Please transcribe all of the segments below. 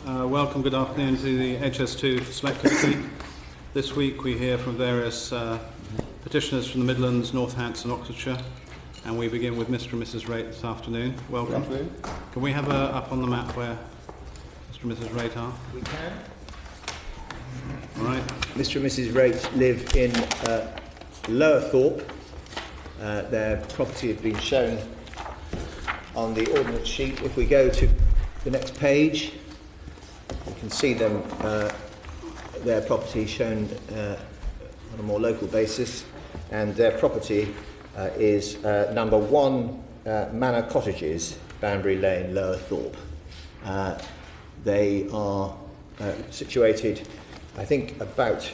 Welcome, good afternoon to the HS2 Select Committee. This week we hear from various petitioners from the Midlands, North Hants and Oxfordshire, and we begin with Mr and Mrs Raitt this afternoon. Welcome. Good afternoon. Can we have up on the map where Mr and Mrs Raitt are? We can. All right. Mr and Mrs Raitt live in Lower Thorpe. Their property has been shown on the ordnance sheet. If we go to the next page, you can see them, their property shown on a more local basis, and their property is number 1 Manor Cottages, Banbury Lane, Lower Thorpe. They are situated, I think, about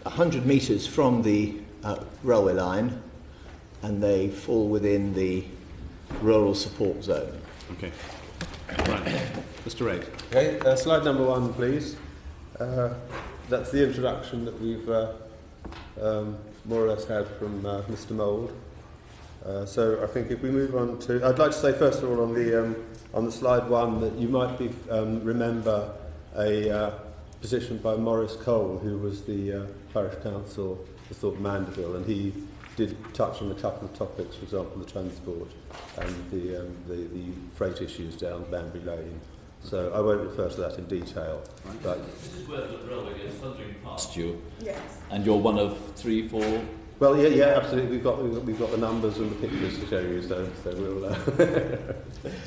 100 metres from the railway line, and they fall within the rural support zone. Okay. Right. Mr Raitt. Okay, slide number 1, please. That's the introduction that we've more or less had from Mr Mould. So I think if we move on to, I'd like to say first of all on the slide 1 that you might remember a position by Maurice Cole, who was the Parish Council for Thorpe Mandeville, and he did touch on a couple of topics, for example the transport and the freight issues down Banbury Lane. So I won't refer to that in detail. Right. But this is where the railway goes thundering past you. Yes. And you're one of 3, 4. well, yeah, absolutely. We've got the numbers and the pictures to show you, so we'll.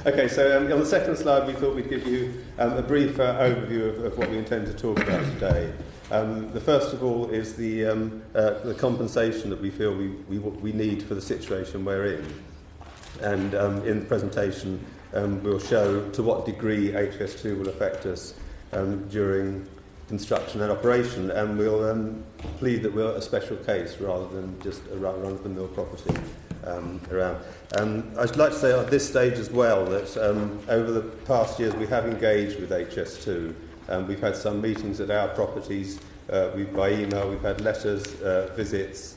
Okay, so on the second slide, we thought we'd give you a brief overview of what we intend to talk about today. The first of all is the compensation that we feel we need for the situation we're in, and in the presentation we'll show to what degree HS2 will affect us during construction and operation, and we'll plead that we're a special case rather than just a run-of-the-mill property around. I'd like to say at this stage as well that over the past years we have engaged with HS2. We've had some meetings at our properties, by email, we've had letters, visits,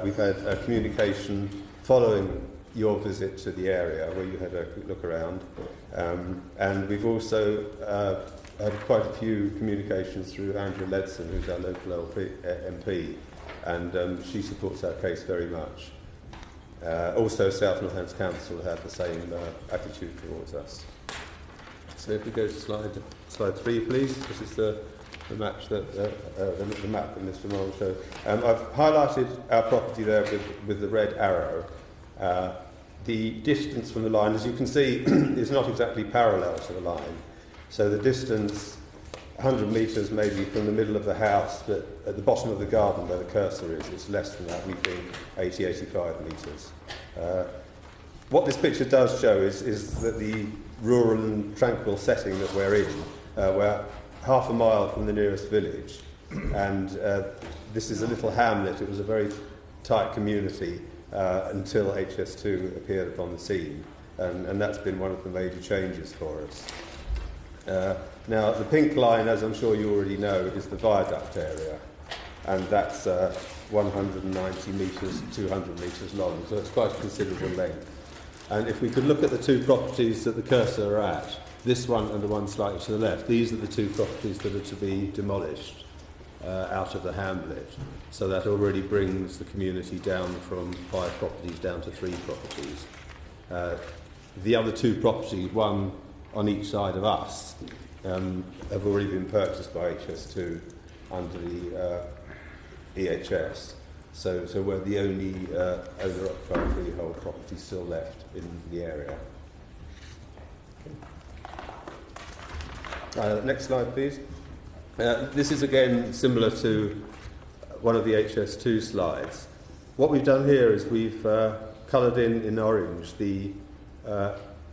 we've had communication following your visit to the area where you had a quick look around, and we've also had quite a few communications through Andrew Ledson, who's our local MP, and she supports our case very much. Also, South Northants Council had the same attitude towards us. So if we go to slide 3, please. This is the map that Mr Moll showed. I've highlighted our property there with the red arrow. The distance from the line, as you can see, is not exactly parallel to the line. So the distance, 100 metres maybe from the middle of the house, but at the bottom of the garden where the cursor is, it's less than that. We think 80, 85 metres. What this picture does show is that the rural and tranquil setting that we're in, we're half a mile from the nearest village, and this is a little hamlet. It was a very tight community until HS2 appeared upon the scene, and that's been one of the major changes for us. Now, the pink line, as I'm sure you already know, is the viaduct area, and that's 190 metres, 200 metres long, so it's quite a considerable length. And if we could look at the two properties that the cursor are at, this one and the one slightly to the left, these are the two properties that are to be demolished out of the hamlet. So that already brings the community down from 5 properties down to 3 properties. The other 2 properties, one on each side of us, have already been purchased by HS2 under the EHS. So we're the only owner-occupied freehold property still left in the area. Next slide, please. This is again similar to one of the HS2 slides. What we've done here is we've coloured in orange the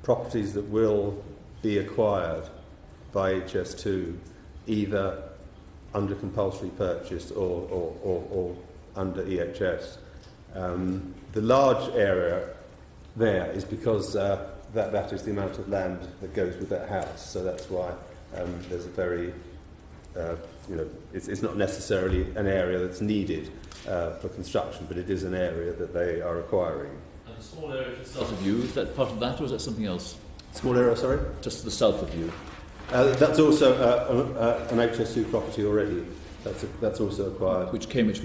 properties that will be acquired by HS2, either under compulsory purchase or under EHS. The large area there is because that is the amount of land that goes with that house, so that's why there's a very, it's not necessarily an area that's needed for construction, but it is an area that they are acquiring. And the small area to the south of you, is that part of that or is that something else? Small error, sorry? Just to the south of you. That's also an HS2 property already. That's also acquired. Which came with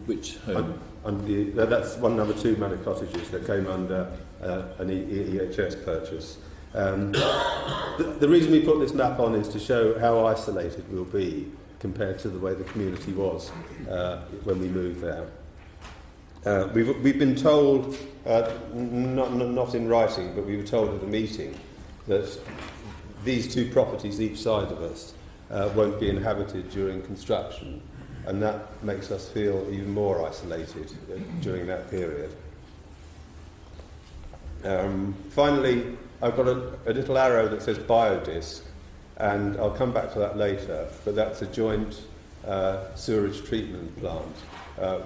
which home? That's one number 2 Manor Cottages that came under an EHS purchase. The reason we put this map on is to show how isolated we'll be compared to the way the community was when we moved there. We've been told, not in writing, but we were told at the meeting that these 2 properties each side of us won't be inhabited during construction, and that makes us feel even more isolated during that period. Finally, I've got a little arrow that says biodisc, and I'll come back to that later, but that's a joint sewerage treatment plant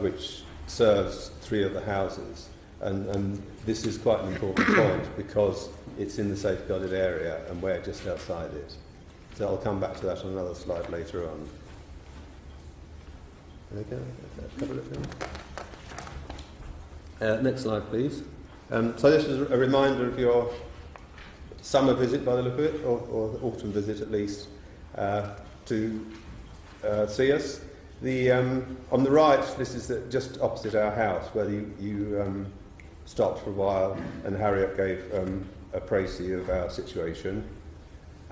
which serves 3 of the houses, and this is quite an important point because it's in the safeguarded area and we're just outside it. So I'll come back to that on another slide later on. Okay, cover it. Next slide, please. So this is a reminder of your summer visit, by the look of it, or autumn visit at least, to see us. On the right, this is just opposite our house, where you stopped for a while, and Harriet gave a précis of our situation.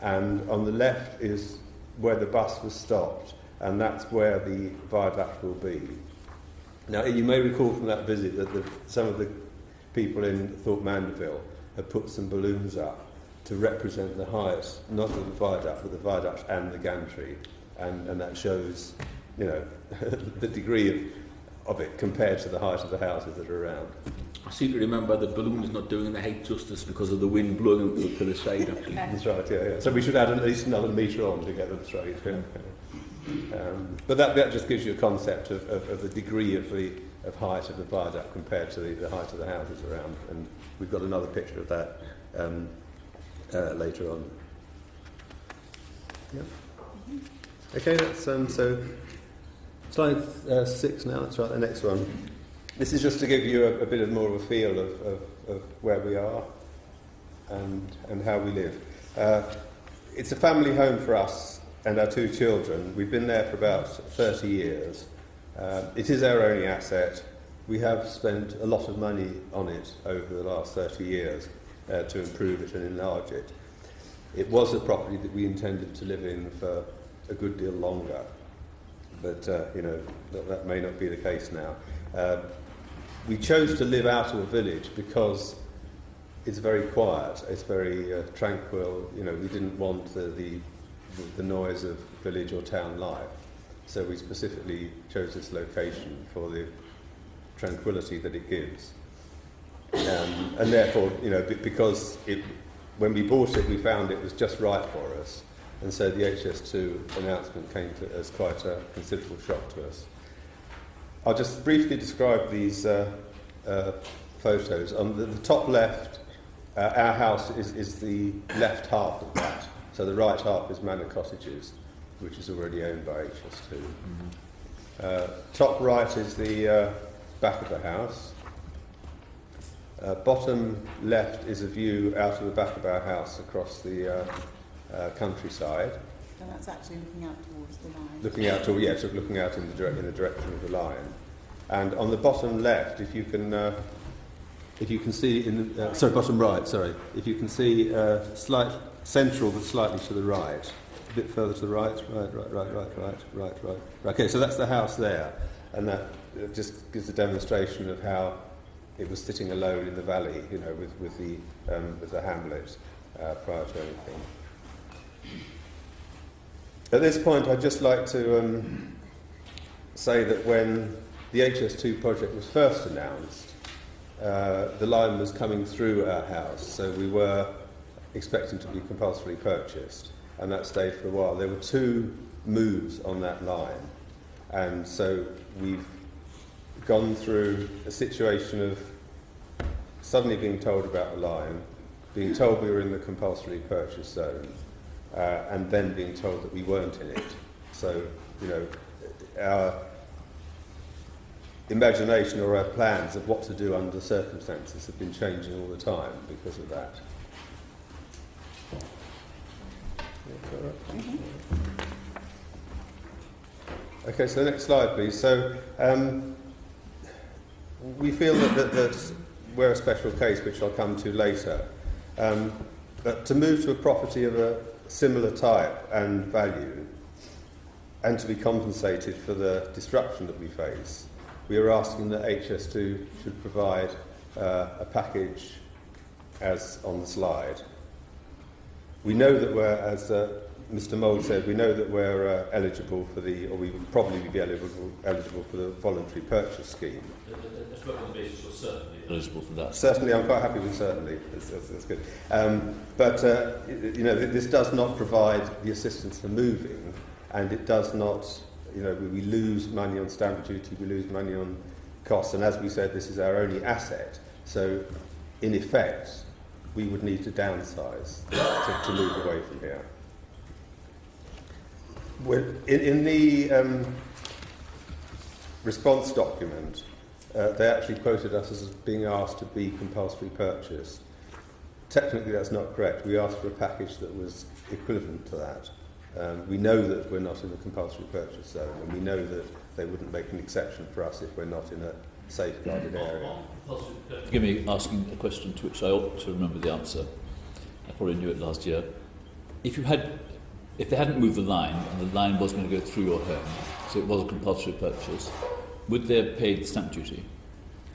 And on the left is where the bus was stopped, and that's where the viaduct will be. Now, you may recall from that visit that some of the people in Thorpe Mandeville have put some balloons up to represent the height, not of the viaduct, but the viaduct and the gantry, and that shows, the degree of it compared to the height of the houses that are around. I seem to remember the balloons not doing the height justice because of the wind blowing them to the side, actually. That's right, yeah. So we should add at least another metre on to get them straight. Yeah. But that just gives you a concept of the degree of height of the viaduct compared to the height of the houses around. And we've got another picture of that later on. Yeah. Okay, that's so slide 6 now. That's right, the next one. This is just to give you a bit more of a feel of where we are and how we live. It's a family home for us and our 2 children. We've been there for about 30 years. It is our only asset. We have spent a lot of money on it over the last 30 years to improve it and enlarge it. It was a property that we intended to live in for a good deal longer, but that may not be the case now. We chose to live out of a village because it's very quiet, it's very tranquil. We didn't want the noise of village or town life, so we specifically chose this location for the tranquility that it gives. And therefore, because when we bought it, we found it was just right for us, and so the HS2 announcement came as quite a considerable shock to us. I'll just briefly describe these photos. On the top left, our house is the left half of that. So the right half is Manor Cottages, which is already owned by HS2. Mm-hmm. Top right is the back of the house. Bottom left is a view out of the back of our house across the countryside. And that's actually looking out towards the line. Looking out in the direction of the line. And on the bottom left, if you can see bottom right. Sorry, if you can see slight central but slightly to the right, a bit further to the right. Right. Okay, so that's the house there, and that just gives a demonstration of how it was sitting alone in the valley, with the hamlet prior to anything. At this point, I'd just like to say that when the HS2 project was first announced, the line was coming through our house, so we were expecting to be compulsorily purchased, and that stayed for a while. There were 2 moves on that line, and so we've gone through a situation of suddenly being told about the line, being told we were in the compulsory purchase zone, and then being told that we weren't in it. So, our imagination or our plans of what to do under circumstances have been changing all the time because of that. Okay, so the next slide, please. So we feel that we're a special case, which I'll come to later. But to move to a property of a similar type and value, and to be compensated for the disruption that we face, we are asking that HS2 should provide a package as on the slide. We know that we're, as Mr. Mould said, we know that we're eligible for or we would probably be eligible for the voluntary purchase scheme. Let's work on the basis you're certainly eligible for that. Certainly, I'm quite happy with certainly. That's good. But this does not provide the assistance for moving, and it does not. We lose money on stamp duty, we lose money on costs, and as we said, this is our only asset. So, in effect, we would need to downsize to move away from here. In the response document, they actually quoted us as being asked to be compulsory purchase. Technically, that's not correct. We asked for a package that was equivalent to that. We know that we're not in the compulsory purchase zone, and we know that they wouldn't make an exception for us if we're not in a safeguarded area. Forgive me asking a question to which I ought to remember the answer. I probably knew it last year. If they hadn't moved the line, and the line was going to go through your home, so it was a compulsory purchase, would they have paid the stamp duty?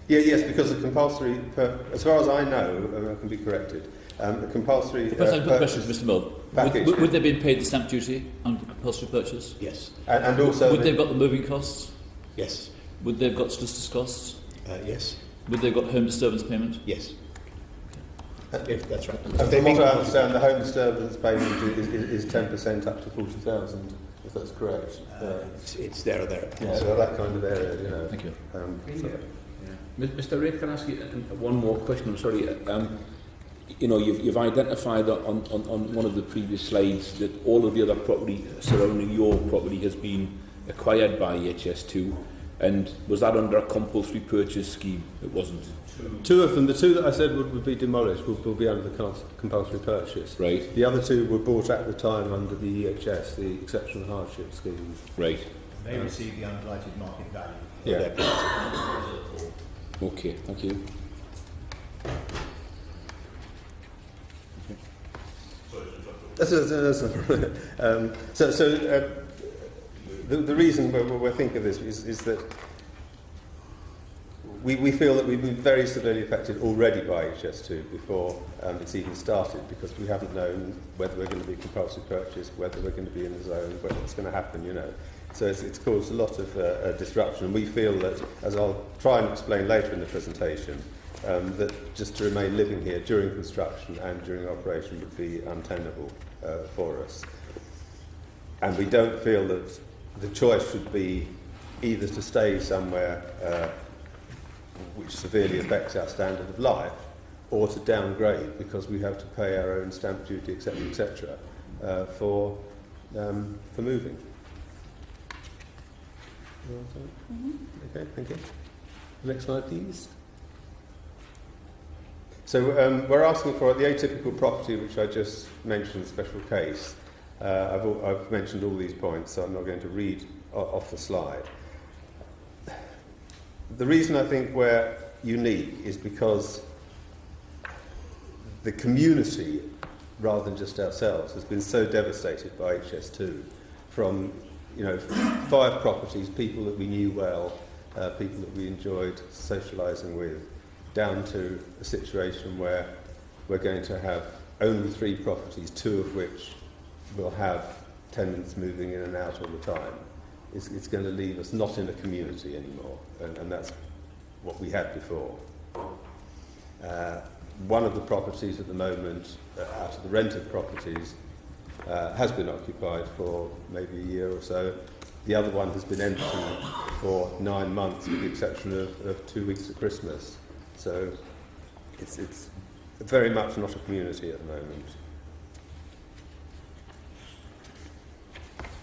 Yes, because the compulsory, as far as I know, I can be corrected, the compulsory purchase Mr. Mill, package. Would they have been paid the stamp duty under the compulsory purchase? Yes. And also... Would they have got the moving costs? Yes. Would they have got solicitors' costs? Yes. Would they have got home disturbance payment? Yes. If that's right. And from what I understand, the home disturbance payment is 10% up to 40,000, if that's correct. It's there or there. Yeah, so that kind of area, Thank you. Mr. Raitt, can I ask you one more question? I'm sorry. You've identified on one of the previous slides that all of the other property surrounding your property has been acquired by HS2, and was that under a compulsory purchase scheme? It wasn't. Two of them, the two that I said would be demolished, will be under the compulsory purchase. Right. The other two were bought at the time under the EHS, the Exceptional Hardship Scheme. Right. They receive the unblighted market value. Yeah. Okay, thank you. The reason we think of this is that we feel that we've been very severely affected already by HS2 before it's even started, because we haven't known whether we're going to be compulsory purchase, whether we're going to be in the zone, whether it's going to happen, So it's caused a lot of disruption, and we feel that, as I'll try and explain later in the presentation, that just to remain living here during construction and during operation would be untenable for us. And we don't feel that the choice should be either to stay somewhere which severely affects our standard of life, or to downgrade because we have to pay our own stamp duty, etc., for moving. Okay, thank you. Next slide, please. So we're asking for the atypical property, which I just mentioned, special case. I've mentioned all these points, so I'm not going to read off the slide. The reason I think we're unique is because the community, rather than just ourselves, has been so devastated by HS2 from 5 properties, people that we knew well, people that we enjoyed socialising with, down to a situation where we're going to have only 3 properties, 2 of which will have tenants moving in and out all the time. It's going to leave us not in a community anymore, and that's what we had before. One of the properties at the moment, out of the rented properties, has been occupied for maybe a year or so. The other one has been empty for 9 months, with the exception of 2 weeks at Christmas. So it's very much not a community at the moment.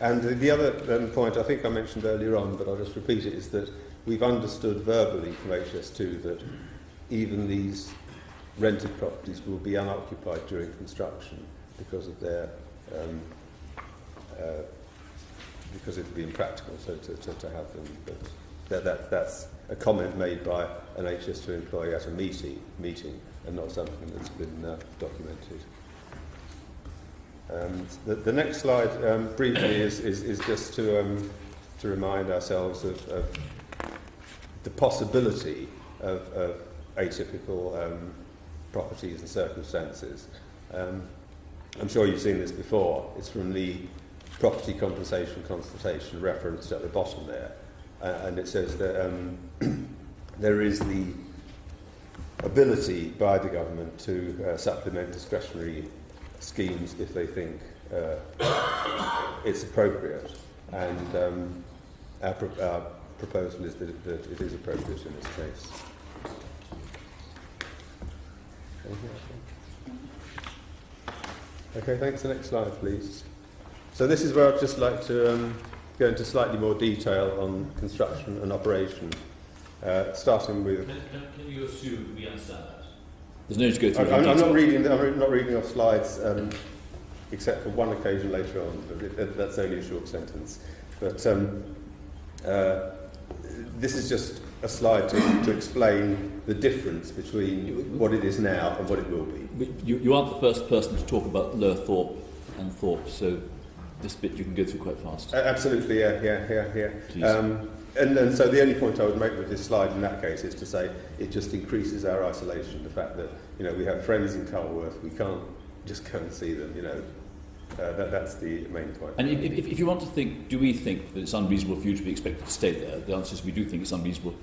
And the other point I think I mentioned earlier on, but I'll just repeat it, is that we've understood verbally from HS2 that even these rented properties will be unoccupied during construction because of their because it would be impractical to have them. But that's a comment made by an HS2 employee at a meeting and not something that's been documented. The next slide, briefly, is just to remind ourselves of the possibility of atypical properties and circumstances. I'm sure you've seen this before. It's from the property compensation consultation referenced at the bottom there. And it says that there is the ability by the government to supplement discretionary schemes if they think it's appropriate. And our proposal is that it is appropriate in this case. Okay, thanks. The next slide, please. So this is where I'd just like to go into slightly more detail on construction and operation, starting with... Can you assume we understand that? There's no need to go through I'm not reading off slides, except for one occasion later on, but that's only a short sentence. But this is just a slide to explain the difference between what it is now and what it will be. You aren't the first person to talk about Lower Thorpe and Thorpe, so this bit you can go through quite fast. Absolutely, yeah. And so the only point I would make with this slide in that case is to say it just increases our isolation. The fact that we have friends in Culworth, we can't just go and see them. That's the main point. And if you want to think, do we think that it's unreasonable for you to be expected to stay there? The answer is we do think it's unreasonable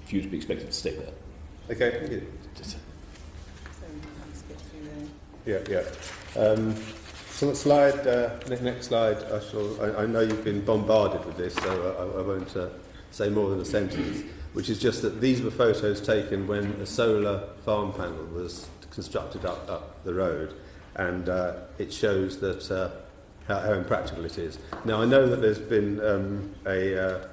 for you to be expected to stay there. Okay, thank you. So we can skip through there. Yeah. So next slide, I know you've been bombarded with this, so I won't say more than a sentence, which is just that these were photos taken when a solar farm panel was constructed up the road, and it shows that how impractical it is. Now, I know that there's been a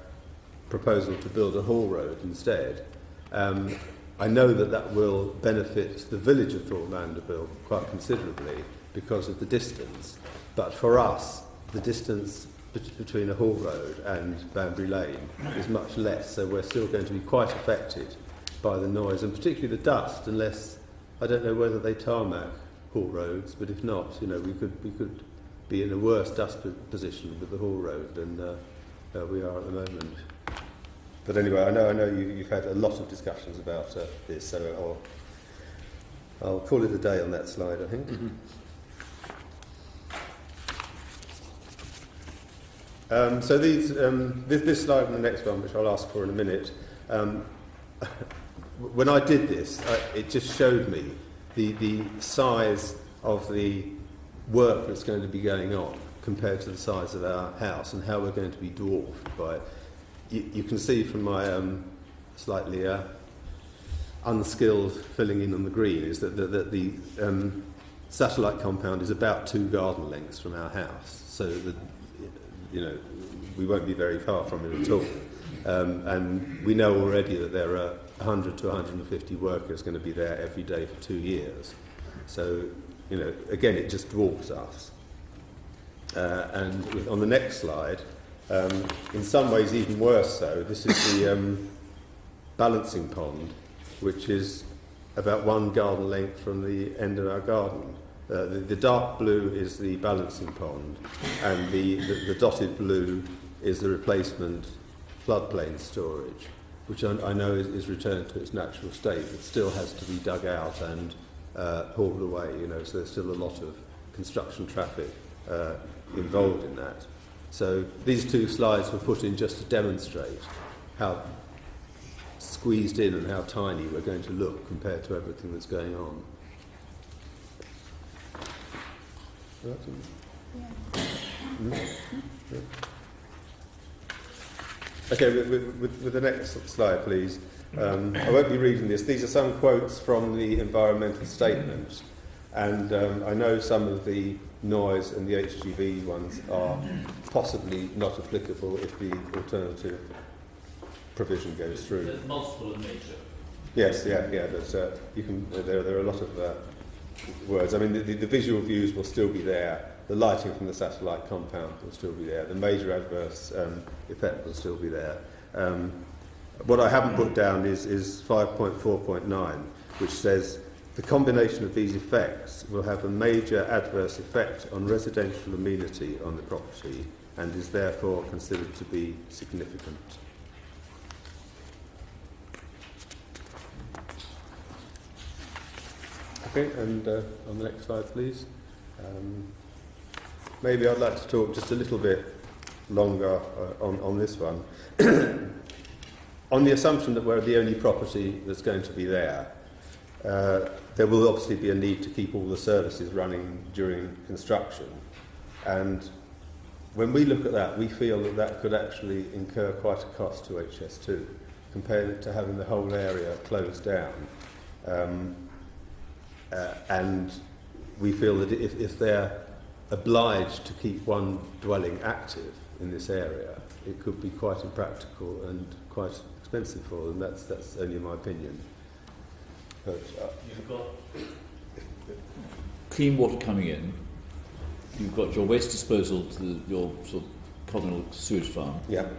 proposal to build a haul road instead. I know that will benefit the village of Thorpe Manderville quite considerably, because of the distance, but for us the distance between a haul road and Banbury Lane is much less, so we're still going to be quite affected by the noise and particularly the dust, unless I don't know whether they tarmac haul roads, but if not, we could be in a worse dust position with the haul road than we are at the moment. But anyway, I know you've had a lot of discussions about this, so I'll call it a day on that slide, I think. Mm-hmm. So this slide and the next one, which I'll ask for in a minute, when I did this, it just showed me the size of the work that's going to be going on compared to the size of our house and how we're going to be dwarfed by it. You can see from my slightly unskilled filling in on the green is that the satellite compound is about 2 garden lengths from our house, so that we won't be very far from it at all. And we know already that there are 100 to 150 workers going to be there every day for 2 years. So, again, it just dwarfs us. And on the next slide, in some ways even worse so, this is the balancing pond, which is about 1 garden length from the end of our garden. The dark blue is the balancing pond, and the dotted blue is the replacement floodplain storage, which I know is returned to its natural state, but still has to be dug out and hauled away, so there's still a lot of construction traffic involved in that. So these 2 slides were put in just to demonstrate how squeezed in and how tiny we're going to look compared to everything that's going on. Okay, with the next slide, please. I won't be reading this. These are some quotes from the environmental statement, and I know some of the noise and the HGV ones are possibly not applicable if the alternative provision goes through. There's multiple in nature. Yes, yeah. But you can. There are a lot of words. I mean, the visual views will still be there. the lighting from the satellite compound will still be there. The major adverse effect will still be there. What I haven't put down is 5.4.9, which says the combination of these effects will have a major adverse effect on residential amenity on the property and is therefore considered to be significant. Okay, and on the next slide, please. Maybe I'd like to talk just a little bit longer on this one. On the assumption that we're the only property that's going to be there, there will obviously be a need to keep all the services running during construction. And when we look at that, we feel that that could actually incur quite a cost to HS2, compared to having the whole area closed down. And we feel that if they're obliged to keep one dwelling active in this area, it could be quite impractical and quite expensive for them. That's only my opinion. But, you've got clean water coming in, you've got your waste disposal to your sort of communal sewage farm. Yeah.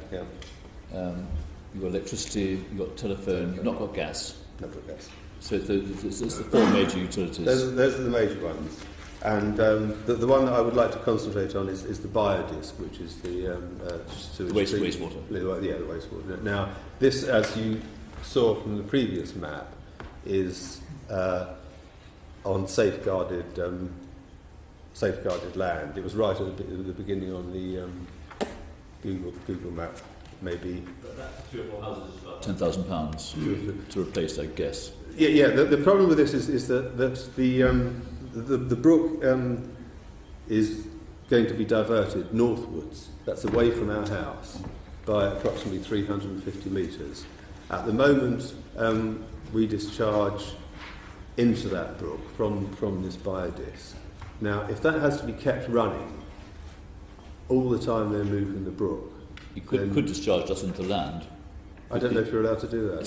You've got electricity, you've got telephone, you've not got gas. Not got gas. So it's the four major utilities. Those are the major ones. And the one that I would like to concentrate on is the biodisk, which is the sewage wastewater. Yeah, the wastewater. Now, this, as you saw from the previous map, is on safeguarded land. It was right at the beginning on the Google map, maybe. But that 3 or 4 houses is about £10,000 to replace, I guess. Yeah. The problem with this is that the brook is going to be diverted northwards. That's away from our house by approximately 350 metres. At the moment, we discharge into that brook from this biodisk. Now, if that has to be kept running all the time they're moving the brook, you could discharge just into land. I don't know if you're allowed to do that.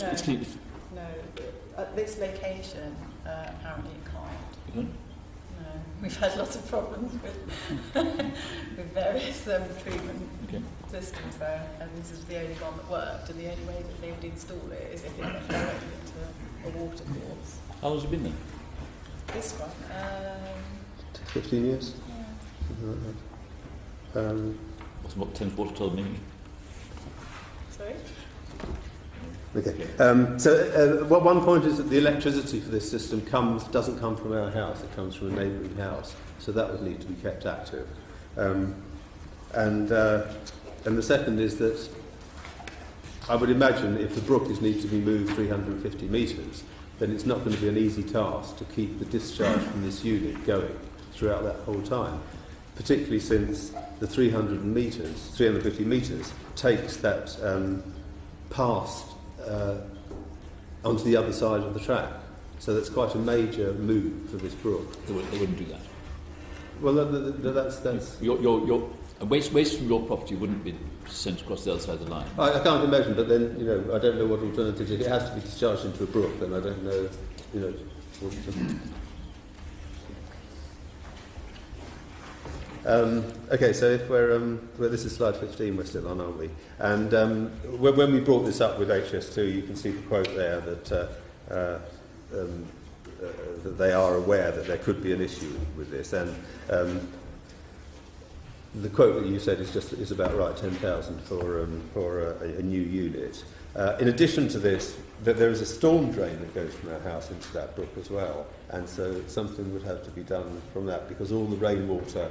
No, at this location, apparently you can't. You can't? No, we've had lots of problems with various treatment systems there, and this is the only one that worked, and the only way that they would install it is if it went directly into a water course. How long has it been there? This one, 15 years? yeah. What's what Thames Water told me? Sorry? Okay. So one point is that the electricity for this system doesn't come from our house, it comes from a neighbouring house. So that would need to be kept active. And the second is that I would imagine if the brook needs to be moved 350 metres, then it's not going to be an easy task to keep the discharge from this unit going throughout that whole time, particularly since the 350 metres takes that past onto the other side of the track. So that's quite a major move for this brook. They wouldn't do that. Well, that's your waste from your property wouldn't be sent across the other side of the line. I can't imagine, but then, I don't know what alternatives. If it has to be discharged into a brook, then I don't know, okay, so if this is slide 15 we're still on, aren't we? And when we brought this up with HS2, you can see the quote there that they are aware that there could be an issue with this. And the quote that you said is about right, 10,000 for a new unit. In addition to this, there is a storm drain that goes from our house into that brook as well, and so something would have to be done from that, because all the rainwater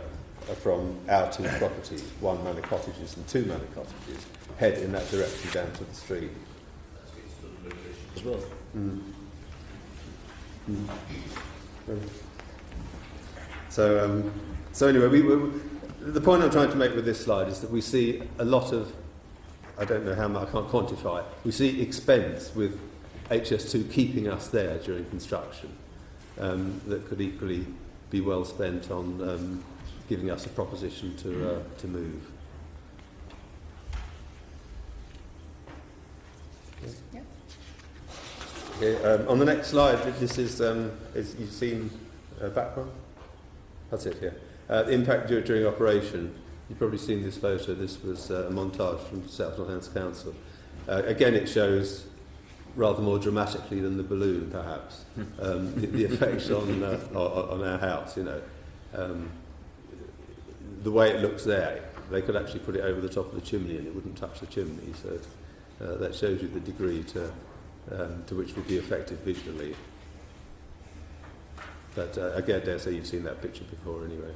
from our two properties, 1 manor cottages and 2 manor cottages, head in that direction down to the stream. As well. So anyway, the point I'm trying to make with this slide is that we see a lot of, I don't know how much, I can't quantify it, we see expense with HS2 keeping us there during construction that could equally be well spent on giving us a proposition to move. Yeah. Okay, on the next slide, this is you've seen background? That's it here. Impact during operation. You've probably seen this photo. This was a montage from South Northants Council. Again, it shows rather more dramatically than the balloon, perhaps, the effects on our house. You know, the way it looks there, they could actually put it over the top of the chimney and it wouldn't touch the chimney. So that shows you the degree to which would be effective visually. But again, I dare say you've seen that picture before, anyway.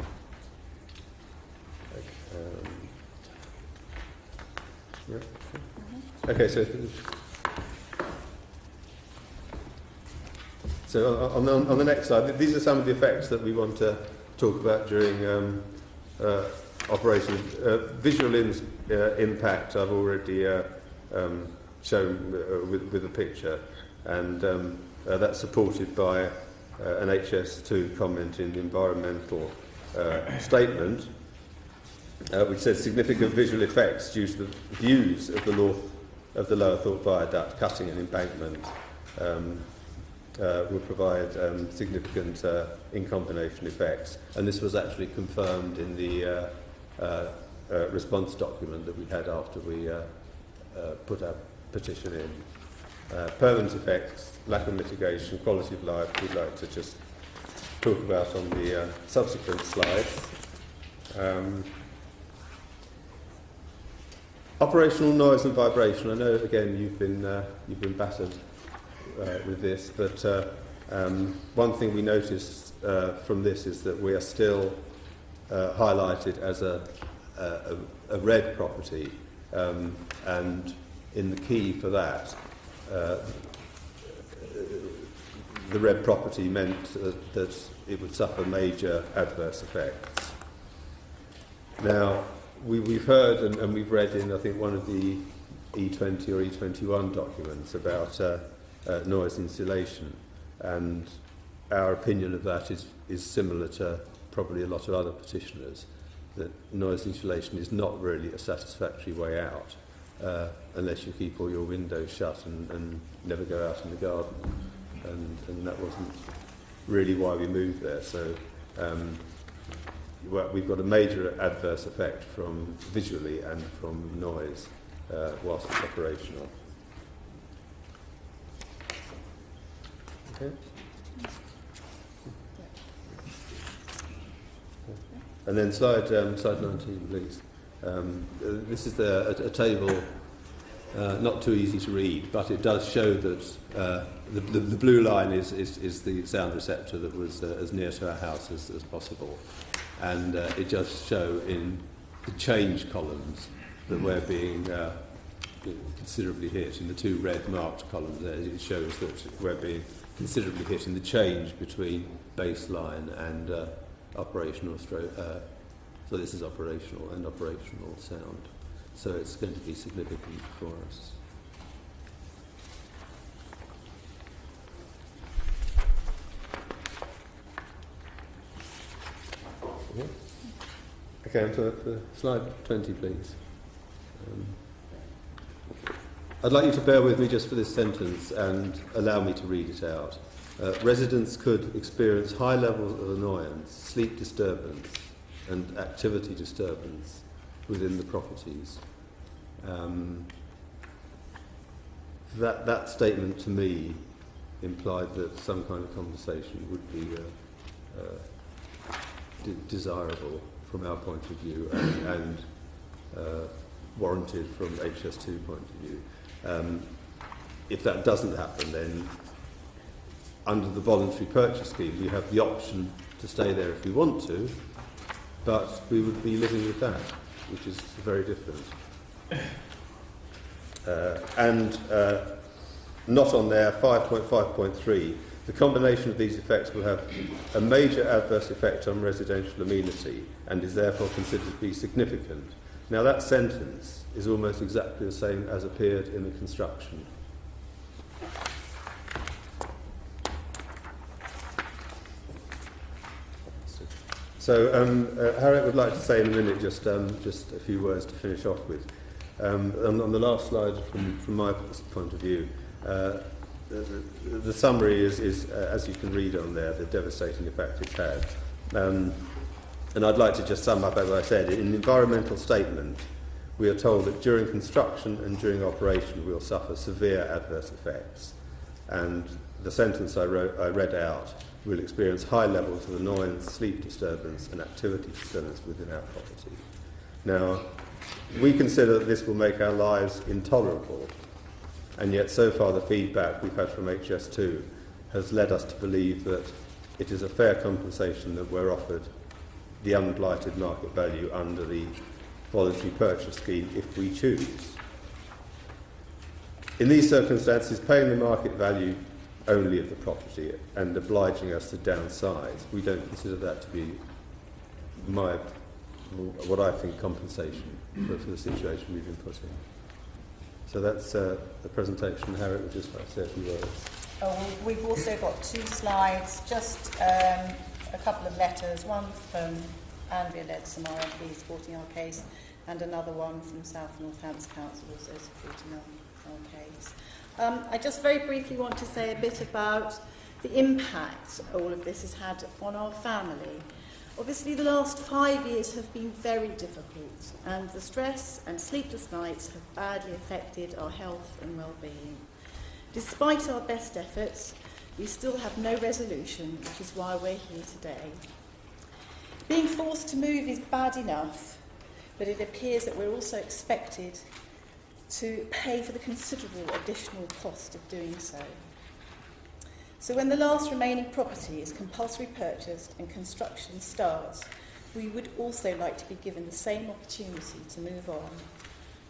Yeah. Okay, so on the next slide, these are some of the effects that we want to talk about during operation. Visual impact I've already shown with a picture, and that's supported by an HS2 comment in the environmental statement, which says significant visual effects due to the views of the Lower Thorpe Viaduct, cutting and embankment will provide significant in combination effects, and this was actually confirmed in the response document that we had after we put our petition in. Permanent effects, lack of mitigation, quality of life, we'd like to just talk about on the subsequent slides. Operational noise and vibration. I know again you've been battered with this, but one thing we noticed from this is that we are still highlighted as a red property, and in the key for that, the red property meant that it would suffer major adverse effects. Now, we've heard and we've read in, I think, one of the E20 or E21 documents about noise insulation, and our opinion of that is similar to probably a lot of other petitioners, that noise insulation is not really a satisfactory way out unless you keep all your windows shut and never go out in the garden, and that wasn't really why we moved there. So we've got a major adverse effect from visually and from noise whilst it's operational. Okay. And then slide 19, please. This is a table not too easy to read, but it does show that the blue line is the sound receptor that was as near to our house as possible. And it does show in the change columns that we're being considerably hit. In the two red marked columns there, it shows that we're being considerably hit in the change between baseline and operational stroke. So this is operational and operational sound. So it's going to be significant for us. Okay, on to slide 20, please. I'd like you to bear with me just for this sentence and allow me to read it out. Residents could experience high levels of annoyance, sleep disturbance, and activity disturbance within the properties. That statement to me implied that some kind of conversation would be desirable from our point of view and warranted from HS2 point of view. If that doesn't happen, then under the voluntary purchase scheme we have the option to stay there if we want to, but we would be living with that, which is very different. And not on there, 5.5.3, the combination of these effects will have a major adverse effect on residential amenity and is therefore considered to be significant. Now that sentence is almost exactly the same as appeared in the construction. So Harriet would like to say in a minute just a few words to finish off with. On the last slide, from my point of view, the summary is as you can read on there, the devastating effect it's had. And I'd like to just sum up, as I said, in the environmental statement, we are told that during construction and during operation we will suffer severe adverse effects. And the sentence I read out, we'll experience high levels of annoyance, sleep disturbance and activity disturbance within our property. Now, we consider that this will make our lives intolerable, and yet so far the feedback we've had from HS2 has led us to believe that it is a fair compensation that we're offered the unblighted market value under the voluntary purchase scheme if we choose. In these circumstances, paying the market value only of the property and obliging us to downsize, we don't consider that to be what I think compensation for the situation we've been put in. So that's the presentation. Harriet would just like to say a few words. We've also got 2 slides, just a couple of letters, one from Andrea led some RMP supporting our case, and another one from South Northants Council also supporting our case. I just very briefly want to say a bit about the impact all of this has had on our family. Obviously, the last 5 years have been very difficult, and the stress and sleepless nights have badly affected our health and well-being. Despite our best efforts, we still have no resolution, which is why we're here today. Being forced to move is bad enough, but it appears that we're also expected to pay for the considerable additional cost of doing so. So when the last remaining property is compulsory purchased and construction starts, we would also like to be given the same opportunity to move on.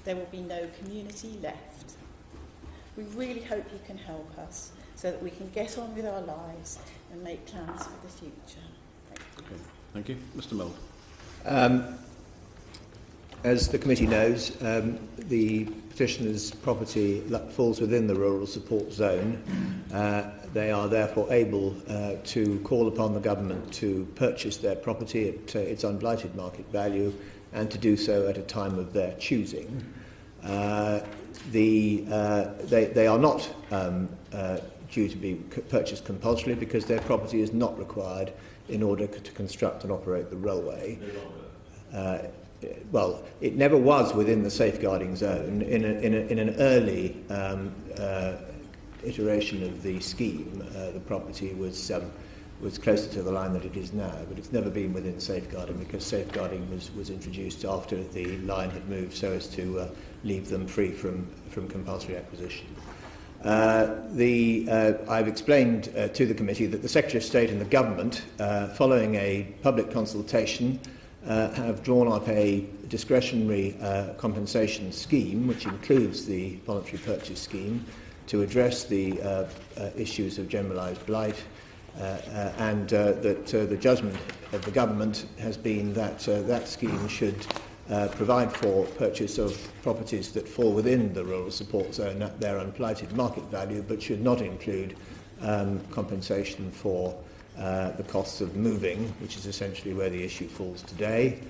There will be no community left. We really hope you can help us so that we can get on with our lives and make plans for the future. Thank you. Okay. Thank you. Mr. Mould. As the committee knows, the petitioner's property falls within the rural support zone. They are therefore able to call upon the government to purchase their property at its unblighted market value and to do so at a time of their choosing. They are not due to be purchased compulsorily because their property is not required in order to construct and operate the railway. Well, it never was within the safeguarding zone. In an early iteration of the scheme, the property was closer to the line than it is now, but it's never been within safeguarding because safeguarding was introduced after the line had moved so as to leave them free from compulsory acquisition. I've explained to the committee that the Secretary of State and the government, following a public consultation, have drawn up a discretionary compensation scheme, which includes the voluntary purchase scheme, to address the issues of generalised blight, and that the judgment of the government has been that that scheme should provide for purchase of properties that fall within the rural support zone at their unblighted market value, but should not include compensation for the costs of moving, which is essentially where the issue falls today.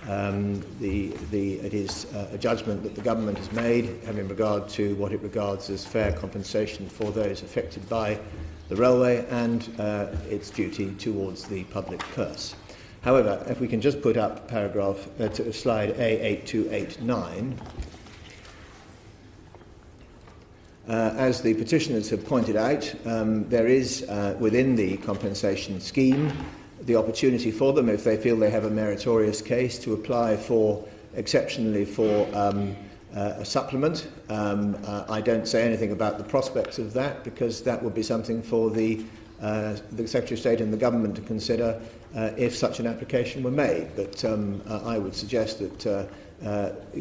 It is a judgment that the government has made having regard to what it regards as fair compensation for those affected by the railway and its duty towards the public purse. However, if we can just put up paragraph to slide A8289. As the petitioners have pointed out, there is within the compensation scheme the opportunity for them, if they feel they have a meritorious case, to apply exceptionally for a supplement. I don't say anything about the prospects of that because that would be something for the Secretary of State and the government to consider if such an application were made. But I would suggest that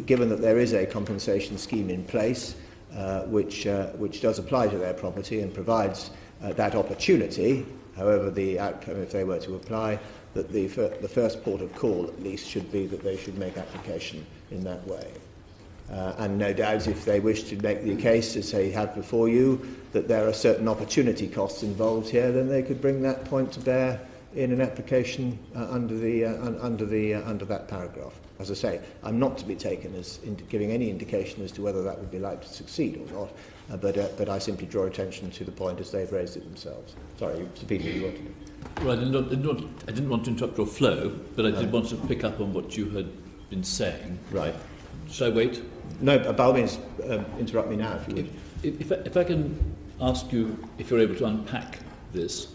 given that there is a compensation scheme in place, which does apply to their property and provides that opportunity, however the outcome, if they were to apply, that the first port of call at least should be that they should make application in that way. And no doubt if they wish to make the case, as they have before you, that there are certain opportunity costs involved here, then they could bring that point to bear in an application under that paragraph. As I say, I'm not to be taken as giving any indication as to whether that would be likely to succeed or not, but I simply draw attention to the point as they've raised it themselves. Sorry, Mr. Peter, you wanted to... Well, I didn't want to interrupt your flow, but I did want to pick up on what you had been saying. Right. Should I wait? No, by all means, interrupt me now if you would. If I can ask you if you're able to unpack this,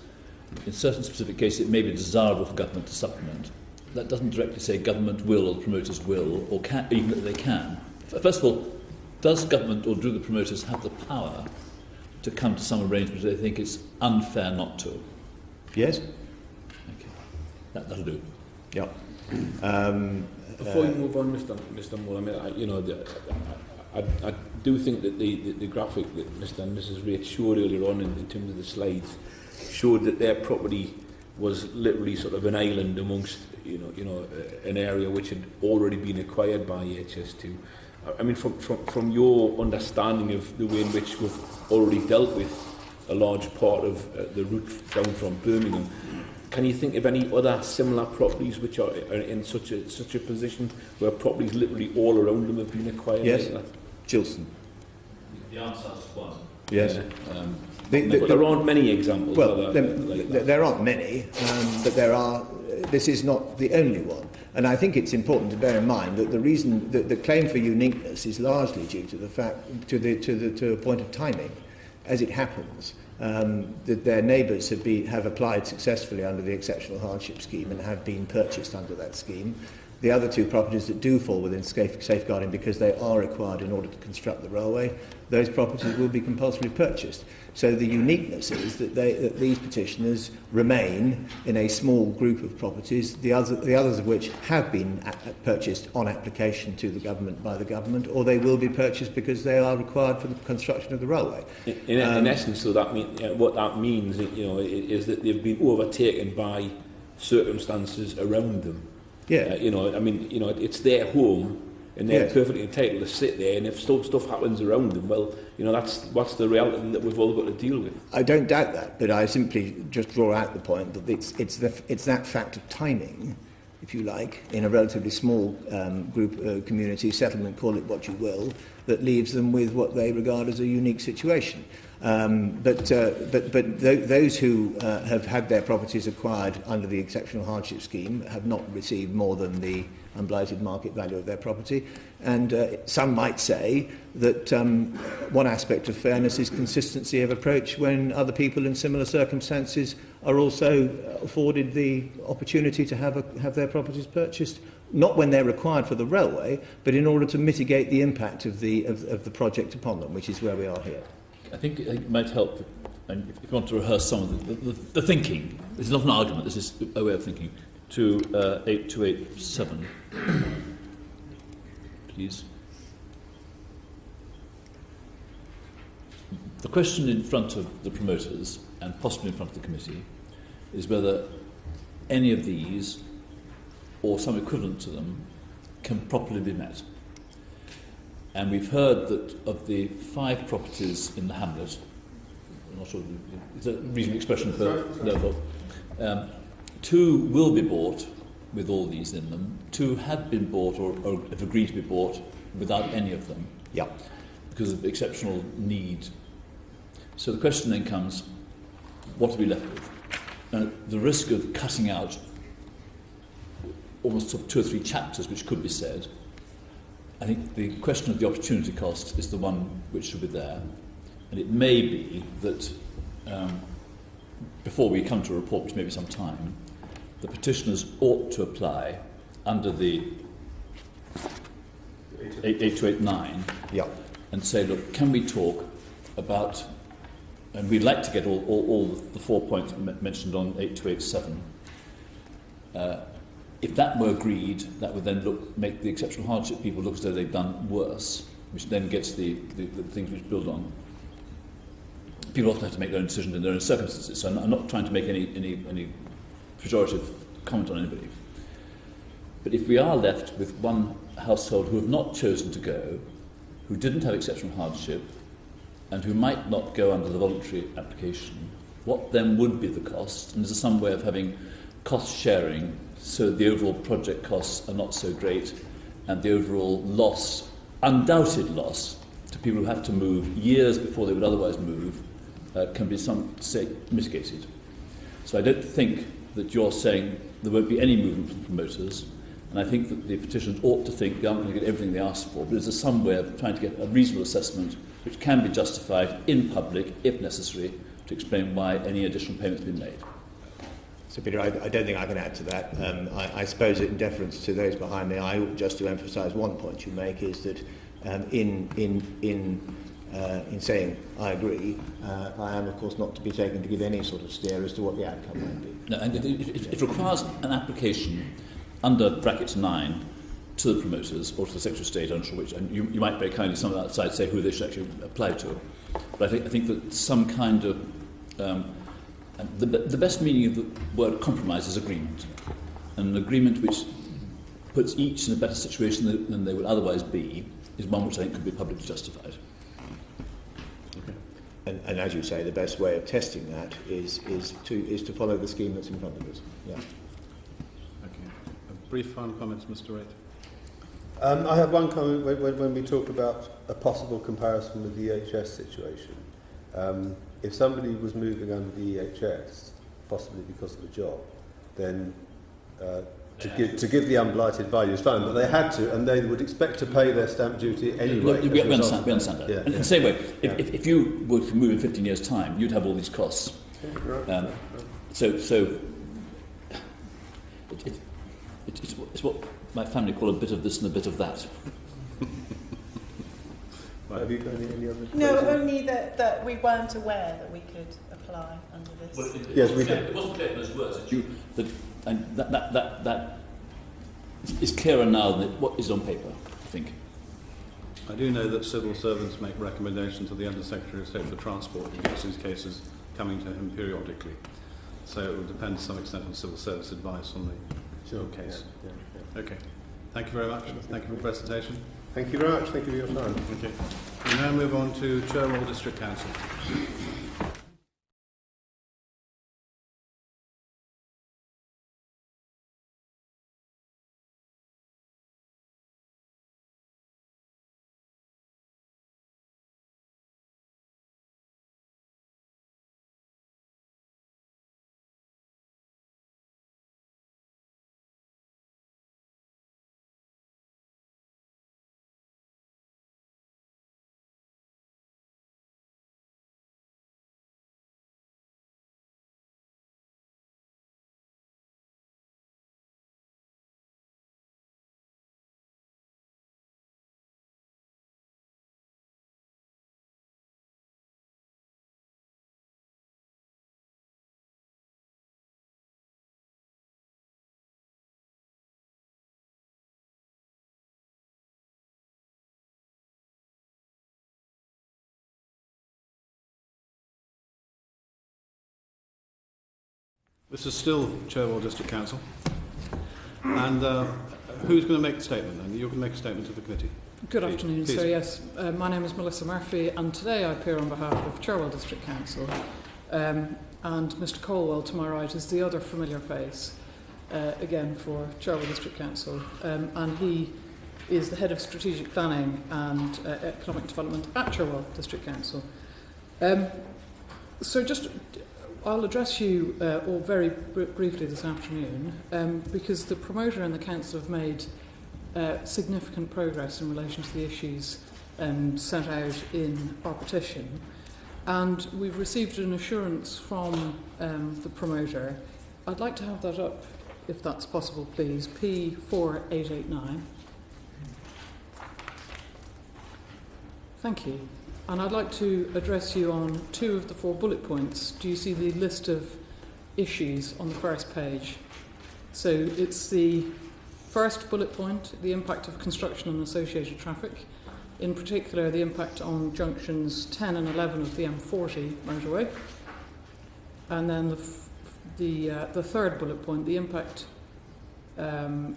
in certain specific cases it may be desirable for government to supplement. That doesn't directly say government will or the promoters will, or can, even that they can. First of all, does government or do the promoters have the power to come to some arrangement they think it's unfair not to? Yes? Okay. That'll do. Yeah. Before you move on, Mr. Moore, I mean, I do think that the graphic that Mr. and Mrs. Raitt showed earlier on in terms of the slides showed that their property was literally sort of an island amongst an area which had already been acquired by HS2. I mean, from your understanding of the way in which we've already dealt with a large part of the route down from Birmingham, can you think of any other similar properties which are in such a position where properties literally all around them have been acquired? Yes. Like that? Gilson. The answer is one. Yes. But there aren't many examples. Well, like that. there aren't many, but there are. This is not the only one. And I think it's important to bear in mind that the reason that the claim for uniqueness is largely due to the fact to a point of timing, as it happens. That their neighbours have applied successfully under the exceptional hardship scheme and have been purchased under that scheme. The other two properties that do fall within safeguarding because they are required in order to construct the railway, those properties will be compulsorily purchased. So the uniqueness is that these petitioners remain in a small group of properties, the others of which have been purchased on application to the government by the government, or they will be purchased because they are required for the construction of the railway. In essence, so that what that means, is that they've been overtaken by circumstances around them. Yeah. It's their home, and they're perfectly entitled to sit there. And if stuff happens around them, well, what's the reality that we've all got to deal with. I don't doubt that, but I simply just draw out the point that it's that fact of timing, if you like, in a relatively small group community settlement, call it what you will, that leaves them with what they regard as a unique situation. But those who have had their properties acquired under the exceptional hardship scheme have not received more than the unblighted market value of their property. And some might say that one aspect of fairness is consistency of approach when other people in similar circumstances are also afforded the opportunity to have their properties purchased, not when they're required for the railway, but in order to mitigate the impact of the project upon them, which is where we are here. I think it might help, and if you want to rehearse some of the thinking, this is not an argument, this is a way of thinking, to 8287, please. The question in front of the promoters, and possibly in front of the committee, is whether any of these, or some equivalent to them, can properly be met. And we've heard that of the 5 properties in the hamlet, I'm not sure it's a reasonable expression for level, 2 will be bought with all these in them, 2 had been bought or have agreed to be bought without any of them, because of exceptional need. So the question then comes, what are we left with? Now, the risk of cutting out almost 2 or 3 chapters which could be said, I think the question of the opportunity cost is the one which should be there. And it may be that before we come to a report, which may be some time, the petitioners ought to apply under the 8289 and say, look, can we talk about, and we'd like to get all the 4 points mentioned on 8287. If that were agreed, that would then make the exceptional hardship people look as though they've done worse, which then gets the things which build on. People often have to make their own decisions in their own circumstances, so I'm not trying to make any pejorative comment on anybody. But if we are left with one household who have not chosen to go, who didn't have exceptional hardship, and who might not go under the voluntary application, what then would be the cost? And is there some way of having cost sharing so the overall project costs are not so great and the overall loss, undoubted loss, to people who have to move years before they would otherwise move, can be mitigated? So I don't think that you're saying there won't be any movement from promoters, and I think that the petitioners ought to think they aren't going to get everything they ask for, but is there some way of trying to get a reasonable assessment which can be justified in public, if necessary, to explain why any additional payments have been made. So, Peter, I don't think I can add to that. I suppose in deference to those behind me, I ought just to emphasise one point you make is that in saying I agree, I am, of course, not to be taken to give any sort of steer as to what the outcome might be. No, and it requires an application under brackets 9 to the promoters or to the Secretary of State, I'm sure which, and you might very kindly, someone outside, say who they should actually apply to. But I think that some kind of the best meaning of the word compromise is agreement, and an agreement which puts each in a better situation than they would otherwise be is one which I think could be publicly justified. Okay. And as you say, the best way of testing that is to follow the scheme that's in front of us. Yeah. Okay. A brief final comments, Mr. Raitt. I have one comment when we talk about a possible comparison with the EHS situation. If somebody was moving under the EHS, possibly because of a job, then to give the unblighted value is fine, but they had to, and they would expect to pay their stamp duty anyway. We understand that. Yeah, in the same way, if you were to move in 15 years' time, you'd have all these costs. So it's what my family call a bit of this and a bit of that. Have you got any other No, questions? only that we weren't aware that we could apply under this. Well, Yes, we did. It wasn't clear in those words that is clearer now than what is on paper, I think. I do know that civil servants make recommendations to the Under Secretary of State for Transport who gets these cases coming to him periodically. So it will depend to some extent on civil service advice on the case. Yeah. Okay. Thank you very much. Thank you for the presentation. Thank you very much. Thank you for your time. Okay. We now move on to Cherwell District Council. This is still Cherwell District Council. And who's going to make the statement then? You're going to make a statement to the committee. Good afternoon, sir. Yes, my name is Melissa Murphy, and today I appear on behalf of Cherwell District Council. And Mr Colwell, to my right, is the other familiar face, again, for Cherwell District Council. And he is the Head of Strategic Planning and Economic Development at Cherwell District Council. So I'll address you all very briefly this afternoon because the promoter and the council have made significant progress in relation to the issues set out in our petition, and we've received an assurance from the promoter. I'd like to have that up, if that's possible, please. P4889. Thank you. And I'd like to address you on 2 of the 4 bullet points. Do you see the list of issues on the first page? So it's the first bullet point, the impact of construction and associated traffic, in particular the impact on junctions 10 and 11 of the M40 motorway. And then the third bullet point, the impact upon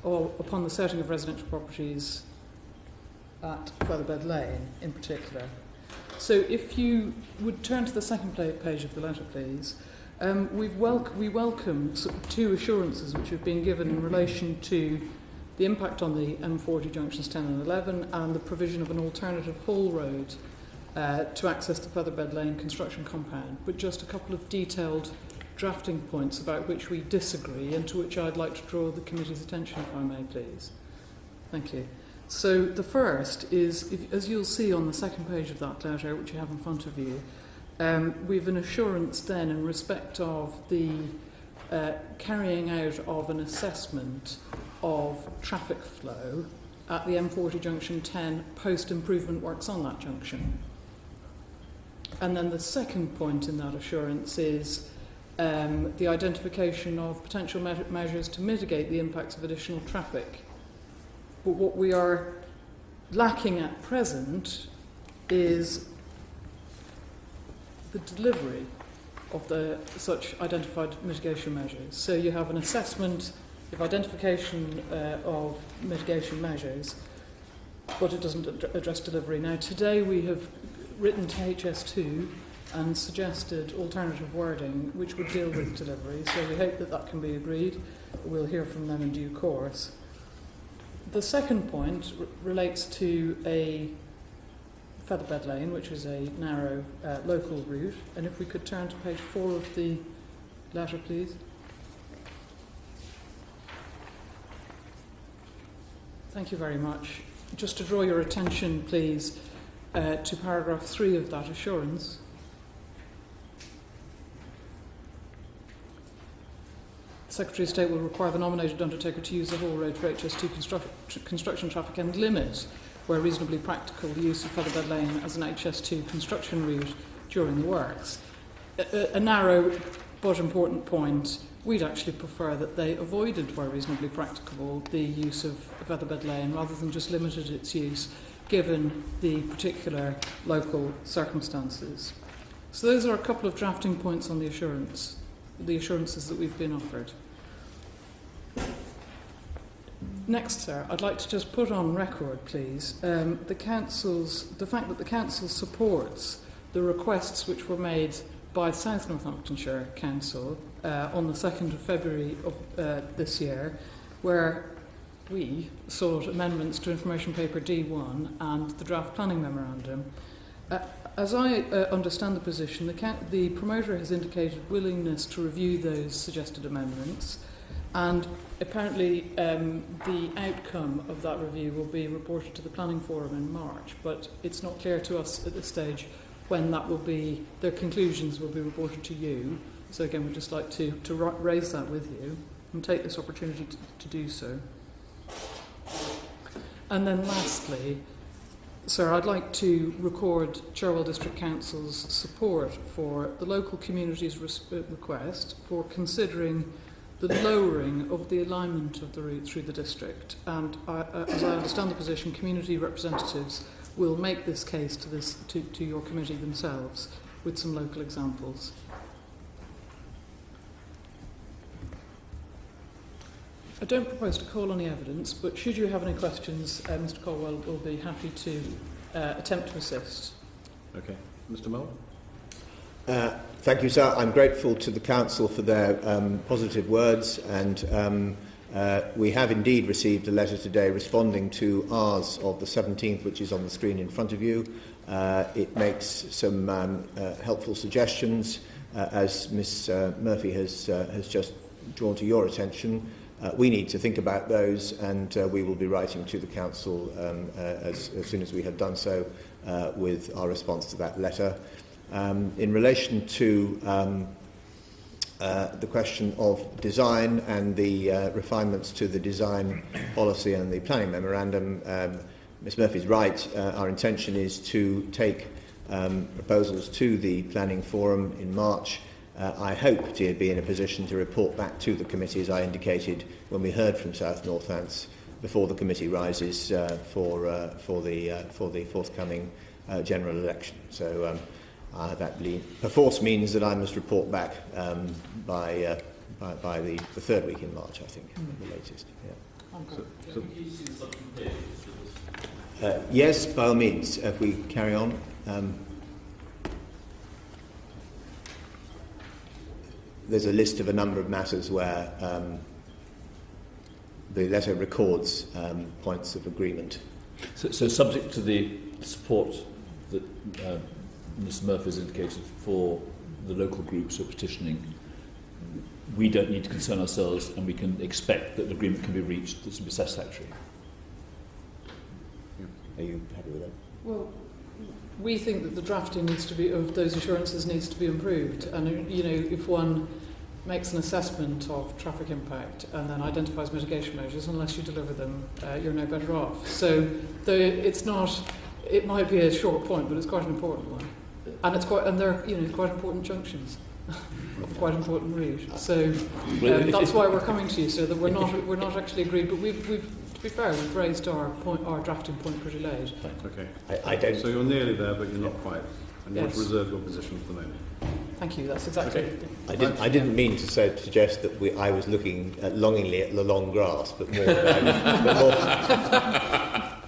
the setting of residential properties at Featherbed Lane in particular. So if you would turn to the second page of the letter, please. We welcome 2 assurances which have been given in relation to the impact on the M40 junctions 10 and 11 and the provision of an alternative haul road to access the Featherbed Lane construction compound, but just a couple of detailed drafting points about which we disagree and to which I'd like to draw the committee's attention, if I may, please. Thank you. So the first is, as you'll see on the second page of that letter, which you have in front of you, we've an assurance then in respect of the carrying out of an assessment of traffic flow at the M40 junction 10 post-improvement works on that junction. And then the second point in that assurance is the identification of potential measures to mitigate the impacts of additional traffic. But what we are lacking at present is the delivery of such identified mitigation measures. So you have an assessment of identification of mitigation measures, but it doesn't address delivery. Now, today we have written to HS2 and suggested alternative wording which would deal with delivery, so we hope that that can be agreed. We'll hear from them in due course. The second point relates to a Featherbed Lane, which is a narrow local route, and if we could turn to page 4 of the letter, please. Thank you very much. Just to draw your attention, please, to paragraph 3 of that assurance. The Secretary of State will require the nominated undertaker to use the whole road for HS2 construction traffic and limit, where reasonably practical, the use of Featherbed Lane as an HS2 construction route during the works. A narrow but important point. We'd actually prefer that they avoided, where reasonably practicable, the use of Featherbed Lane rather than just limited its use, given the particular local circumstances. So those are a couple of drafting points on the assurances that we've been offered. Next, sir, I'd like to just put on record, please, the fact that the Council supports the requests which were made by South Northamptonshire Council on the 2nd of February of this year, where we sought amendments to Information Paper D1 and the draft planning memorandum. As I understand the position, the promoter has indicated willingness to review those suggested amendments, and apparently the outcome of that review will be reported to the Planning Forum in March, but it's not clear to us at this stage when that will be, their conclusions will be reported to you. So again, we'd just like to raise that with you and take this opportunity to do so. And then lastly, sir, I'd like to record Cherwell District Council's support for the local community's request for considering the lowering of the alignment of the route through the district. And as I understand the position, community representatives will make this case to your committee themselves with some local examples. I don't propose to call any evidence, but should you have any questions, Mr. Colwell will be happy to attempt to assist. Okay. Mr. Mull? Thank you, sir. I'm grateful to the Council for their positive words, and we have indeed received a letter today responding to ours of the 17th, which is on the screen in front of you. It makes some helpful suggestions, as Ms Murphy has just drawn to your attention. We need to think about those, and we will be writing to the Council as soon as we have done so with our response to that letter. In relation to the question of design and the refinements to the design policy and the planning memorandum, Ms Murphy's right. Our intention is to take proposals to the Planning Forum in March. I hope to be in a position to report back to the committee, as I indicated when we heard from South Northants, before the committee rises for the forthcoming general election. So that perforce means that I must report back by the third week in March, I think, the latest. Yeah. Yes, by all means. If we carry on. There's a list of a number of matters where the letter records points of agreement. So subject to the support that Ms Murphy has indicated for the local groups who are petitioning, we don't need to concern ourselves, and we can expect that an agreement can be reached that's be satisfactory. Are you happy with that? Well, we think that the drafting needs to be of those assurances needs to be improved, and you know, if one makes an assessment of traffic impact and then identifies mitigation measures, unless you deliver them, you're no better off. So, though it's not, it might be a short point, but it's quite an important one, and it's quite, and they're quite important junctions of quite important route. So that's why we're coming to you, so that we're not actually agreed, but we've to be fair, we've raised our drafting point pretty late. Okay. I don't. So you're nearly there, but you're not quite. And you want to Yes. reserve your position for the moment. Thank you. That's exactly. Okay. I didn't mean to suggest that I was looking longingly at the long grass, but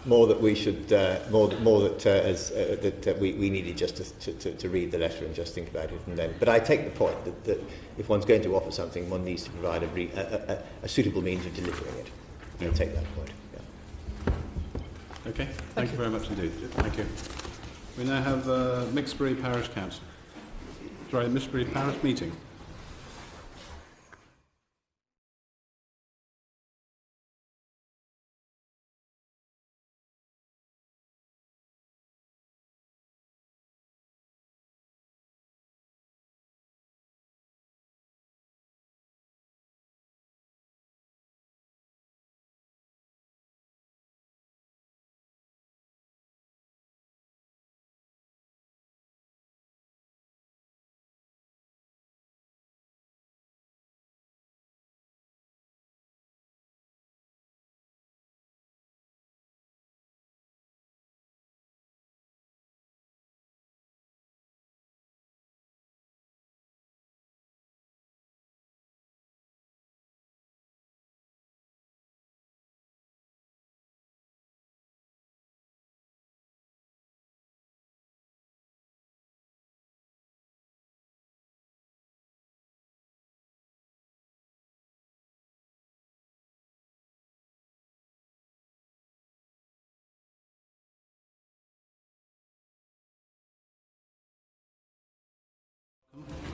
more that we should that we needed just to read the letter and just think about it and then. But I take the point that if one's going to offer something, one needs to provide a suitable means of delivering it. Yeah. I'll take that point. Yeah. Okay. Thank you very much indeed. Thank you. We now have Mixbury Parish Council. Sorry, Mixbury Parish meeting.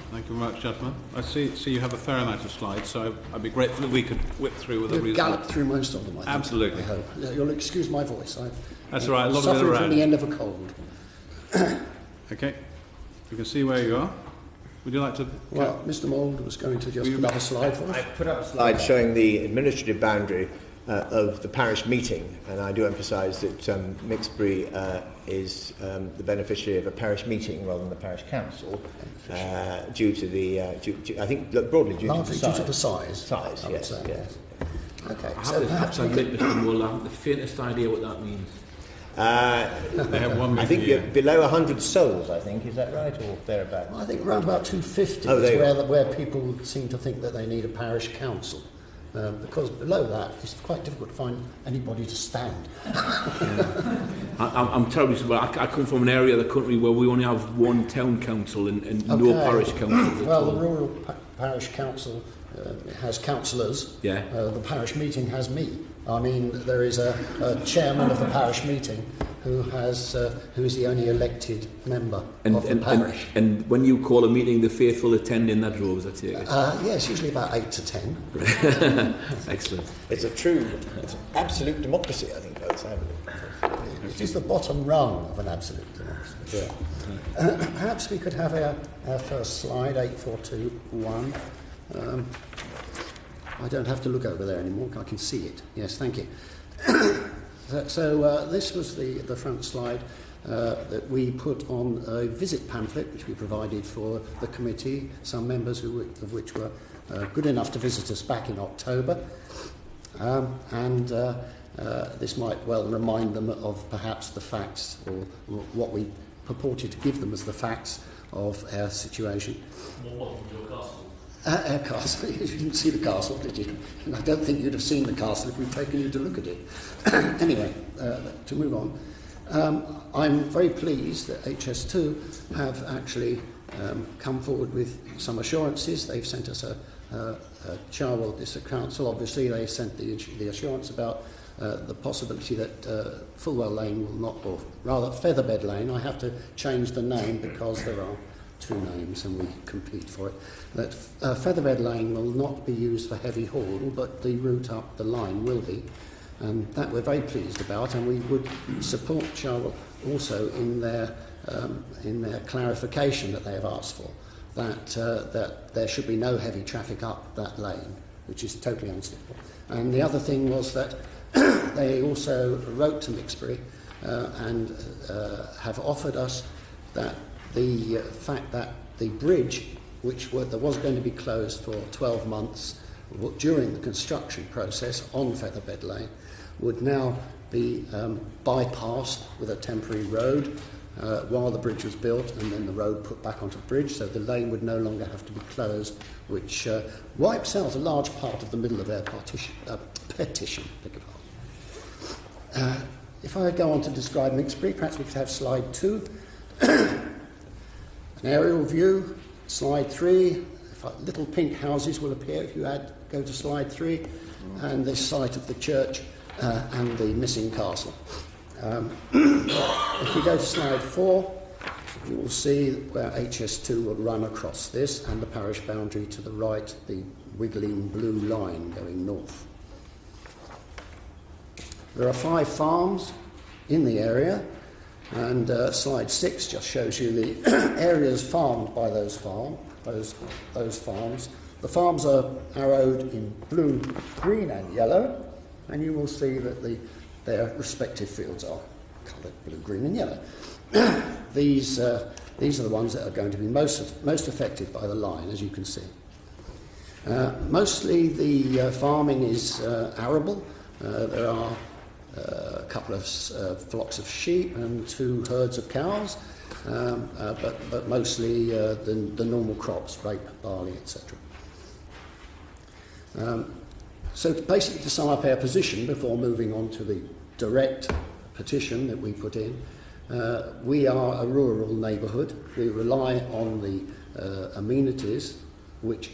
Thank you very much, gentlemen. I see you have a fair amount of slides, so I'd be grateful if we could whip through with a We've reasonable... galloped through most of them, I think. Absolutely. I hope. You'll excuse my voice. That's all right, a lot of it suffering around. from the end of a cold. Okay. You can see where you are. Would you like to... Well, Mr. Mould was going to just put up a slide for I us. put up a slide showing the administrative boundary of the parish meeting, and I do emphasise that Mixbury is the beneficiary of a parish meeting rather than the parish council, due to the, I think broadly due to the Largely size. due to the size. Size, I would yes, say, yes. Okay, I so have to admit, Mr. Mull, I haven't the faintest idea what that means. They have one I meeting think a you're year. below 100 souls, I think, is that right, or thereabouts? I think around about 250 Oh, there you is where people seem to think that they need a parish council. Because below that, it's quite difficult to find anybody to stand. I'm terribly sorry. I come from an area of the country where we only have one town council and no parish council. Well, the rural parish council has councillors. Yeah. The parish meeting has me. I mean, there is a chairman of the parish meeting who is the only elected member of the parish. And when you call a meeting, the faithful attend in that row, is that it? Yes, usually about 8 to 10. Excellent. It's an absolute democracy, I think, by the sound of it. It is the bottom rung of an absolute democracy. Yeah. Perhaps we could have our first slide, 8421. I don't have to look over there anymore, I can see it. Yes, thank you. So this was the front slide that we put on a visit pamphlet which we provided for the committee, some members of which were good enough to visit us back in October. This might well remind them of perhaps the facts or what we purported to give them as the facts of our situation. Our castle. You didn't see the castle, did you? And I don't think you'd have seen the castle if we'd taken you to look at it. Anyway, to move on. I'm very pleased that HS2 have actually come forward with some assurances. They've sent us a Cherwell District Council. Obviously, they sent the assurance about the possibility that Fulwell Lane will not, or rather Featherbed Lane. I have to change the name because there are two names and we compete for it, that Featherbed Lane will not be used for heavy haul, but the route up the line will be. That we're very pleased about, and we would support Cherwell also in their clarification that they have asked for, that there should be no heavy traffic up that lane, which is totally unacceptable. And the other thing was that they also wrote to Mixbury and have offered us that the fact that the bridge, which there was going to be closed for 12 months during the construction process on Featherbed Lane, would now be bypassed with a temporary road while the bridge was built, and then the road put back onto the bridge, so the lane would no longer have to be closed, which wipes out a large part of the middle of their petition. If I go on to describe Mixbury, perhaps we could have slide 2. An aerial view, slide 3. Little pink houses will appear if you go to slide 3, and the site of the church and the missing castle. If we go to slide 4, you will see where HS2 will run across this, and the parish boundary to the right, the wiggling blue line going north. There are 5 farms in the area, and slide 6 just shows you the areas farmed by those farms. The farms are arrowed in blue, green and yellow, and you will see that their respective fields are coloured blue, green and yellow. These are the ones that are going to be most affected by the line, as you can see. Mostly the farming is arable. There are a couple of flocks of sheep and 2 herds of cows, but mostly the normal crops, rape, barley, etc. So basically, to sum up our position before moving on to the direct petition that we put in, we are a rural neighbourhood. We rely on the amenities which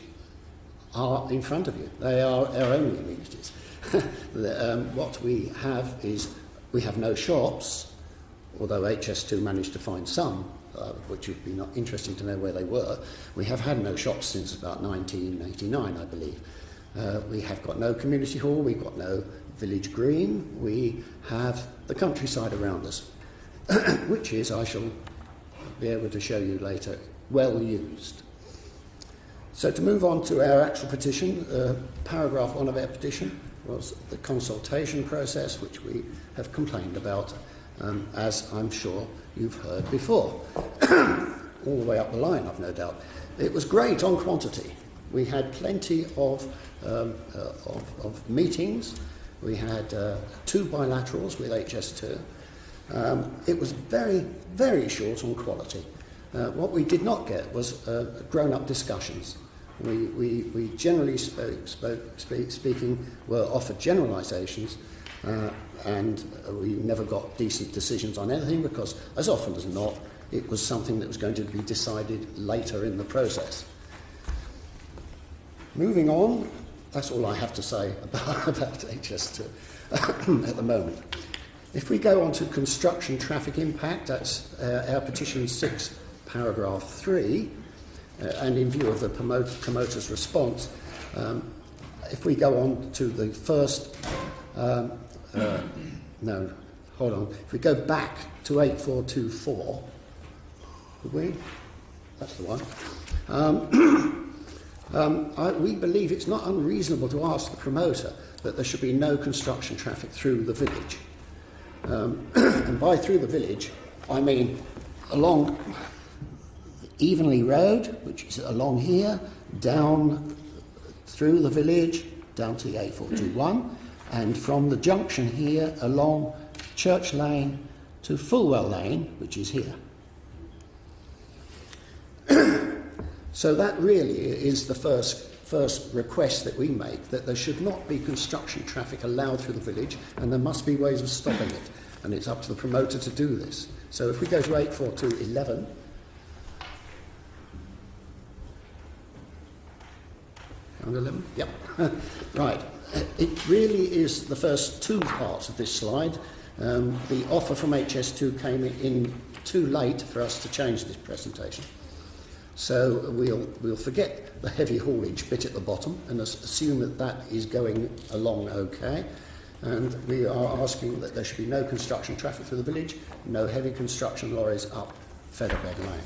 are in front of you. They are our only amenities. What we have is, we have no shops, although HS2 managed to find some, which would be not interesting to know where they were. We have had no shops since about 1989, I believe. We have got no community hall, we've got no village green, we have the countryside around us, which is, I shall be able to show you later, well used. So to move on to our actual petition, paragraph 1 of our petition was the consultation process, which we have complained about, as I'm sure you've heard before. All the way up the line, I've no doubt. It was great on quantity. We had plenty of meetings. We had 2 bilaterals with HS2. It was very, very short on quality. What we did not get was grown-up discussions. We generally speaking, were offered generalisations, and we never got decent decisions on anything, because as often as not, it was something that was going to be decided later in the process. Moving on, that's all I have to say about HS2 at the moment. If we go on to construction traffic impact, that's our petition 6, paragraph 3, and in view of the promoter's response, if we go on to the first, if we go back to 8424, would we? That's the one. We believe it's not unreasonable to ask the promoter that there should be no construction traffic through the village. And by through the village, I mean along Evenley Road, which is along here, down through the village, down to the A421, and from the junction here along Church Lane to Fulwell Lane, which is here. So that really is the first request that we make, that there should not be construction traffic allowed through the village, and there must be ways of stopping it, and it's up to the promoter to do this. So if we go to 84211, found 11? Yep. Right. It really is the first 2 parts of this slide. The offer from HS2 came in too late for us to change this presentation. So we'll forget the heavy haulage bit at the bottom and assume that that is going along okay. And we are asking that there should be no construction traffic through the village, no heavy construction lorries up Featherbed Lane.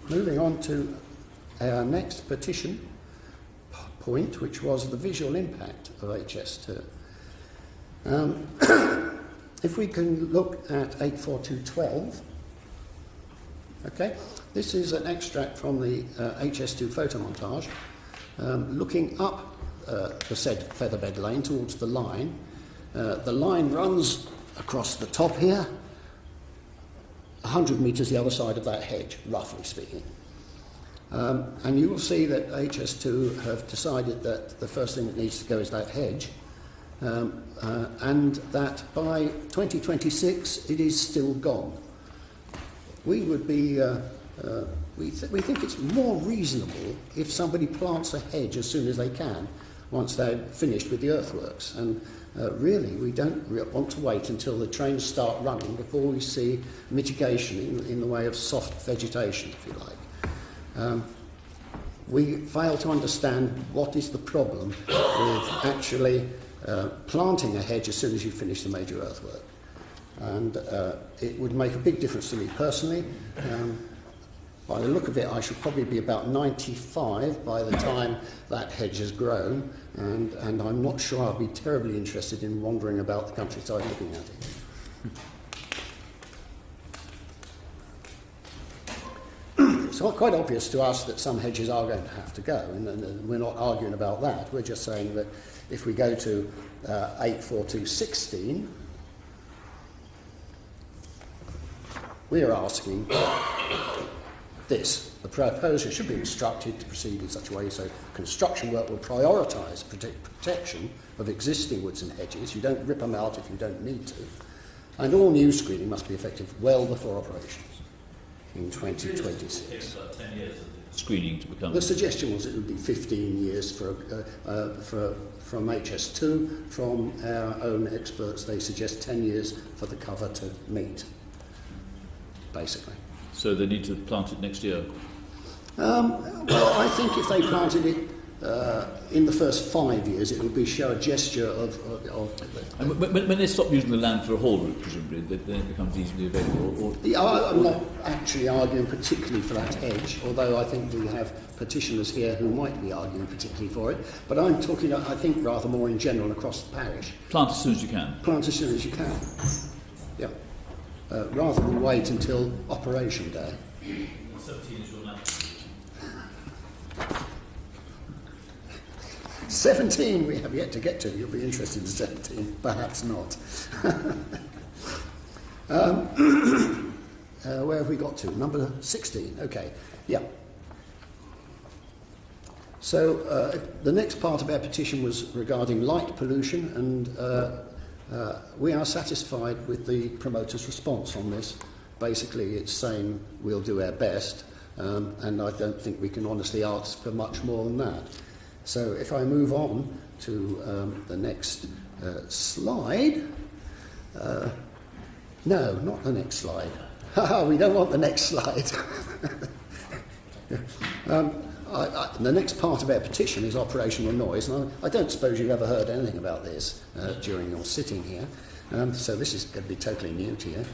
Moving on to our next petition point, which was the visual impact of HS2. If we can look at 84212, okay, this is an extract from the HS2 photo montage, looking up the said Featherbed Lane towards the line. The line runs across the top here, 100 metres the other side of that hedge, roughly speaking. And you will see that HS2 have decided that the first thing that needs to go is that hedge, and that by 2026 it is still gone. We would be, we think it's more reasonable if somebody plants a hedge as soon as they can, once they're finished with the earthworks. And really, we don't want to wait until the trains start running before we see mitigation in the way of soft vegetation, if you like. We fail to understand what is the problem with actually planting a hedge as soon as you finish the major earthwork. And it would make a big difference to me personally. By the look of it, I should probably be about 95 by the time that hedge has grown, and I'm not sure I'll be terribly interested in wandering about the countryside looking at it. It's quite obvious to us that some hedges are going to have to go, and we're not arguing about that. We're just saying that if we go to 84216, we're asking this. The proposer should be instructed to proceed in such a way so construction work will prioritise protection of existing woods and hedges. You don't rip them out if you don't need to. And all new screening must be effective well before operations in 2026. It takes about 10 years of screening to become... The suggestion was it would be 15 years from HS2. From our own experts, they suggest 10 years for the cover to meet, basically. So they need to plant it next year? Well, I think if they planted it in the first 5 years, it would show a gesture of and when they stop using the land for a haul route, presumably, then it becomes easily available? I'm not actually arguing particularly for that hedge, although I think we have petitioners here who might be arguing particularly for it. But I'm talking, I think, rather more in general across the parish. Plant as soon as you can? Plant as soon as you can, yeah. Rather than wait until operation day. 17 is your land. 17 we have yet to get to. You'll be interested in 17, perhaps not. Where have we got to? Number 16. Okay, yeah. So the next part of our petition was regarding light pollution, and we are satisfied with the promoter's response on this. Basically, it's saying we'll do our best, and I don't think we can honestly ask for much more than that. So if I move on to the next slide. No, not the next slide. We don't want the next slide. The next part of our petition is operational noise, and I don't suppose you've ever heard anything about this during your sitting here, so this is going to be totally new to you.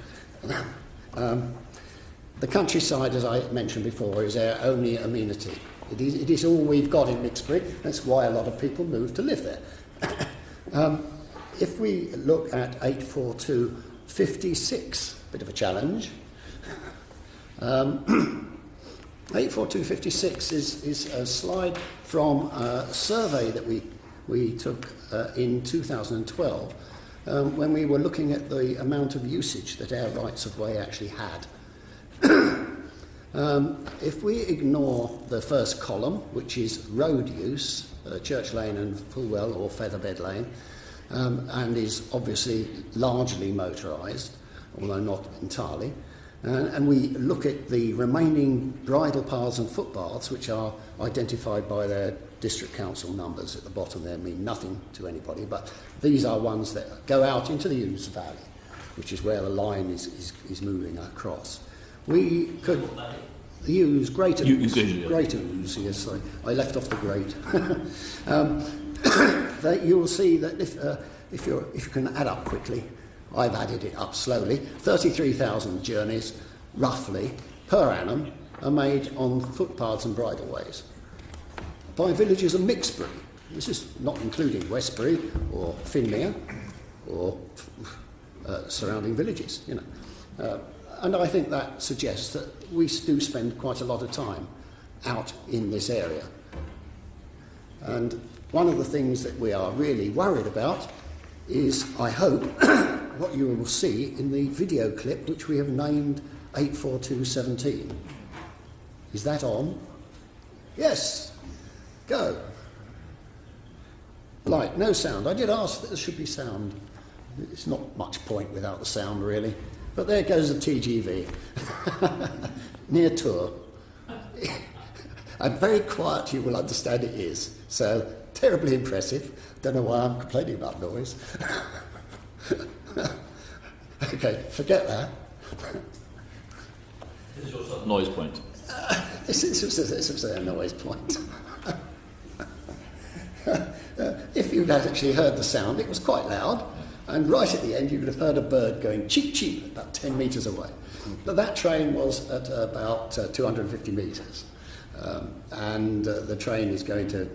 The countryside, as I mentioned before, is our only amenity. It is all we've got in Mixbury. That's why a lot of people move to live there. If we look at 84256, bit of a challenge. 84256 is a slide from a survey that we took in 2012 when we were looking at the amount of usage that our rights of way actually had. If we ignore the first column, which is road use, Church Lane and Fulwell or Featherbed Lane, and is obviously largely motorised, although not entirely, and we look at the remaining bridle paths and footpaths, which are identified by their district council numbers at the bottom there mean nothing to anybody, but these are ones that go out into the Ouse Valley, which is where the line is moving across. We could... The Ouse, Great Ouse. Great Ouse, yes, sorry. I left off the great. That you will see that if you can add up quickly, I've added it up slowly, 33,000 journeys, roughly, per annum, are made on footpaths and bridleways by villages of Mixbury. This is not including Westbury or Finmere or surrounding villages, you know. And I think that suggests that we do spend quite a lot of time out in this area. And one of the things that we are really worried about is, I hope, what you will see in the video clip which we have named 84217. Is that on? Yes. Go. Light, no sound. I did ask that there should be sound. It's not much point without the sound, really. But there goes the TGV. Near Tour. And very quiet, you will understand it is. So, terribly impressive. Don't know why I'm complaining about noise. Okay, forget that. This is your noise point. This was a noise point. If you'd actually heard the sound, it was quite loud. And right at the end, you would have heard a bird going cheep cheep about 10 metres away. But that train was at about 250 metres. And the train is going to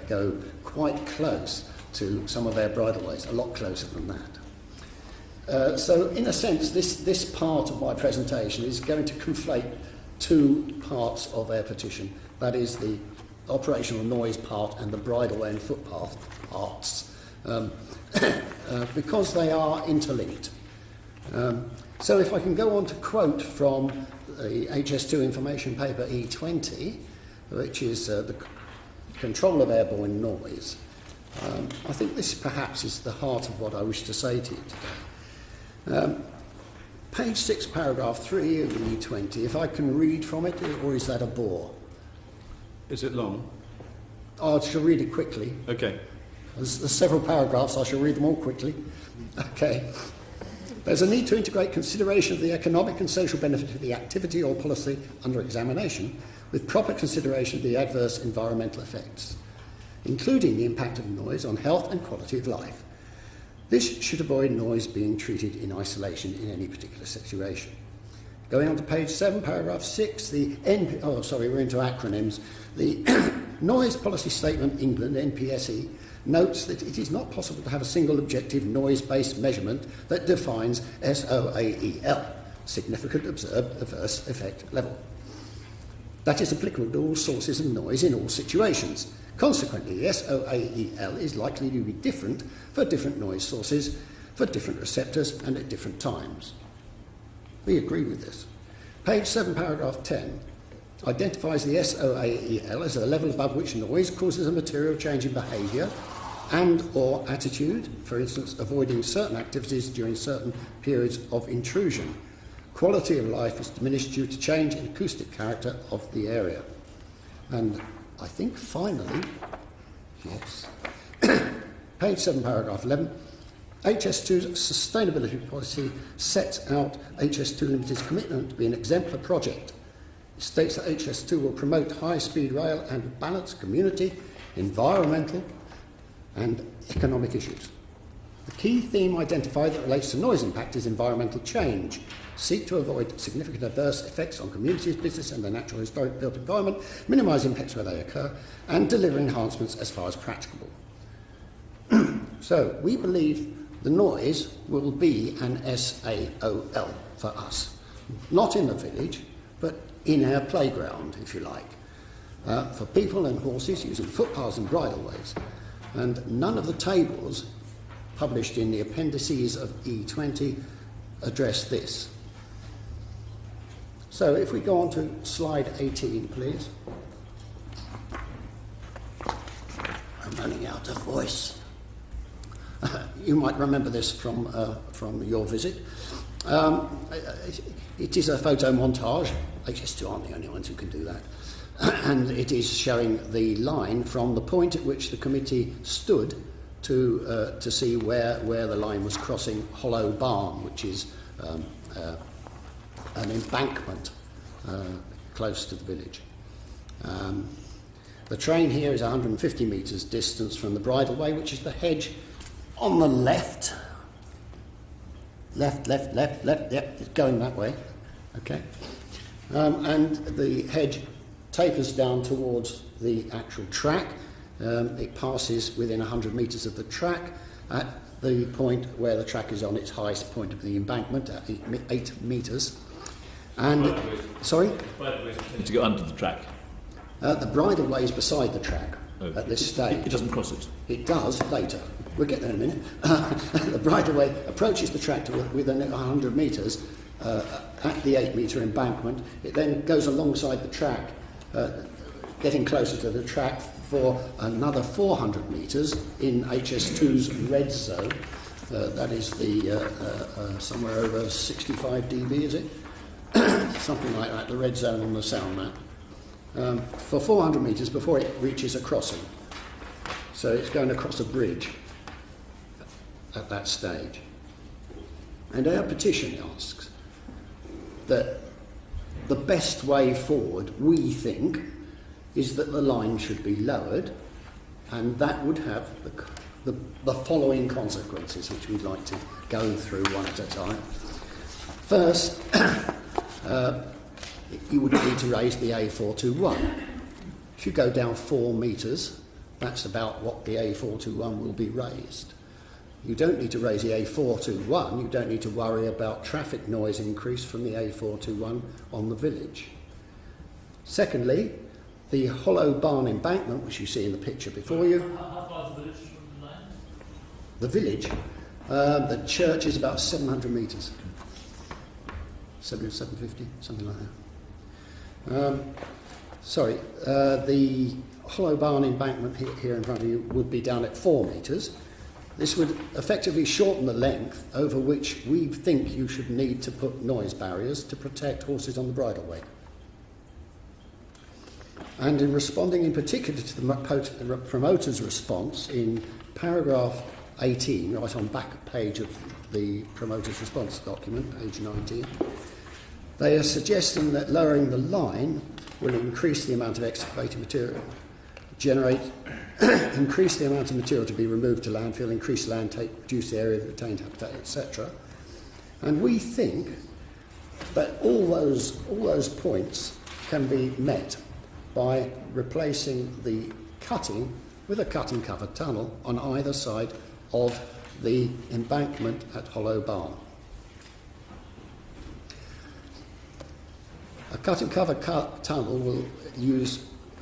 go quite close to some of our bridleways, a lot closer than that. So, in a sense, this part of my presentation is going to conflate two parts of our petition. That is the operational noise part and the bridleway and footpath parts. Because they are interlinked. So if I can go on to quote from the HS2 information paper E20, which is the control of airborne noise, I think this perhaps is the heart of what I wish to say to you today. Page 6, paragraph 3 of the E20, if I can read from it, or is that a bore? Is it long? I shall read it quickly. Okay. There's several paragraphs, I shall read them all quickly. Okay. There's a need to integrate consideration of the economic and social benefit of the activity or policy under examination with proper consideration of the adverse environmental effects, including the impact of noise on health and quality of life. This should avoid noise being treated in isolation in any particular situation. Going on to page 7, paragraph 6, we're into acronyms. The Noise Policy Statement England, NPSE, notes that it is not possible to have a single objective noise-based measurement that defines SOAEL, significant observed adverse effect level. That is applicable to all sources of noise in all situations. Consequently, the SOAEL is likely to be different for different noise sources, for different receptors and at different times. We agree with this. Page 7, paragraph 10 identifies the SOAEL as a level above which noise causes a material change in behaviour and or attitude, for instance, avoiding certain activities during certain periods of intrusion. Quality of life is diminished due to change in acoustic character of the area. And I think finally, yes, page 7, paragraph 11, HS2's sustainability policy sets out HS2 Limited's commitment to be an exemplar project. It states that HS2 will promote high-speed rail and balance community, environmental and economic issues. The key theme identified that relates to noise impact is environmental change. Seek to avoid significant adverse effects on communities, business and the natural historic built environment, minimise impacts where they occur, and deliver enhancements as far as practicable. So, we believe the noise will be an SAOL for us. Not in the village, but in our playground, if you like. For people and horses using footpaths and bridleways. And none of the tables published in the appendices of E20 address this. So if we go on to slide 18, please. I'm running out of voice. You might remember this from your visit. It is a photo montage. HS2 aren't the only ones who can do that. and it is showing the line from the point at which the committee stood to see where the line was crossing Hollow Barn, which is an embankment close to the village. The train here is 150 metres distance from the bridleway, which is the hedge on the left. Left, yep, it's going that way. Okay. And the hedge tapers down towards the actual track. It passes within 100 metres of the track at the point where the track is on its highest point of the embankment at 8 metres. And sorry? To go under the track. The bridleway is beside the track at this stage. It doesn't cross it. It does later. We'll get there in a minute. The bridleway approaches the track to within 100 metres at the 8 metre embankment. It then goes alongside the track, getting closer to the track for another 400 metres in HS2's red zone. That is the somewhere over 65 dB, is it? Something like that, the red zone on the sound map. For 400 metres before it reaches a crossing. So it's going across a bridge at that stage. And our petition asks that the best way forward, we think, is that the line should be lowered, and that would have the following consequences, which we'd like to go through one at a time. First, you would need to raise the A421. If you go down 4 metres, that's about what the A421 will be raised. You don't need to raise the A421, you don't need to worry about traffic noise increase from the A421 on the village. Secondly, the Hollow Barn embankment, which you see in the picture before you. How far is the village from the line? The village, the church is about 700 metres. 750, something like that. The Hollow Barn embankment here in front of you would be down at 4 metres. This would effectively shorten the length over which we think you should need to put noise barriers to protect horses on the bridleway. And in responding in particular to the promoter's response in paragraph 18, right on back page of the promoter's response document, page 19, they are suggesting that lowering the line will increase the amount of excavated material, increase the amount of material to be removed to landfill, increase land take, reduce the area of retained habitat, etc. And we think that all those points can be met by replacing the cutting with a cut-and cover tunnel on either side of the embankment at Hollow Barn. A cut-and cover tunnel will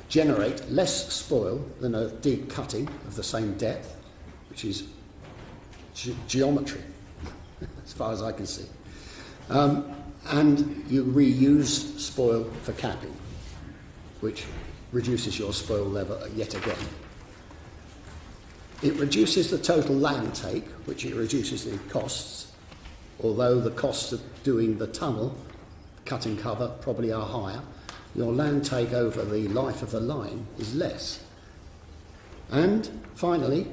generate less spoil than a deep cutting of the same depth, which is geometry, as far as I can see. And you reuse spoil for capping, which reduces your spoil level yet again. It reduces the total land take, which it reduces the costs, although the costs of doing the tunnel, cut and cover, probably are higher. Your land take over the life of the line is less. And finally,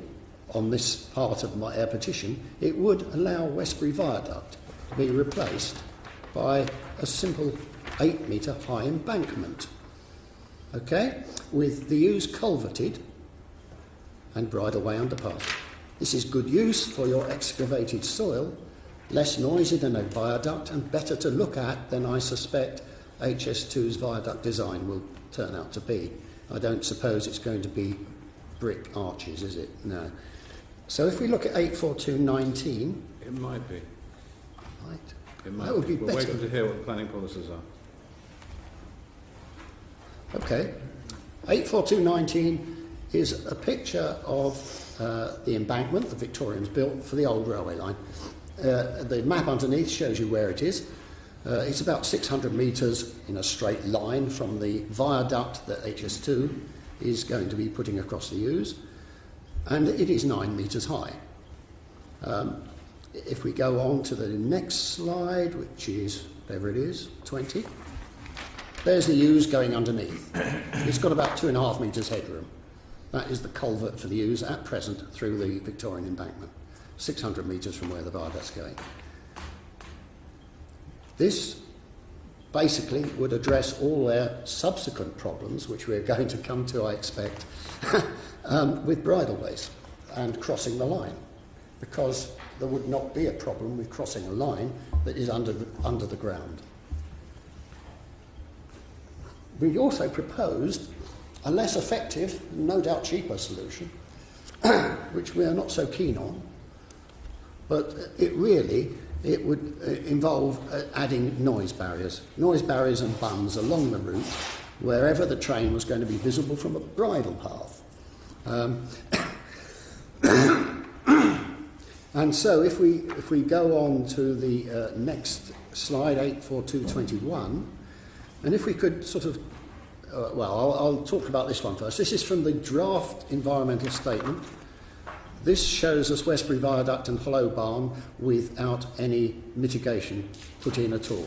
on this part of my petition, it would allow Westbury Viaduct to be replaced by a simple 8 metre high embankment, okay, with the use culverted and bridleway underpass. This is good use for your excavated soil, less noisy than a viaduct and better to look at than I suspect HS2's viaduct design will turn out to be. I don't suppose it's going to be brick arches, is it? No. So if we look at 84219... It might be. Right. It might that would be We're better. waiting to hear what the planning policies are. Okay. 84219 is a picture of the embankment the Victorians built for the old railway line. The map underneath shows you where it is. It's about 600 metres in a straight line from the viaduct that HS2 is going to be putting across the Ouse, and it is 9 metres high. If we go on to the next slide, which is, whatever it is, 20, There's the Ouse going underneath. It's got about 2.5 metres headroom. That is the culvert for the Ouse at present through the Victorian embankment, 600 metres from where the viaduct's going. This basically would address all their subsequent problems, which we're going to come to, I expect, with bridleways and crossing the line, because there would not be a problem with crossing a line that is under the ground. We also proposed a less effective, no doubt cheaper solution, which we are not so keen on, but it would involve adding noise barriers and bunds along the route wherever the train was going to be visible from a bridle path. And so if we go on to the next slide, 84221, and if we could sort of, I'll talk about this one first. This is from the draft environmental statement. This shows us Westbury Viaduct and Hollow Barn without any mitigation put in at all.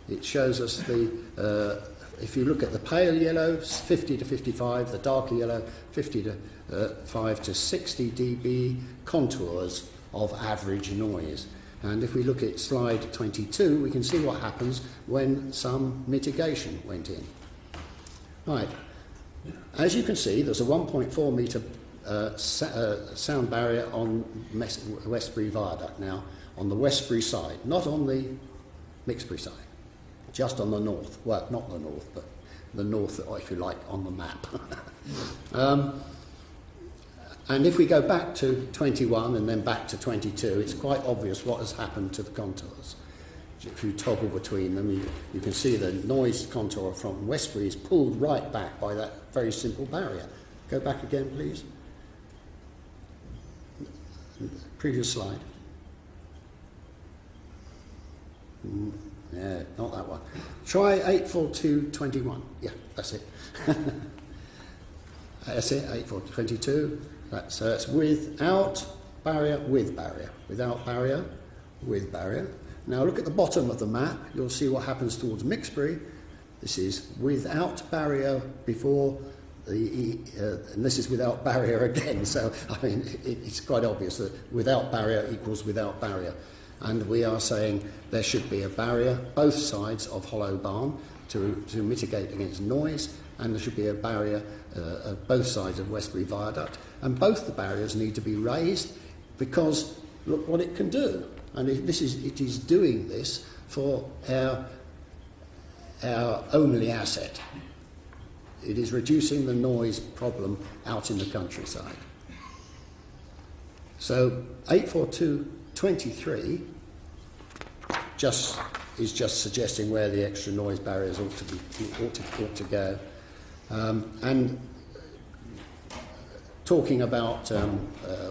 It shows us if you look at the pale yellow, 50 to 55, the darker yellow, 55 to 60 dB contours of average noise. And if we look at slide 22, we can see what happens when some mitigation went in. Right. As you can see, there's a 1.4 metre sound barrier on Westbury Viaduct now, on the Westbury side, not on the Mixbury side, just on the north. Well, not the north, but the north, if you like, on the map. And if we go back to 21 and then back to 22, it's quite obvious what has happened to the contours. If you toggle between them, you can see the noise contour from Westbury is pulled right back by that very simple barrier. Go back again, please. Previous slide. Yeah, not that one. Try 84221. Yeah, that's it. That's it, 84222. That's without barrier, with barrier. Without barrier, with barrier. Now look at the bottom of the map. You'll see what happens towards Mixbury. This is without barrier before and this is without barrier again. So, I mean, it's quite obvious that without barrier equals without barrier. And we are saying there should be a barrier, both sides of Hollow Barn, to mitigate against noise, and there should be a barrier of both sides of Westbury Viaduct. And both the barriers need to be raised because look what it can do. And it is doing this for our only asset. It is reducing the noise problem out in the countryside. So 84223 is just suggesting where the extra noise barriers ought to go. And talking about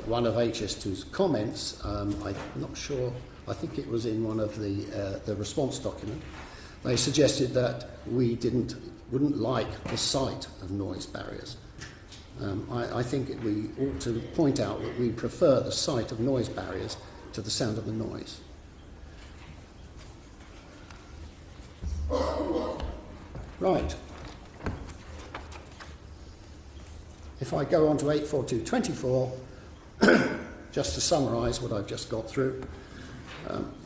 one of HS2's comments, I'm not sure, I think it was in one of the response document, they suggested that we wouldn't like the sight of noise barriers. I think we ought to point out that we prefer the sight of noise barriers to the sound of the noise. Right. If I go on to 84224, just to summarise what I've just got through,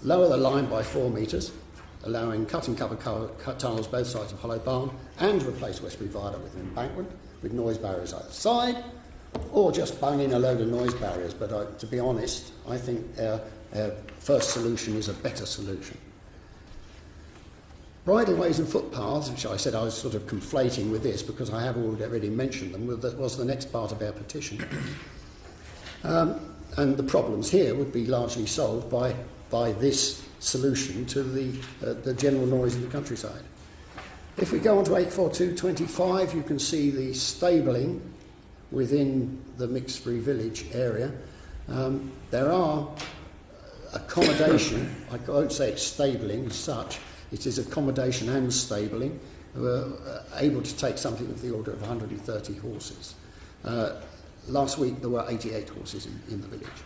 lower the line by 4 metres, allowing cut and cover tunnels both sides of Hollow Barn, and replace Westbury Viaduct with an embankment with noise barriers either side, or just bung in a load of noise barriers. But to be honest, I think our first solution is a better solution. Bridleways and footpaths, which I said I was sort of conflating with this because I have already mentioned them, that was the next part of our petition. And the problems here would be largely solved by this solution to the general noise in the countryside. If we go on to 84225, you can see the stabling within the Mixbury village area. There are accommodation, I won't say it's stabling as such, it is accommodation and stabling. We're able to take something of the order of 130 horses. Last week there were 88 horses in the village.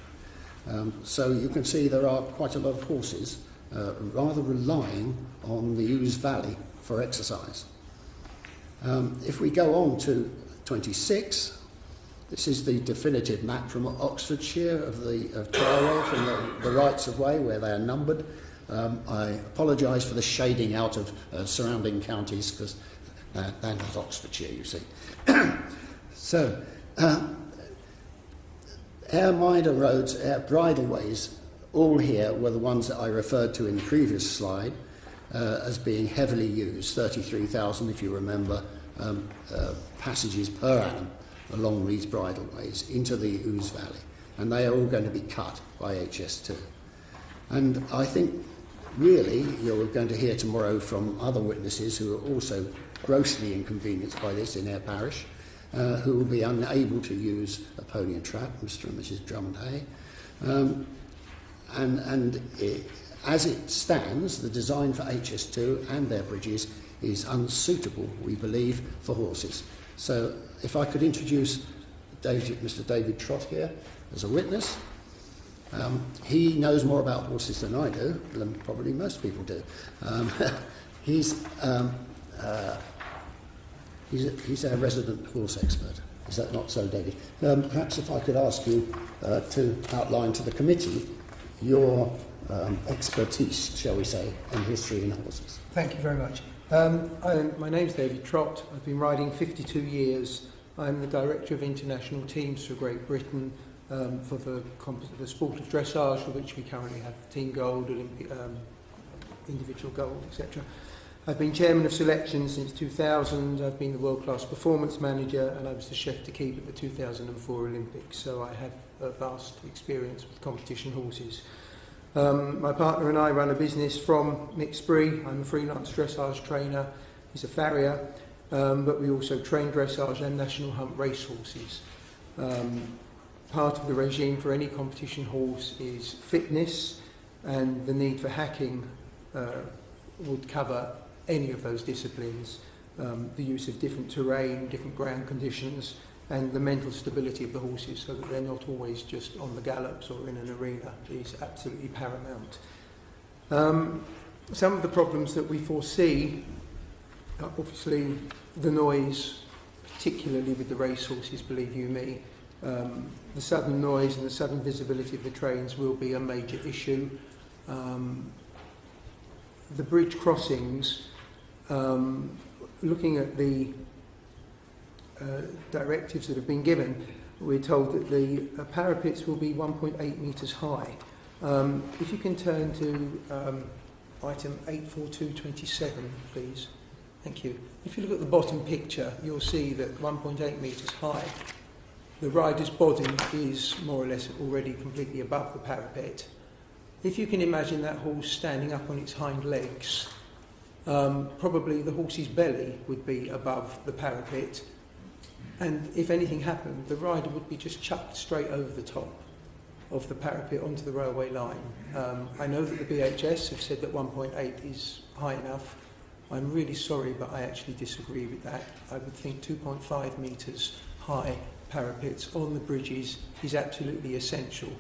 So you can see there are quite a lot of horses rather relying on the Ouse Valley for exercise. If we go on to 26, this is the definitive map from Oxfordshire of Cherwell, from the rights of way where they are numbered. I apologise for the shading out of surrounding counties because they're not Oxfordshire, you see. So, our minor roads, our bridleways, all here were the ones that I referred to in the previous slide as being heavily used, 33,000 if you remember, passages per annum along these bridleways into the Ouse Valley, and they are all going to be cut by HS2. And I think really you're going to hear tomorrow from other witnesses who are also grossly inconvenienced by this in our parish, who will be unable to use a pony and trap, Mr. and Mrs. Drummond-Hay. As it stands, the design for HS2 and their bridges is unsuitable, we believe, for horses. So if I could introduce Mr. David Trott here as a witness. He knows more about horses than I do, than probably most people do. He's a resident horse expert. Is that not so, David? Perhaps if I could ask you to outline to the committee your expertise, shall we say, in history in horses. Thank you very much. My name's David Trott. I've been riding 52 years. I'm the Director of International Teams for Great Britain for the sport of dressage, for which we currently have team gold, Olympic, individual gold, etc. I've been Chairman of Selection since 2000. I've been the World Class Performance Manager, and I was the Chef de Keep at the 2004 Olympics, so I have a vast experience with competition horses. My partner and I run a business from Mixbury. I'm a freelance dressage trainer. He's a farrier, but we also train dressage and national hunt racehorses. Part of the regime for any competition horse is fitness, and the need for hacking would cover any of those disciplines. The use of different terrain, different ground conditions, and the mental stability of the horses so that they're not always just on the gallops or in an arena is absolutely paramount. Some of the problems that we foresee are obviously the noise, particularly with the racehorses, believe you me. The sudden noise and the sudden visibility of the trains will be a major issue. The bridge crossings, looking at the directives that have been given, we're told that the parapets will be 1.8 metres high. If you can turn to item 84227, please. Thank you. If you look at the bottom picture, you'll see that 1.8 metres high. The rider's body is more or less already completely above the parapet. If you can imagine that horse standing up on its hind legs, probably the horse's belly would be above the parapet, and if anything happened, the rider would be just chucked straight over the top of the parapet onto the railway line. I know that the BHS have said that 1.8 is high enough. I'm really sorry, but I actually disagree with that. I would think 2.5 metres high parapets on the bridges is absolutely essential.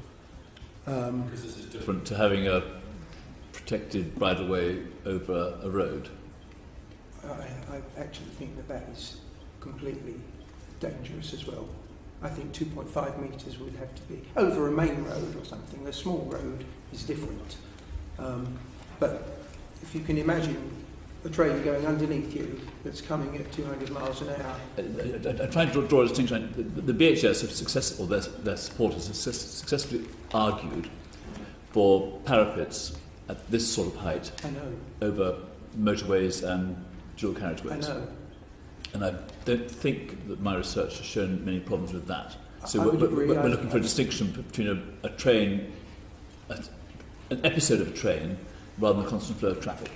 Because this is different to having a protected bridleway over a road. I actually think that is completely dangerous as well. I think 2.5 metres would have to be over a main road or something. A small road is different. But if you can imagine a train going underneath you that's coming at 200 miles an hour. I'm trying to draw a distinction. The BHS have successfully, or their supporters have successfully argued for parapets at this sort of height over motorways and dual carriageways. I know. And I don't think that my research has shown many problems with that. So we're looking for a distinction between a train, an episode of a train, rather than a constant flow of traffic.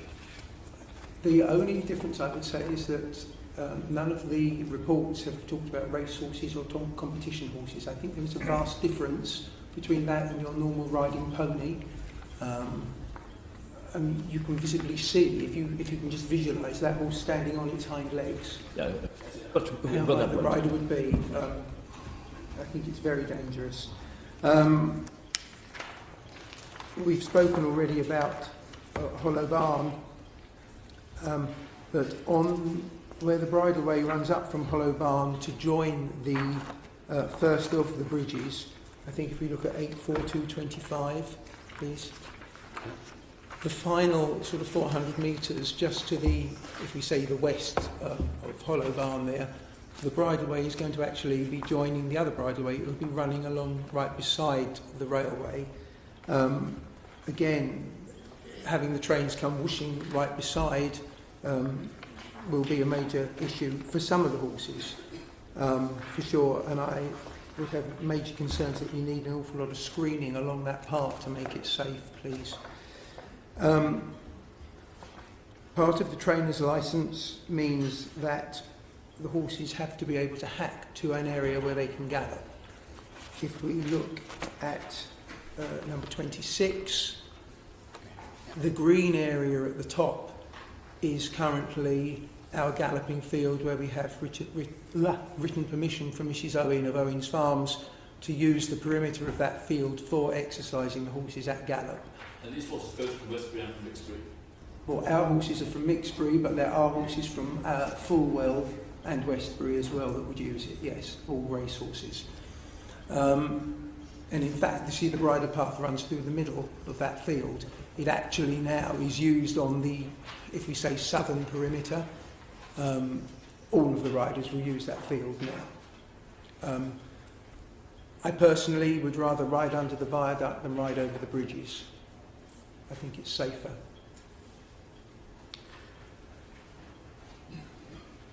The only difference I would say is that none of the reports have talked about race horses or competition horses. I think there is a vast difference between that and your normal riding pony. And you can visibly see, if you can just visualise that horse standing on its hind legs, how high the rider would be. I think it's very dangerous. We've spoken already about Hollow Barn, but on where the bridleway runs up from Hollow Barn to join the first of the bridges. I think if we look at 84225, please. The final sort of 400 metres just to the, if we say the west of Hollow Barn there, the bridleway is going to actually be joining the other bridleway. It will be running along right beside the railway. Again, having the trains come whooshing right beside will be a major issue for some of the horses, for sure. And I would have major concerns that you need an awful lot of screening along that path to make it safe, please. Part of the trainer's licence means that the horses have to be able to hack to an area where they can gallop. If we look at number 26, the green area at the top is currently our galloping field where we have written permission from Mrs. Owen of Owen's Farms to use the perimeter of that field for exercising the horses at gallop. And these horses go from Westbury and from Mixbury? Well, our horses are from Mixbury, but there are horses from Fulwell and Westbury as well that would use it, yes, all race horses. And in fact, you see the bridle path runs through the middle of that field. It actually now is used on the, if we say southern perimeter, all of the riders will use that field now. I personally would rather ride under the viaduct than ride over the bridges. I think it's safer.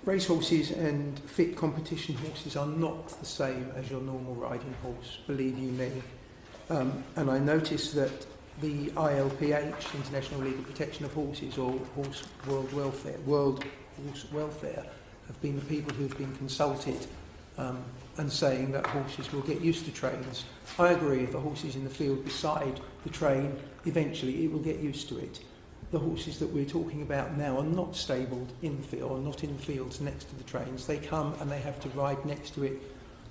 Racehorses and fit competition horses are not the same as your normal riding horse, believe you me. And I noticed that the ILPH, International Legal Protection of Horses, or World Horse Welfare, have been the people who have been consulted and saying that horses will get used to trains. I agree, if a horse is in the field beside the train, eventually it will get used to it. The horses that we're talking about now are not stabled in the field, or not in fields next to the trains. They come and they have to ride next to it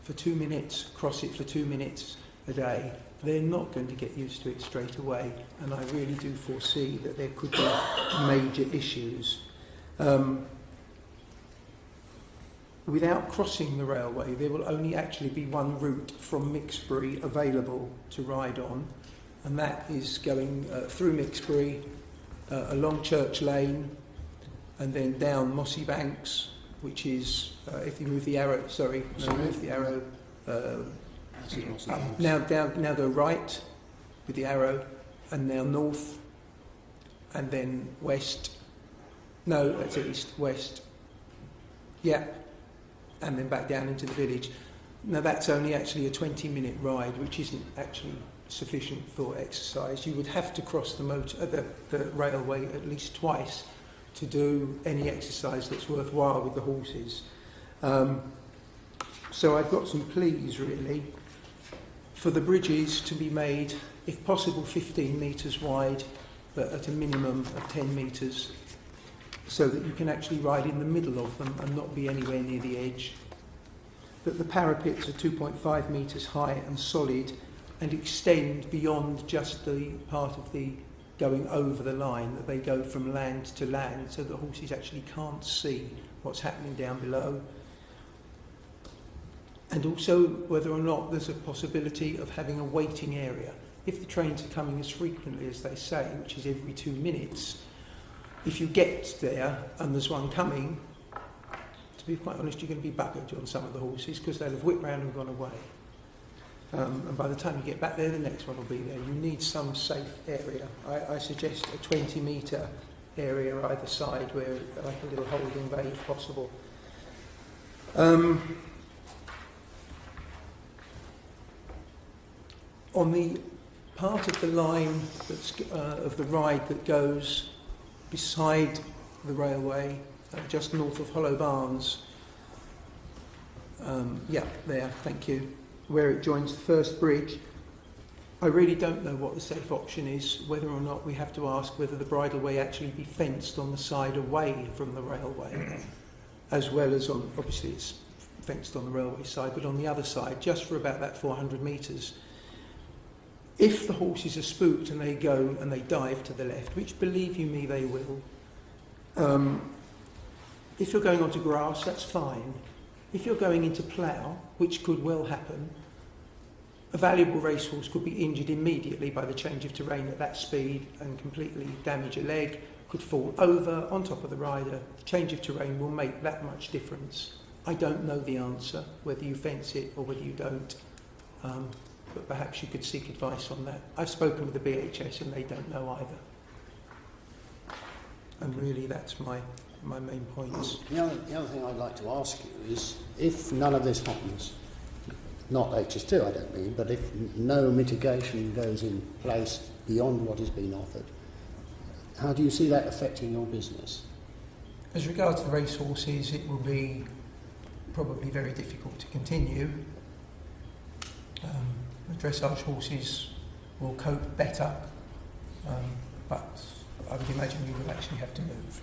for 2 minutes, cross it for 2 minutes a day. They're not going to get used to it straight away, and I really do foresee that there could be major issues. Without crossing the railway, there will only actually be one route from Mixbury available to ride on, and that is going through Mixbury, along Church Lane, and then down Mossy Banks, which is, if you move the arrow, move the arrow, now go right with the arrow, and now north, and then west, no, that's east, west, yeah, and then back down into the village. Now that's only actually a 20-minute ride, which isn't actually sufficient for exercise. You would have to cross the railway at least twice to do any exercise that's worthwhile with the horses. So I've got some pleas really for the bridges to be made, if possible, 15 metres wide, but at a minimum of 10 metres, so that you can actually ride in the middle of them and not be anywhere near the edge. That the parapets are 2.5 metres high and solid, and extend beyond just the part of the going over the line, that they go from land to land, so the horses actually can't see what's happening down below. And also whether or not there's a possibility of having a waiting area. If the trains are coming as frequently as they say, which is every 2 minutes, if you get there and there's one coming, to be quite honest, you're going to be buggered on some of the horses because they'll have whipped round and gone away. And by the time you get back there, the next one will be there. You need some safe area. I suggest a 20-metre area either side, where like a little holding bay if possible. On the part of the line that's, of the ride that goes beside the railway, just north of Hollow Barns, yeah, there, thank you, where it joins the first bridge, I really don't know what the safe option is, whether or not we have to ask whether the bridleway actually be fenced on the side away from the railway, as well as on, obviously it's fenced on the railway side, but on the other side, just for about that 400 metres. If the horses are spooked and they go and they dive to the left, which believe you me they will, if you're going onto grass, that's fine. If you're going into plough, which could well happen, a valuable racehorse could be injured immediately by the change of terrain at that speed and completely damage a leg, could fall over on top of the rider. Change of terrain will make that much difference. I don't know the answer, whether you fence it or whether you don't, but perhaps you could seek advice on that. I've spoken with the BHS and they don't know either. And really that's my main points. The other thing I'd like to ask you is, if none of this happens, not HS2 I don't mean, but if no mitigation goes in place beyond what has been offered, how do you see that affecting your business? As regards the racehorses, it will be probably very difficult to continue. The dressage horses will cope better, but I would imagine you will actually have to move.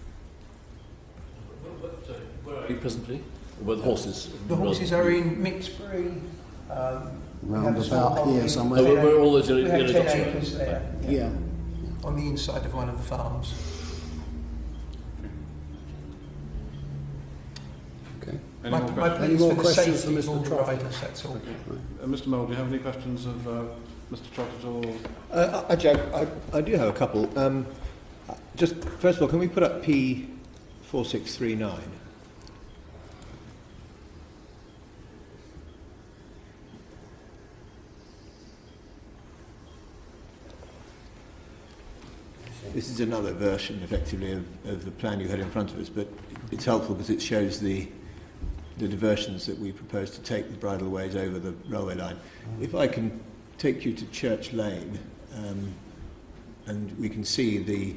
Where are you presently? Where the horses? The horses are in Mixbury. Round about here somewhere. Where all those we have yellow 10 dots are? acres there. Yeah. On the inside of one of the farms. Okay. Any more questions? Any more for the questions safety for of all Mr. the Trott? riders, that's all. Mr. Mole, do you have any questions of Mr. Trott at all? I do have a couple. Just first of all, can we put up P4639? This is another version, effectively, of the plan you had in front of us, but it's helpful because it shows the diversions that we propose to take the bridleways over the railway line. If I can take you to Church Lane, and we can see the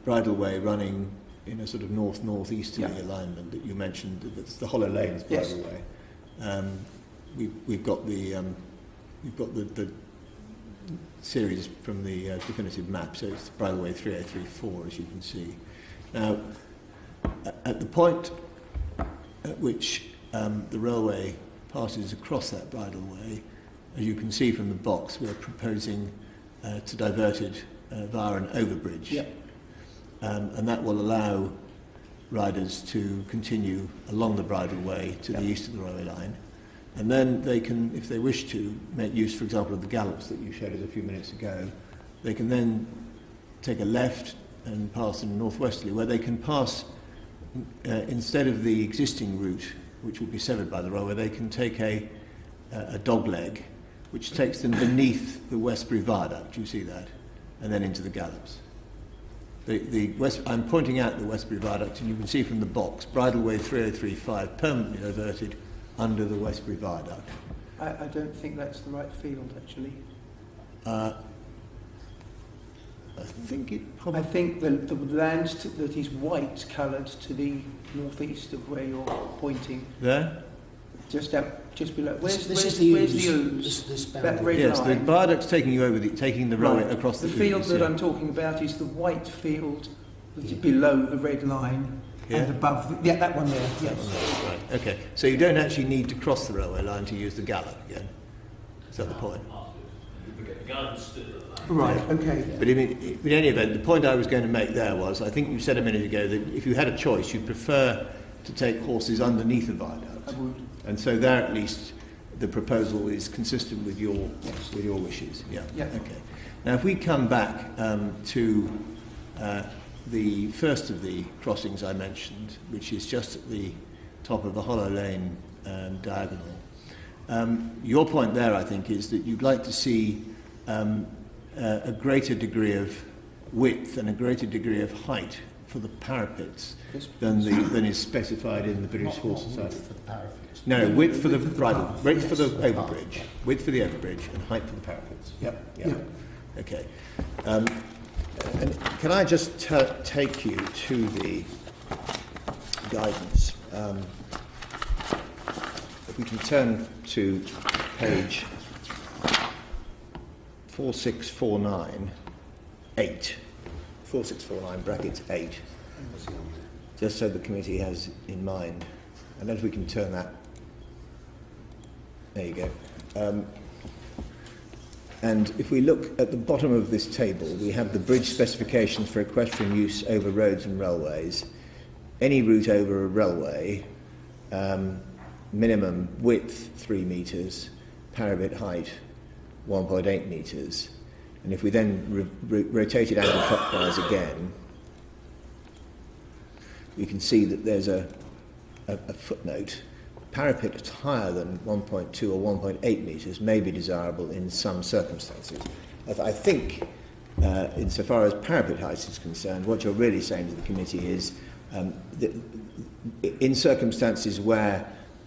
bridleway running in a sort of north-northeasterly alignment that you mentioned. It's the Hollow Lanes bridleway. We've got the series from the definitive map, so it's bridleway 3034, as you can see. Now, at the point at which the railway passes across that bridleway, as you can see from the box, we're proposing to divert it via an overbridge. Yep. And that will allow riders to continue along the bridleway to the east of the railway line. And then they can, if they wish to, make use, for example, of the gallops that you showed us a few minutes ago. They can then take a left and pass in a northwesterly, where they can pass, instead of the existing route, which will be severed by the railway, they can take a dogleg, which takes them beneath the Westbury Viaduct, you see that, and then into the gallops. I'm pointing out the Westbury Viaduct, and you can see from the box, bridleway 3035 permanently diverted under the Westbury Viaduct. I don't think that's the right field, actually. I think it probably... I think the land that is white coloured to the northeast of where you're pointing. There? Just below. Where's the ooze? This that red yes, line. the viaduct's taking you over taking the railway across the field ooze, that I'm talking about is the white field that is below the red line and above. That one there. Yes. Right. Okay. So you don't actually need to cross the railway line to use the gallop again. Is that the point? Right. Okay. But in any event, the point I was going to make there was, I think you said a minute ago that if you had a choice, you'd prefer to take horses underneath a viaduct. I would. And so there, at least, the proposal is consistent with your wishes. Yeah. Okay. Now, if we come back to the first of the crossings I mentioned, which is just at the top of the Hollow Lane diagonal, your point there, I think, is that you'd like to see a greater degree of width and a greater degree of height for the parapets than is specified in the British Horse Society. For the parapets. No, width for the bridle, width for the overbridge, width for the overbridge, and height for the parapets. Yep. Okay. And can I just take you to the guidance? If we can turn to page 4649, 8. 4649 brackets 8. Just so the committee has in mind. And if we can turn that. There you go. And if we look at the bottom of this table, we have the bridge specifications for equestrian use over roads and railways. any route over a railway, minimum width 3 metres, parapet height 1.8 metres, and if we then rotate it anti-clockwise again, we can see that there's a footnote. Parapet that's higher than 1.2 or 1.8 metres may be desirable in some circumstances. I think, insofar as parapet height is concerned, what you're really saying to the committee is that in circumstances where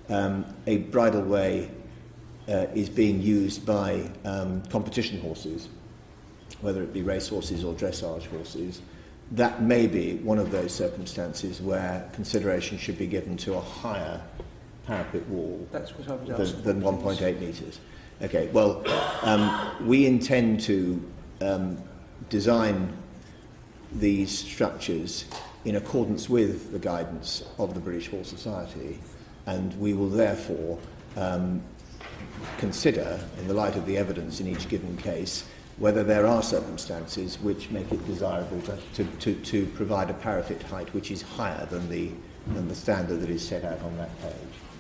a bridleway is being used by competition horses, whether it be race horses or dressage horses, that may be one of those circumstances where consideration should be given to a higher parapet wall than 1.8 metres. Okay, well, we intend to design these structures in accordance with the guidance of the British Horse Society, and we will therefore consider, in the light of the evidence in each given case, whether there are circumstances which make it desirable to provide a parapet height which is higher than the standard that is set out on that page.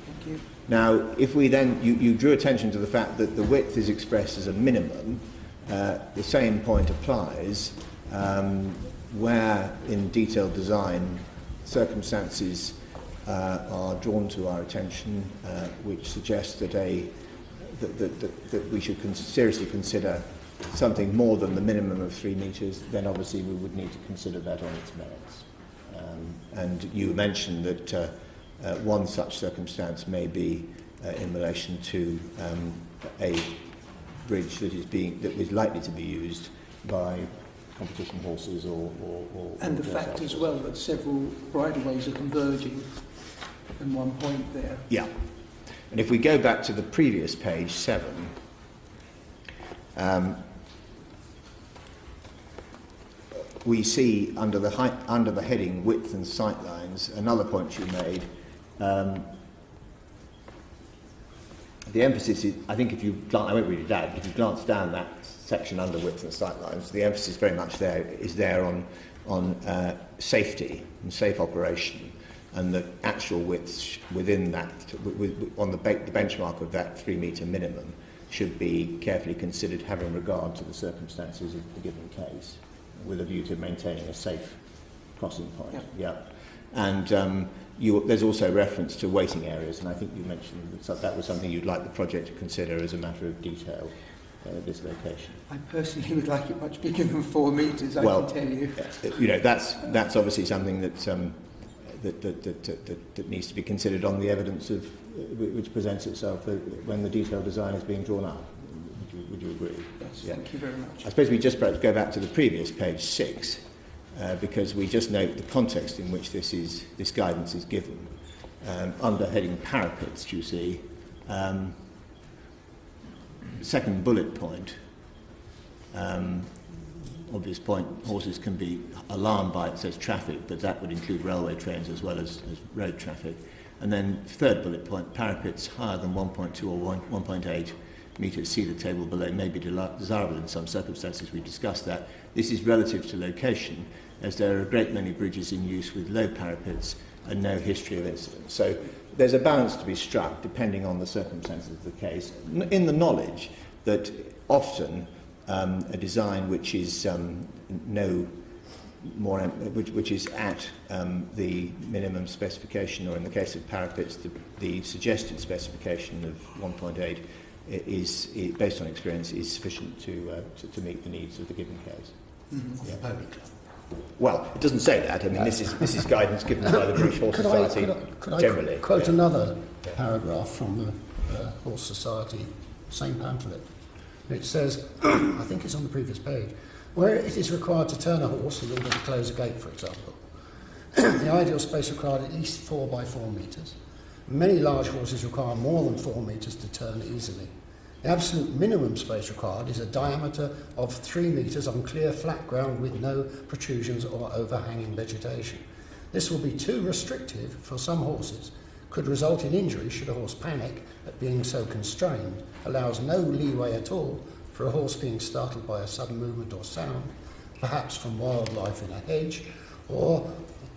Thank you. Now, if we then, you drew attention to the fact that the width is expressed as a minimum. The same point applies where in detailed design circumstances are drawn to our attention which suggest that that we should seriously consider something more than the minimum of 3 metres, then obviously we would need to consider that on its merits. And you mentioned that one such circumstance may be in relation to a bridge that is likely to be used by competition horses or and the fact as well that several bridleways are converging in one point there. Yeah. And if we go back to the previous page 7, we see under the heading width and sight lines another point you made. The emphasis is, I think, I won't read it out, but if you glance down that section under width and sight lines, the emphasis very much is there on safety and safe operation, and the actual widths within that, on the benchmark of that 3 metre minimum, should be carefully considered, having regard to the circumstances of the given case, with a view to maintaining a safe crossing point. Yeah. And there's also reference to waiting areas, and I think you mentioned that was something you'd like the project to consider as a matter of detail, this location. I personally would like it much bigger than 4 metres, I can tell you. That's obviously something that needs to be considered on the evidence of which presents itself when the detailed design is being drawn up. Would you agree? Yes, thank you very much. I suppose we just perhaps go back to the previous page 6, because we just note the context in which this guidance is given. Under heading parapets, you see, second bullet point, obvious point, horses can be alarmed by it says traffic, but that would include railway trains as well as road traffic. And then third bullet point, parapets higher than 1.2 or 1.8 metres, see the table below, may be desirable in some circumstances. We discussed that. This is relative to location, as there are a great many bridges in use with low parapets and no history of incidents. So there's a balance to be struck depending on the circumstances of the case, in the knowledge that often a design which is which is at the minimum specification, or in the case of parapets, the suggested specification of 1.8 is based on experience, is sufficient to meet the needs of the given case. Mm-hmm. Yeah. Well, it doesn't say that. I mean, this is guidance given by the British Horse Society generally. I quote another paragraph from the Horse Society, same pamphlet. It says, I think it's on the previous page, where it is required to turn a horse in order to close a gate, for example, the ideal space required at least 4 by 4 metres. Many large horses require more than 4 metres to turn easily. The absolute minimum space required is a diameter of 3 metres on clear flat ground with no protrusions or overhanging vegetation. This will be too restrictive for some horses, could result in injury should a horse panic at being so constrained, allows no leeway at all for a horse being startled by a sudden movement or sound, perhaps from wildlife in a hedge, or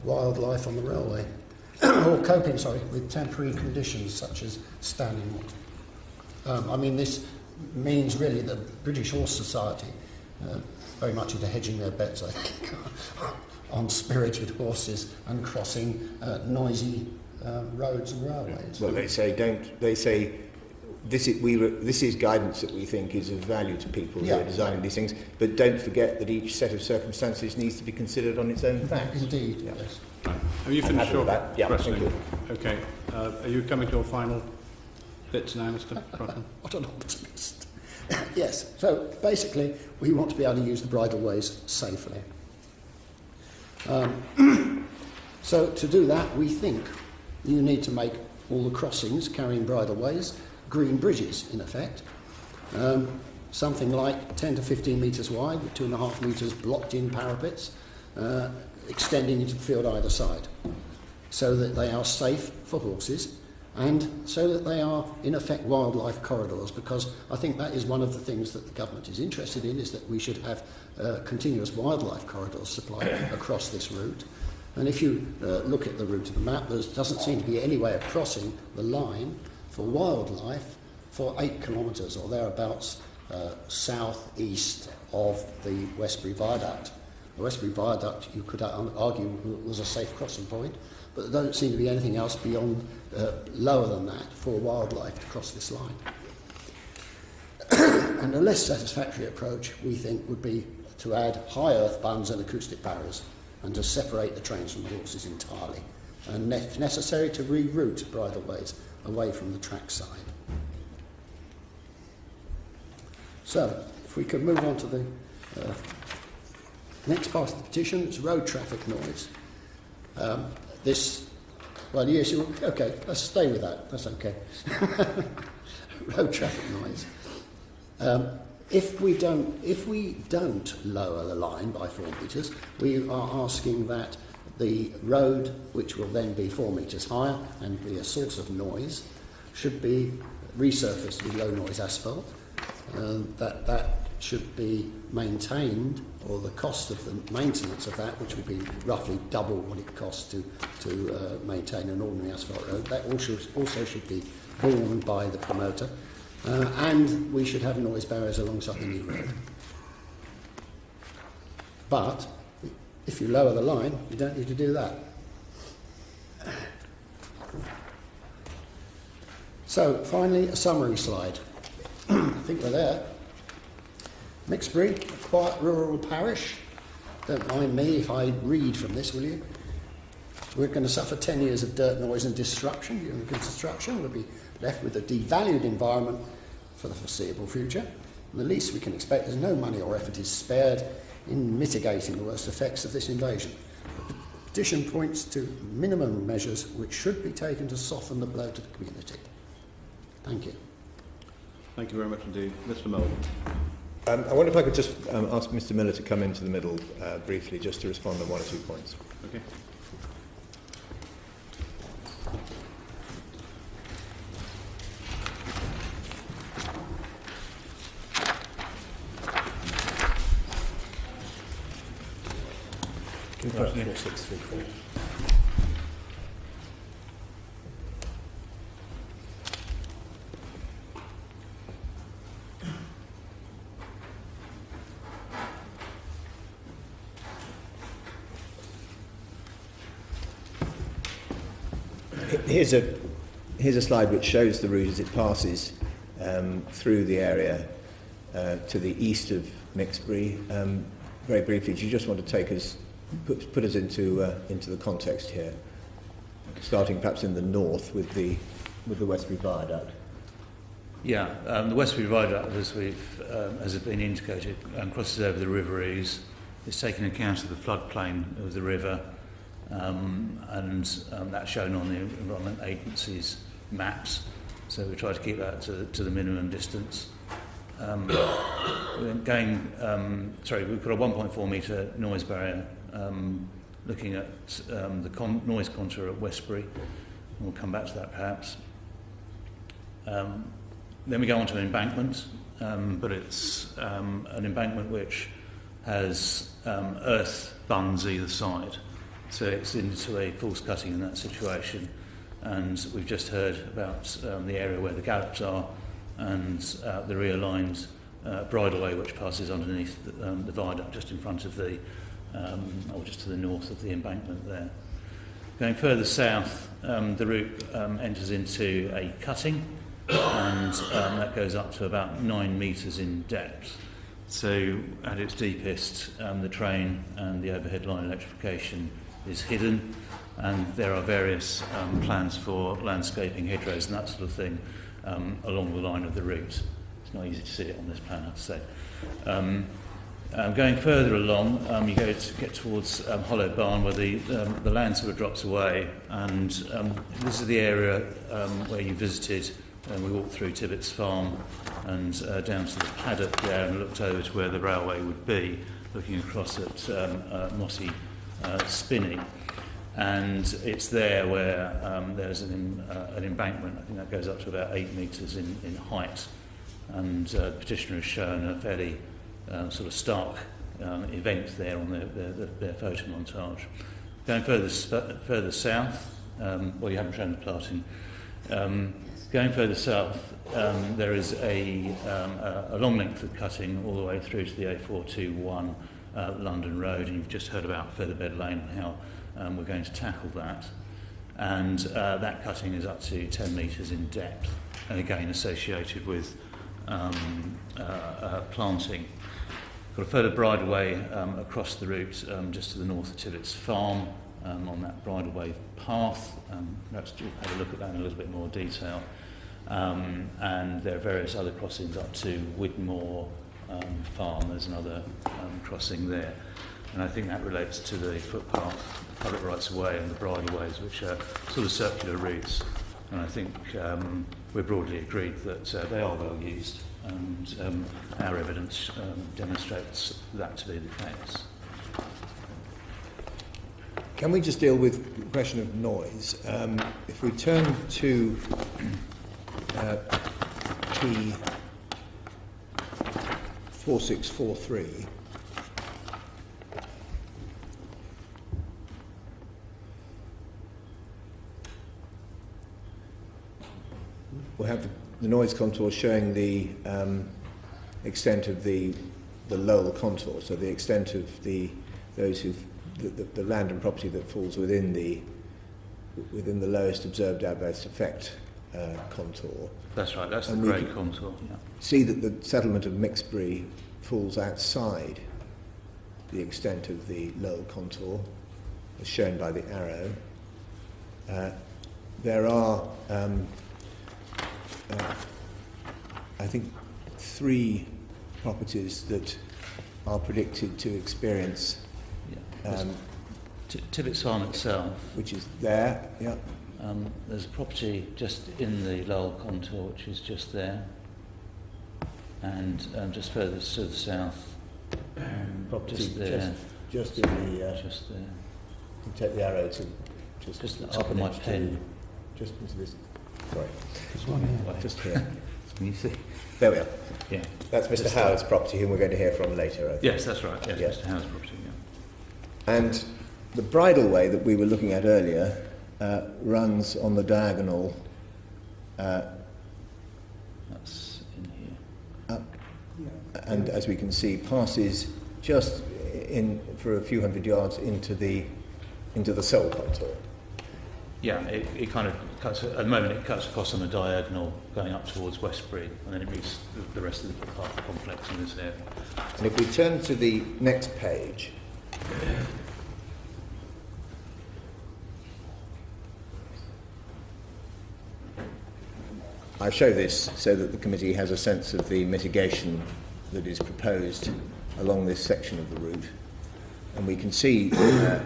wildlife on the railway, or coping, with temporary conditions such as standing water. I mean, this means really that British Horse Society, very much into hedging their bets, I think, on spirited horses and crossing noisy roads and railways. Well, they say this is guidance that we think is of value to people who are designing these things, but don't forget that each set of circumstances needs to be considered on its own facts. Indeed, yes. Have you finished your questioning? Thank you. Okay. Are you coming to your final bits now, Mr. Crotton? What an optimist. Yes, so basically we want to be able to use the bridleways safely. So to do that, we think you need to make all the crossings carrying bridleways green bridges, in effect. Something like 10 to 15 metres wide with 2.5 metres blocked in parapets, extending into the field either side, so that they are safe for horses and so that they are, in effect, wildlife corridors, because I think that is one of the things that the government is interested in, is that we should have continuous wildlife corridors supplied across this route. And if you look at the route of the map, there doesn't seem to be any way of crossing the line for wildlife for 8 kilometres or thereabouts south-east of the Westbury Viaduct. The Westbury Viaduct, you could argue, was a safe crossing point, but there don't seem to be anything else beyond lower than that for wildlife to cross this line. And a less satisfactory approach, we think, would be to add high earth bunds and acoustic barriers and to separate the trains from the horses entirely, and if necessary to reroute bridleways away from the track side. So, if we could move on to the next part of the petition, it's road traffic noise. Okay, let's stay with that, that's okay. Road traffic noise. If we don't lower the line by 4 metres, we are asking that the road, which will then be 4 metres higher and be a source of noise, should be resurfaced with low noise asphalt. That should be maintained, or the cost of the maintenance of that, which will be roughly double what it costs to maintain an ordinary asphalt road, that also should be borne by the promoter. And we should have noise barriers alongside the new road. But if you lower the line, you don't need to do that. So, finally, a summary slide. I think we're there. Mixbury, a quiet rural parish. Don't mind me if I read from this, will you? We're going to suffer 10 years of dirt, noise and disruption during construction. We'll be left with a devalued environment for the foreseeable future. And the least we can expect is no money or effort is spared in mitigating the worst effects of this invasion. The petition points to minimum measures which should be taken to soften the blow to the community. Thank you. Thank you very much indeed. Mr. Melbourne. I wonder if I could just ask Mr. Miller to come into the middle briefly, just to respond on 1 or 2 points. Okay. Right, 4634. Here's a slide which shows the route as it passes through the area to the east of Mixbury. Very briefly, do you just want to take us, put us into the context here, starting perhaps in the north with the Westbury Viaduct? Yeah, the Westbury Viaduct, as has been indicated, crosses over the River Ouse. It's taken account of the floodplain of the river, and that's shown on the Environment Agency's maps. So we try to keep that to the minimum distance. We've got a 1.4 metre noise barrier looking at the noise contour at Westbury. We'll come back to that perhaps. Then we go on to an embankment, but it's an embankment which has earth bunds either side. So it's into a false cutting in that situation. And we've just heard about the area where the gallops are and the realigned bridleway which passes underneath the viaduct just in front of the, or just to the north of the embankment there. Going further south, the route enters into a cutting, and that goes up to about 9 metres in depth. So at its deepest, the train and the overhead line electrification is hidden, and there are various plans for landscaping, hedgerows and that sort of thing along the line of the route. It's not easy to see it on this plan, I have to say. Going further along, you get towards Hollow Barn, where the land sort of drops away, and this is the area where you visited. We walked through Tibbetts Farm and down to the paddock there and looked over to where the railway would be, looking across at Mossy Spinney. And it's there where there's an embankment. I think that goes up to about 8 metres in height. And the petitioner has shown a fairly sort of stark event there on their photo montage. Going further south, well, you haven't shown the plotting. Going further south, there is a long length of cutting all the way through to the A421 London Road, and you've just heard about Featherbed Lane and how we're going to tackle that. And that cutting is up to 10 metres in depth, and again associated with planting. Got a further bridleway across the route just to the north of Tibbetts Farm on that bridleway path. Perhaps do have a look at that in a little bit more detail. And there are various other crossings up to Widmore Farm. There's another crossing there. And I think that relates to the footpath, public rights of way and the bridleways, which are sort of circular routes. And I think we're broadly agreed that they are well used, and our evidence demonstrates that to be the case. Can we just deal with the question of noise? If we turn to P4643, we have the noise contour showing the extent of the Lowell contour, so the extent of the land and property that falls within the lowest observed adverse effect contour. That's right, that's the grey contour. Yeah. See that the settlement of Mixbury falls outside the extent of the Lowell contour, as shown by the arrow. There are, I think, 3 properties that are predicted to experience. Tibbetts Farm itself, which is there, yeah. There's a property just in the Lowell contour, which is just there, and just further to the south, property just there, just in the just there. You can take the arrow to just up of my pen, just into this. Sorry, there's one here. Just here. Can you see? There we are. Yeah, that's Mr. Howard's property, whom we're going to hear from later. I think. Yes, that's right. Yes, Mr. Howard's property. Yeah. And the bridleway that we were looking at earlier runs on the diagonal. That's in here. Up, and as we can see, passes just in for a few hundred yards into the Seoul contour. Yeah, it kind of cuts. At the moment, it cuts across on a diagonal going up towards Westbury, and then it meets the rest of the park complex in this area. And if we turn to the next page. I show this so that the committee has a sense of the mitigation that is proposed along this section of the route. And we can see the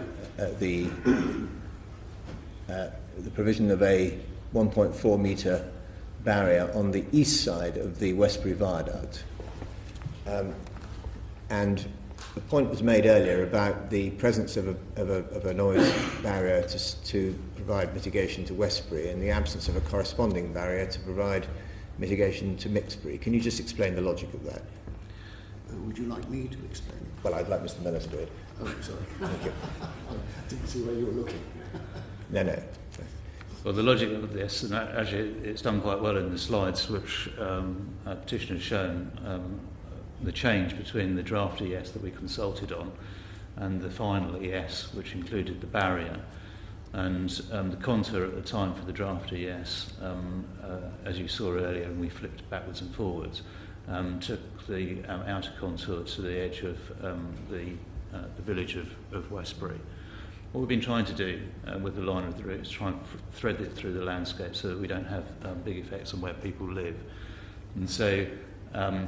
provision of a 1.4 metre barrier on the east side of the Westbury Viaduct. And the point was made earlier about the presence of a noise barrier to provide mitigation to Westbury and the absence of a corresponding barrier to provide mitigation to Mixbury. Can you just explain the logic of that? would you like me to explain it? Well, I'd like Mr. Miller to do it. Oh, sorry. Thank you. I didn't see where you were looking. No. Well, the logic of this, and actually it's done quite well in the slides which our petitioner has shown, the change between the draft ES that we consulted on and the final ES, which included the barrier. And the contour at the time for the draft ES, as you saw earlier, and we flipped backwards and forwards, took the outer contour to the edge of the village of Westbury. What we've been trying to do with the line of the route is try and thread it through the landscape so that we don't have big effects on where people live. And so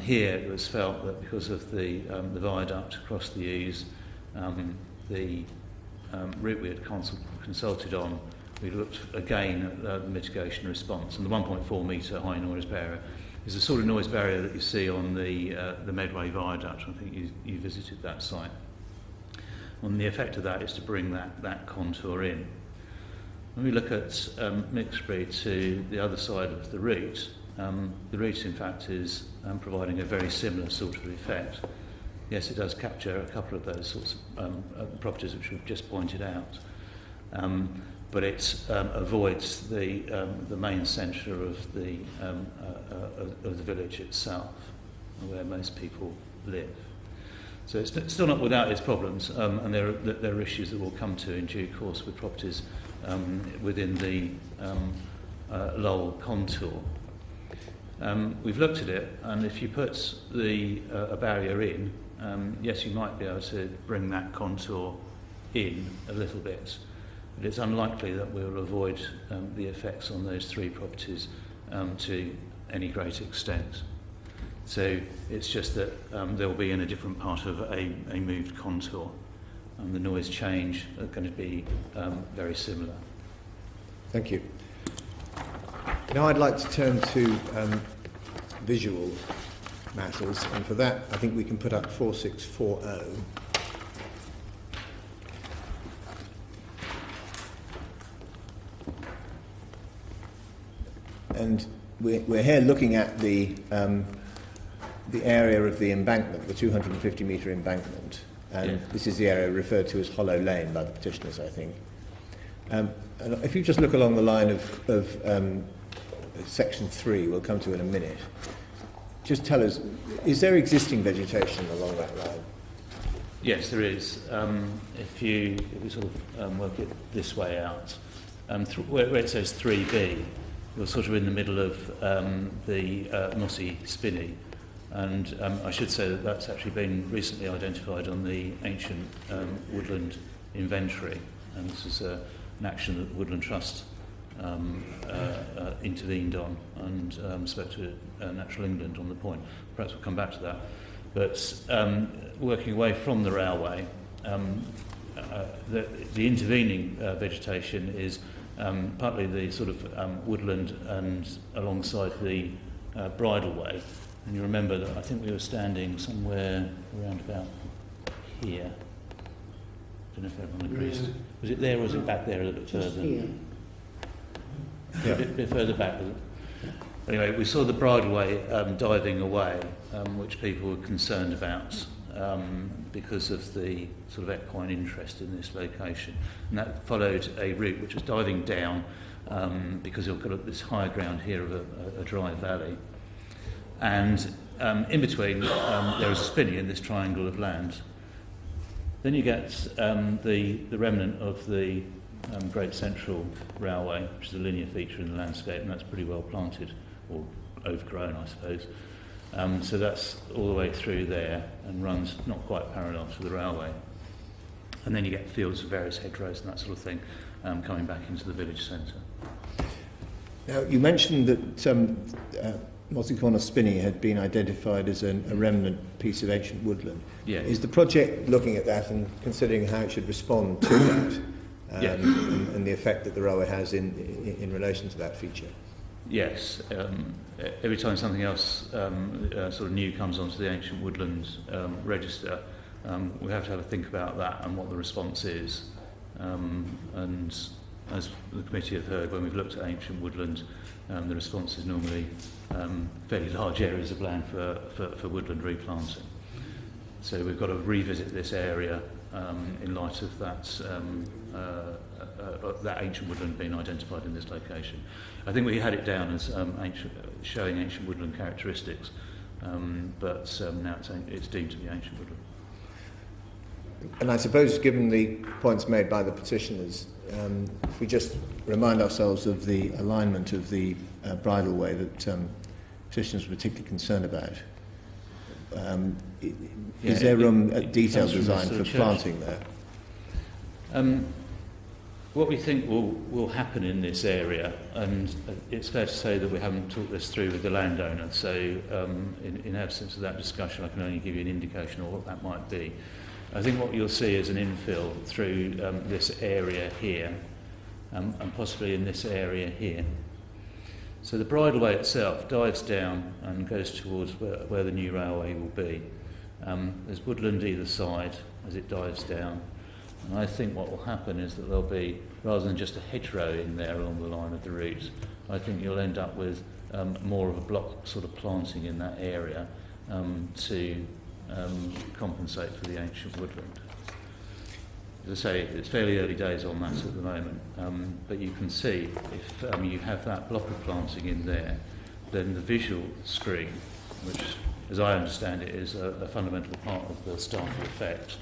here it was felt that because of the viaduct across the Ouse, the route we had consulted on, we looked again at the mitigation response. And the 1.4 metre high noise barrier is the sort of noise barrier that you see on the Medway viaduct. I think you visited that site. And the effect of that is to bring that contour in. When we look at Mixbury to the other side of the route in fact is providing a very similar sort of effect. Yes, it does capture a couple of those sorts of properties which we've just pointed out, but it avoids the main centre of the village itself, where most people live. So it's still not without its problems, and there are issues that we'll come to in due course with properties within the Lowell contour. We've looked at it, and if you put a barrier in, yes, you might be able to bring that contour in a little bit, but it's unlikely that we'll avoid the effects on those three properties to any great extent. So it's just that they'll be in a different part of a moved contour, and the noise change are going to be very similar. Thank you. Now I'd like to turn to visual matters, and for that I think we can put up 4640. And we're here looking at the area of the embankment, the 250 metre embankment, and yeah. This is the area referred to as Hollow Lane by the petitioners, I think. And if you just look along the line of section 3, we'll come to in a minute, just tell us, is there existing vegetation along that line? Yes, there is. If we sort of work it this way out, where it says 3B, we're sort of in the middle of the mossy spinney. And I should say that that's actually been recently identified on the ancient woodland inventory. And this is an action that the Woodland Trust intervened on and spoke to Natural England on the point. Perhaps we'll come back to that. But working away from the railway, the intervening vegetation is partly the sort of woodland and alongside the bridleway. And you remember that I think we were standing somewhere around about here. I don't know if everyone agrees. Yeah. Was it there or was it back there a little bit further? Here. Yeah. A bit further back. Anyway, we saw the bridleway diving away, which people were concerned about because of the sort of equine interest in this location. And that followed a route which was diving down because you've got this higher ground here of a dry valley. And in between, there is a spinney in this triangle of land. Then you get the remnant of the Great Central Railway, which is a linear feature in the landscape, and that's pretty well planted, or overgrown, I suppose. So that's all the way through there and runs not quite parallel to the railway. And then you get fields of various hedgerows and that sort of thing coming back into the village centre. Now, you mentioned that Mossy Corner Spinney had been identified as a remnant piece of ancient woodland. Yeah. Is the project looking at that and considering how it should respond to that and the effect that the railway has in relation to that feature? Yes. Every time something else sort of new comes onto the ancient woodlands register, we have to have a think about that and what the response is. And as the committee have heard, when we've looked at ancient woodlands, the response is normally fairly large areas of land for woodland replanting. So we've got to revisit this area in light of that ancient woodland being identified in this location. I think we had it down as showing ancient woodland characteristics, but now it's deemed to be ancient woodland. And I suppose, given the points made by the petitioners, if we just remind ourselves of the alignment of the bridleway that petitioners were particularly concerned about, is there room at detailed design for planting there? What we think will happen in this area, and it's fair to say that we haven't talked this through with the landowner, so in absence of that discussion I can only give you an indication of what that might be. I think what you'll see is an infill through this area here, and possibly in this area here. So the bridleway itself dives down and goes towards where the new railway will be. There's woodland either side as it dives down. And I think what will happen is that there'll be, rather than just a hedgerow in there along the line of the route, I think you'll end up with more of a block sort of planting in that area to compensate for the ancient woodland. As I say, it's fairly early days on that at the moment, but you can see if you have that block of planting in there, then the visual screen, which, as I understand it, is a fundamental part of the startle effect,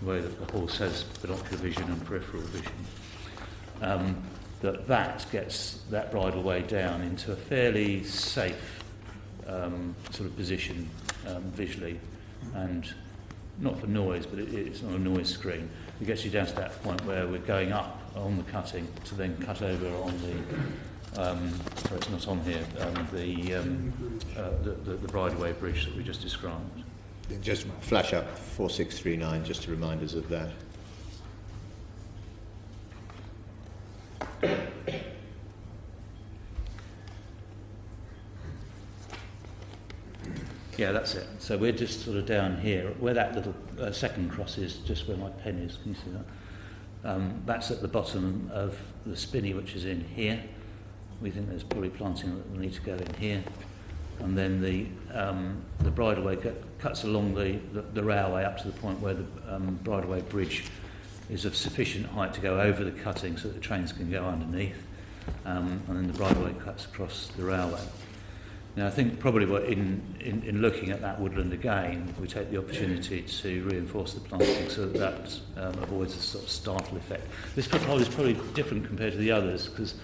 the way that the horse has binocular vision and peripheral vision, that gets that bridleway down into a fairly safe sort of position visually, and not for noise, but it's not a noise screen. It gets you down to that point where we're going up on the cutting to then cut over on the sorry, it's not on here, the bridleway bridge that we just described. Just flash up 4639 just to remind us of that. Yeah, that's it. So we're just sort of down here, where that little second cross is, just where my pen is. Can you see that? That's at the bottom of the spinney, which is in here. We think there's probably planting that will need to go in here. And then the bridleway cuts along the railway up to the point where the bridleway bridge is of sufficient height to go over the cutting so that the trains can go underneath. And then the bridleway cuts across the railway. Now, I think probably in looking at that woodland again, we take the opportunity to reinforce the planting so that avoids a sort of startle effect. This foothold is probably different compared to the others because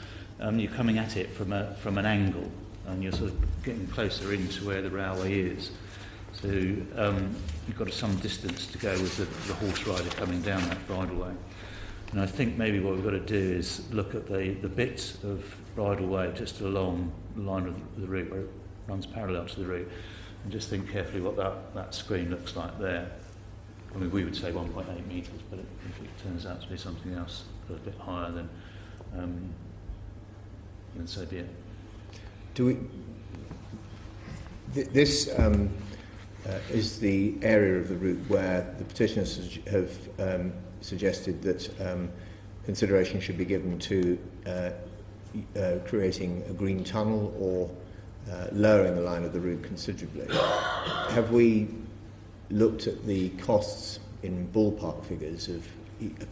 you're coming at it from an angle and you're sort of getting closer into where the railway is. So you've got some distance to go with the horse rider coming down that bridleway. And I think maybe what we've got to do is look at the bits of bridleway just along the line of the route where it runs parallel to the route and just think carefully what that screen looks like there. I mean, we would say 1.8 metres, but if it turns out to be something else a little bit higher, then so be it. This is the area of the route where the petitioners have suggested that consideration should be given to creating a green tunnel or lowering the line of the route considerably. Have we looked at the costs in ballpark figures of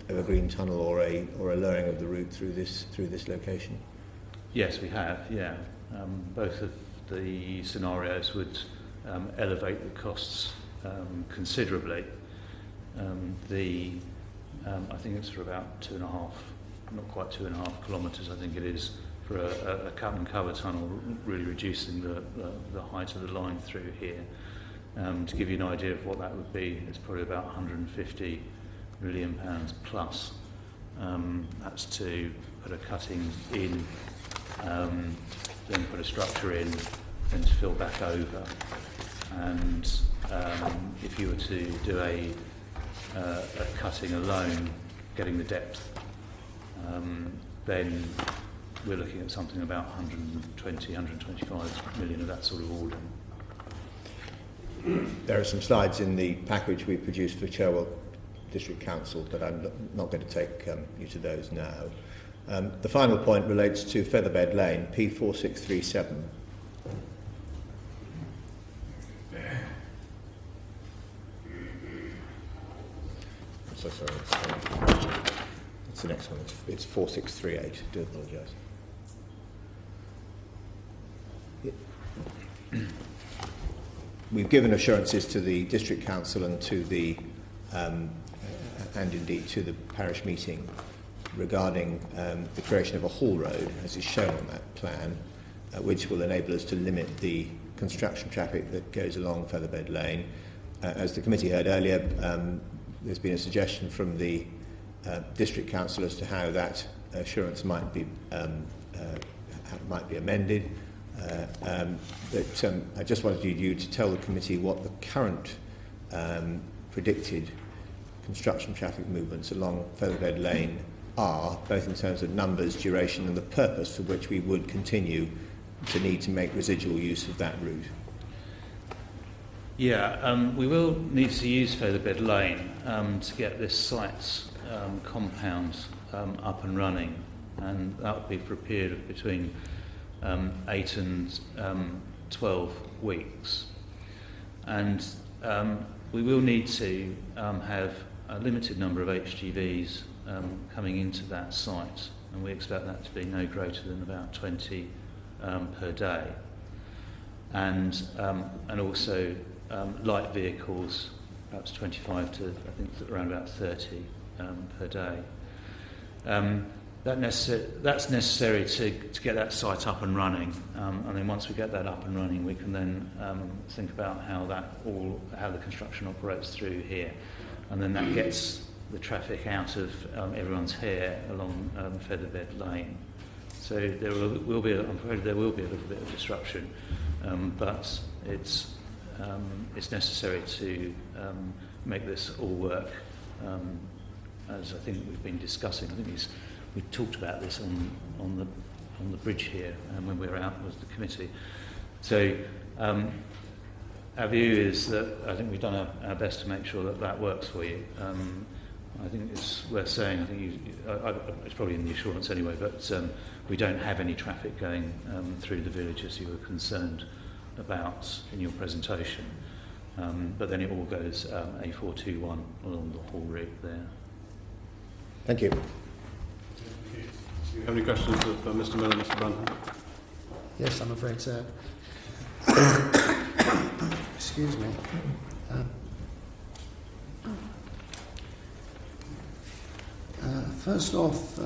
a green tunnel or a lowering of the route through this location? Yes, we have. Yeah, both of the scenarios would elevate the costs considerably. I think it's for about 2.5, not quite 2.5 kilometres. I think it is for a cut and cover tunnel, really reducing the height of the line through here. To give you an idea of what that would be, it's probably about £150 million plus. That's to put a cutting in, then put a structure in, then to fill back over. And if you were to do a cutting alone, getting the depth, then we're looking at something about 125 million of that sort of order. There are some slides in the package we produced for Cherwell District Council, but I'm not going to take you to those now. The final point relates to Featherbed Lane, P4637. so sorry. That's the next one. It's 4638. I do apologise. We've given assurances to the District Council and to the and indeed to the parish meeting regarding the creation of a haul road, as is shown on that plan, which will enable us to limit the construction traffic that goes along Featherbed Lane. As the committee heard earlier, there's been a suggestion from the District Council as to how that assurance might be amended. But I just wanted you to tell the committee what the current predicted construction traffic movements along Featherbed Lane are, both in terms of numbers, duration and the purpose for which we would continue to need to make residual use of that route. Yeah, we will need to use Featherbed Lane to get this site's compound up and running, and that will be for a period of between 8 and 12 weeks. And we will need to have a limited number of HGVs coming into that site, and we expect that to be no greater than about 20 per day. And also light vehicles, perhaps 25 to, I think, around about 30 per day. That's necessary to get that site up and running, and then once we get that up and running, we can then think about how the construction operates through here, and then that gets the traffic out of everyone's hair along Featherbed Lane. So I'm afraid there will be a little bit of disruption, but it's necessary to make this all work, as I think we've been discussing. I think we talked about this on the bridge here when we were out with the committee. So our view is that I think we've done our best to make sure that works for you. I think it's worth saying, I think it's probably in the assurance anyway, but we don't have any traffic going through the village as you were concerned about in your presentation. But then it all goes A421 along the whole route there. Thank you. Do you have any questions of Mr. Miller, Mr. Brunham? Yes, I'm afraid so. Excuse me. First off,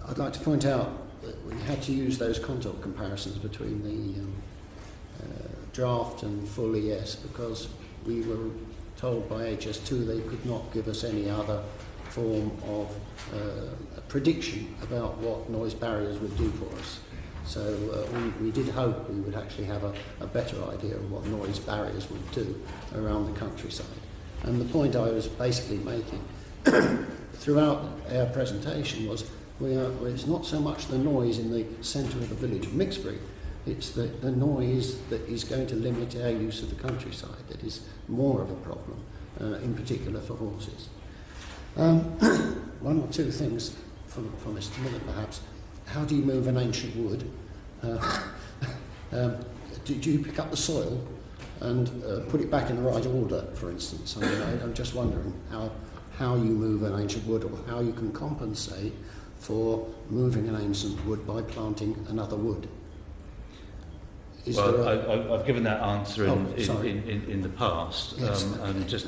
I'd like to point out that we had to use those contour comparisons between the draft and full ES because we were told by HS2 they could not give us any other form of a prediction about what noise barriers would do for us. So we did hope we would actually have a better idea of what noise barriers would do around the countryside. And the point I was basically making throughout our presentation was it's not so much the noise in the centre of the village of Mixbury, it's the noise that is going to limit our use of the countryside that is more of a problem, in particular for horses. One or two things from Mr. Miller perhaps. How do you move an ancient wood? Do you pick up the soil and put it back in the right order, for instance? I mean, I'm just wondering how you move an ancient wood, or how you can compensate for moving an ancient wood by planting another wood. I've given that answer in the past, yes, and just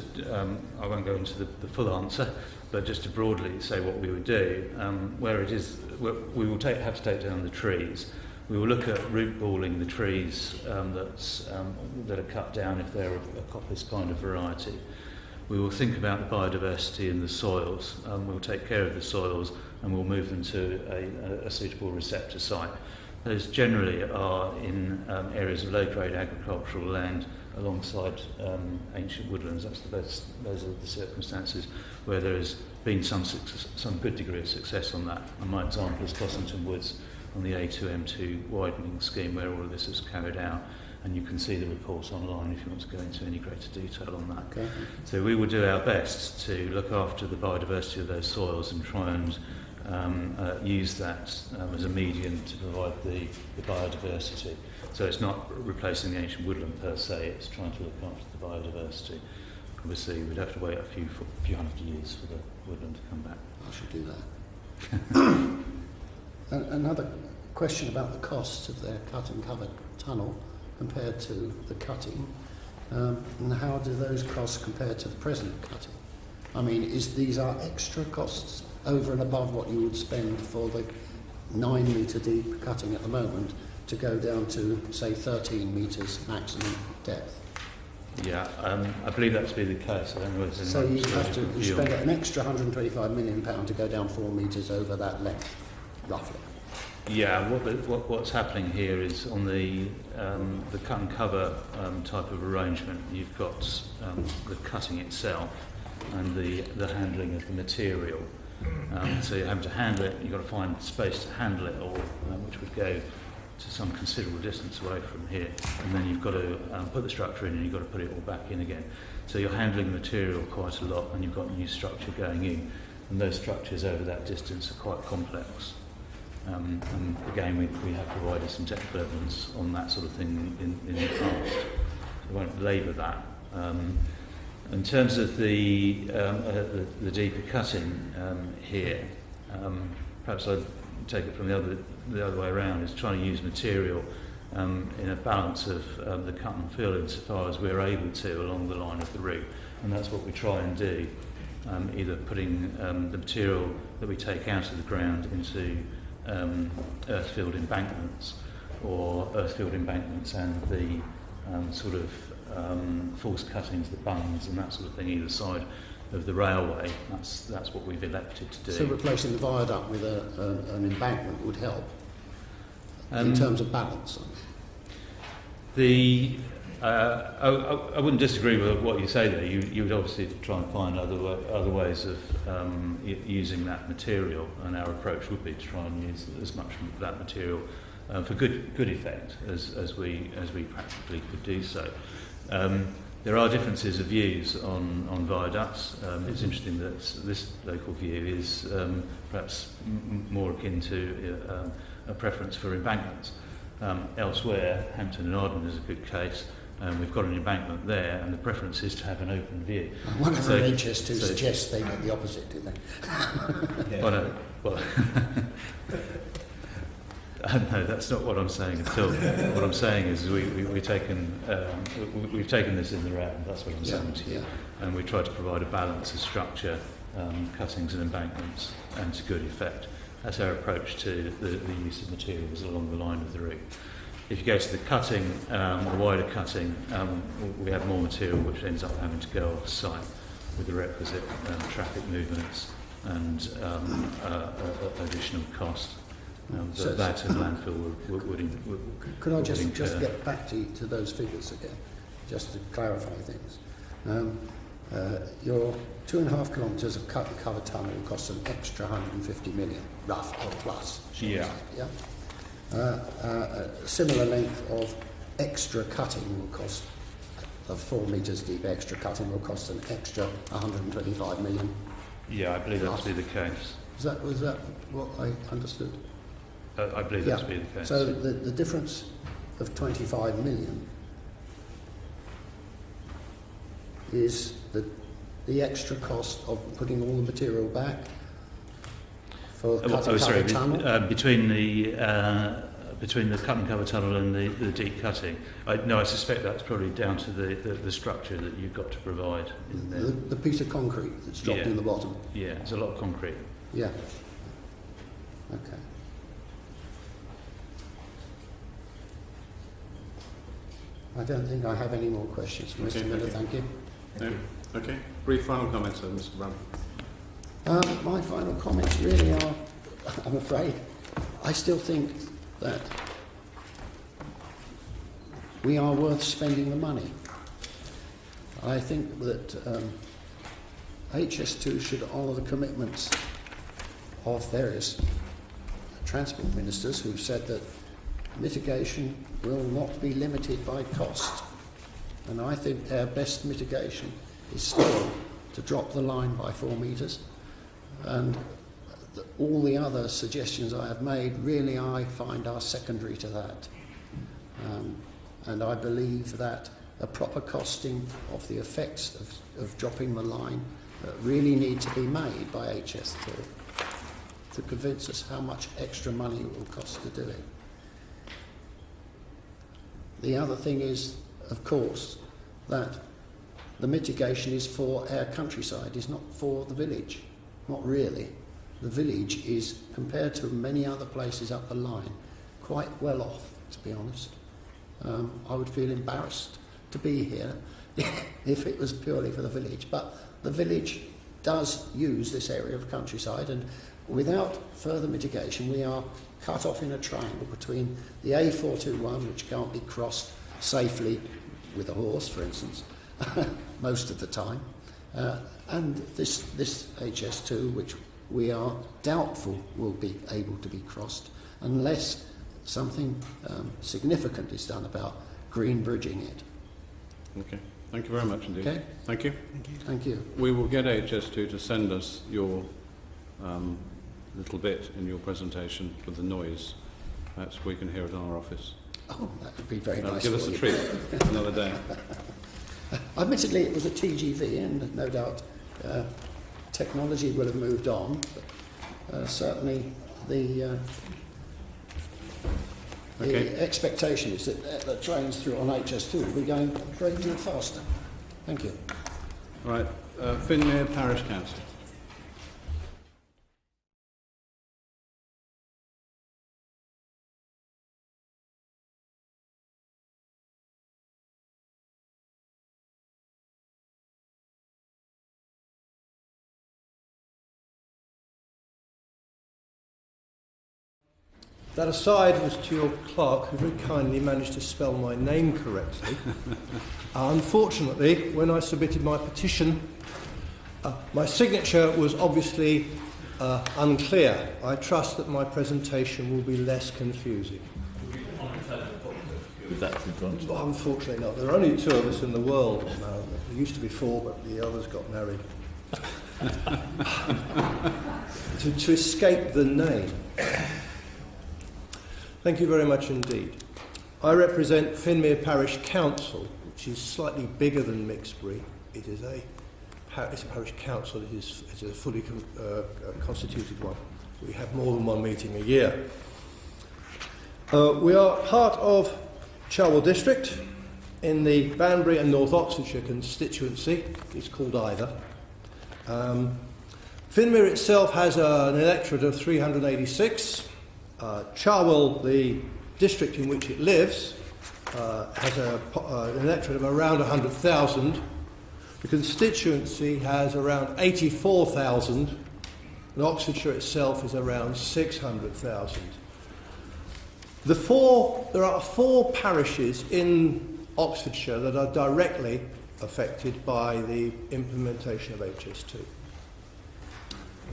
I won't go into the full answer, but just to broadly say what we would do, where it is, we will have to take down the trees. We will look at root balling the trees that are cut down if they're of a coppice kind of variety. We will think about the biodiversity in the soils. We'll take care of the soils and we'll move them to a suitable receptor site. Those generally are in areas of low-grade agricultural land alongside ancient woodlands. Those are the circumstances where there has been some good degree of success on that. And my example is Cossington Woods on the A2M2 widening scheme where all of this is carried out. And you can see the report online if you want to go into any greater detail on that. Okay. So we will do our best to look after the biodiversity of those soils and try and use that as a medium to provide the biodiversity. So it's not replacing the ancient woodland per se, it's trying to look after the biodiversity. obviously we'd have to wait a few hundred years for the woodland to come back. I should do that. Another question about the costs of their cut and covered tunnel compared to the cutting, and how do those costs compare to the present cutting? I mean, these are extra costs over and above what you would spend for the 9 metre deep cutting at the moment to go down to, say, 13 metres maximum depth. Yeah, I believe that to be the case. I don't know whether so you have to spend an extra £125 million to go down 4 metres over that length, roughly. Yeah, what's happening here is on the cut and cover type of arrangement, you've got the cutting itself and the handling of the material. So you have to handle it, you've got to find space to handle it all, which would go to some considerable distance away from here. And then you've got to put the structure in and you've got to put it all back in again. So you're handling the material quite a lot and you've got new structure going in. And those structures over that distance are quite complex. And again, we have provided some technical evidence on that sort of thing in the past. I won't labour that. In terms of the deeper cutting here, perhaps I'd take it from the other way around, is trying to use material in a balance of the cut and fill insofar as we're able to along the line of the route, and that's what we try and do, either putting the material that we take out of the ground into earth-filled embankments, or earth-filled embankments and the sort of false cuttings, the bungs and that sort of thing either side of the railway. That's what we've elected to do. So replacing the viaduct with an embankment would help in terms of balance. I wouldn't disagree with what you say there. You would obviously try and find other ways of using that material, and our approach would be to try and use as much of that material for good effect as we practically could do so. There are differences of views on viaducts. It's interesting that this local view is perhaps more akin to a preference for embankments. Elsewhere, Hampton and Arden is a good case. We've got an embankment there, and the preference is to have an open view. Whatever HS2 suggests, they get the opposite, do they? Yeah. Well, no, that's not what I'm saying at all. What I'm saying is we've taken this in the round. That's what I'm saying to you, and we try to provide a balance of structure, cuttings and embankments, and to good effect. That's our approach to the use of materials along the line of the route. If you go to the cutting, the wider cutting, we have more material which ends up having to go off site with the requisite traffic movements and additional cost. So that and landfill would could I just get back to those figures again, just to clarify things? Your 2.5 kilometres of cut and cover tunnel will cost an extra 150 million, rough or plus. Yeah. Similar length of extra cutting will cost, of 4 metres deep extra cutting will cost an extra 125 million. Yeah, I believe that to be the case. Was that what I understood? I believe that to be the case. So the difference of 25 million is the extra cost of putting all the material back for cut and cover tunnel? Between the cut and cover tunnel and the deep cutting. I suspect that's probably down to the structure that you've got to provide in there. The piece of concrete that's dropped in the bottom? Yeah, it's a lot of concrete. Yeah. Okay. I don't think I have any more questions. Mr. Miller, thank you. No. Okay. Brief final comments, Mr. Brown. My final comments really are, I'm afraid, I still think that we are worth spending the money. I think that HS2 should honour the commitments of various transport ministers who've said that mitigation will not be limited by cost. And I think our best mitigation is still to drop the line by 4 metres. And all the other suggestions I have made, really I find are secondary to that. And I believe that a proper costing of the effects of dropping the line that really need to be made by HS2 to convince us how much extra money it will cost to do it. The other thing is, of course, that the mitigation is for our countryside, is not for the village. Not really. The village is, compared to many other places up the line, quite well off, to be honest. I would feel embarrassed to be here if it was purely for the village. But the village does use this area of countryside, and without further mitigation, we are cut off in a triangle between the A421, which can't be crossed safely with a horse, for instance, most of the time, and this HS2, which we are doubtful will be able to be crossed unless something significant is done about green bridging it. Okay. Thank you very much indeed. Okay. Thank you. Thank you. We will get HS2 to send us your little bit in your presentation for the noise. Perhaps we can hear it in our office. Oh, that would be very nice. Give us a treat another day. Admittedly, it was a TGV, and no doubt technology will have moved on, but certainly the expectation is that the trains through on HS2 will be going a great deal faster. Thank you. Right, Finmere Parish Council. That aside was to your clerk, who very kindly managed to spell my name correctly. Unfortunately, when I submitted my petition, my signature was obviously unclear. I trust that my presentation will be less confusing. Unfortunately not. There are only two of us in the world now. There used to be four, but the others got married. to escape the name. Thank you very much indeed. I represent Finmere Parish Council, which is slightly bigger than Mixbury. It's a parish council. It's a fully constituted one. We have more than one meeting a year. We are part of Cherwell district in the Banbury and North Oxfordshire constituency. It's called either. Finmere itself has an electorate of 386. Cherwell, the district in which it lives, has an electorate of around 100,000. The constituency has around 84,000, and Oxfordshire itself is around 600,000. There are four parishes in Oxfordshire that are directly affected by the implementation of HS2.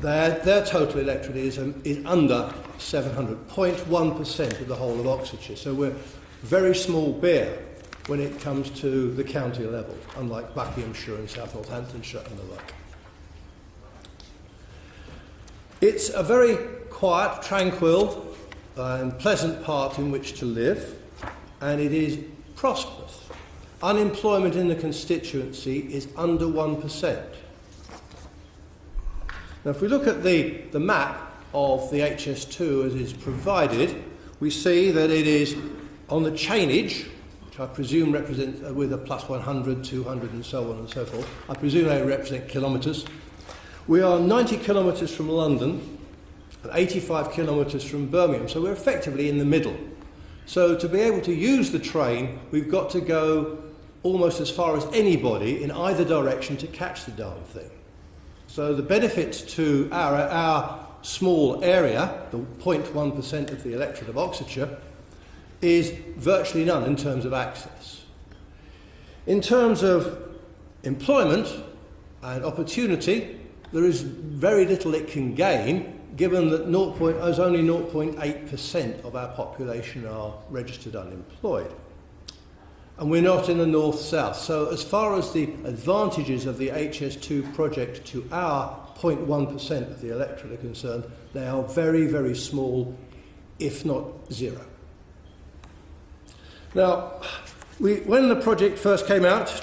Their total electorate is under 700, 0.1% of the whole of Oxfordshire. So we're very small beer when it comes to the county level, unlike Buckinghamshire and South Northamptonshire and the like. It's a very quiet, tranquil and pleasant part in which to live, and it is prosperous. Unemployment in the constituency is under 1%. Now, if we look at the map of the HS2 as is provided, we see that it is on the chainage, which I presume represents with a plus 100, 200 and so on and so forth. I presume they represent kilometres. We are 90 kilometres from London and 85 kilometres from Birmingham, so we're effectively in the middle. So to be able to use the train, we've got to go almost as far as anybody in either direction to catch the darn thing. So the benefit to our small area, the 0.1% of the electorate of Oxfordshire, is virtually none in terms of access. In terms of employment and opportunity, there is very little it can gain, given that only 0.8% of our population are registered unemployed. And we're not in the north-south. So as far as the advantages of the HS2 project to our 0.1% of the electorate are concerned, they are very, very small, if not zero. Now, When the project first came out,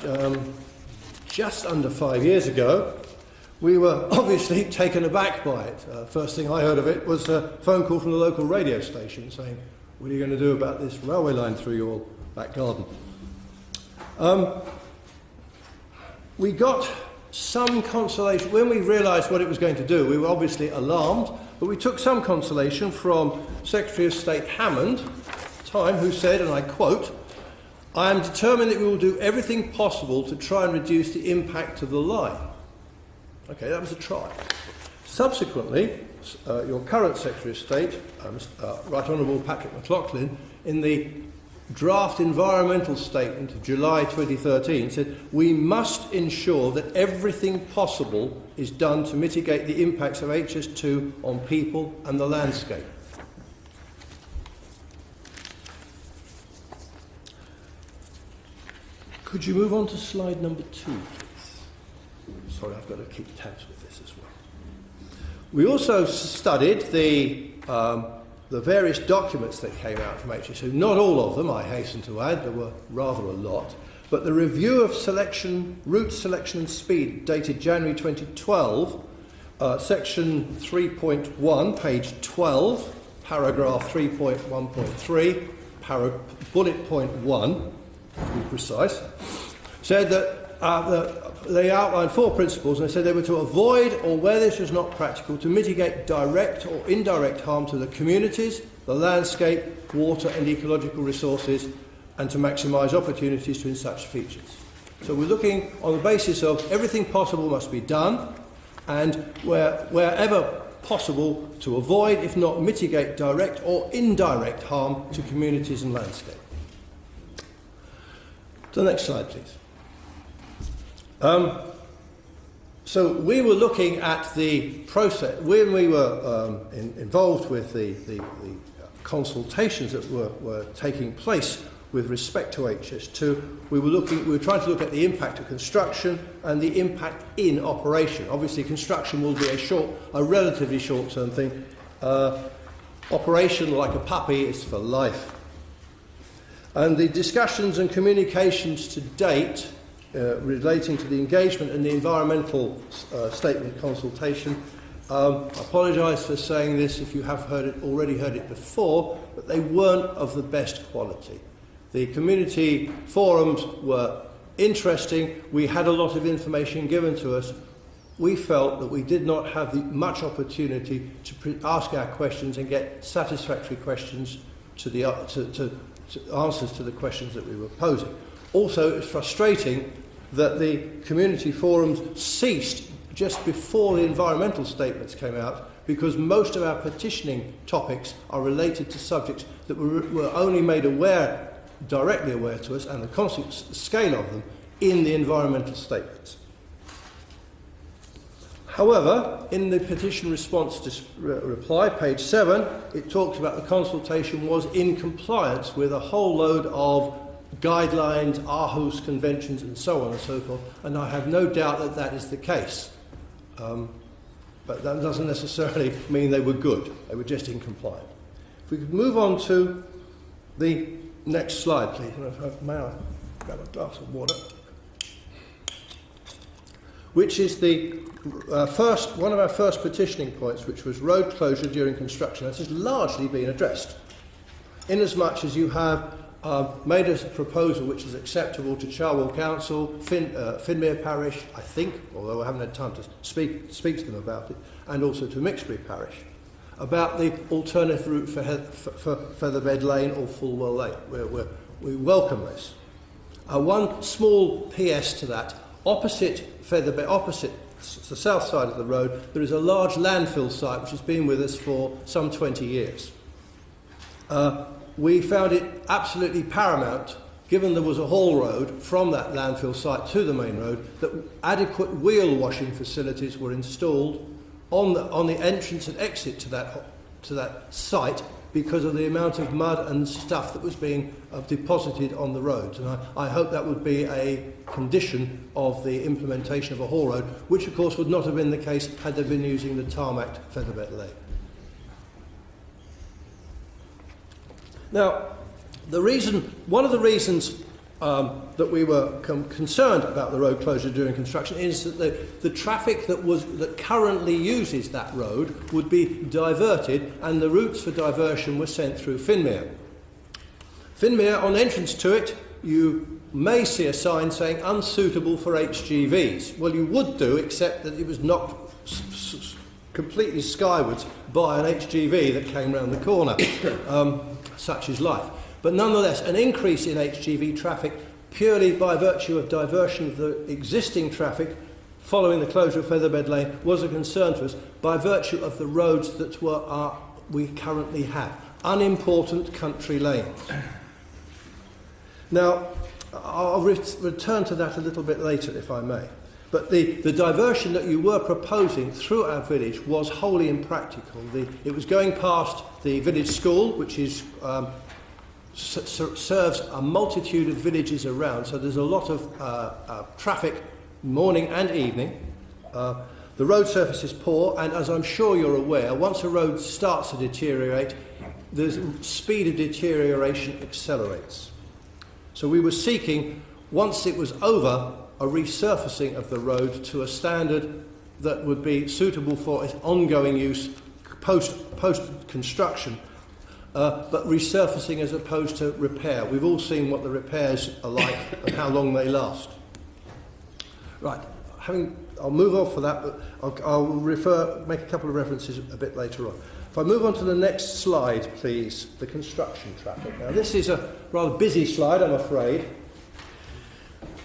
just under 5 years ago, we were obviously taken aback by it. First thing I heard of it was a phone call from the local radio station saying, "What are you going to do about this railway line through your back garden?" We got some consolation. When we realised what it was going to do, we were obviously alarmed, but we took some consolation from Secretary of State Hammond, at the time, who said, and I quote, "I am determined that we will do everything possible to try and reduce the impact of the line." Okay, that was a try. Subsequently, your current Secretary of State, Right Honourable Patrick McLaughlin, in the draft environmental statement of July 2013 said, "We must ensure that everything possible is done to mitigate the impacts of HS2 on people and the landscape." Could you move on to slide number 2, please? Sorry, I've got to keep tabs with this as well. We also studied the various documents that came out from HS2. Not all of them, I hasten to add, there were rather a lot. But the review of route selection and speed, dated January 2012, section 3.1, page 12, paragraph 3.1.3, bullet point 1, to be precise, said that they outlined 4 principles, and they said they were to avoid, or where this was not practical, to mitigate direct or indirect harm to the communities, the landscape, water and ecological resources, and to maximise opportunities to such features. So we're looking on the basis of everything possible must be done, and wherever possible to avoid, if not mitigate, direct or indirect harm to communities and landscape. To the next slide, please. So we were looking at the process when we were involved with the consultations that were taking place with respect to HS2. We were trying to look at the impact of construction and the impact in operation. Obviously, construction will be a relatively short-term thing. Operation, like a puppy, is for life. And the discussions and communications to date relating to the engagement and the environmental statement consultation. I apologise for saying this if you have already heard it before, but they weren't of the best quality. The community forums were interesting. We had a lot of information given to us. We felt that we did not have much opportunity to ask our questions and get satisfactory questions to answers to the questions that we were posing. Also, it's frustrating that the community forums ceased just before the environmental statements came out, because most of our petitioning topics are related to subjects that were only made directly aware to us, and the scale of them in the environmental statements. However, in the petition response reply, page 7, it talks about the consultation was in compliance with a whole load of guidelines, Aarhus conventions, and so on and so forth, and I have no doubt that that is the case. But that doesn't necessarily mean they were good. They were just in compliance. If we could move on to the next slide, please. May I grab a glass of water? Which is one of our first petitioning points, which was road closure during construction. This has largely been addressed, inasmuch as you have made a proposal which is acceptable to Cherwell Council, Finmere Parish, I think, although I haven't had time to speak to them about it, and also to Mixbury Parish, about the alternative route for Featherbed Lane or Fulwell Lane. We welcome this. One small PS to that, opposite the south side of the road, there is a large landfill site which has been with us for some 20 years. We found it absolutely paramount, given there was a haul road from that landfill site to the main road, that adequate wheel washing facilities were installed on the entrance and exit to that site, because of the amount of mud and stuff that was being deposited on the roads. And I hope that would be a condition of the implementation of a haul road, which of course would not have been the case had they been using the tarmacked Featherbed Lane. Now, one of the reasons that we were concerned about the road closure during construction is that the traffic that currently uses that road would be diverted, and the routes for diversion were sent through Finmere. Finmere, on entrance to it, you may see a sign saying unsuitable for HGVs. Well, you would do, except that it was knocked completely skywards by an HGV that came round the corner. Such is life. But nonetheless, an increase in HGV traffic purely by virtue of diversion of the existing traffic following the closure of Featherbed Lane was a concern to us by virtue of the roads that we currently have. Unimportant country lanes. Now, I'll return to that a little bit later, if I may. But the diversion that you were proposing through our village was wholly impractical. It was going past the village school, which is serves a multitude of villages around, so there's a lot of traffic morning and evening. The road surface is poor, and as I'm sure you're aware, once a road starts to deteriorate, the speed of deterioration accelerates. So we were seeking, once it was over, a resurfacing of the road to a standard that would be suitable for its ongoing use post-construction, but resurfacing as opposed to repair. We've all seen what the repairs are like and how long they last. Right, I'll move off for that, but I'll make a couple of references a bit later on. If I move on to the next slide, please, the construction traffic. Now, this is a rather busy slide, I'm afraid.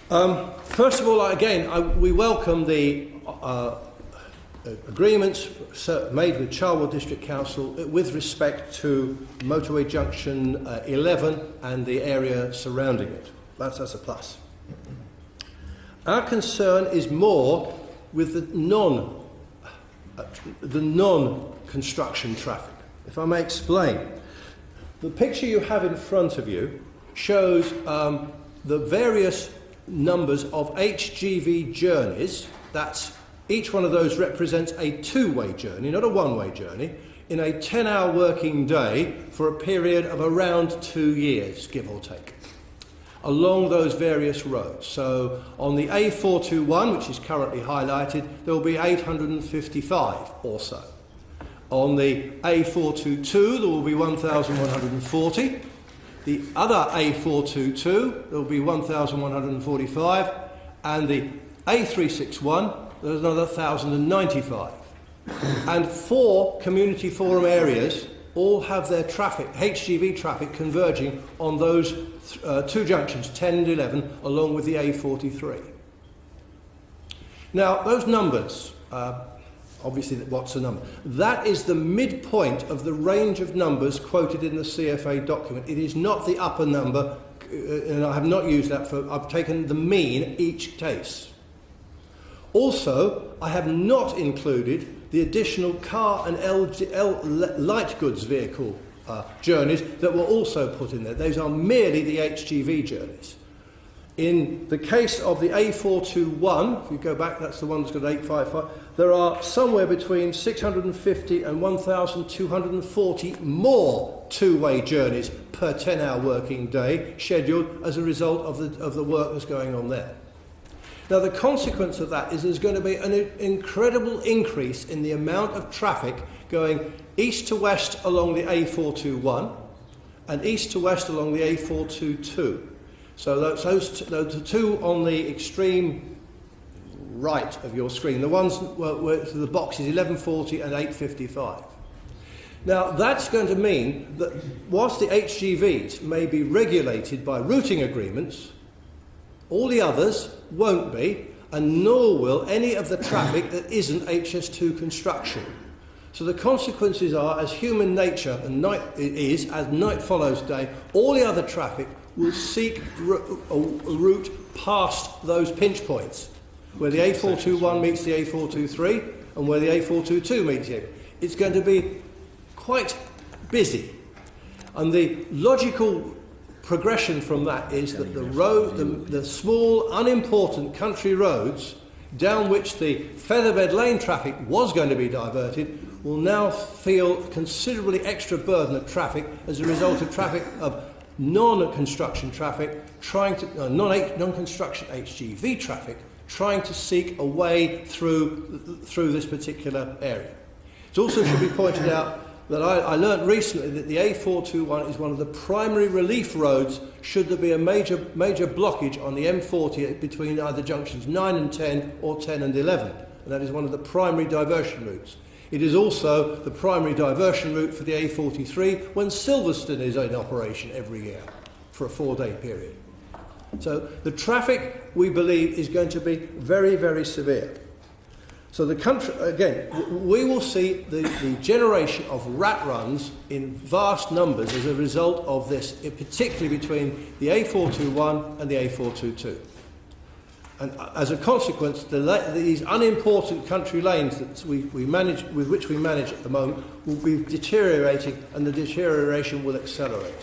First of all, again, we welcome the agreements made with Cherwell District Council with respect to Motorway Junction 11 and the area surrounding it. That's a plus. Our concern is more with the non-construction traffic. If I may explain, the picture you have in front of you shows the various numbers of HGV journeys. That's each one of those represents a two-way journey, not a one-way journey, in a 10-hour working day for a period of around 2 years, give or take, along those various roads. So on the A421, which is currently highlighted, there will be 855 or so. On the A422, there will be 1,140. The other A422, there will be 1,145. And the A361, there's another 1,095. And 4 community forum areas all have their traffic, HGV traffic, converging on those 2 junctions, 10 and 11, along with the A43. Now, those numbers, obviously, what's the number? That is the midpoint of the range of numbers quoted in the CFA document. It is not the upper number, and I have not used that I've taken the mean each case. Also, I have not included the additional car and light goods vehicle journeys that were also put in there. Those are merely the HGV journeys. In the case of the A421, if you go back, that's the one that's got 855, there are somewhere between 650 and 1,240 more two-way journeys per 10-hour working day scheduled as a result of the work that's going on there. Now, the consequence of that is there's going to be an incredible increase in the amount of traffic going east to west along the A421 and east to west along the A422. So those two on the extreme right of your screen, the ones where the boxes 1140 and 855. Now, that's going to mean that whilst the HGVs may be regulated by routing agreements, all the others won't be, and nor will any of the traffic that isn't HS2 construction. So the consequences are, as human nature and as night follows day, all the other traffic will seek a route past those pinch points, where the A421 meets the A423 and where the A422 meets it. It's going to be quite busy. And the logical progression from that is that the small, unimportant country roads down which the Featherbed Lane traffic was going to be diverted will now feel considerably extra burden of traffic as a result of traffic of non-construction traffic trying to non-construction HGV traffic trying to seek a way through this particular area. It also should be pointed out that I learnt recently that the A421 is one of the primary relief roads should there be a major blockage on the M40 between either junctions 9 and 10 or 10 and 11. And that is one of the primary diversion routes. It is also the primary diversion route for the A43 when Silverstone is in operation every year for a 4-day period. So the traffic, we believe, is going to be very, very severe. So the country, again, we will see the generation of rat runs in vast numbers as a result of this, particularly between the A421 and the A422. And as a consequence, these unimportant country lanes that we manage, with which we manage at the moment, will be deteriorating, and the deterioration will accelerate.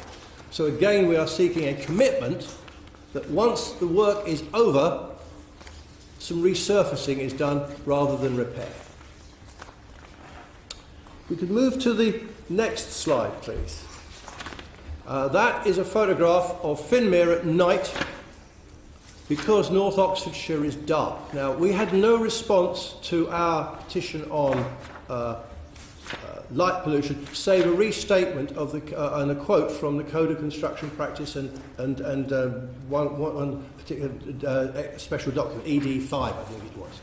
So again, we are seeking a commitment that once the work is over, some resurfacing is done rather than repair. We could move to the next slide, please. That is a photograph of Finmere at night because North Oxfordshire is dark. Now, we had no response to our petition on light pollution, save a restatement of and a quote from the Code of Construction Practice and one particular special document, ED5, I think it was.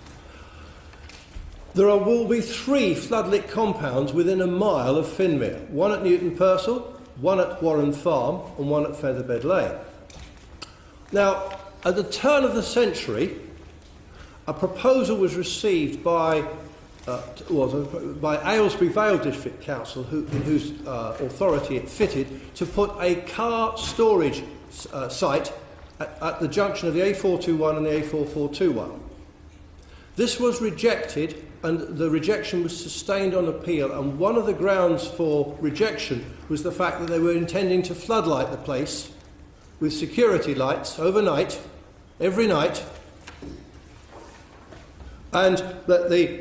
There will be 3 floodlit compounds within a mile of Finmere, one at Newton Purcell, one at Warren Farm, and one at Featherbed Lane. Now, at the turn of the century, a proposal was received by Aylesbury Vale District Council, in whose authority it fitted, to put a car storage site at the junction of the A421 and the A4421. This was rejected, and the rejection was sustained on appeal, and one of the grounds for rejection was the fact that they were intending to floodlight the place with security lights overnight, every night, and that the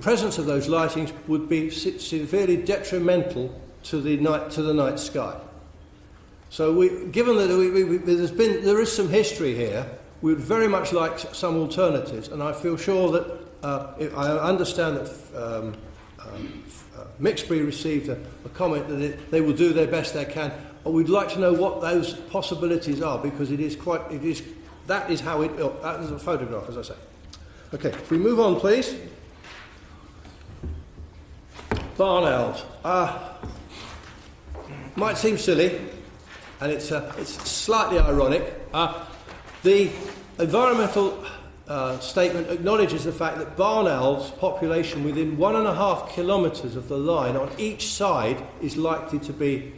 presence of those lightings would be severely detrimental to the night sky. So, given that there is some history here, we would very much like some alternatives, and I feel sure that I understand that Mixbury received a comment that they will do their best they can. We'd like to know what those possibilities are, because that is a photograph, as I say. Okay, if we move on, please. Barn owls. Might seem silly, and it's slightly ironic. The environmental statement acknowledges the fact that barn owls' population within 1.5 kilometres of the line on each side is likely to be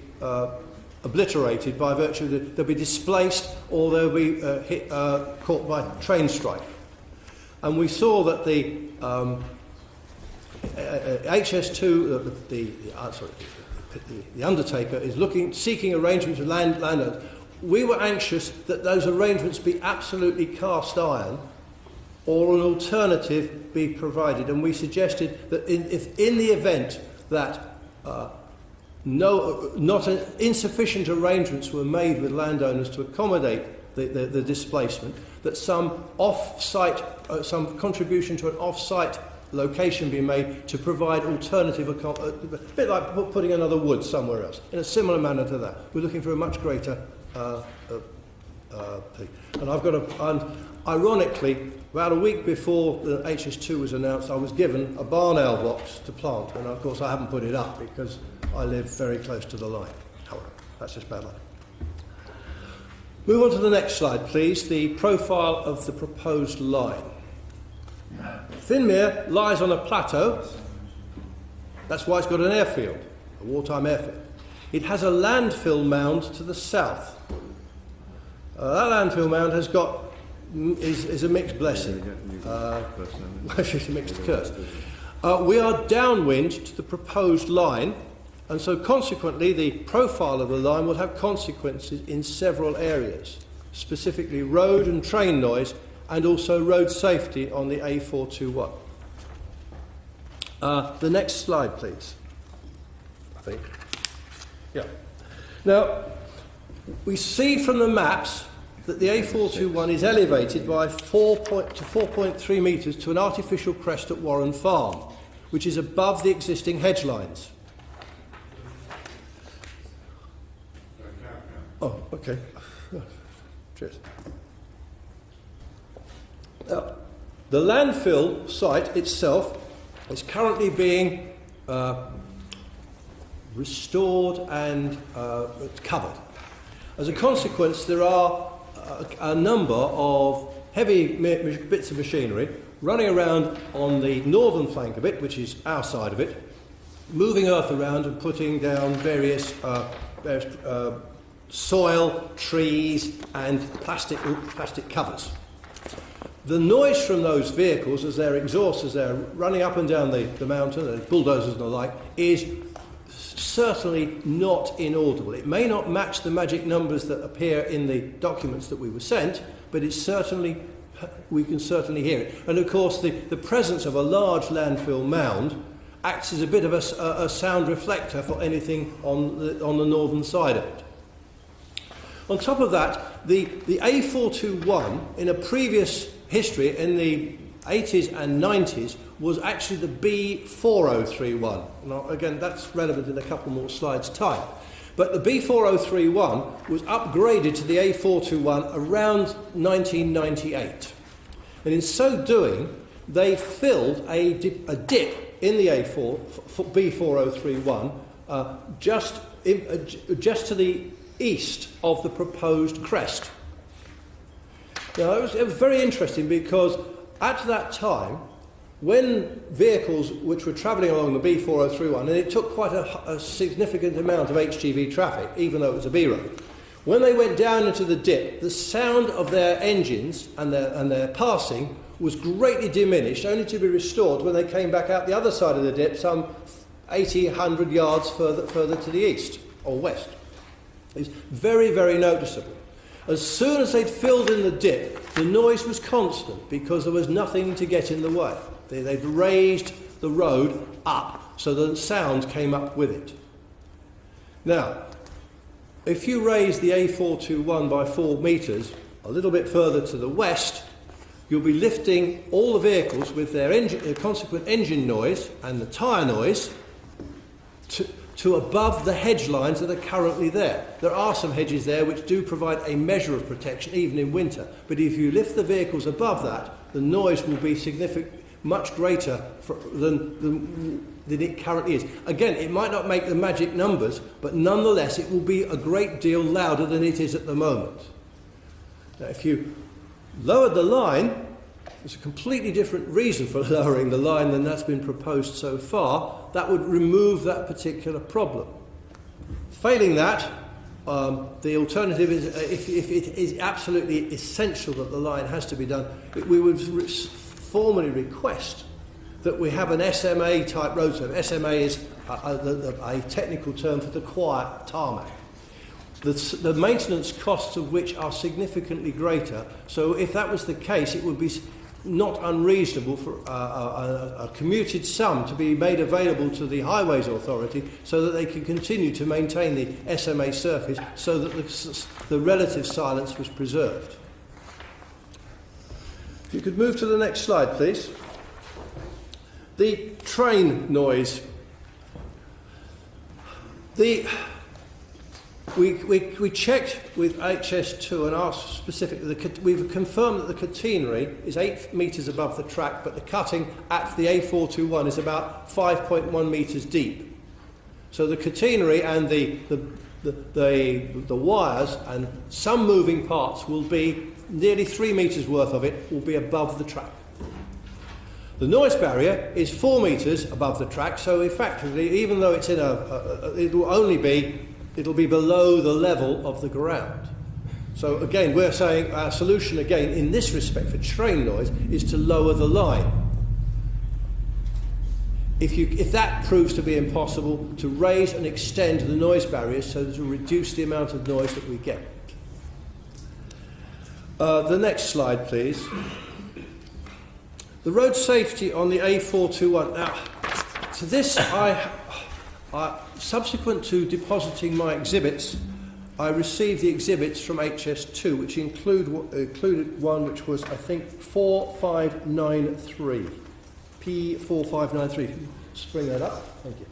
obliterated by virtue that they'll be displaced or they'll be caught by train strike. And we saw that the HS2, the undertaker, is seeking arrangements with landowners. We were anxious that those arrangements be absolutely cast iron, or an alternative be provided. And we suggested that if in the event that insufficient arrangements were made with landowners to accommodate the displacement, that some some contribution to an off-site location be made to provide alternative a bit like putting another wood somewhere else, in a similar manner to that. We're looking for a much greater thing. And ironically, about a week before the HS2 was announced, I was given a barn owl box to plant, and of course I haven't put it up because I live very close to the line. However, that's just bad luck. Move on to the next slide, please, the profile of the proposed line. Finmere lies on a plateau. That's why it's got an airfield, a wartime airfield. It has a landfill mound to the south. That landfill mound is a mixed blessing. It's a mixed curse. We are downwind to the proposed line, and so consequently the profile of the line will have consequences in several areas, specifically road and train noise, and also road safety on the A421. The next slide, please. I think. Yeah. Now, we see from the maps that the A421 is elevated by 4.3 metres to an artificial crest at Warren Farm, which is above the existing hedge lines. Oh, okay. Cheers. Now, the landfill site itself is currently being restored and covered. As a consequence, there are a number of heavy bits of machinery running around on the northern flank of it, which is our side of it, moving earth around and putting down various soil, trees and plastic covers. The noise from those vehicles as their exhausts, as they're running up and down the mountain, and bulldozers and the like, is certainly not inaudible. It may not match the magic numbers that appear in the documents that we were sent, but it's certainly, we can certainly hear it. And of course, the presence of a large landfill mound acts as a bit of a sound reflector for anything on the northern side of it. On top of that, the A421 in a previous history in the 80s and 90s was actually the B4031. Now, again, that's relevant in a couple more slides' time. But the B4031 was upgraded to the A421 around 1998. And in so doing, they filled a dip in the B4031 just to the east of the proposed crest. Now, it was very interesting because at that time, when vehicles which were travelling along the B4031, and it took quite a significant amount of HGV traffic, even though it was a B road, when they went down into the dip, the sound of their engines and their passing was greatly diminished, only to be restored when they came back out the other side of the dip, some 80, 100 yards further to the east or west. It's very, very noticeable. As soon as they'd filled in the dip, the noise was constant because there was nothing to get in the way. They'd raised the road up so that the sound came up with it. Now, if you raise the A421 by 4 metres a little bit further to the west, you'll be lifting all the vehicles with their consequent engine noise and the tyre noise to above the hedge lines that are currently there. There are some hedges there which do provide a measure of protection even in winter, but if you lift the vehicles above that, the noise will be much greater than it currently is. Again, it might not make the magic numbers, but nonetheless it will be a great deal louder than it is at the moment. Now, if you lowered the line, there's a completely different reason for lowering the line than that's been proposed so far. That would remove that particular problem. Failing that, the alternative is, if it is absolutely essential that the line has to be done, we would formally request that we have an SMA type road term. SMA is a technical term for the quiet tarmac. The maintenance costs of which are significantly greater. So if that was the case, it would be not unreasonable for a commuted sum to be made available to the Highways Authority so that they can continue to maintain the SMA surface so that the relative silence was preserved. If you could move to the next slide, please. The train noise. We checked with HS2 and asked specifically, we've confirmed that the catenary is 8 metres above the track, but the cutting at the A421 is about 5.1 metres deep. So the catenary and the wires and some moving parts will be, nearly 3 metres worth of it will be above the track. The noise barrier is 4 metres above the track, so effectively, even though it's in it'll be below the level of the ground. So again, we're saying our solution again in this respect for train noise is to lower the line. If that proves to be impossible, to raise and extend the noise barriers so to reduce the amount of noise that we get. The next slide, please. The road safety on the A421. Now, to this subsequent to depositing my exhibits, I received the exhibits from HS2, which included one which was, I think, 4593. P4593. Can you bring that up? Thank you.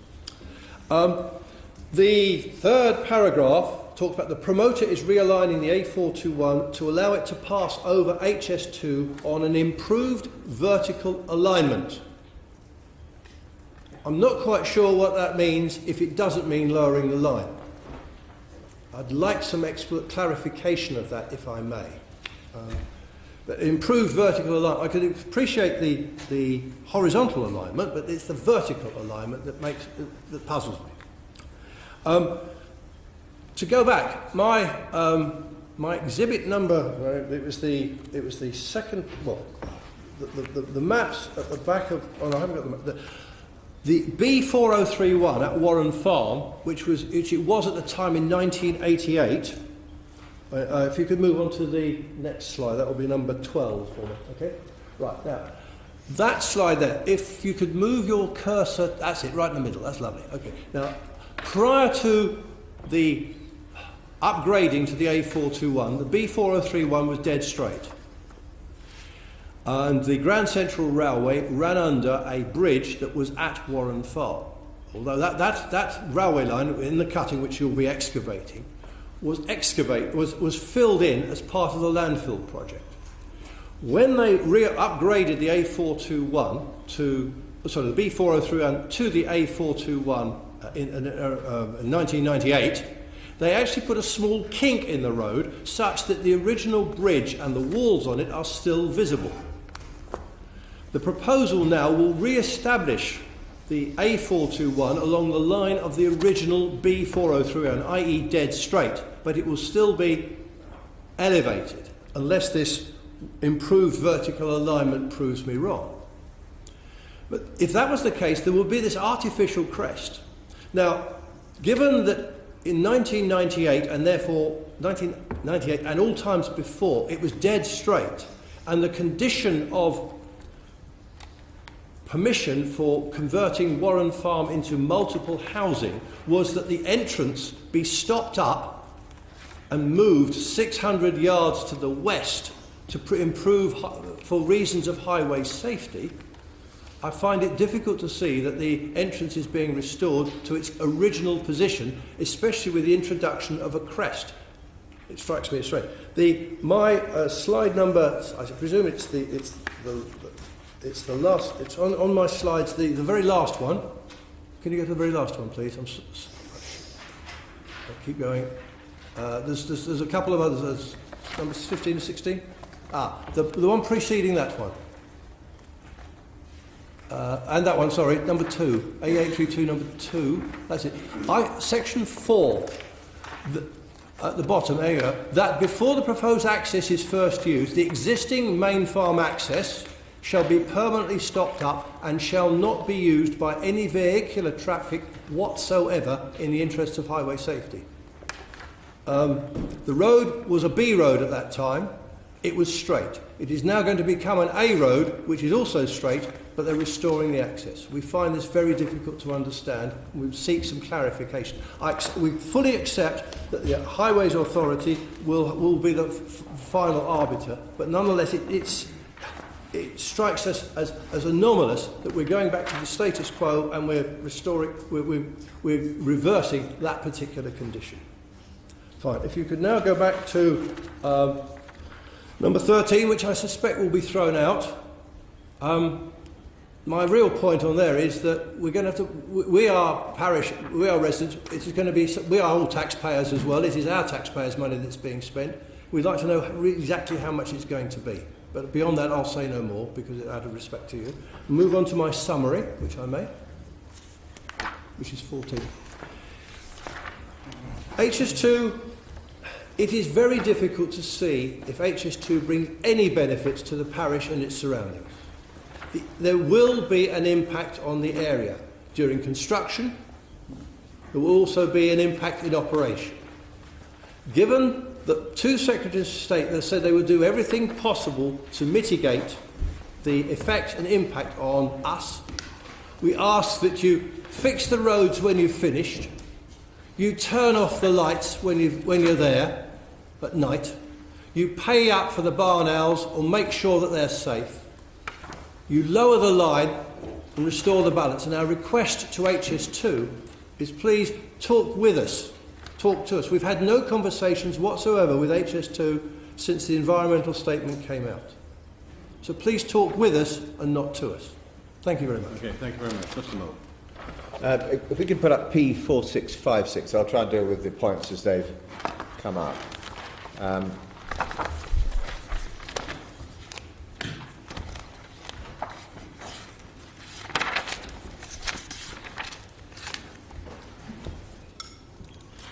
The third paragraph talks about the promoter is realigning the A421 to allow it to pass over HS2 on an improved vertical alignment. I'm not quite sure what that means if it doesn't mean lowering the line. I'd like some clarification of that, if I may. But improved vertical alignment, I could appreciate the horizontal alignment, but it's the vertical alignment that puzzles me. To go back, my exhibit number, it was the second, well, the maps at the back of, oh no, I haven't got the map. The B4031 at Warren Farm, which it was at the time in 1988. If you could move on to the next slide, that will be number 12 for me. Okay, right now, that slide there. If you could move your cursor, that's it, right in the middle. That's lovely. Okay, now prior to the upgrading to the A421, the B4031 was dead straight. And the Grand Central Railway ran under a bridge that was at Warren Farm. Although that railway line in the cutting which you'll be excavating was filled in as part of the landfill project. When they upgraded the A421 the B4031 to the A421 in 1998, they actually put a small kink in the road such that the original bridge and the walls on it are still visible. The proposal now will re-establish the A421 along the line of the original B4031, i.e. dead straight, but it will still be elevated unless this improved vertical alignment proves me wrong. But if that was the case, there would be this artificial crest. Now, given that in 1998 and therefore 1998 and all times before, it was dead straight, and the condition of permission for converting Warren Farm into multiple housing was that the entrance be stopped up and moved 600 yards to the west to improve for reasons of highway safety, I find it difficult to see that the entrance is being restored to its original position, especially with the introduction of a crest. It strikes me as strange. My slide number, I presume it's the last. It's on my slides. The very last one. Can you go to the very last one, please? I'll keep going. There's a couple of others. There's numbers 15 and 16. The one preceding that one. And that one, sorry, number 2. A832, number 2. That's it. Section 4. At the bottom, there you go. That before the proposed access is first used, the existing main farm access shall be permanently stopped up and shall not be used by any vehicular traffic whatsoever in the interests of highway safety. The road was a B road at that time. It was straight. It is now going to become an A road, which is also straight, but they're restoring the access. We find this very difficult to understand. We seek some clarification. We fully accept that the Highways Authority will be the final arbiter, but nonetheless it strikes us as anomalous that we're going back to the status quo and we're reversing that particular condition. Fine. If you could now go back to number 13, which I suspect will be thrown out. My real point on there is that we're going to have to. We are parish. We are residents. It is going to be. We are all taxpayers as well. It is our taxpayers' money that's being spent. We'd like to know exactly how much it's going to be. But beyond that, I'll say no more because out of respect to you. Move on to my summary, which I may, which is 14. HS2. It is very difficult to see if HS2 brings any benefits to the parish and its surroundings. There will be an impact on the area during construction. There will also be an impact in operation. Given that 2 Secretaries of State that said they would do everything possible to mitigate the effect and impact on us, We ask that you fix the roads when you've finished. You turn off the lights when you're there at night. You pay up for the barn owls or make sure that they're safe. You lower the line and restore the balance. And our request to HS2 is please talk with us. Talk to us. We've had no conversations whatsoever with HS2 since the environmental statement came out. So please talk with us and not to us. Thank you very much. Okay, thank you very much. Mr. Mull. If we can put up P4656, I'll try and deal with the points as they've come up.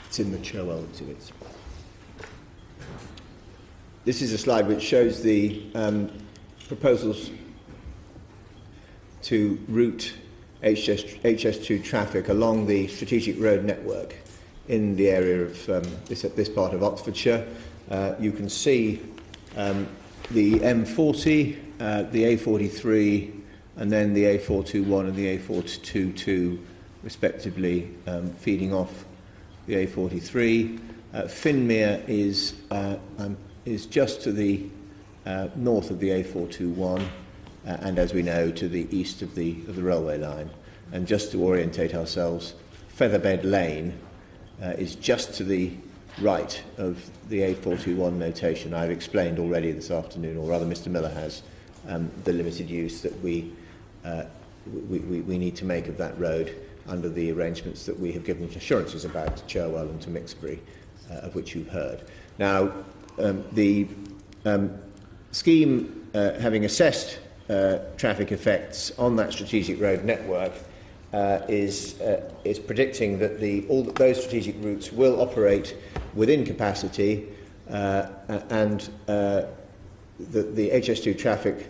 It's in the Cherwell exhibits. This is a slide which shows the proposals to route HS2 traffic along the strategic road network in the area of this part of Oxfordshire. You can see the M40, the A43, and then the A421 and the A422 respectively feeding off the A43. Finmere is just to the north of the A421, and as we know, to the east of the railway line. And just to orientate ourselves, Featherbed Lane is just to the right of the A421 notation. I've explained already this afternoon, or rather Mr. Miller has, the limited use that we need to make of that road under the arrangements that we have given assurances about to Cherwell and to Mixbury, of which you've heard. Now, the scheme, having assessed traffic effects on that strategic road network, is predicting that those strategic routes will operate within capacity, and the HS2 traffic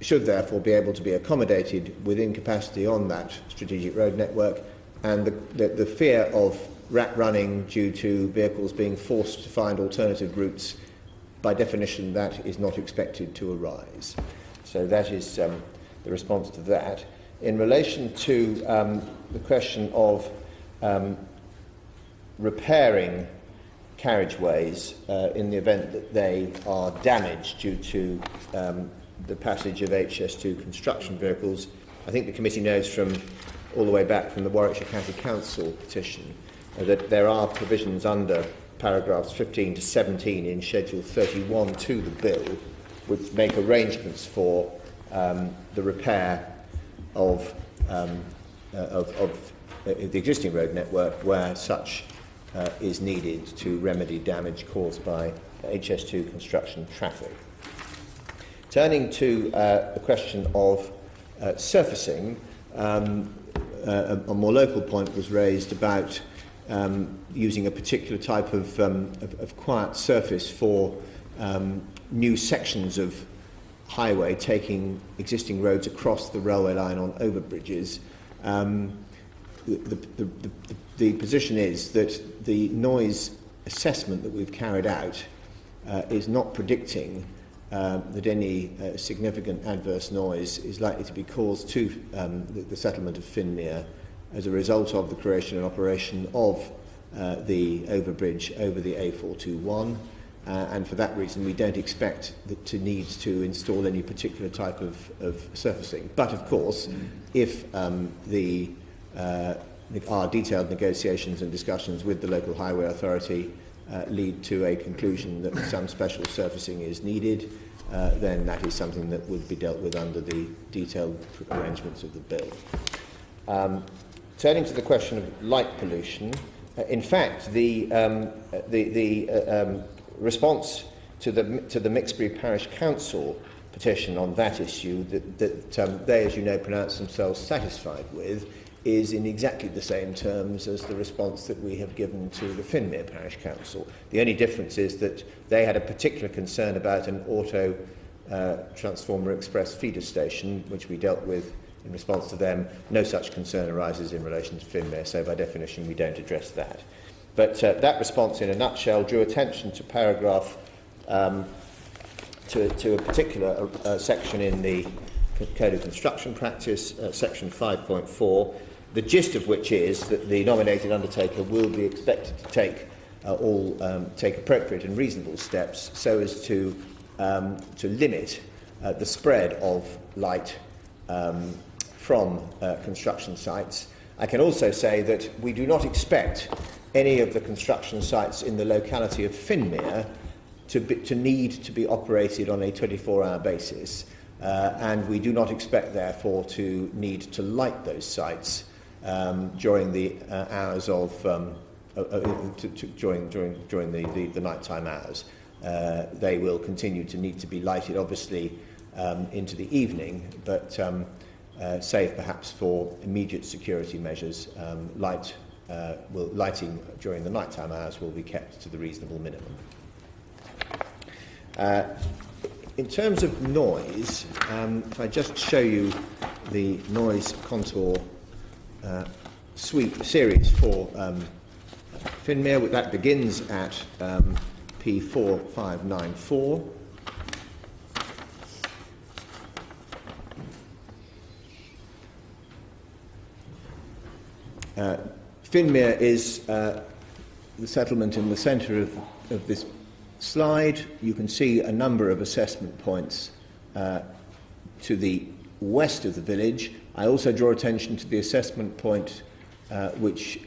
should therefore be able to be accommodated within capacity on that strategic road network, and the fear of rat running due to vehicles being forced to find alternative routes, by definition, that is not expected to arise. So that is the response to that. In relation to the question of repairing carriageways in the event that they are damaged due to the passage of HS2 construction vehicles, I think the committee knows from all the way back from the Warwickshire County Council petition that there are provisions under paragraphs 15 to 17 in Schedule 31 to the bill which make arrangements for the repair of the existing road network where such is needed to remedy damage caused by HS2 construction traffic. Turning to the question of surfacing, a more local point was raised about using a particular type of quiet surface for new sections of highway taking existing roads across the railway line on overbridges. The position is that the noise assessment that we've carried out is not predicting that any significant adverse noise is likely to be caused to the settlement of Finmere as a result of the creation and operation of the overbridge over the A421. And for that reason, we don't expect to need to install any particular type of surfacing. But of course, if our detailed negotiations and discussions with the local highway authority lead to a conclusion that some special surfacing is needed, then that is something that would be dealt with under the detailed arrangements of the bill. Turning to the question of light pollution, in fact, the response to the Mixbury Parish Council petition on that issue that they, as you know, pronounce themselves satisfied with is in exactly the same terms as the response that we have given to the Finmere Parish Council. The only difference is that they had a particular concern about an auto transformer express feeder station, which we dealt with in response to them. No such concern arises in relation to Finmere, so by definition we don't address that. But that response in a nutshell drew attention to paragraph to a particular section in the Code of Construction Practice, section 5.4, the gist of which is that the nominated undertaker will be expected to take take appropriate and reasonable steps so as to limit the spread of light from construction sites. I can also say that we do not expect any of the construction sites in the locality of Finmere to need to be operated on a 24-hour basis, and we do not expect, therefore, to need to light those sites during the hours of during the nighttime hours. They will continue to need to be lighted, obviously, into the evening, but save perhaps for immediate security measures, lighting during the nighttime hours will be kept to the reasonable minimum. In terms of noise, if I just show you the noise contour series for Finmere, that begins at P4594. Finmere is the settlement in the centre of this slide. You can see a number of assessment points to the west of the village. I also draw attention to the assessment point which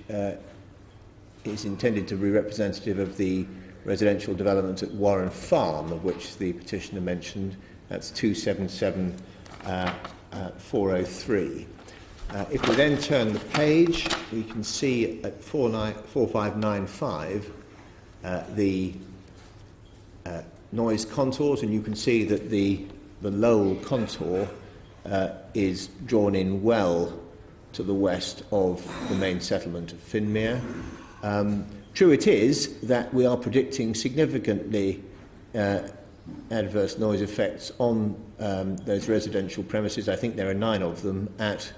is intended to be representative of the residential development at Warren Farm, of which the petitioner mentioned. That's 277403. If we then turn the page, we can see at 4595 the noise contours, and you can see that the Lowell contour is drawn in well to the west of the main settlement of Finmere. True it is that we are predicting significantly adverse noise effects on those residential premises. I think there are 9 of them at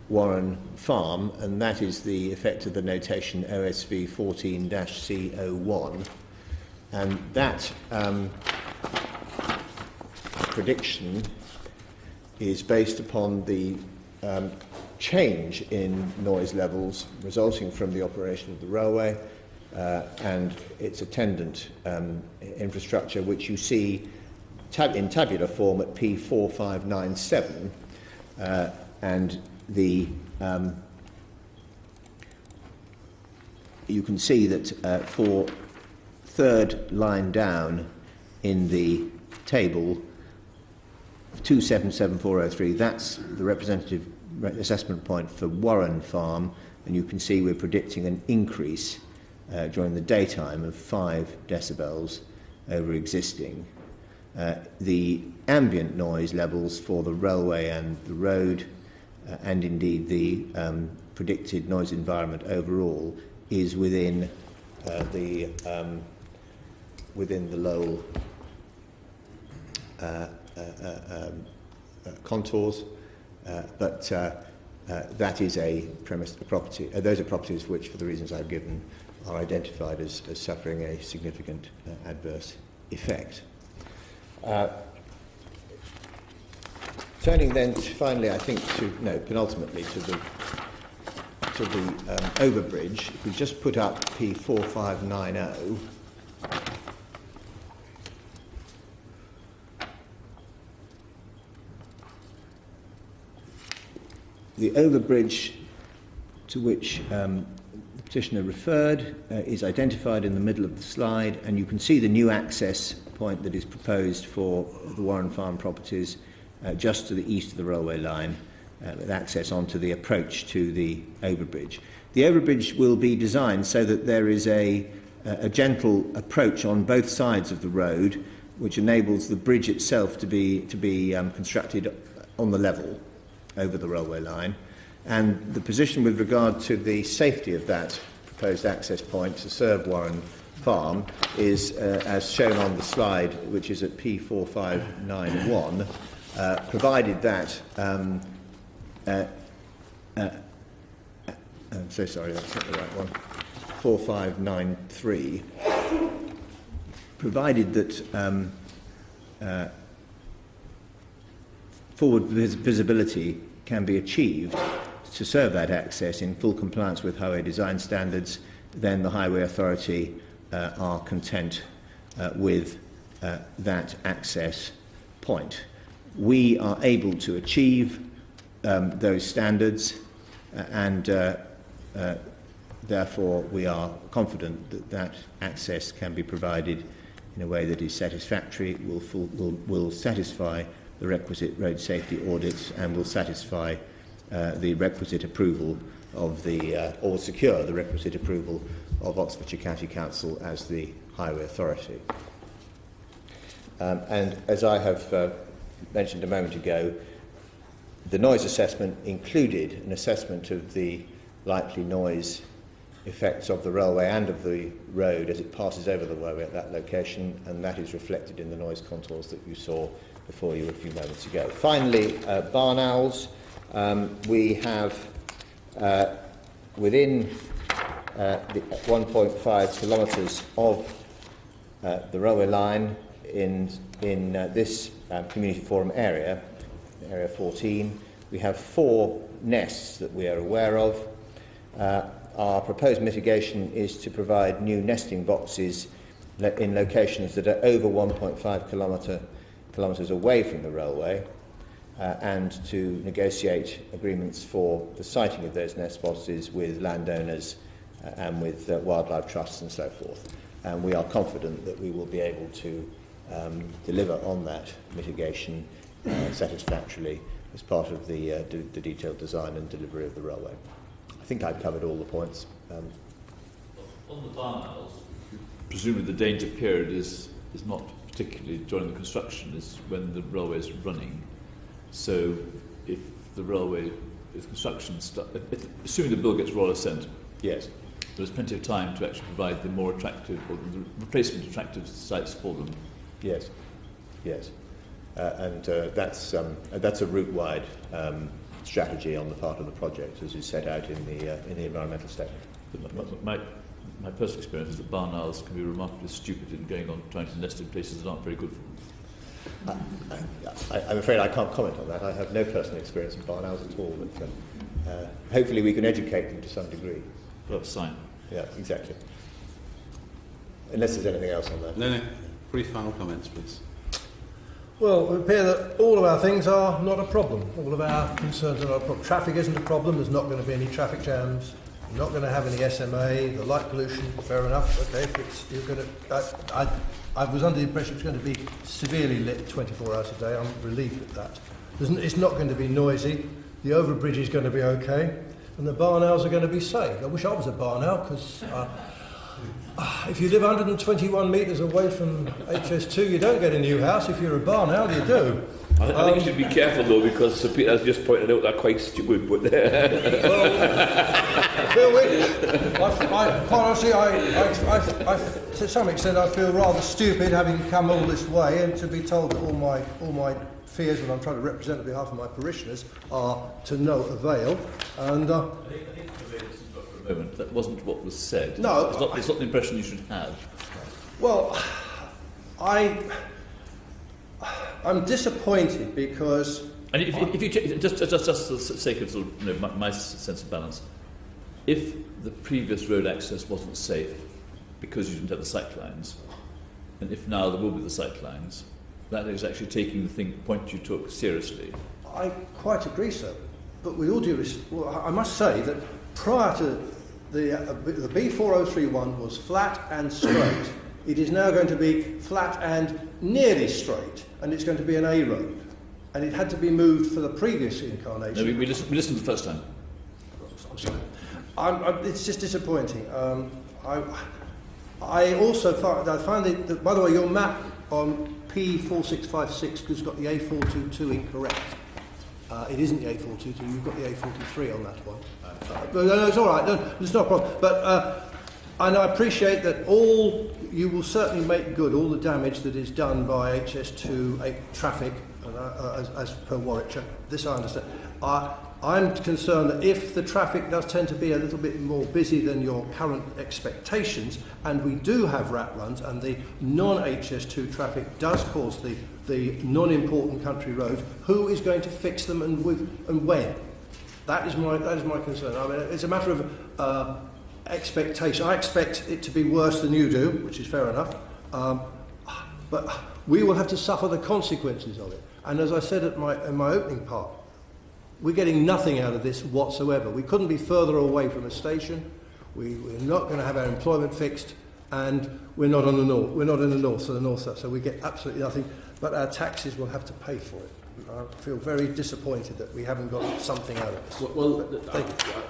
Warren Farm, and that is the effect of the notation OSV 14-C01. And that prediction is based upon the change in noise levels resulting from the operation of the railway and its attendant infrastructure, which you see in tabular form at P4597, and you can see that for third line down in the table, 277403, that's the representative assessment point for Warren Farm, and you can see we're predicting an increase during the daytime of 5 decibels over existing. The ambient noise levels for the railway and the road, and indeed the predicted noise environment overall, is within the Lowell contours, but that is a property. Those are properties which, for the reasons I've given, are identified as suffering a significant adverse effect. Turning then finally, I think, penultimately to the overbridge. If we just put up P4590. The overbridge to which the petitioner referred is identified in the middle of the slide, and you can see the new access point that is proposed for the Warren Farm properties just to the east of the railway line, with access onto the approach to the overbridge. The overbridge will be designed so that there is a gentle approach on both sides of the road, which enables the bridge itself to be constructed on the level over the railway line. And the position with regard to the safety of that proposed access point to serve Warren Farm is, as shown on the slide, which is at P4591, provided that I'm so sorry, that's not the right one. 4593. Provided that forward visibility can be achieved to serve that access in full compliance with highway design standards, then the Highway Authority are content with that access point. We are able to achieve those standards and therefore we are confident that that access can be provided in a way that is satisfactory, will satisfy the requisite road safety audits and will satisfy the requisite approval of or secure the requisite approval of Oxfordshire County Council as the Highway Authority. And as I have mentioned a moment ago, the noise assessment included an assessment of the likely noise effects of the railway and of the road as it passes over the railway at that location, and that is reflected in the noise contours that you saw before you a few moments ago. Finally, barn owls. We have within the 1.5 kilometres of the railway line in this community forum area, area 14, we have 4 nests that we are aware of. Our proposed mitigation is to provide new nesting boxes in locations that are over 1.5 kilometres away from the railway, and to negotiate agreements for the siting of those nest boxes with landowners and with wildlife trusts and so forth. And we are confident that we will be able to deliver on that mitigation satisfactorily as part of the detailed design and delivery of the railway. I think I've covered all the points. On the barn owls, presumably the danger period is not particularly during the construction, is when the railway is running. So if construction assuming the bill gets royal assent, yes, there's plenty of time to actually provide the more attractive or the replacement attractive sites for them. Yes, yes. And that's a route-wide strategy on the part of the project, as is set out in the environmental statement. My personal experience is that barn owls can be remarkably stupid in going on trying to nest in places that aren't very good for them. I'm afraid I can't comment on that. I have no personal experience with barn owls at all, but hopefully we can educate them to some degree. Well, sign. Yeah, exactly. Unless there's anything else on that. No. Brief final comments, please. Well, it would appear that all of our things are not a problem. All of our concerns are not a problem. Traffic isn't a problem. There's not going to be any traffic jams. You're not going to have any SMA. The light pollution, fair enough. Okay, you're going to. I was under the impression it was going to be severely lit 24 hours a day. I'm relieved at that. It's not going to be noisy. The overbridge is going to be okay, and the barn owls are going to be safe. I wish I was a barn owl because. If you live 121 metres away from HS2, you don't get a new house. If you're a barn owl, you do. I think you should be careful though, because Sir Peter has just pointed out they're quite stupid. But quite honestly, to some extent, I feel rather stupid having come all this way and to be told that all my fears, when I'm trying to represent on behalf of my parishioners, are to no avail. And moment. That wasn't what was said. No. It's not the impression you should have. Well, I'm disappointed because... And if you just for the sake of sort of, my sense of balance, if the previous road access wasn't safe because you didn't have the sight lines, and if now there will be the sight lines, that is actually taking the point you took seriously. I quite agree, sir. But with all due respect, I must say that prior to the B4031 was flat and straight. It is now going to be flat and nearly straight, and it's going to be an A road. And it had to be moved for the previous incarnation. No, we listened the first time. I'm sorry. It's just disappointing. I also find that, by the way, your map on P4656 has got the A422 incorrect. It isn't the A422, you've got the A43 on that one. But no, it's all right, no, it's not a problem. But and I appreciate that you will certainly make good all the damage that is done by HS2 traffic, as per Warwickshire. This I understand. I'm concerned that if the traffic does tend to be a little bit more busy than your current expectations, and we do have rat runs, and the non-HS2 traffic does cause the non-important country roads, who is going to fix them and when? That is my concern. I mean, it's a matter of expectation. I expect it to be worse than you do, which is fair enough, but we will have to suffer the consequences of it. And as I said in my opening part, we're getting nothing out of this whatsoever. We couldn't be further away from a station. We're not going to have our employment fixed, and we're not on the north. We're not in the north, so the north side. So we get absolutely nothing. But our taxes will have to pay for it. I feel very disappointed that we haven't got something out of this. Well,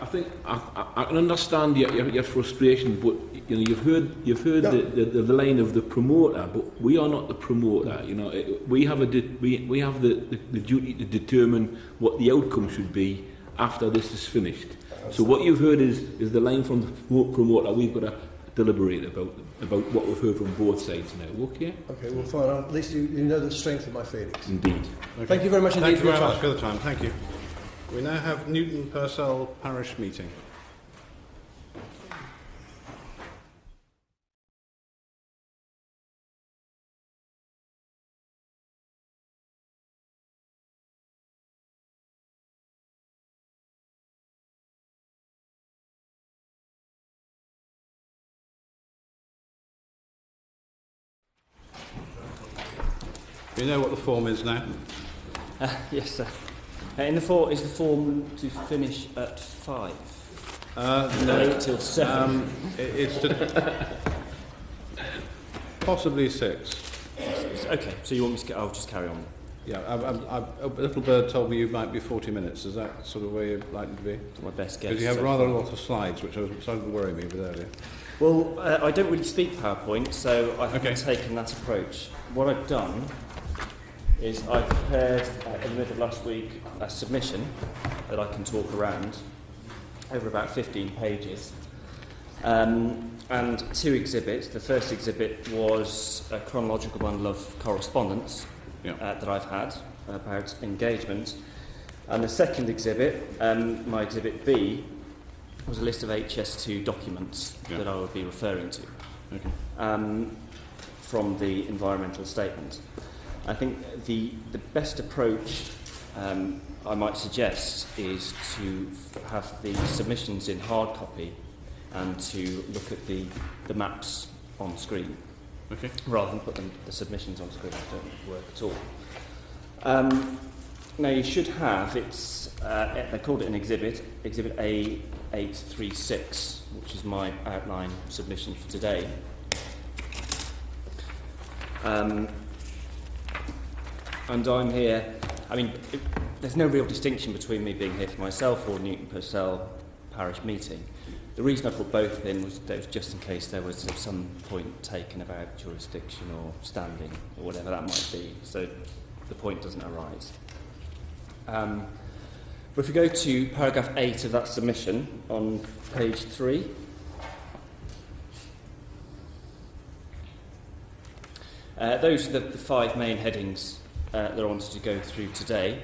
I think I can understand your frustration, but you know you've heard the line of the promoter, but we are not the promoter. You know, we have the duty to determine what the outcome should be after this is finished. So what you've heard is the line from the promoter. We've got to deliberate about what we've heard from both sides now. Okay? Okay, well, fine. At least you know the strength of my feelings. Indeed. Okay. Thank you very much indeed for your time. Thank you very much for the time. Thank you. We now have Newton Purcell Parish meeting. You know what the form is now? Yes, sir. Is the form to finish at 5? No, till 7. It's to possibly 6. Okay, so you want me to I'll just carry on. Yeah, a little bird told me you might be 40 minutes. Is that sort of where you're likely to be? That's my best guess. Because you have rather a lot of slides, which started to worry me with earlier. Well, I don't really speak PowerPoint, so I haven't taken that approach. What I've done is I prepared, in the middle of last week, a submission that I can talk around over about 15 pages. And 2 exhibits. The first exhibit was a chronological bundle of correspondence that I've had about engagement. And the second exhibit, my exhibit B, was a list of HS2 documents that I would be referring to from the environmental statement. I think the best approach I might suggest is to have the submissions in hard copy and to look at the maps on screen rather than put the submissions on screen. That don't work at all. Now you should have, they called it an exhibit A836, which is my outline submission for today. And I'm here, I mean, there's no real distinction between me being here for myself or Newton Purcell Parish meeting. The reason I put both in was just in case there was some point taken about jurisdiction or standing or whatever that might be, so the point doesn't arise. But if we go to paragraph 8 of that submission on page 3, those are the 5 main headings that I wanted to go through today.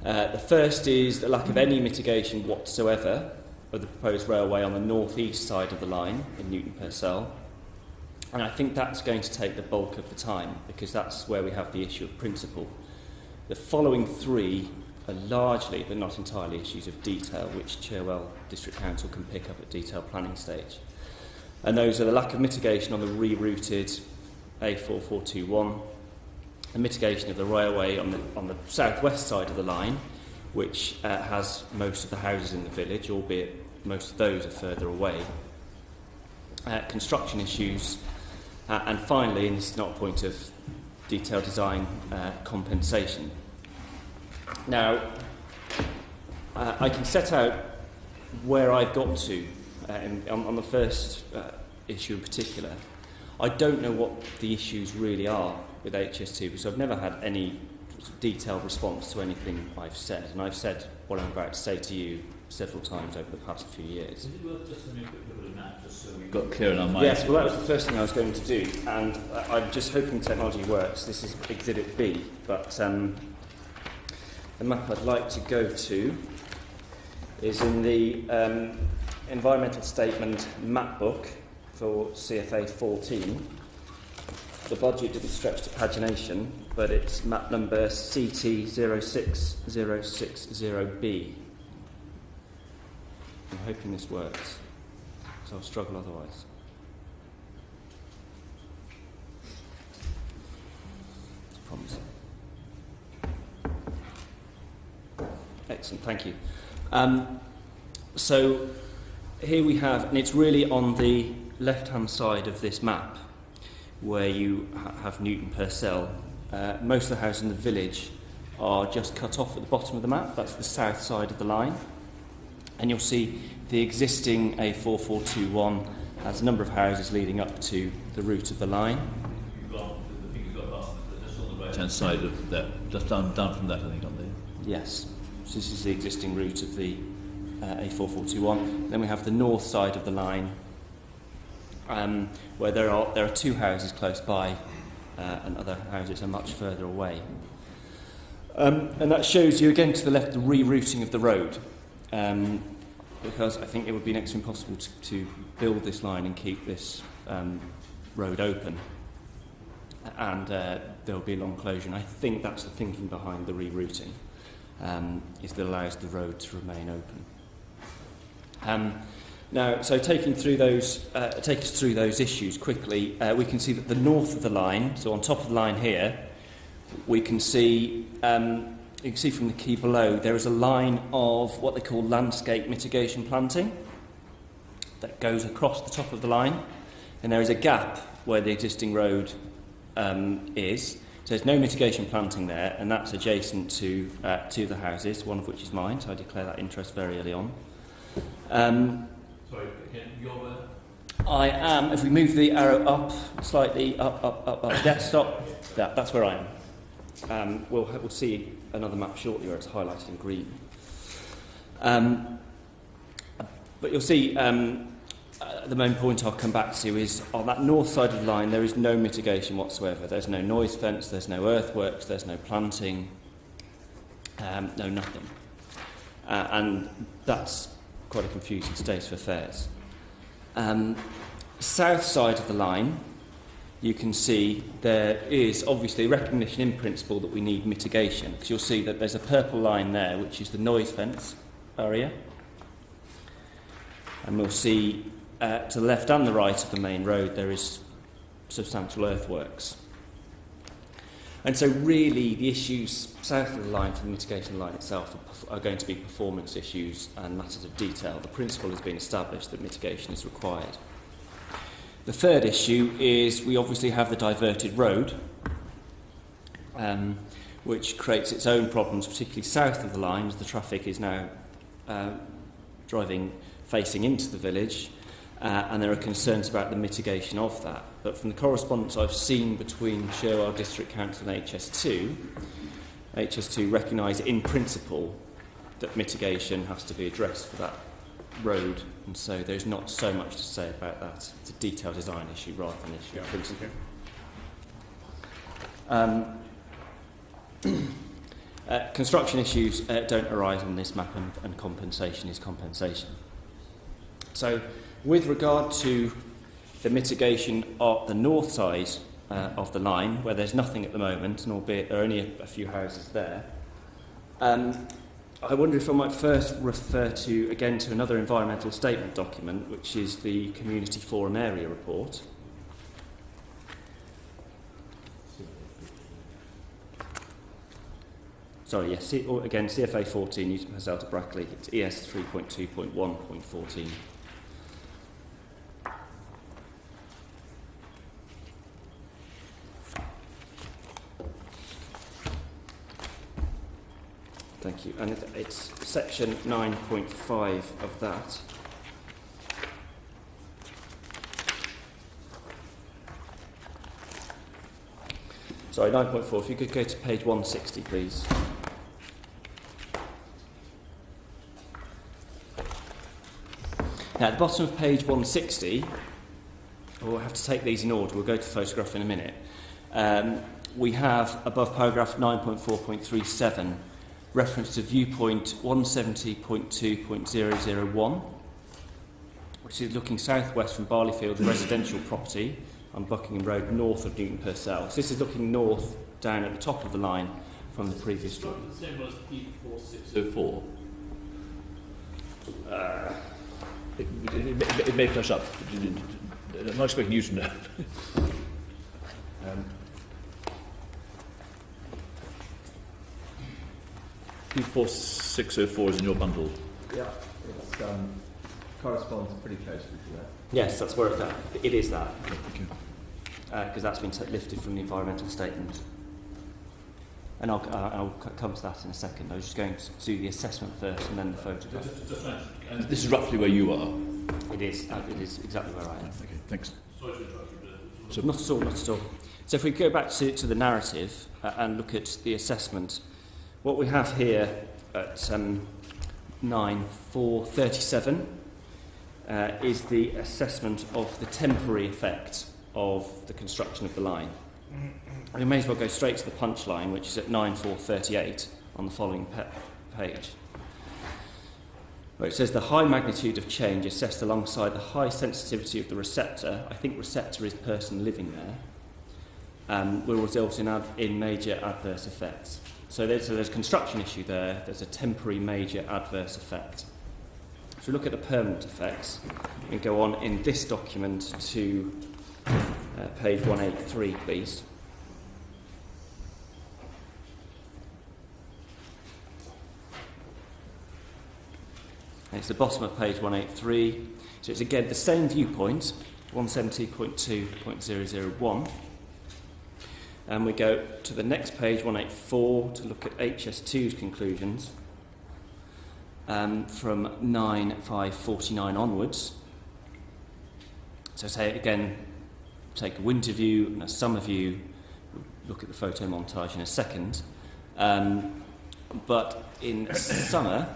The first is the lack of any mitigation whatsoever of the proposed railway on the north-east side of the line in Newton Purcell. And I think that's going to take the bulk of the time because that's where we have the issue of principle. The following 3 are largely, but not entirely, issues of detail which Cherwell District Council can pick up at detailed planning stage. And those are the lack of mitigation on the rerouted A4421, the mitigation of the railway on the southwest side of the line, which has most of the houses in the village, albeit most of those are further away. Construction issues, and finally, and this is not a point of detailed design, compensation. Now, I can set out where I've got to on the first issue in particular. I don't know what the issues really are with HS2 because I've never had any detailed response to anything I've said, and I've said what I'm about to say to you several times over the past few years. Is it worth just to make a bit of a map just so we've got clear in our minds? Yes, well that was the first thing I was going to do, and I'm just hoping technology works. This is Exhibit B, but the map I'd like to go to is in the environmental statement map book for CFA 14. The budget didn't stretch to pagination, but it's map number CT06060B. I'm hoping this works, so I'll struggle otherwise. It's promising. Excellent, thank you. So here we have, and it's really on the left-hand side of this map, where you have Newton Purcell. Most of the houses in the village are just cut off at the bottom of the map. That's the south side of the line. And you'll see the existing A4421 has a number of houses leading up to the route of the line. The figures got just on the right-hand side of that, just down from that, I think, aren't they? Yes. So this is the existing route of the A4421. Then we have the north side of the line, where there are two houses close by, and other houses are much further away. And that shows you again to the left the rerouting of the road, because I think it would be next to impossible to build this line and keep this road open, and there will be a long closure. And I think that's the thinking behind the rerouting, is that allows the road to remain open. Now, so take us through those issues quickly. We can see that the north of the line, so on top of the line here, we can see, you can see from the key below, there is a line of what they call landscape mitigation planting that goes across the top of the line, and there is a gap where the existing road is. So there's no mitigation planting there, and that's adjacent to the houses, one of which is mine, so I declare that interest very early on. Sorry, again, you're I am, if we move the arrow up, slightly up, yeah, stop, that's where I am. We'll see another map shortly where it's highlighted in green. But you'll see the main point I'll come back to is on that north side of the line there is no mitigation whatsoever. There's no noise fence, there's no earthworks, there's no planting, no nothing. And that's quite a confusing state of affairs. South side of the line, you can see there is obviously recognition in principle that we need mitigation, because you'll see that there's a purple line there which is the noise fence area, and we'll see to the left and the right of the main road there is substantial earthworks. And so really the issues south of the line for the mitigation line itself are going to be performance issues and matters of detail. The principle has been established that mitigation is required. The third issue is we obviously have the diverted road, which creates its own problems, particularly south of the line, as the traffic is now driving facing into the village, and there are concerns about the mitigation of that. But from the correspondence I've seen between Cherwell District Council and HS2 recognise in principle that mitigation has to be addressed for that road, and so there's not so much to say about that. It's a detailed design issue rather than an issue of principle. Construction issues don't arise on this map, and compensation is compensation. So with regard to the mitigation of the north side of the line, where there's nothing at the moment, and albeit there are only a few houses there, I wonder if I might first refer to another environmental statement document, which is the Community Forum Area Report. Sorry, yes, again, CFA 14, Newton Purcell to Brackley, it's ES 3.2.1.14. Thank you. And it's section 9.5 of that. Sorry, 9.4. If you could go to page 160, please. Now, at the bottom of page 160, we'll have to take these in order. We'll go to the photograph in a minute. We have, above paragraph 9.4.37, reference to viewpoint 170.2.001, which is looking southwest from Barleyfield, a residential property on Buckingham Road, north of Newton Purcell. So this is looking north, down at the top of the line from the previous drawing. The same as P4604. It may flash up. I'm not expecting you to know. P4604 is in your bundle. Yeah, it corresponds pretty closely to that. Yes, that's where it is that. Okay, thank you. Because that's been lifted from the environmental statement. And I'll come to that in a second. I was just going to do the assessment first and then the photograph. And this is roughly where you are? It is exactly where I am. Okay, thanks. So not at all, not at all. So if we go back to the narrative and look at the assessment, what we have here at 9.4.37 is the assessment of the temporary effect of the construction of the line. We may as well go straight to the punchline, which is at 9.4.38 on the following page, where it says the high magnitude of change assessed alongside the high sensitivity of the receptor, I think receptor is person living there, will result in major adverse effects. So there's a construction issue there, there's a temporary major adverse effect. So we look at the permanent effects and go on in this document to page 183, please. And it's the bottom of page 183. So it's again the same viewpoint, 170.2.001. And we go to the next page, 184, to look at HS2's conclusions from 9.5.49 onwards. So say again, take a winter view and a summer view. We'll look at the photo montage in a second. But in summer,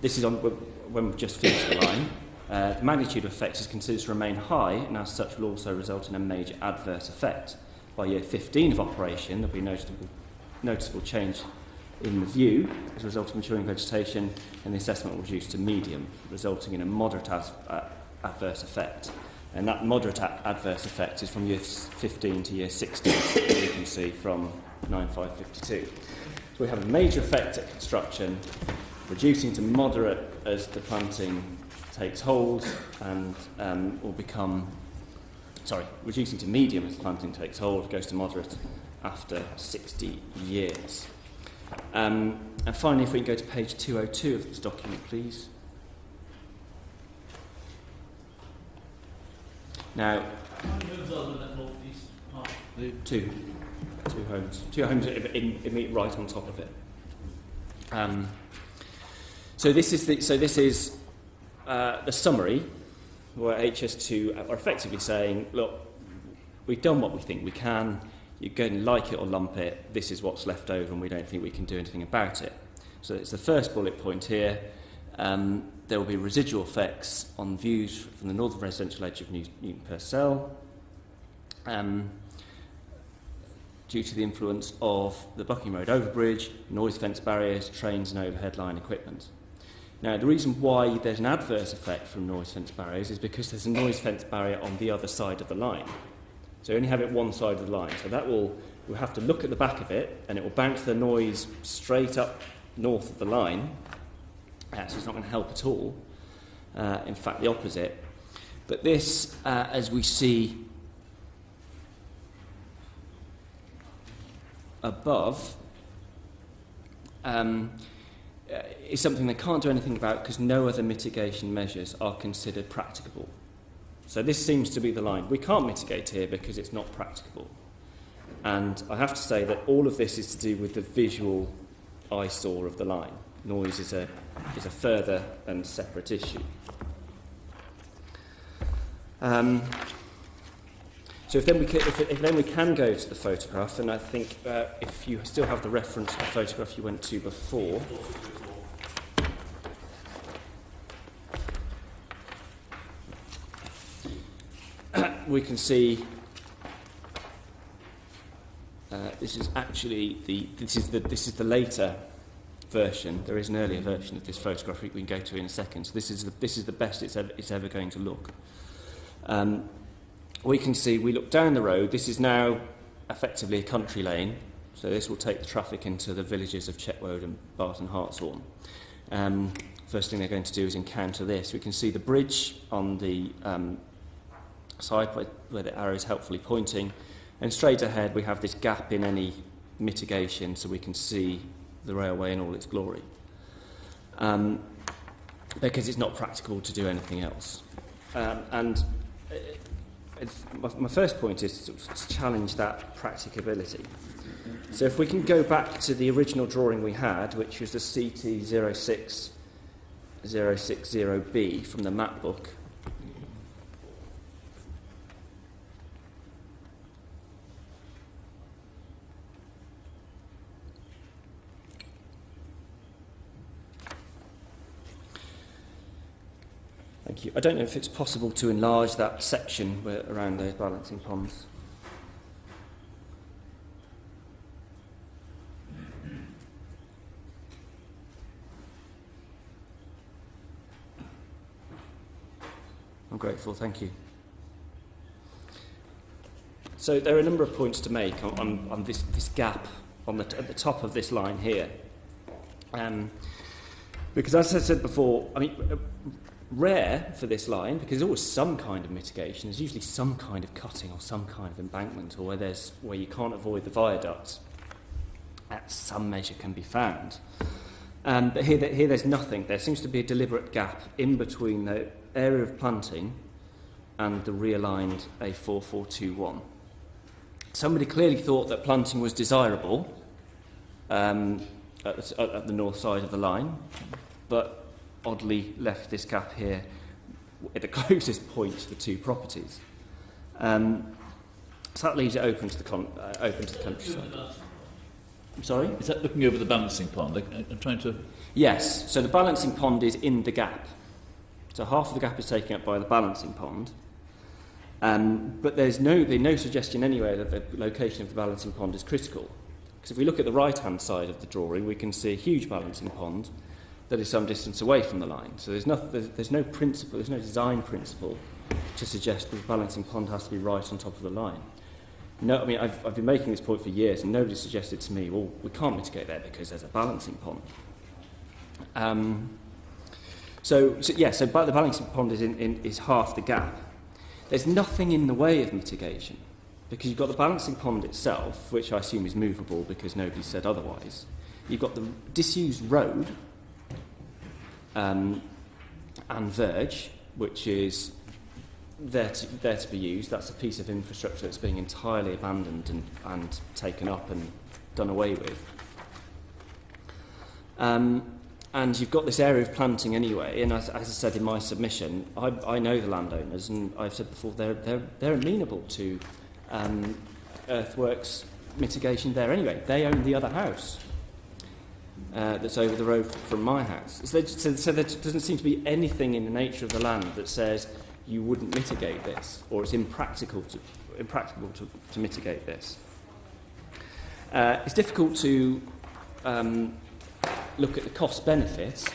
this is on when we've just finished the line. The magnitude of effects is considered to remain high, and as such will also result in a major adverse effect. By year 15 of operation, there will be noticeable change in the view as a result of maturing vegetation, and the assessment will reduce to medium, resulting in a moderate adverse effect. And that moderate adverse effect is from year 15 to year 16, as you can see from 9.5.52. So we have a major effect at construction, reducing to moderate as the planting takes hold and will become, reducing to medium as the planting takes hold, goes to moderate after 60 years. And finally, if we can go to page 202 of this document, please. Now, two homes right on top of it. So this is the summary, where HS2 are effectively saying, look, we've done what we think we can, you're going to like it or lump it, this is what's left over and we don't think we can do anything about it. So it's the first bullet point here. There will be residual effects on views from the northern residential edge of Newton Purcell due to the influence of the Buckingham Road overbridge, noise fence barriers, trains and overhead line equipment. Now, the reason why there's an adverse effect from noise fence barriers is because there's a noise fence barrier on the other side of the line. So you only have it one side of the line. So that we'll have to look at the back of it, and it will bounce the noise straight up north of the line. So it's not going to help at all. In fact, the opposite. But this, as we see above, is something they can't do anything about because no other mitigation measures are considered practicable. So this seems to be the line. We can't mitigate here because it's not practicable. And I have to say that all of this is to do with the visual eyesore of the line. Noise is a further and separate issue. So if then we can go to the photograph, and I think if you still have the reference to the photograph you went to before. We can see this is actually the later version. There is an earlier version of this photograph we can go to in a second. So this is the best it's ever going to look. We can see, we look down the road. This is now effectively a country lane. So this will take the traffic into the villages of Cherwell and Barton Hartshorn. First thing they're going to do is encounter this. We can see the bridge on the side where the arrow is helpfully pointing. And straight ahead we have this gap in any mitigation so we can see the railway in all its glory. Because it's not practical to do anything else. My first point is to challenge that practicability. So if we can go back to the original drawing we had, which was the CT06060B from the map book. Thank you. I don't know if it's possible to enlarge that section around those balancing ponds. I'm grateful, thank you. So there are a number of points to make on this gap at the top of this line here. Because as I said before, I mean, rare for this line, because there's always some kind of mitigation. There's usually some kind of cutting or some kind of embankment, or where you can't avoid the viaduct. At some measure can be found. But here there's nothing. There seems to be a deliberate gap in between the area of planting and the realigned A4421. Somebody clearly thought that planting was desirable at the north side of the line, but oddly left this gap here at the closest point to the two properties. So that leaves it open to the countryside. I'm sorry? Is that looking over the balancing pond? I'm trying to... Yes, so the balancing pond is in the gap. So half of the gap is taken up by the balancing pond. But there's no suggestion anywhere that the location of the balancing pond is critical. Because if we look at the right-hand side of the drawing, we can see a huge balancing pond that is some distance away from the line. So there's no principle, there's no design principle to suggest that the balancing pond has to be right on top of the line. No, I mean, I've been making this point for years, and nobody suggested to me, well, we can't mitigate there because there's a balancing pond. So the balancing pond is half the gap. There's nothing in the way of mitigation, because you've got the balancing pond itself, which I assume is movable because nobody said otherwise. You've got the disused road and verge, which is there to be used. That's a piece of infrastructure that's being entirely abandoned and taken up and done away with. And you've got this area of planting anyway, and as I said in my submission, I know the landowners, and I've said before they're amenable to earthworks mitigation there anyway. They own the other house that's over the road from my house. So there doesn't seem to be anything in the nature of the land that says you wouldn't mitigate this, or it's impractical to mitigate this. It's difficult to look at the cost-benefit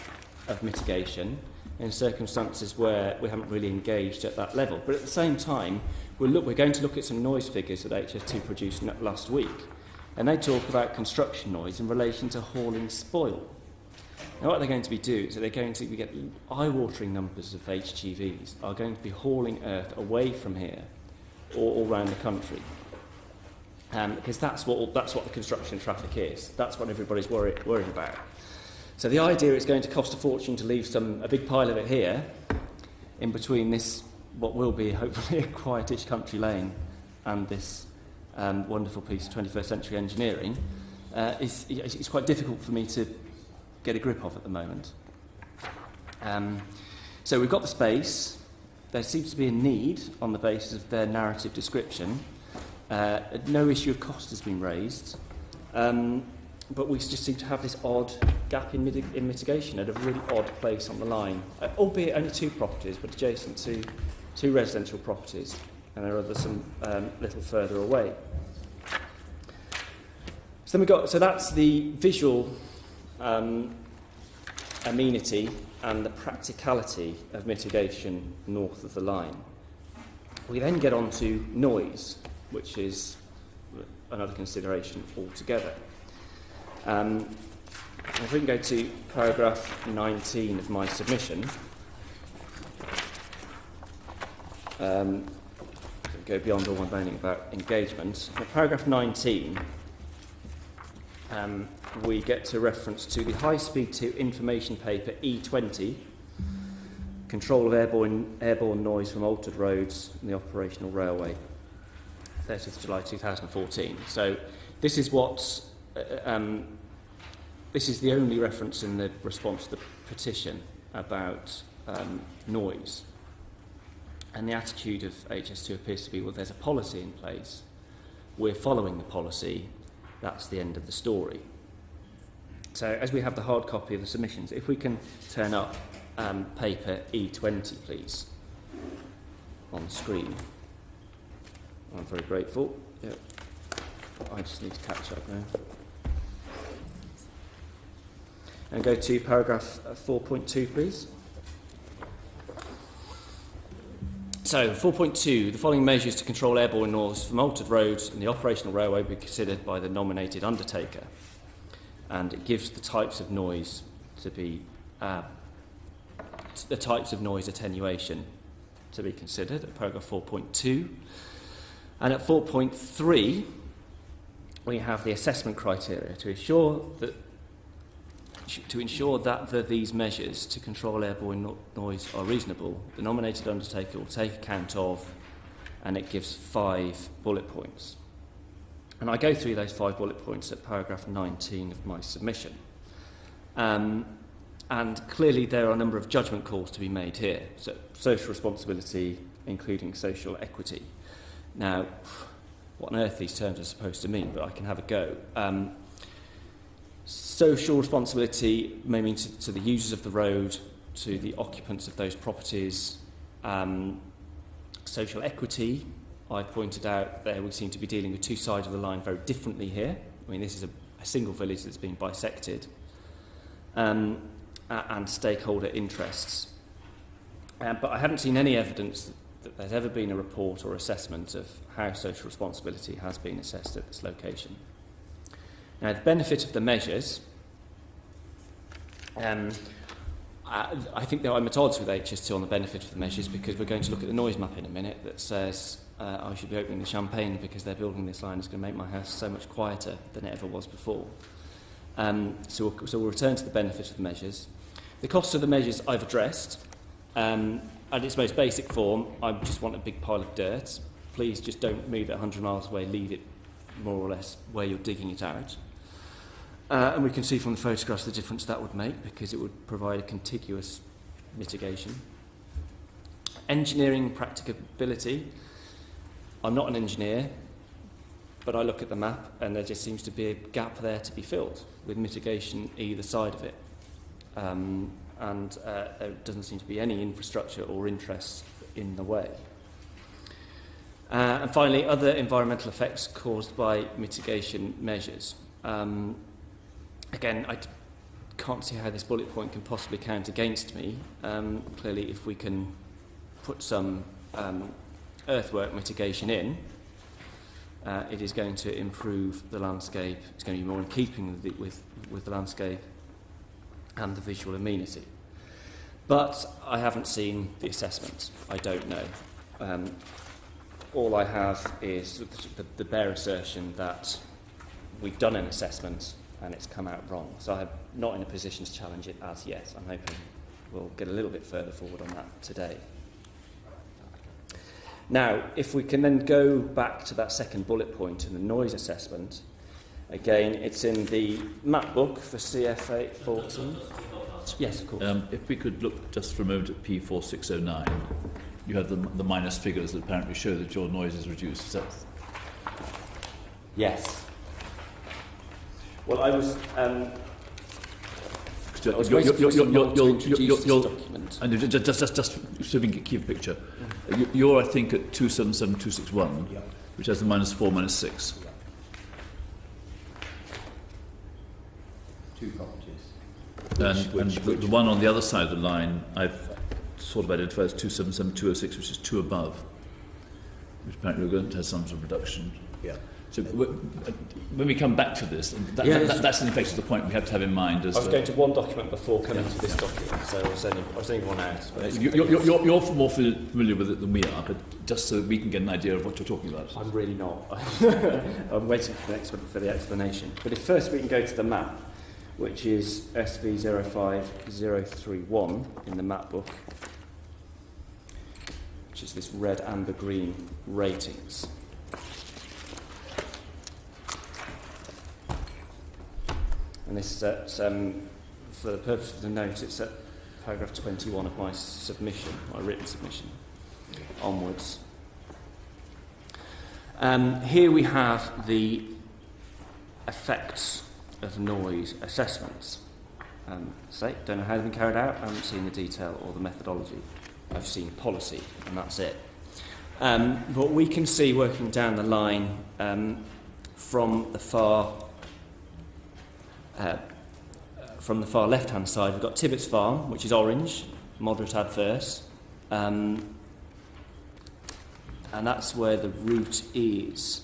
of mitigation in circumstances where we haven't really engaged at that level. But at the same time, we're going to look at some noise figures that HS2 produced last week, and they talk about construction noise in relation to hauling spoil. Now, what they're going to be doing is that we get eye-watering numbers of HGVs are going to be hauling earth away from here all around the country. Because that's what the construction traffic is. That's what everybody's worried about. So the idea is going to cost a fortune to leave a big pile of it here, in between this, what will be hopefully a quietish country lane, and this wonderful piece of 21st century engineering. It's quite difficult for me to get a grip of at the moment. So we've got the space. There seems to be a need on the basis of their narrative description. No issue of cost has been raised, but we just seem to have this odd gap in mitigation at a really odd place on the line, albeit only two properties, but adjacent to two residential properties, and there are others some little further away. So that's the visual amenity and the practicality of mitigation north of the line. We then get on to noise, which is another consideration altogether. If we can go to paragraph 19 of my submission, go beyond all my moaning about engagement. In paragraph 19, we get to reference to the high-speed to information paper E20, control of airborne noise from altered roads in the operational railway, 30th July 2014. So this is what's this is the only reference in the response to the petition about noise. And the attitude of HS2 appears to be, well, there's a policy in place, we're following the policy, that's the end of the story. So as we have the hard copy of the submissions, if we can turn up paper E20, please, on screen. I'm very grateful. Yep. I just need to catch up now. And go to paragraph 4.2, please. So, 4.2, the following measures to control airborne noise from altered roads in the operational railway be considered by the nominated undertaker. And it gives the types of noise to be, the types of noise attenuation to be considered at paragraph 4.2. And at 4.3, we have the assessment criteria to ensure that these measures to control airborne noise are reasonable. The nominated undertaker will take account of, and it gives 5 bullet points. And I go through those 5 bullet points at paragraph 19 of my submission. And clearly there are a number of judgment calls to be made here. So social responsibility, including social equity. Now, what on earth these terms are supposed to mean, but I can have a go. Social responsibility may mean to the users of the road, to the occupants of those properties. Social equity, I pointed out there we seem to be dealing with two sides of the line very differently here. I mean, this is a single village that's been bisected. And stakeholder interests. But I haven't seen any evidence that there's ever been a report or assessment of how social responsibility has been assessed at this location. Now, the benefit of the measures, I think that I'm at odds with HS2 on the benefit of the measures because we're going to look at the noise map in a minute that says I should be opening the champagne because they're building this line. It's going to make my house so much quieter than it ever was before. So we'll return to the benefit of the measures. The cost of the measures I've addressed. At its most basic form, I just want a big pile of dirt. Please just don't move it 100 miles away, leave it more or less where you're digging it out. And we can see from the photographs the difference that would make because it would provide a contiguous mitigation. Engineering practicability. I'm not an engineer, but I look at the map and there just seems to be a gap there to be filled with mitigation either side of it. There doesn't seem to be any infrastructure or interest in the way. And finally, other environmental effects caused by mitigation measures. Again, I can't see how this bullet point can possibly count against me. Clearly, if we can put some earthwork mitigation in, it is going to improve the landscape. It's going to be more in keeping with the landscape and the visual amenity. But I haven't seen the assessment. I don't know. All I have is the bare assertion that we've done an assessment and it's come out wrong. So I'm not in a position to challenge it as yet. I'm hoping we'll get a little bit further forward on that today. Now, if we can then go back to that second bullet point in the noise assessment, again, it's in the map book for CF 814. Yes, of course. If we could look just for a moment at P4609, you have the minus figures that apparently show that your noise is reduced. Is that? Yes. Well, I was. Just so we can keep a picture. You're, I think, at 277261, yeah, which has the -4, -6. Yeah. 2 properties. The one on the other side of the line, I've sort of identified as 277-206, which is two above, which apparently we're going to have some sort of reduction. Yeah. So when we come back to this, that's in effect the point we have to have in mind. I was going to one document before coming to this document, so I was only one out. You're more familiar with it than we are, but just so we can get an idea of what you're talking about. I'm really not. I'm waiting for the explanation. But if first we can go to the map, which is SV05031 in the map book, which is this red, amber, green ratings. And this is at, for the purpose of the note, it's at paragraph 21 of my submission, my written submission, onwards. Here we have the effects of noise assessments. Don't know how they've been carried out, I haven't seen the detail or the methodology. I've seen policy, and that's it. But we can see, working down the line, from the far left-hand side, we've got Tibbetts Farm, which is orange, moderate adverse, and that's where the route is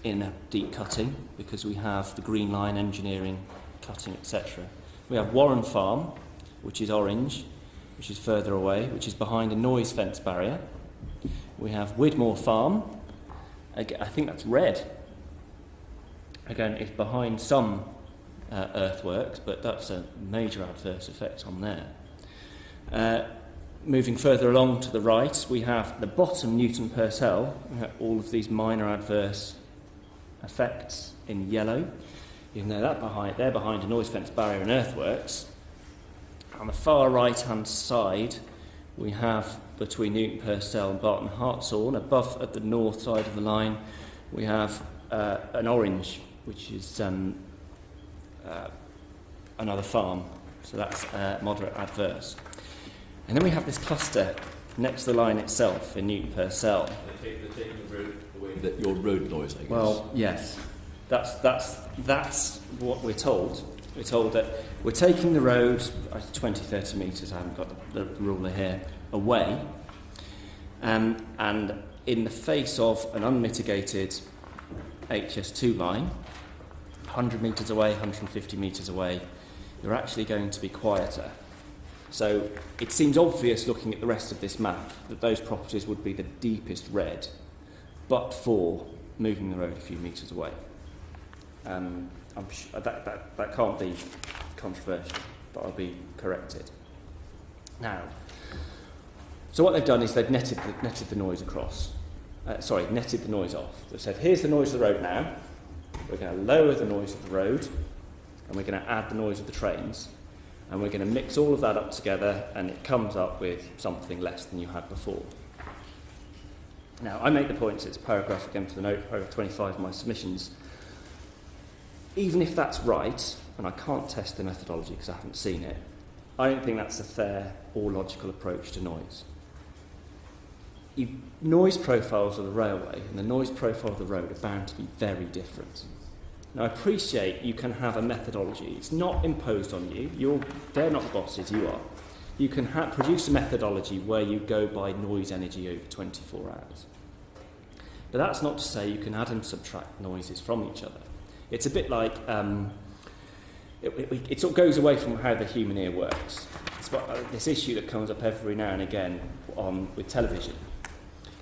in a deep cutting, because we have the green line, engineering, cutting, etc. We have Warren Farm, which is orange, which is further away, which is behind a noise fence barrier. We have Widmore Farm, I think that's red. Again, it's behind some earthworks, but that's a major adverse effect on there. Moving further along to the right, we have the bottom Newton Purcell, all of these minor adverse effects in yellow. Even though they're behind a noise fence barrier and earthworks. On the far right-hand side, we have between Newton Purcell and Barton Hartshorn, above at the north side of the line, we have an orange, which is another farm. So that's moderate adverse. And then we have this cluster next to the line itself in Newton Purcell. They're taking the road away, your road noise, I guess. Well, yes. That's what we're told. We're told that we're taking the road 20-30 metres, I haven't got the ruler here, away, and in the face of an unmitigated HS2 line, 100 metres away, 150 metres away, you're actually going to be quieter. So it seems obvious, looking at the rest of this map, that those properties would be the deepest red, but for moving the road a few metres away. I'm sure that can't be controversial, but I'll be corrected. Now, so what they've done is they've netted the noise across. Netted the noise off. They've said, here's the noise of the road now. We're going to lower the noise of the road, and we're going to add the noise of the trains, and we're going to mix all of that up together, and it comes up with something less than you had before. Now, I make the points, it's paragraph again for the note, paragraph 25 of my submissions. Even if that's right, and I can't test the methodology because I haven't seen it, I don't think that's a fair or logical approach to noise. Noise profiles of the railway and the noise profile of the road are bound to be very different. Now, I appreciate you can have a methodology. It's not imposed on you. They're not the bosses, you are. You can produce a methodology where you go by noise energy over 24 hours. But that's not to say you can add and subtract noises from each other. It's a bit like, it sort of goes away from how the human ear works. It's this issue that comes up every now and again with television,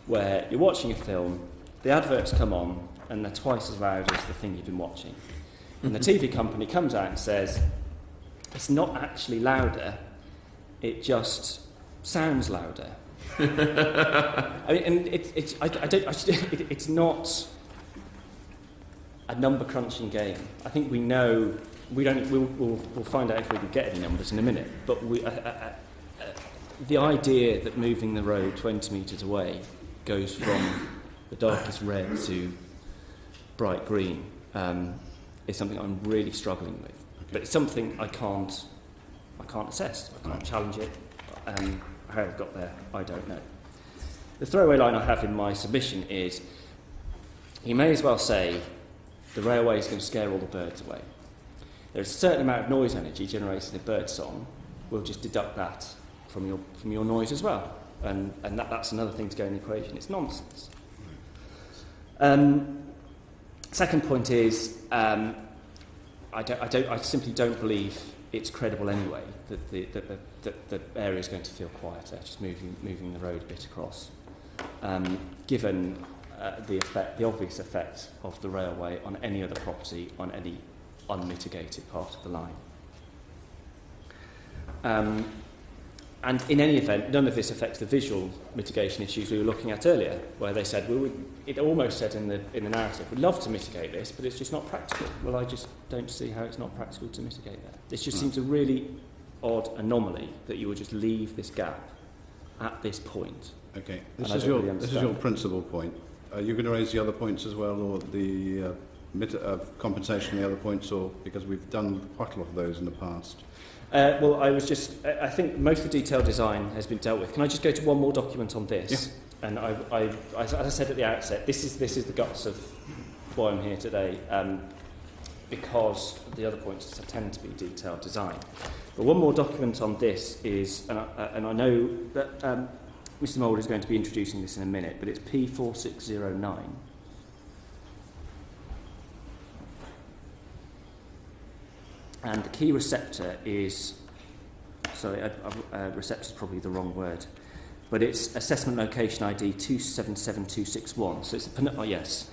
where you're watching a film, the adverts come on, and they're twice as loud as the thing you've been watching. And the TV company comes out and says, it's not actually louder, it just sounds louder. I mean, and it's not a number crunching game. I think we know. We'll find out if we can get any numbers in a minute. But the idea that moving the road 20 metres away goes from the darkest red to bright green is something I'm really struggling with. But it's something I can't assess. I can't challenge it. How I've got there, I don't know. The throwaway line I have in my submission is, you may as well say the railway is going to scare all the birds away. there's a certain amount of noise energy generated in bird song, we'll just deduct that from your noise as well. And that's another thing to go in the equation. It's nonsense. Second point is, I simply don't believe it's credible anyway that the area is going to feel quieter, just moving the road a bit across, given the obvious effect of the railway on any other property on any unmitigated part of the line. And in any event, none of this affects the visual mitigation issues we were looking at earlier, where they said, it almost said in the narrative, we'd love to mitigate this, but it's just not practical. Well, I just don't see how it's not practical to mitigate that. This just seems a really odd anomaly that you would just leave this gap at this point. Okay, this is your principal point. Are you going to raise the other points as well, or the compensation on the other points, or because we've done quite a lot of those in the past? Well, I think most of the detailed design has been dealt with. Can I just go to one more document on this? Yeah. And as I said at the outset, this is the guts of why I'm here today, because the other points tend to be detailed design. But one more document on this is, and I know that Mr. Mould is going to be introducing this in a minute, but it's P4609. And the key receptor is, receptor is probably the wrong word, but it's assessment location ID 277261. So it's yes.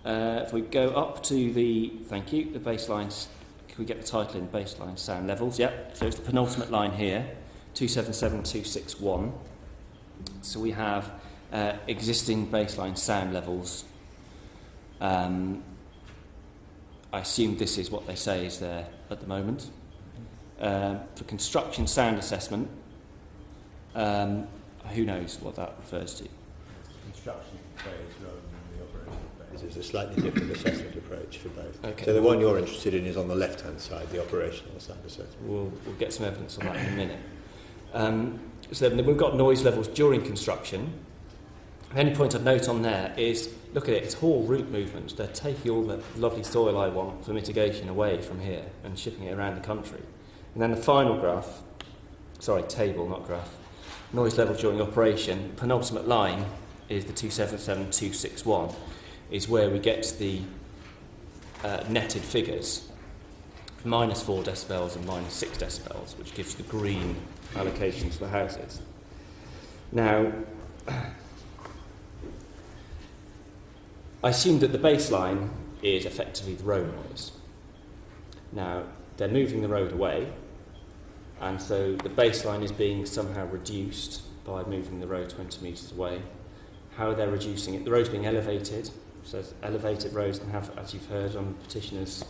If we go up to the baselines, can we get the title in baseline sound levels? Yep. So it's the penultimate line here, 277261. So we have existing baseline sound levels. I assume this is what they say is there at the moment. For construction sound assessment, who knows what that refers to? Construction phase rather than the operational phase. It's a slightly different assessment approach for both. Okay. So the one you're interested in is on the left-hand side, the operational sound assessment. We'll get some evidence on that in a minute. So then we've got noise levels during construction. The only point I'd note on there is, look at it, it's haul route movements. They're taking all the lovely soil I want for mitigation away from here and shipping it around the country. And then the final graph, table, not graph, noise level during operation, penultimate line is the 277261, is where we get the netted figures, -4 decibels and -6 decibels, which gives the green allocations for houses. Now, I assume that the baseline is effectively the road noise. Now, they're moving the road away, and so the baseline is being somehow reduced by moving the road 20 metres away. How they're reducing it, the road's being elevated, so elevated roads can have, as you've heard on petitioners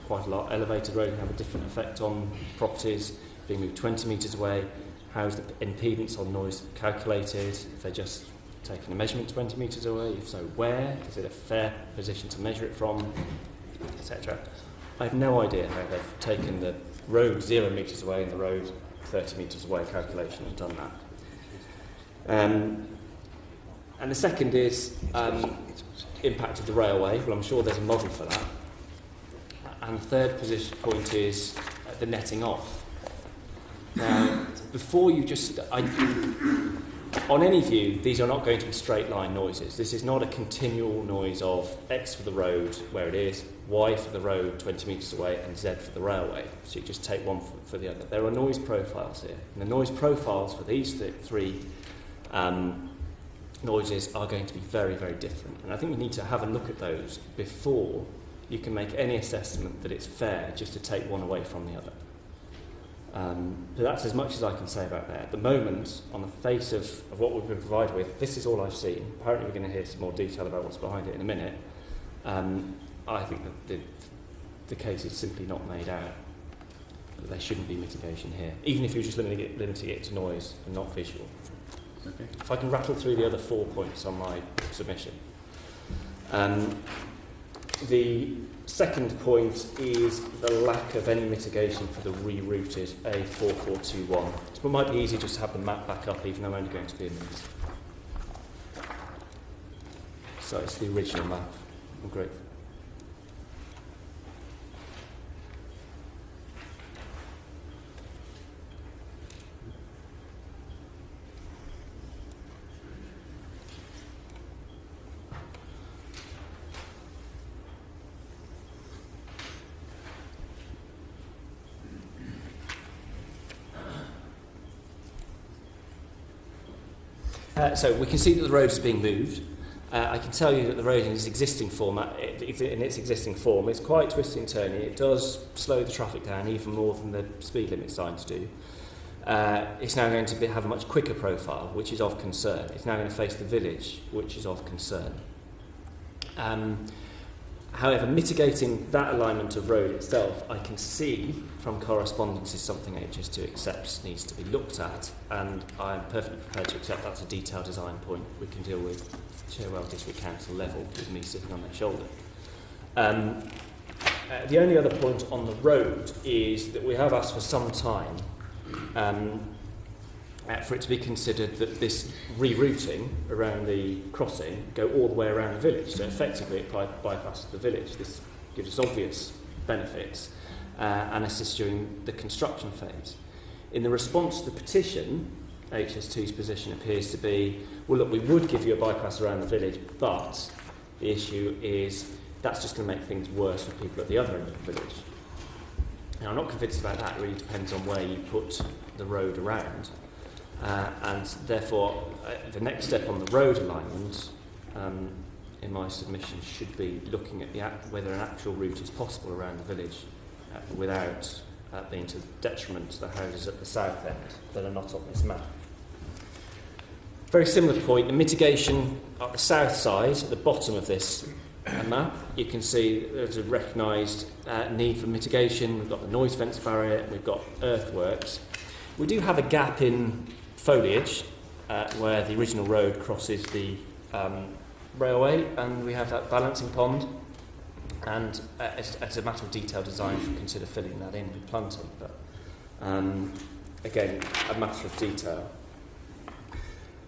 quite a lot, elevated road can have a different effect on properties being moved 20 metres away. How's the impedance on noise calculated? If they're just taking a measurement 20 metres away, if so, where? Is it a fair position to measure it from, etc. I have no idea how they've taken the road 0 metres away and the road 30 metres away calculation and done that. And the second is impact of the railway. Well, I'm sure there's a model for that. And the third point is the netting off. Now, before you just... on any view, these are not going to be straight line noises. This is not a continual noise of X for the road where it is, Y for the road 20 metres away, and Z for the railway. So you just take one for the other. There are noise profiles here. And the noise profiles for these three noises are going to be very, very different. And I think we need to have a look at those before you can make any assessment that it's fair just to take one away from the other. But that's as much as I can say about that. At the moment, on the face of what we've been provided with, this is all I've seen. Apparently we're going to hear some more detail about what's behind it in a minute. I think that the case is simply not made out. But there shouldn't be mitigation here, even if you're just limiting it to noise and not visual. Okay. If I can rattle through the other 4 points on my submission. The second point is the lack of any mitigation for the rerouted A4421. So it might be easy just to have the map back up, even though I'm only going to be a minute. So it's the original map. I'm grateful. So we can see that the road is being moved. I can tell you that the road in its existing form, is quite twisty and turny. It does slow the traffic down even more than the speed limit signs do. It's now going to have a much quicker profile, which is of concern. It's now going to face the village, which is of concern. However, mitigating that alignment of road itself, I can see from correspondence is something HS2 accepts needs to be looked at, and I'm perfectly prepared to accept that's a detailed design point we can deal with Cherwell District Council level with me sitting on their shoulder. The only other point on the road is that we have asked for some time for it to be considered that this rerouting around the crossing go all the way around the village. So effectively it bypasses the village. This gives us obvious benefits and assists during the construction phase. In the response to the petition, HS2's position appears to be, well look, we would give you a bypass around the village, but the issue is that's just going to make things worse for people at the other end of the village. Now, I'm not convinced about that. It really depends on where you put the road around. And therefore, the next step on the road alignment in my submission should be looking at whether an actual route is possible around the village without being to the detriment to the houses at the south end that are not on this map. Very similar point, the mitigation at the south side, at the bottom of this map, you can see there's a recognised need for mitigation. We've got the noise fence barrier, we've got earthworks. We do have a gap in foliage where the original road crosses the railway, and we have that balancing pond, and as a matter of detailed design you should consider filling that in with planting, but again, a matter of detail.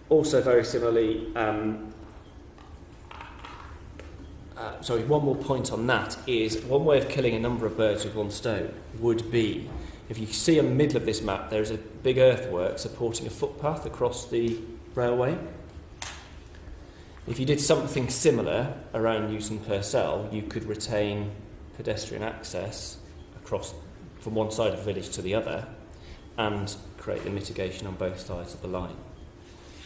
Also very similarly, one more point on that is one way of killing a number of birds with one stone would be, if you see in the middle of this map, there's a big earthwork supporting a footpath across the railway. If you did something similar around Newton Purcell, you could retain pedestrian access across from one side of the village to the other and create the mitigation on both sides of the line.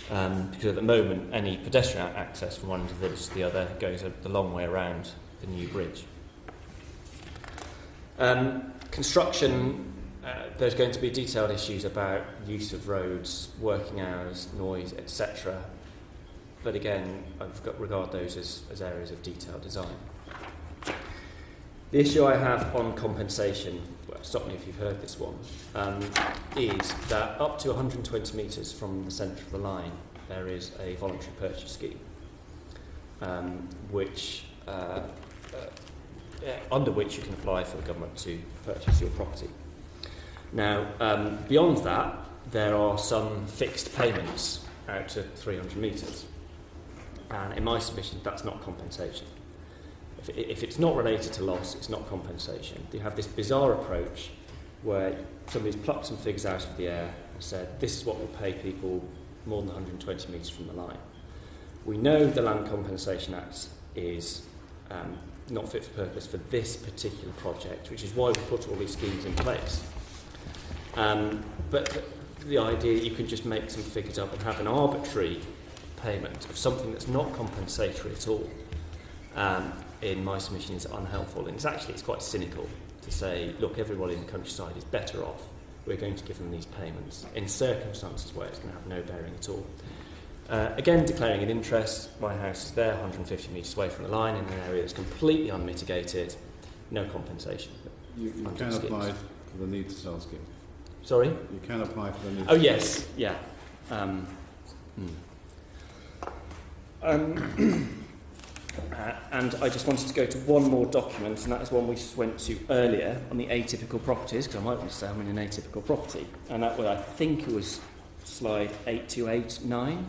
Because at the moment, any pedestrian access from one end of the village to the other goes the long way around the new bridge. Construction, there's going to be detailed issues about use of roads, working hours, noise, etc. But again, regard those as areas of detailed design. The issue I have on compensation, well, stop me if you've heard this one, is that up to 120 metres from the centre of the line, there is a voluntary purchase scheme, under which you can apply for the government to purchase your property. Now, beyond that, there are some fixed payments out to 300 metres. And in my submission, that's not compensation. If it's not related to loss, it's not compensation. You have this bizarre approach where somebody's plucked some figures out of the air and said, this is what will pay people more than 120 metres from the line. We know the Land Compensation Act is not fit for purpose for this particular project, which is why we put all these schemes in place. But the idea that you can just make some figures up and have an arbitrary payment of something that's not compensatory at all, in my submission, is unhelpful. And it's quite cynical to say, look, everybody in the countryside is better off. We're going to give them these payments in circumstances where it's going to have no bearing at all. Again, declaring an interest, my house is there, 150 metres away from the line, in an area that's completely unmitigated, no compensation. You can apply for the need to sell scheme. Sorry? You can apply for the need Oh, to yes, sell. yeah. And I just wanted to go to one more document, and that is one we went to earlier on the atypical properties, because I might want to say I'm in an atypical property. And that was, I think it was slide 8289,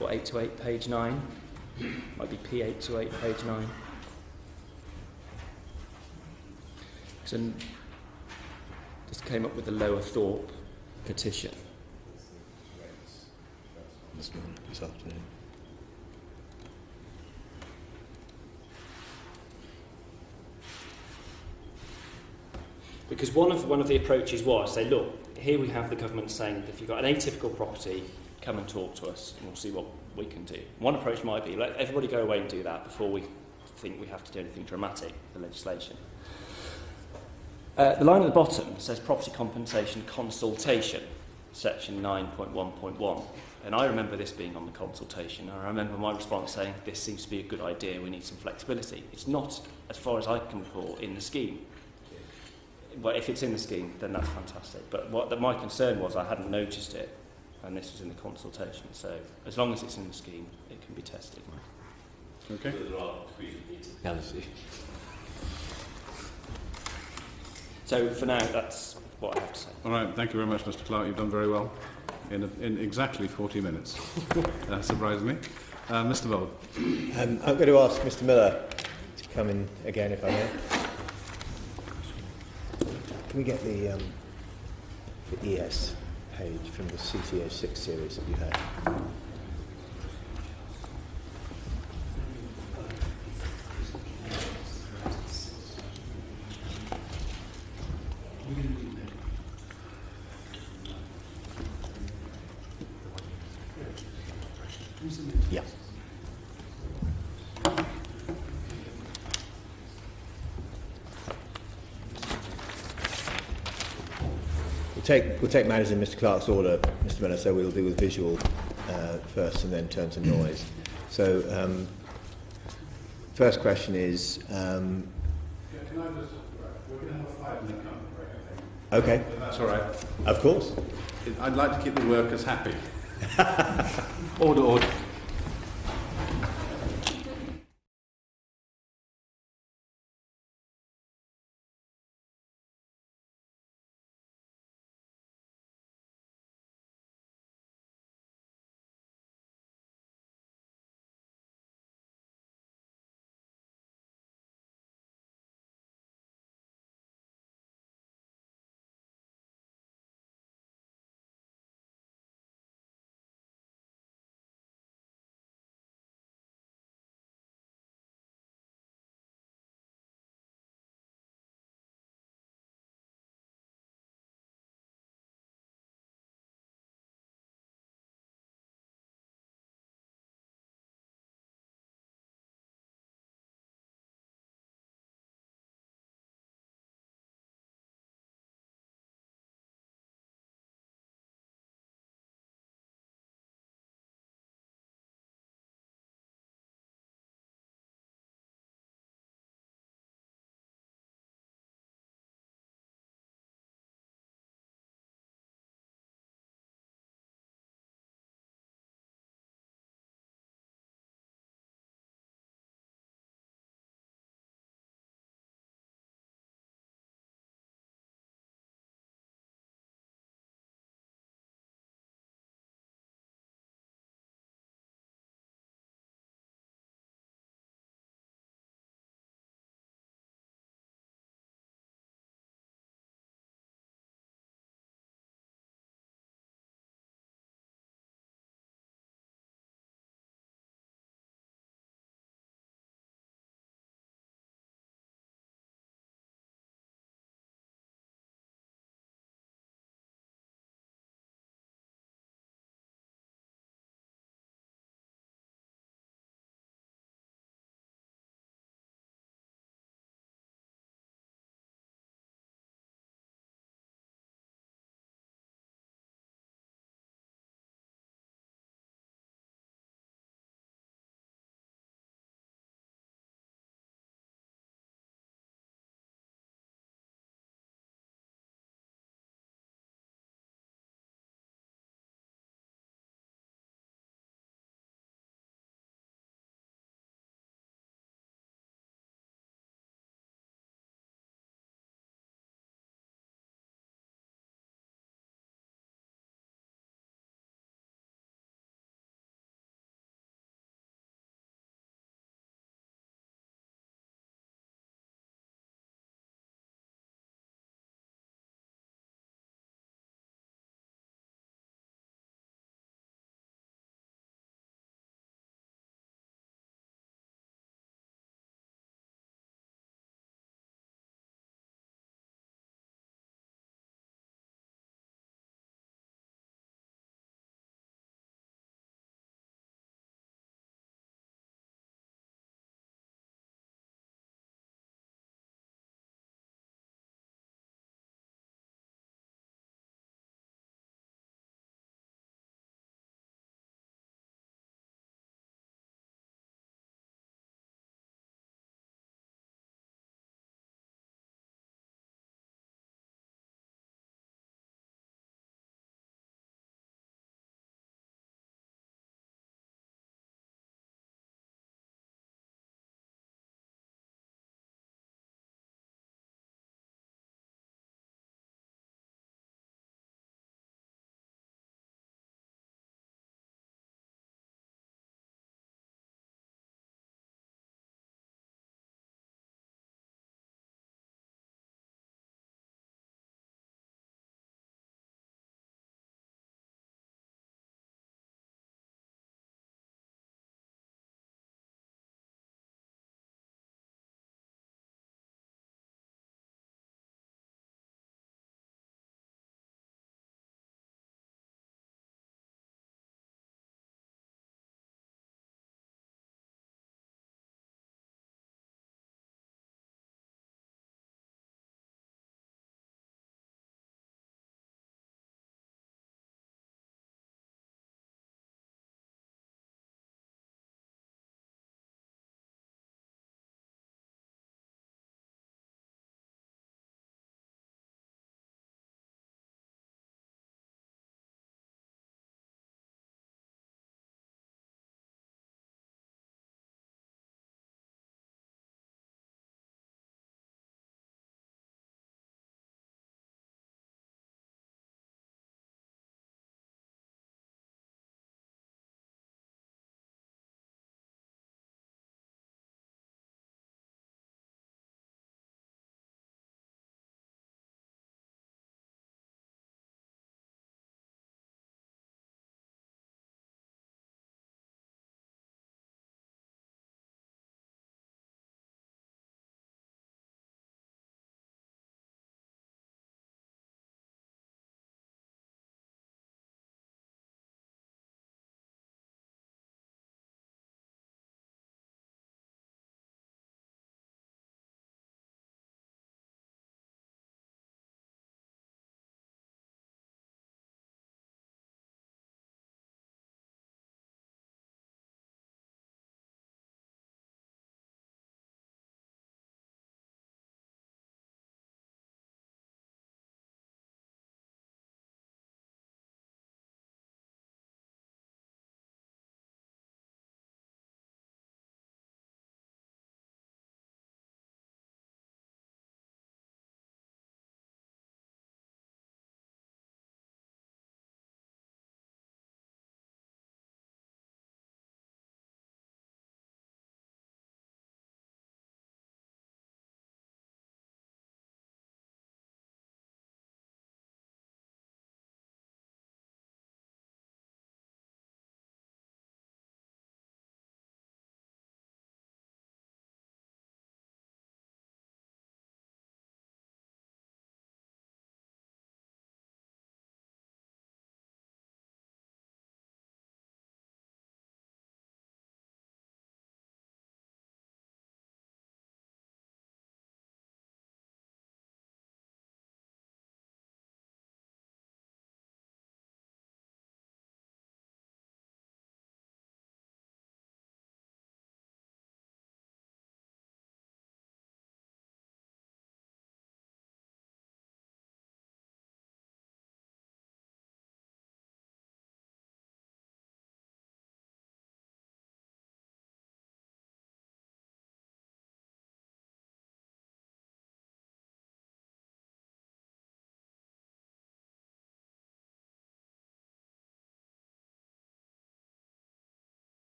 or 828, page 9. Might be P828, page 9. So this came up with the Lower Thorpe petition. This afternoon. Because one of the approaches was, say, look, here we have the government saying that if you've got an atypical property, come and talk to us and we'll see what we can do. One approach might be, let everybody go away and do that before we think we have to do anything dramatic with the legislation. The line at the bottom says property compensation consultation, section 9.1.1. And I remember this being on the consultation. I remember my response saying, this seems to be a good idea, we need some flexibility. It's not, as far as I can recall, in the scheme. But if it's in the scheme, then that's fantastic. But my concern was I hadn't noticed it, and this was in the consultation. So as long as it's in the scheme, it can be tested. Okay. So for now, that's what I have to say. All right, thank you very much, Mr. Clarke. You've done very well in exactly 40 minutes. That surprised me. Mr. Bob. I'm going to ask Mr. Miller to come in again, if I may. Can we get the ES page from the CT06 series that you had? Yeah. We'll take matters in Mr. Clarke's order, Mr. Miller, so we'll deal with visual first and then turn to noise. So, first question is... Can I just... We're going to have a 5-minute comment break, I think. Okay. If that's all right. Of course. I'd like to keep the workers happy. Order, order.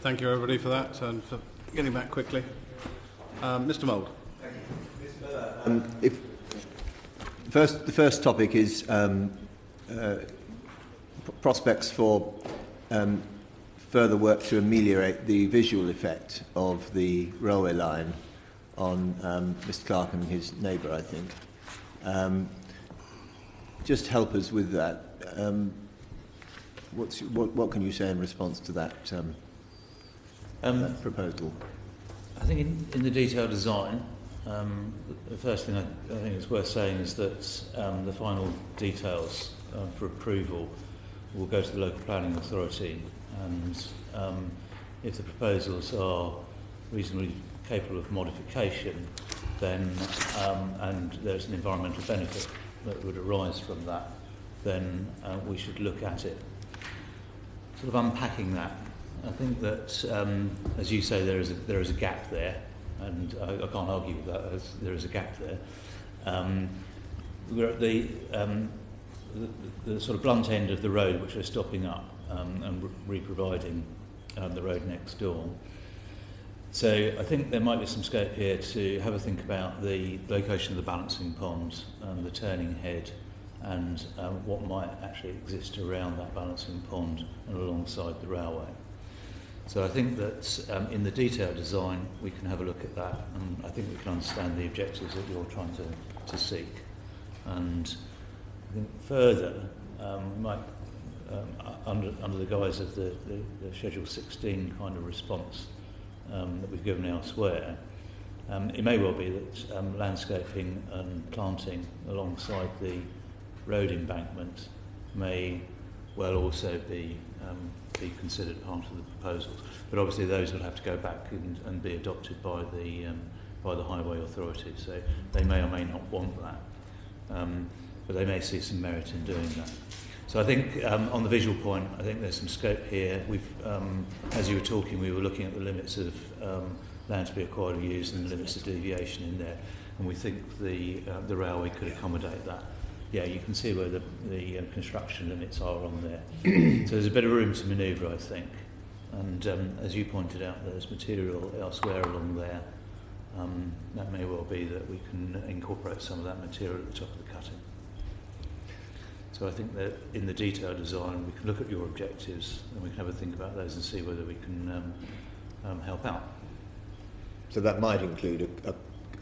Thank you, everybody, for that and for getting back quickly. Mr. Mould. The first topic is prospects for further work to ameliorate the visual effect of the railway line on Mr. Clarke and his neighbour, I think. Just help us with that. What can you say in response to that, that proposal? I think in the detailed design, the first thing I think it's worth saying is that the final details for approval will go to the local planning authority, and if the proposals are reasonably capable of modification, then and there's an environmental benefit that would arise from that, then we should look at it. Sort of unpacking that, I think that, as you say, there is a gap there, and I can't argue with that. There is a gap there. We're at the sort of blunt end of the road, which we're stopping up and re-providing the road next door. So I think there might be some scope here to have a think about the location of the balancing pond and the turning head, and what might actually exist around that balancing pond and alongside the railway. So I think that in the detailed design we can have a look at that, and I think we can understand the objectives that you're trying to seek. And I think further, we might, under the guise of the Schedule 16 kind of response that we've given elsewhere, it may well be that landscaping and planting alongside the road embankment may well also be considered part of the proposals. But obviously those will have to go back and be adopted by the highway authority. So they may or may not want that, but they may see some merit in doing that. So I think on the visual point, I think there's some scope here. We've, as you were talking, we were looking at the limits of land to be acquired or used and the limits of deviation in there, and we think the railway could accommodate that. Yeah, you can see where the construction limits are on there. So there's a bit of room to manoeuvre, I think. And as you pointed out, there's material elsewhere along there. That may well be that we can incorporate some of that material at the top of the cutting. So I think that in the detailed design, we can look at your objectives and we can have a think about those and see whether we can help out. So that might include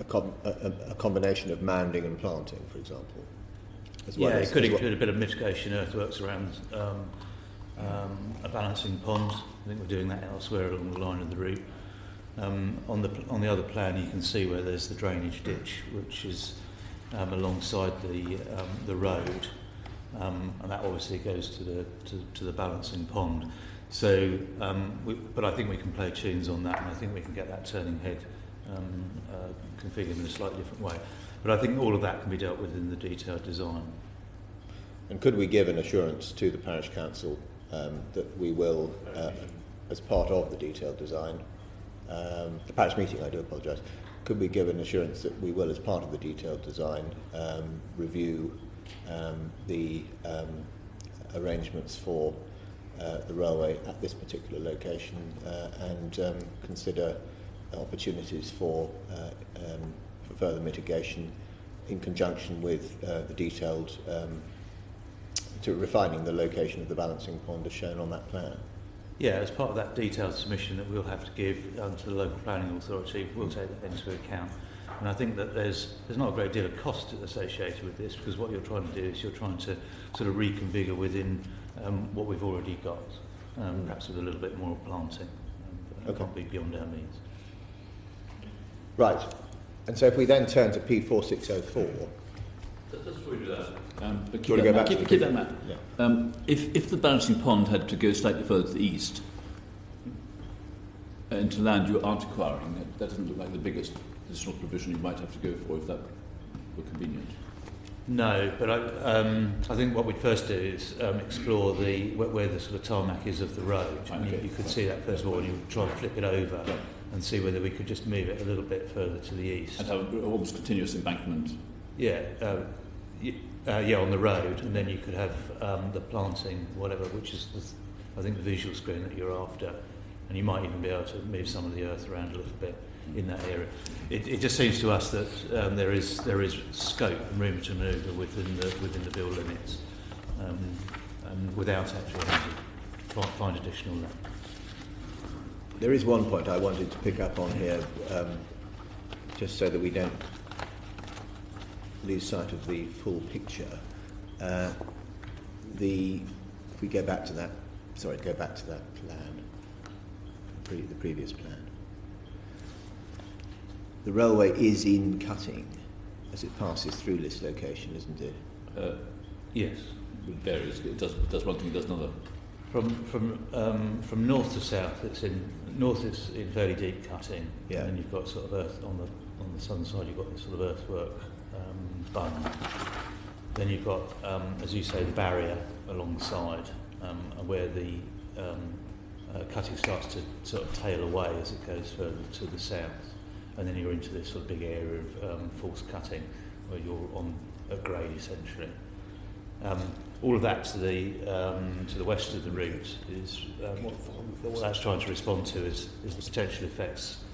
a combination of mounding and planting, for example. It could include a bit of mitigation earthworks around a balancing pond. I think we're doing that elsewhere along the line of the route. On the other plan, you can see where there's the drainage ditch, which is alongside the road, and that obviously goes to the balancing pond. So, but I think we can play tunes on that, and I think we can get that turning head configured in a slightly different way. But I think all of that can be dealt with in the detailed design. And could we give an assurance to the Parish Council that we will, as part of the detailed design, the parish meeting, I do apologise, could we give an assurance that we will, as part of the detailed design, review the arrangements for the railway at this particular location and consider opportunities for further mitigation in conjunction with the detailed to refining the location of the balancing pond as shown on that plan? Yeah, as part of that detailed submission that we'll have to give to the local planning authority, we'll take that into account. And I think that there's not a great deal of cost associated with this, because what you're trying to do is you're trying to sort of reconfigure within what we've already got, perhaps with a little bit more planting. It can't be beyond our means. Right. And so if we then turn to P4604... Just before we do that, but keep that map. Yeah. If the balancing pond had to go slightly further to the east, into land you aren't acquiring, that doesn't look like the biggest additional provision you might have to go for if that were convenient. No, but I think what we'd first do is explore where the sort of tarmac is of the road. You could see that first of all, and you would try to flip it over and see whether we could just move it a little bit further to the east. And have an almost continuous embankment. Yeah, on the road, and then you could have the planting, whatever, which is I think the visual screen that you're after, and you might even be able to move some of the earth around a little bit in that area. It just seems to us that there is scope and room to manoeuvre within the bill limits, and without actually having to find additional land. There is one point I wanted to pick up on here, just so that we don't lose sight of the full picture. If we go back to that plan, the previous plan. The railway is in Cutting as it passes through this location, isn't it? Yes. It varies. It does one thing, it does another. From north to south, north is in fairly deep Cutting, yeah. And then you've got sort of earth on the southern side. You've got this sort of earthwork bund. Then you've got, as you say, the barrier alongside, where the Cutting starts to sort of tail away as it goes further to the south, and then you're into this sort of big area of false cutting, where you're on a grade essentially. All of that to the west of the route is what that's trying to respond to is the potential effects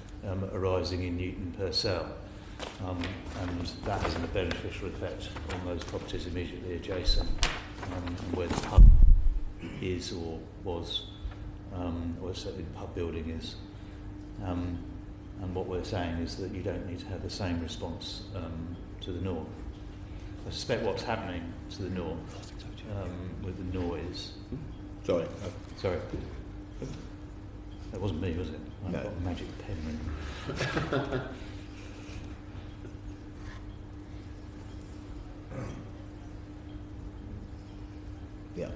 arising in Newton Purcell, and that has a beneficial effect on those properties immediately adjacent, and where the pub is or was, or certainly the pub building is. And what we're saying is that you don't need to have the same response to the north. I suspect what's happening to the north with the noise. Sorry. Sorry. That wasn't me, was it? I've got a magic pen. Yeah. Is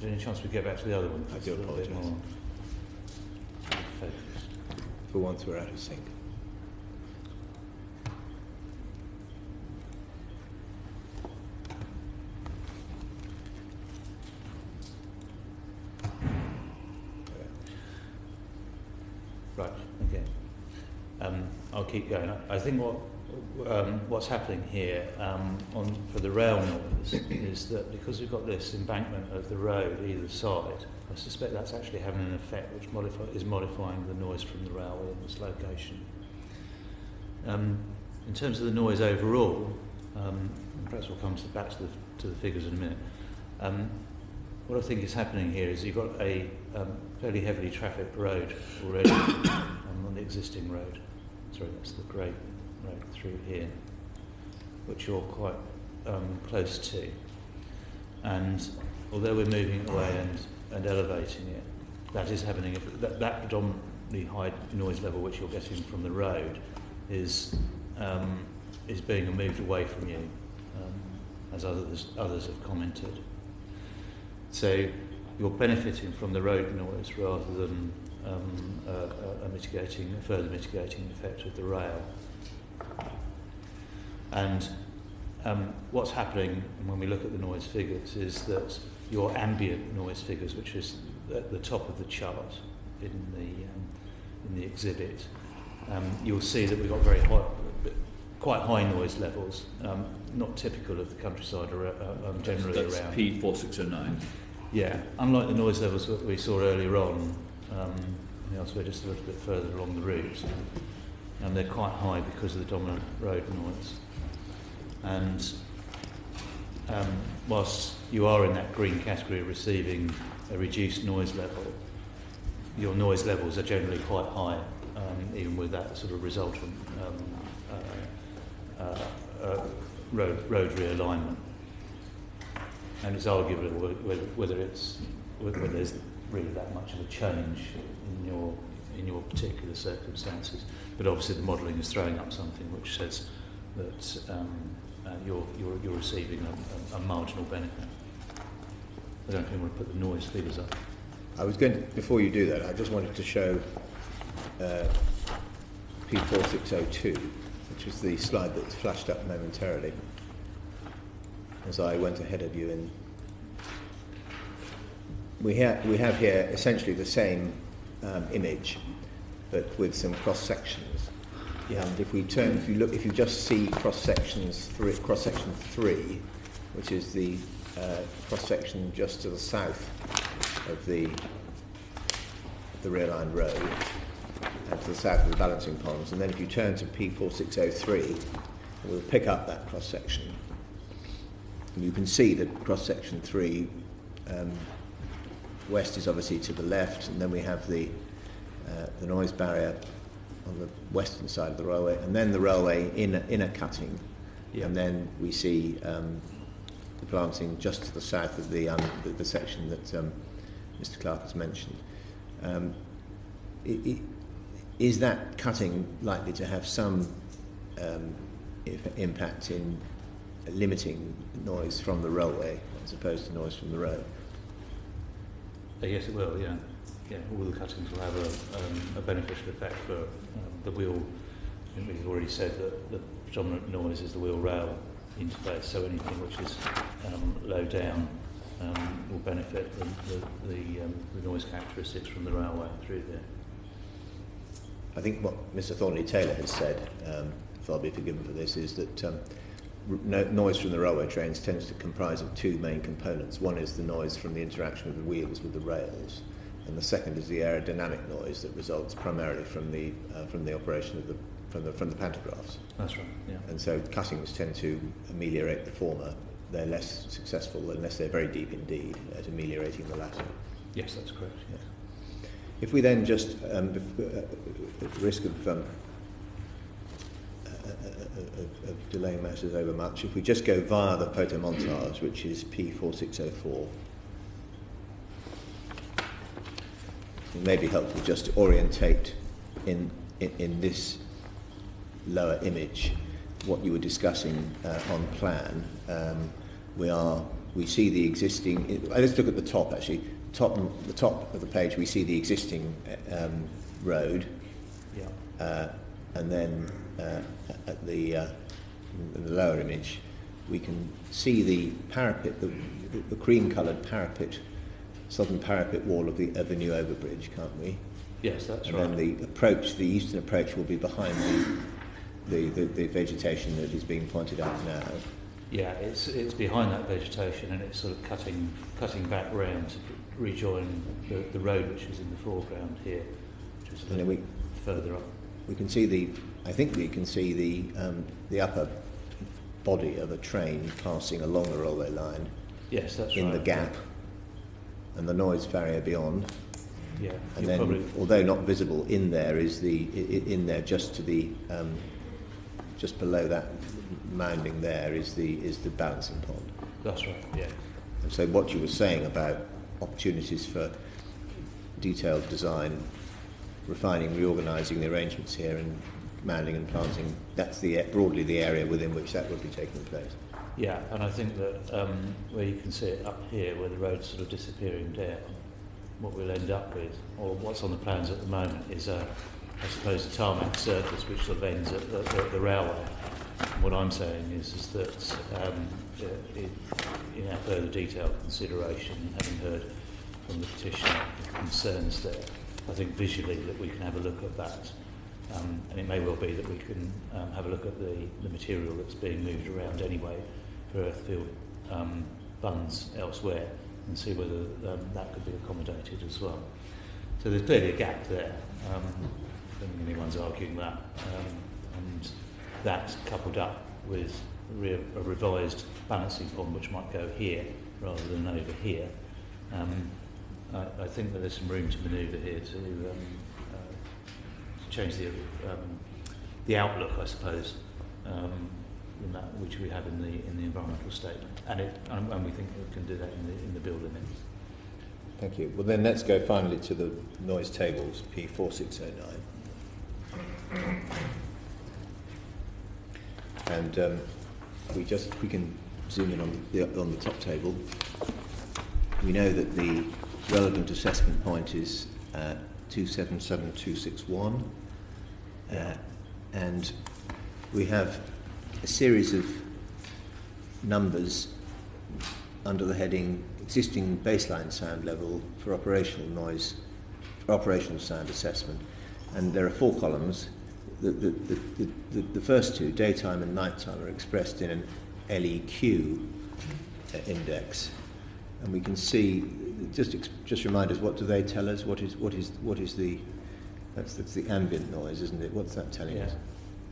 there any chance we get back to the other one? I do apologise. Focused. For once we're out of sync. Right, okay. I'll keep going. I think what's happening here for the rail noise is that because we've got this embankment of the road either side, I suspect that's actually having an effect which is modifying the noise from the railway in this location. In terms of the noise overall, and perhaps we'll come back to the figures in a minute, what I think is happening here is you've got a fairly heavily trafficked road already on the existing road. Sorry, that's the Great Road through here, which you're quite close to. And although we're moving it away and elevating it, that is happening. That predominantly high noise level which you're getting from the road is being moved away from you, as others have commented. So you're benefiting from the road noise rather than a further mitigating effect of the rail. And what's happening when we look at the noise figures is that your ambient noise figures, which is at the top of the chart in the exhibit, you'll see that we've got quite high noise levels, not typical of the countryside generally that's around. P4609. Yeah, unlike the noise levels that we saw earlier on, elsewhere just a little bit further along the route, and they're quite high because of the dominant road noise. And whilst you are in that green category of receiving a reduced noise level, your noise levels are generally quite high, even with that sort of resultant road realignment. And it's arguable whether there's really that much of a change in your particular circumstances. But obviously the modelling is throwing up something which says that you're receiving a marginal benefit. I don't know if you want to put the noise figures up. I was going to, before you do that, I just wanted to show P4602, which is the slide that flashed up momentarily as I went ahead of you. And we have here essentially the same image, but with some cross sections. Yeah. And if you just see cross section 3, which is the cross section just to the south of the the realigned road and to the south of the balancing ponds. And then if you turn to P4603, we'll pick up that cross-section. And you can see that cross-section 3, west is obviously to the left, and then we have the noise barrier on the western side of the railway, and then the railway inner cutting, and then we see the planting just to the south of the section that Mr. Clarke has mentioned. Is that cutting likely to have some impact in limiting noise from the railway as opposed to noise from the road? Yes, it will, yeah. Yeah, all the cuttings will have a beneficial effect for the wheel. I think we've already said that the predominant noise is the wheel-rail interface, so anything which is low down will benefit the noise characteristics from the railway through there. I think what Mr. Thornley-Taylor has said, if I'll be forgiven for this, is that noise from the railway trains tends to comprise of two main components. One is the noise from the interaction of the wheels with the rails, and the second is the aerodynamic noise that results primarily from the operation of from the pantographs. That's right. Yeah. And so cuttings tend to ameliorate the former. They're less successful unless they're very deep indeed at ameliorating the latter. Yes, that's correct. Yes. If we then just, at the risk of delaying matters over much, if we just go via the photo montage, which is P4604, it may be helpful just to orientate in this lower image what you were discussing on plan. We see the existing. Let's look at the top actually. The top of the page, we see the existing road, and then at the in the lower image, we can see the parapet, the cream-coloured parapet, southern parapet wall of the new overbridge, can't we? Yes, that's and right. And then the eastern approach, will be behind the vegetation that is being pointed out now. Yeah, it's behind that vegetation, and it's sort of cutting back round to rejoin the road which is in the foreground here, which is a little further up. We can see I think we can see the upper body of a train passing along the railway line. Yes, that's in right. the gap, and the noise barrier beyond. Yeah, and then, although not visible, in there is in there just to the just below that mounding there is the balancing pond. That's right. Yeah. And so what you were saying about opportunities for detailed design, refining, reorganising the arrangements here, and mounding and planting, that's broadly the area within which that would be taking place. Yeah, and I think that where you can see it up here, where the road's sort of disappearing down, what we'll end up with, or what's on the plans at the moment, is I suppose a tarmac surface which sort of ends at the railway. And what I'm saying is that in our further detailed consideration, having heard from the petitioner concerns there, I think visually that we can have a look at that. And it may well be that we can have a look at the material that's being moved around anyway for earthfield bunds elsewhere, and see whether that could be accommodated as well. So there's clearly a gap there. I don't think anyone's arguing that. And that coupled up with a revised balancing pond which might go here rather than over here, I think that there's some room to manoeuvre here to change the outlook, I suppose, in that which we have in the environmental statement, and we think we can do that in the build limits. Thank you. Well, then let's go finally to the noise tables, P4609. And we can zoom in on the top table. We know that the relevant assessment point is 277261, and we have a series of numbers under the heading existing baseline sound level for operational sound assessment, and there are 4 columns. The first two, daytime and nighttime, are expressed in an LEQ index, and we can see. Just remind us, what do they tell us? What is the that's the ambient noise, isn't it? What's that telling us?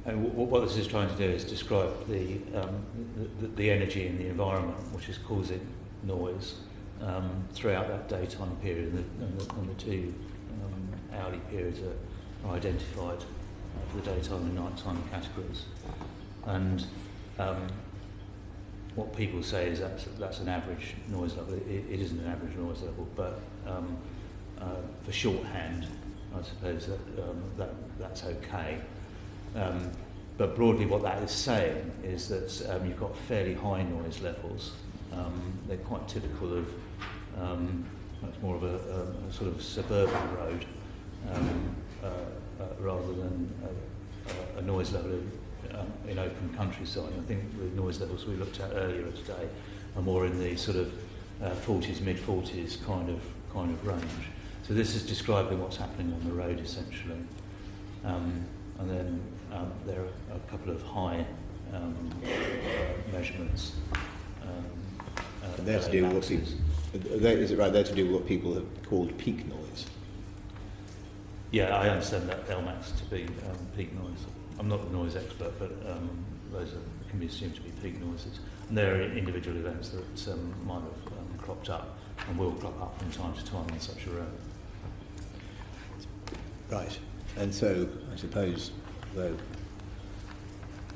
And what this is trying to do is describe the energy in the environment which is causing noise throughout that daytime period, and the two hourly periods are identified for the daytime and nighttime categories. And what people say is that's an average noise level. It isn't an average noise level, but for shorthand, I suppose that's okay. But broadly, what that is saying is that you've got fairly high noise levels. They're quite typical of much more of a sort of suburban road rather than a noise level in open countryside. I think the noise levels we looked at earlier today are more in the sort of 40s, mid-40s kind of range. So this is describing what's happening on the road essentially. And then there are a couple of high measurements. They're to do with what people, is it right? They're to do with what people have called peak noise. Yeah, I understand that LMAX to be peak noise. I'm not the noise expert, but those can be assumed to be peak noises. And there are individual events that might have cropped up and will crop up from time to time on such a road. Right. And so, I suppose, though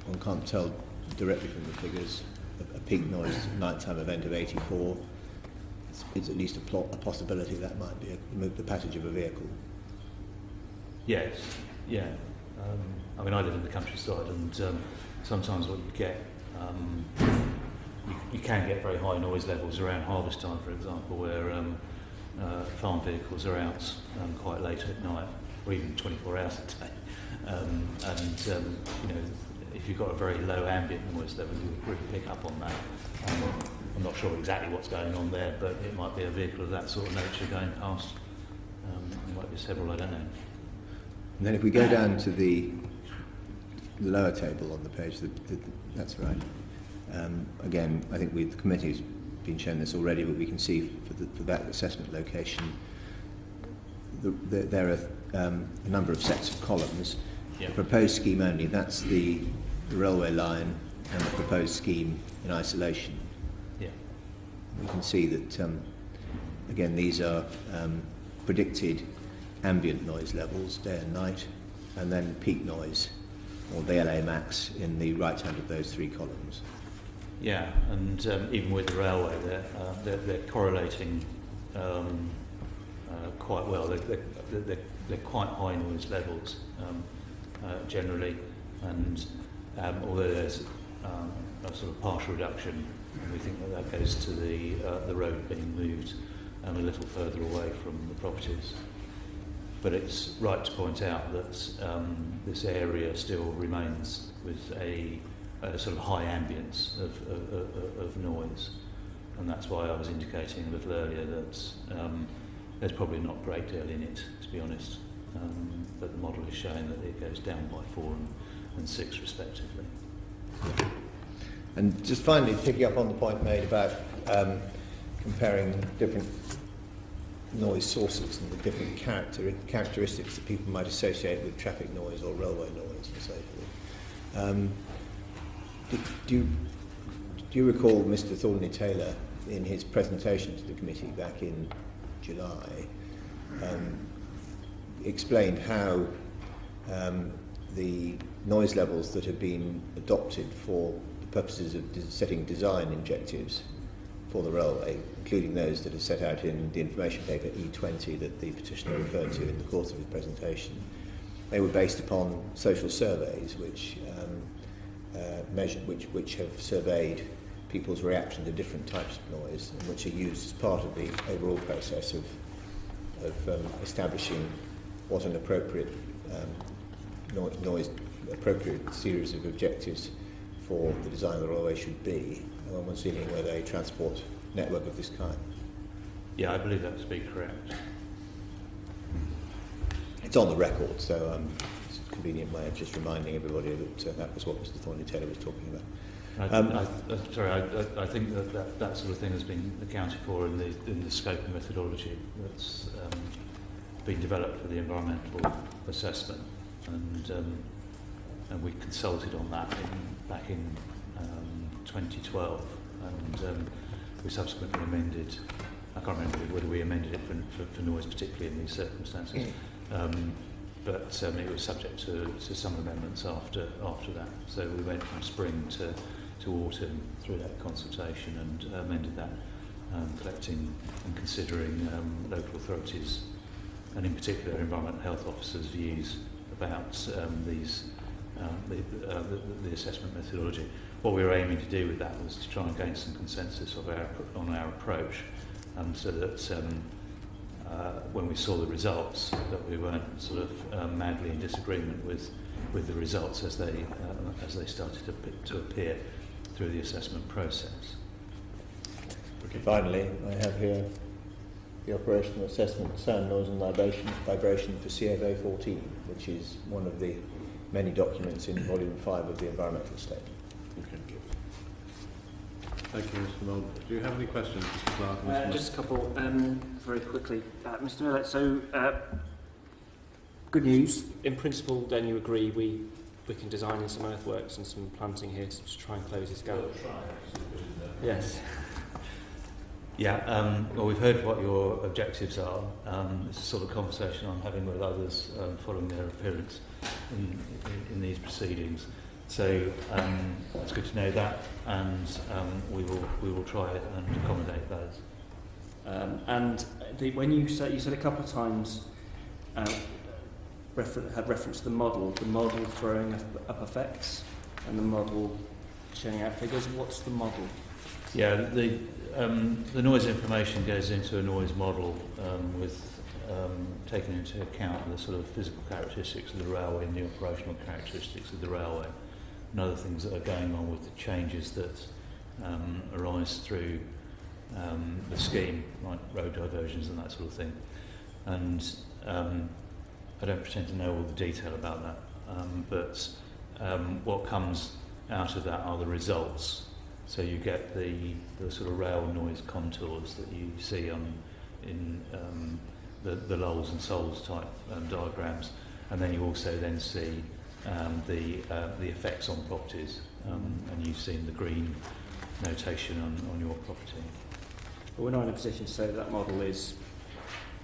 one can't tell directly from the figures, a peak noise nighttime event of 84 is at least a possibility that might be the passage of a vehicle. Yes, yeah. I mean, I live in the countryside, and sometimes what you get, you can get very high noise levels around harvest time, for example, where farm vehicles are out quite late at night, or even 24 hours a day. You know, if you've got a very low ambient noise level, you would really pick up on that. I'm not sure exactly what's going on there, but it might be a vehicle of that sort of nature going past. There might be several, I don't know. And then if we go down to the lower table on the page, that's right. Again, I think the committee's been shown this already, but we can see for that assessment location, there are a number of sets of columns. Yeah. The proposed scheme only, that's the railway line and the proposed scheme in isolation. Yeah. We can see that, again, these are predicted ambient noise levels day and night, and then peak noise, or the LA max, in the right hand of those three columns. Yeah, and even with the railway, they're correlating quite well. They're quite high noise levels generally, and although there's a sort of partial reduction, we think that goes to the road being moved a little further away from the properties. But it's right to point out that this area still remains with a sort of high ambience of noise, and that's why I was indicating a little earlier that there's probably not a great deal in it, to be honest, but the model is showing that it goes down by 4 and 6 respectively. And just finally, picking up on the point made about comparing different noise sources and the different characteristics that people might associate with traffic noise or railway noise and so forth. Do you recall Mr. Thornley-Taylor in his presentation to the committee back in July explained how the noise levels that have been adopted for the purposes of setting design objectives for the railway, including those that are set out in the information paper E20 that the petitioner referred to in the course of his presentation, they were based upon social surveys which which have surveyed people's reaction to different types of noise, and which are used as part of the overall process of establishing what an appropriate appropriate series of objectives for the design of the railway should be when one's dealing with a transport network of this kind. Yeah, I believe that to be correct. It's on the record, so it's a convenient way of just reminding everybody that that was what Mr. Thornley-Taylor was talking about. I think that sort of thing has been accounted for in the scope and methodology that's been developed for the environmental assessment, and we consulted on that back in 2012, and we subsequently amended. I can't remember whether we amended it for noise, particularly in these circumstances, but it was subject to some amendments after that. So we went from spring to autumn through that consultation and amended that, collecting and considering local authorities, and in particular environmental health officers' views about the assessment methodology. What we were aiming to do with that was to try and gain some consensus on our approach, so that when we saw the results, that we weren't sort of madly in disagreement with the results as they started to appear through the assessment process. Okay. Finally, I have here the operational assessment, sound, noise and vibration for CFA 14, which is one of the many documents in Volume 5 of the environmental statement. Okay. Thank you, Mr. Mould. Do you have any questions, Mr. Clarke? Just a couple, very quickly. Mr. Miller, so good news. In principle, then you agree we can design in some earthworks and some planting here to try and close this gap? Yes. Yeah, well, we've heard what your objectives are. It's a sort of conversation I'm having with others following their appearance in these proceedings. So it's good to know that, and we will try and accommodate those. When you said a couple of times, had reference to the model throwing up effects, and the model showing out figures. What's the model? Yeah, the noise information goes into a noise model with taking into account the sort of physical characteristics of the railway and the operational characteristics of the railway, and other things that are going on with the changes that arise through the scheme, like road diversions and that sort of thing. And I don't pretend to know all the detail about that, but what comes out of that are the results. So you get the sort of rail noise contours that you see in the Lowells and Souls type diagrams, and then you also then see the effects on properties, and you've seen the green notation on your property. But we're not in a position to say that model is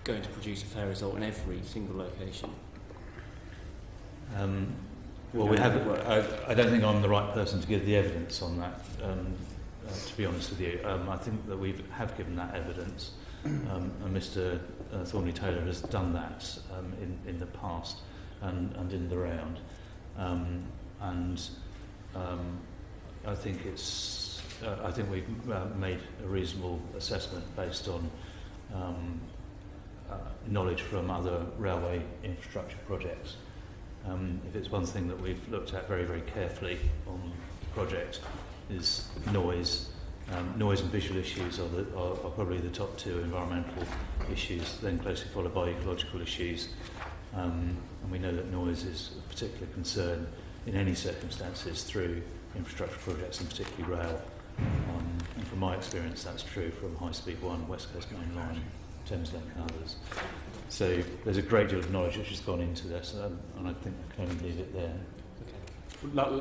going to produce a fair result in every single location. Well, we have. I don't think I'm the right person to give the evidence on that. To be honest with you, I think that we have given that evidence, and Mr. Thornley Taylor has done that in the past and in the round, and I think it's. I think we've made a reasonable assessment based on knowledge from other railway infrastructure projects. If it's one thing that we've looked at very, very carefully on the project is noise. Noise and visual issues are probably the top two environmental issues, then closely followed by ecological issues. And we know that noise is a particular concern in any circumstances through infrastructure projects, and particularly rail. And from my experience, that's true from High Speed 1, West Coast Main Line, Thames Link and others. So there's a great deal of knowledge which has gone into this, and I think I can only leave it there. Okay.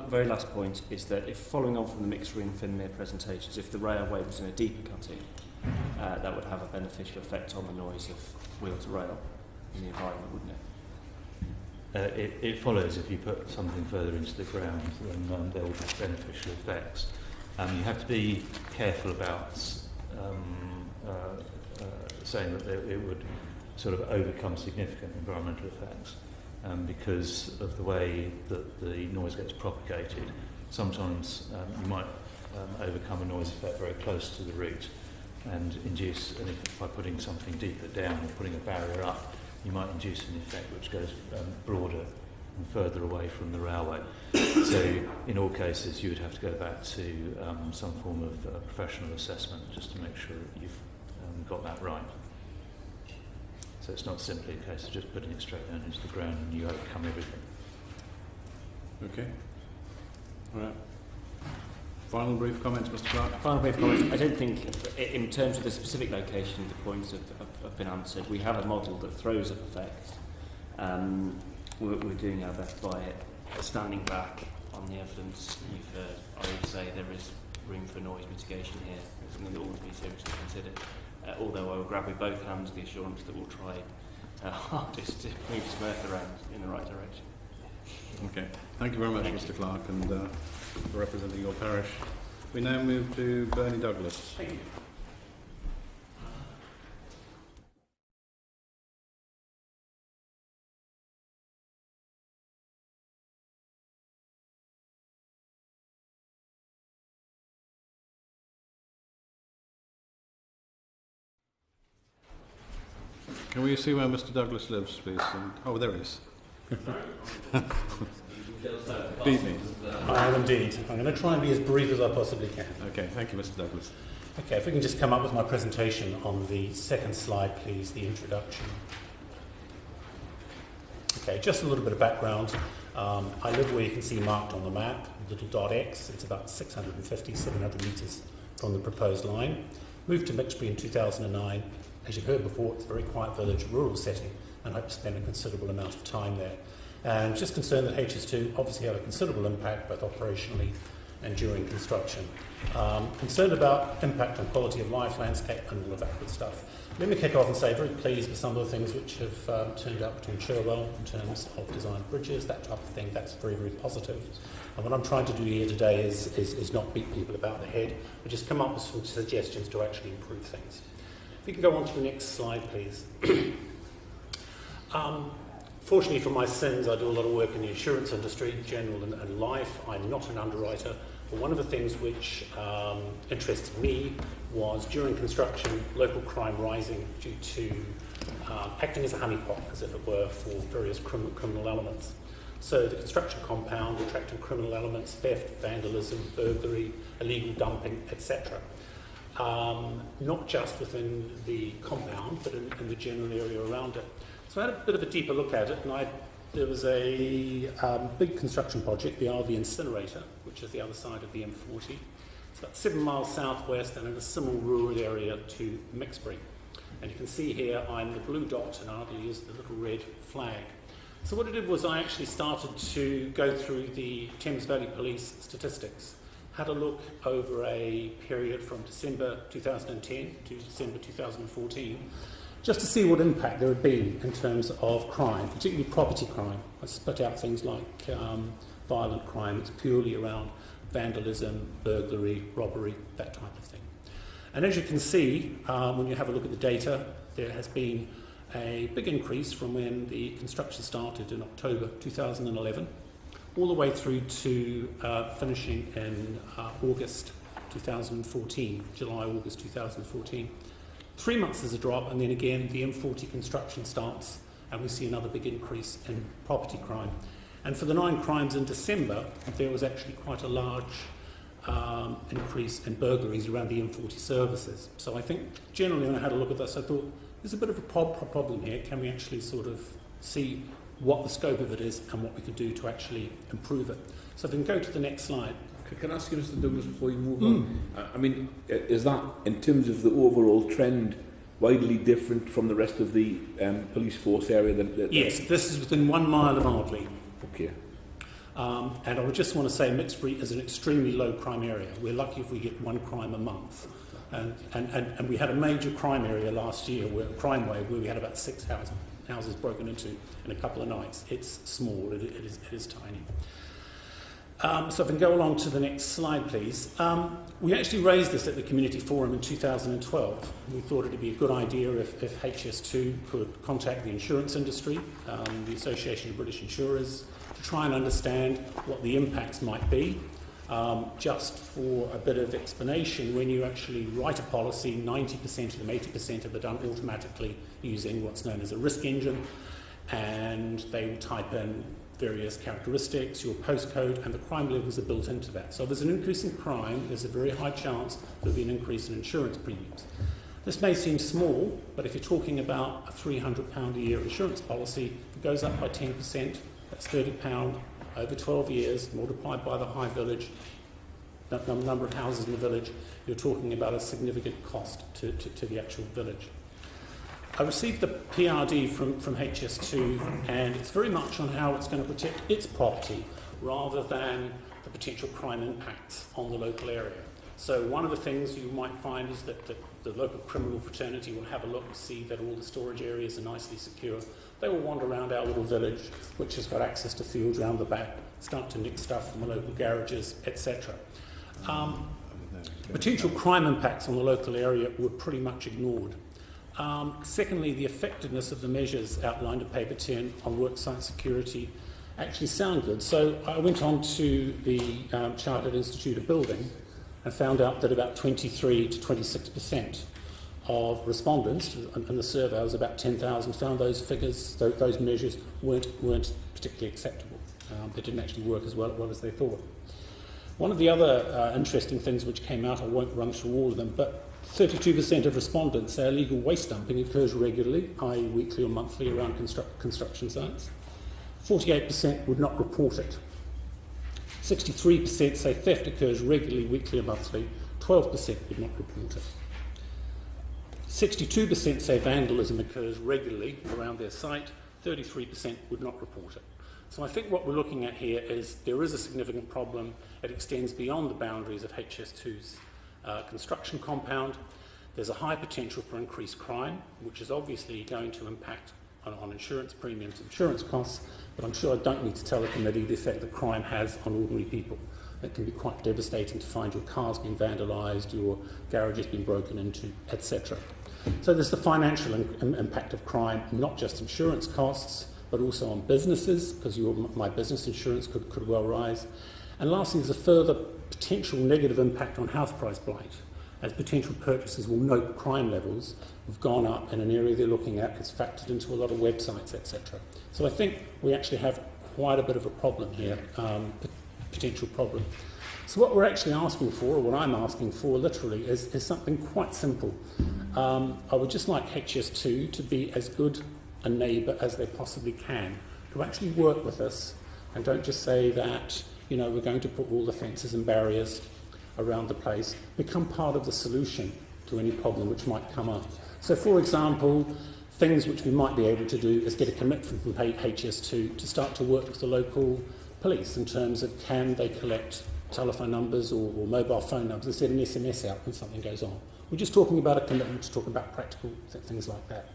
Very last point is that if following on from the Mixbury and Finmere presentations, if the railway was in a deeper cutting, that would have a beneficial effect on the noise of wheel to rail in the environment, wouldn't it? It follows if you put something further into the ground, then there will be beneficial effects. You have to be careful about saying that it would sort of overcome significant environmental effects, because of the way that the noise gets propagated. Sometimes you might overcome a noise effect very close to the route and induce, and by putting something deeper down or putting a barrier up, you might induce an effect which goes broader and further away from the railway. So in all cases you would have to go back to some form of professional assessment just to make sure that you've got that right. So it's not simply a case of just putting it straight down into the ground and you overcome everything. Okay. All right. Final brief comments, Mr. Clarke. Final brief comments. I don't think, in terms of the specific location, the points have been answered. We have a model that throws up effects. We're doing our best by it. Standing back on the evidence you've heard, I would say there is room for noise mitigation here. It's something that ought to be seriously considered. Although I will grab with both hands the assurance that we'll try our hardest to move Smurf around in the right direction. Okay. Thank you very much, Mr. Clarke, and for representing your parish. We now move to Bernie Douglas. Thank you. Can we see where Mr. Douglas lives, please? Oh, there he is. Beat me. I am indeed. I'm going to try and be as brief as I possibly can. Okay, thank you, Mr. Douglas. Okay, if we can just come up with my presentation on the second slide, please, the introduction. Okay, just a little bit of background. I live where you can see marked on the map, little dot X. It's about 650, 700 metres from the proposed line. Moved to Mixbury in 2009. As you've heard before, it's a very quiet village, rural setting, and I hope to spend a considerable amount of time there. And just concerned that HS2 obviously had a considerable impact, both operationally and during construction. Concerned about impact on quality of life, landscape, and all of that good stuff. Let me kick off and say very pleased with some of the things which have turned out between Cherwell in terms of design of bridges, that type of thing. That's very, very positive. And what I'm trying to do here today is not beat people about the head, but just come up with some suggestions to actually improve things. If we can go on to the next slide, please. Fortunately for my sins, I do a lot of work in the insurance industry, general and life. I'm not an underwriter, but one of the things which interested me was during construction, local crime rising due to acting as a honeypot, as if it were, for various criminal elements. So the construction compound attracting criminal elements, theft, vandalism, burglary, illegal dumping, etc. Not just within the compound, but in the general area around it. So I had a bit of a deeper look at it, and there was a big construction project, the RV incinerator, which is the other side of the M40. It's about 7 miles southwest and in a similar rural area to Mixbury. And you can see here I'm the blue dot, and RV is the little red flag. So what I did was I actually started to go through the Thames Valley Police statistics. Had a look over a period from December 2010 to December 2014, just to see what impact there had been in terms of crime, particularly property crime. I split out things like violent crime. It's purely around vandalism, burglary, robbery, that type of thing. And as you can see, when you have a look at the data, there has been a big increase from when the construction started in October 2011, all the way through to finishing in August 2014, July, August 2014. 3 months is a drop, and then again the M40 construction starts, and we see another big increase in property crime. And for the 9 crimes in December, there was actually quite a large increase in burglaries around the M40 services. So I think generally when I had a look at this, I thought there's a bit of a problem here. Can we actually sort of see what the scope of it is and what we could do to actually improve it? So if we can go to the next slide. Can I ask you, Mr. Douglas, before you move on? I mean, is that, in terms of the overall trend, widely different from the rest of the police force area? Yes, this is within 1 mile of Ardley. Okay. And I would just want to say Mixbury is an extremely low crime area. We're lucky if we get 1 crime a month. And we had a major crime area last year, crime wave, where we had about 6 houses broken into in a couple of nights. It's small, it is tiny. So if we can go along to the next slide, please. We actually raised this at the community forum in 2012. We thought it would be a good idea if HS2 could contact the insurance industry, the Association of British Insurers, to try and understand what the impacts might be. Just for a bit of explanation, when you actually write a policy, 90% of them, 80% of them are done automatically using what's known as a risk engine, and they will type in various characteristics, your postcode, and the crime levels are built into that. So if there's an increase in crime, there's a very high chance there'll be an increase in insurance premiums. This may seem small, but if you're talking about a £300 a year insurance policy, if it goes up by 10%, that's £30 over 12 years, multiplied by the high village, number of houses in the village, you're talking about a significant cost to the actual village. I received the PRD from HS2, and it's very much on how it's going to protect its property rather than the potential crime impacts on the local area. So one of the things you might find is that the local criminal fraternity will have a look and see that all the storage areas are nicely secure. They will wander around our little village, which has got access to fields around the back, start to nick stuff from the local garages, etc. Potential crime impacts on the local area were pretty much ignored. Secondly, the effectiveness of the measures outlined in Paper 10 on worksite security actually sound good. So I went on to the Chartered Institute of Building and found out that about 23 to 26% of respondents, and the survey was about 10,000, found those figures, those measures weren't particularly acceptable. They didn't actually work as well as they thought. One of the other interesting things which came out, I won't run through all of them, but 32% of respondents say illegal waste dumping occurs regularly, i.e. weekly or monthly, around construction sites. 48% would not report it. 63% say theft occurs regularly, weekly or monthly. 12% would not report it. 62% say vandalism occurs regularly around their site. 33% would not report it. So I think what we're looking at here is there is a significant problem. It extends beyond the boundaries of HS2's construction compound. There's a high potential for increased crime, which is obviously going to impact on insurance premiums, insurance costs, but I'm sure I don't need to tell the committee the effect that crime has on ordinary people. It can be quite devastating to find your car's been vandalised, your garage has been broken into, etc. So there's the financial impact of crime, not just insurance costs, but also on businesses, because my business insurance could well rise. And lastly, there's a further potential negative impact on house price blight, as potential purchasers will note crime levels have gone up in an area they're looking at. It's factored into a lot of websites, etc. So I think we actually have quite a bit of a problem here, potential problem. So what we're actually asking for, or what I'm asking for literally, is something quite simple. I would just like HS2 to be as good a neighbour as they possibly can, to actually work with us, and don't just say that, you know, we're going to put all the fences and barriers around the place. Become part of the solution to any problem which might come up. So, for example, things which we might be able to do is get a commitment from HS2 to start to work with the local police in terms of can they collect telephone numbers or mobile phone numbers and send an SMS out when something goes on. We're just talking about a commitment to talk about practical things like that.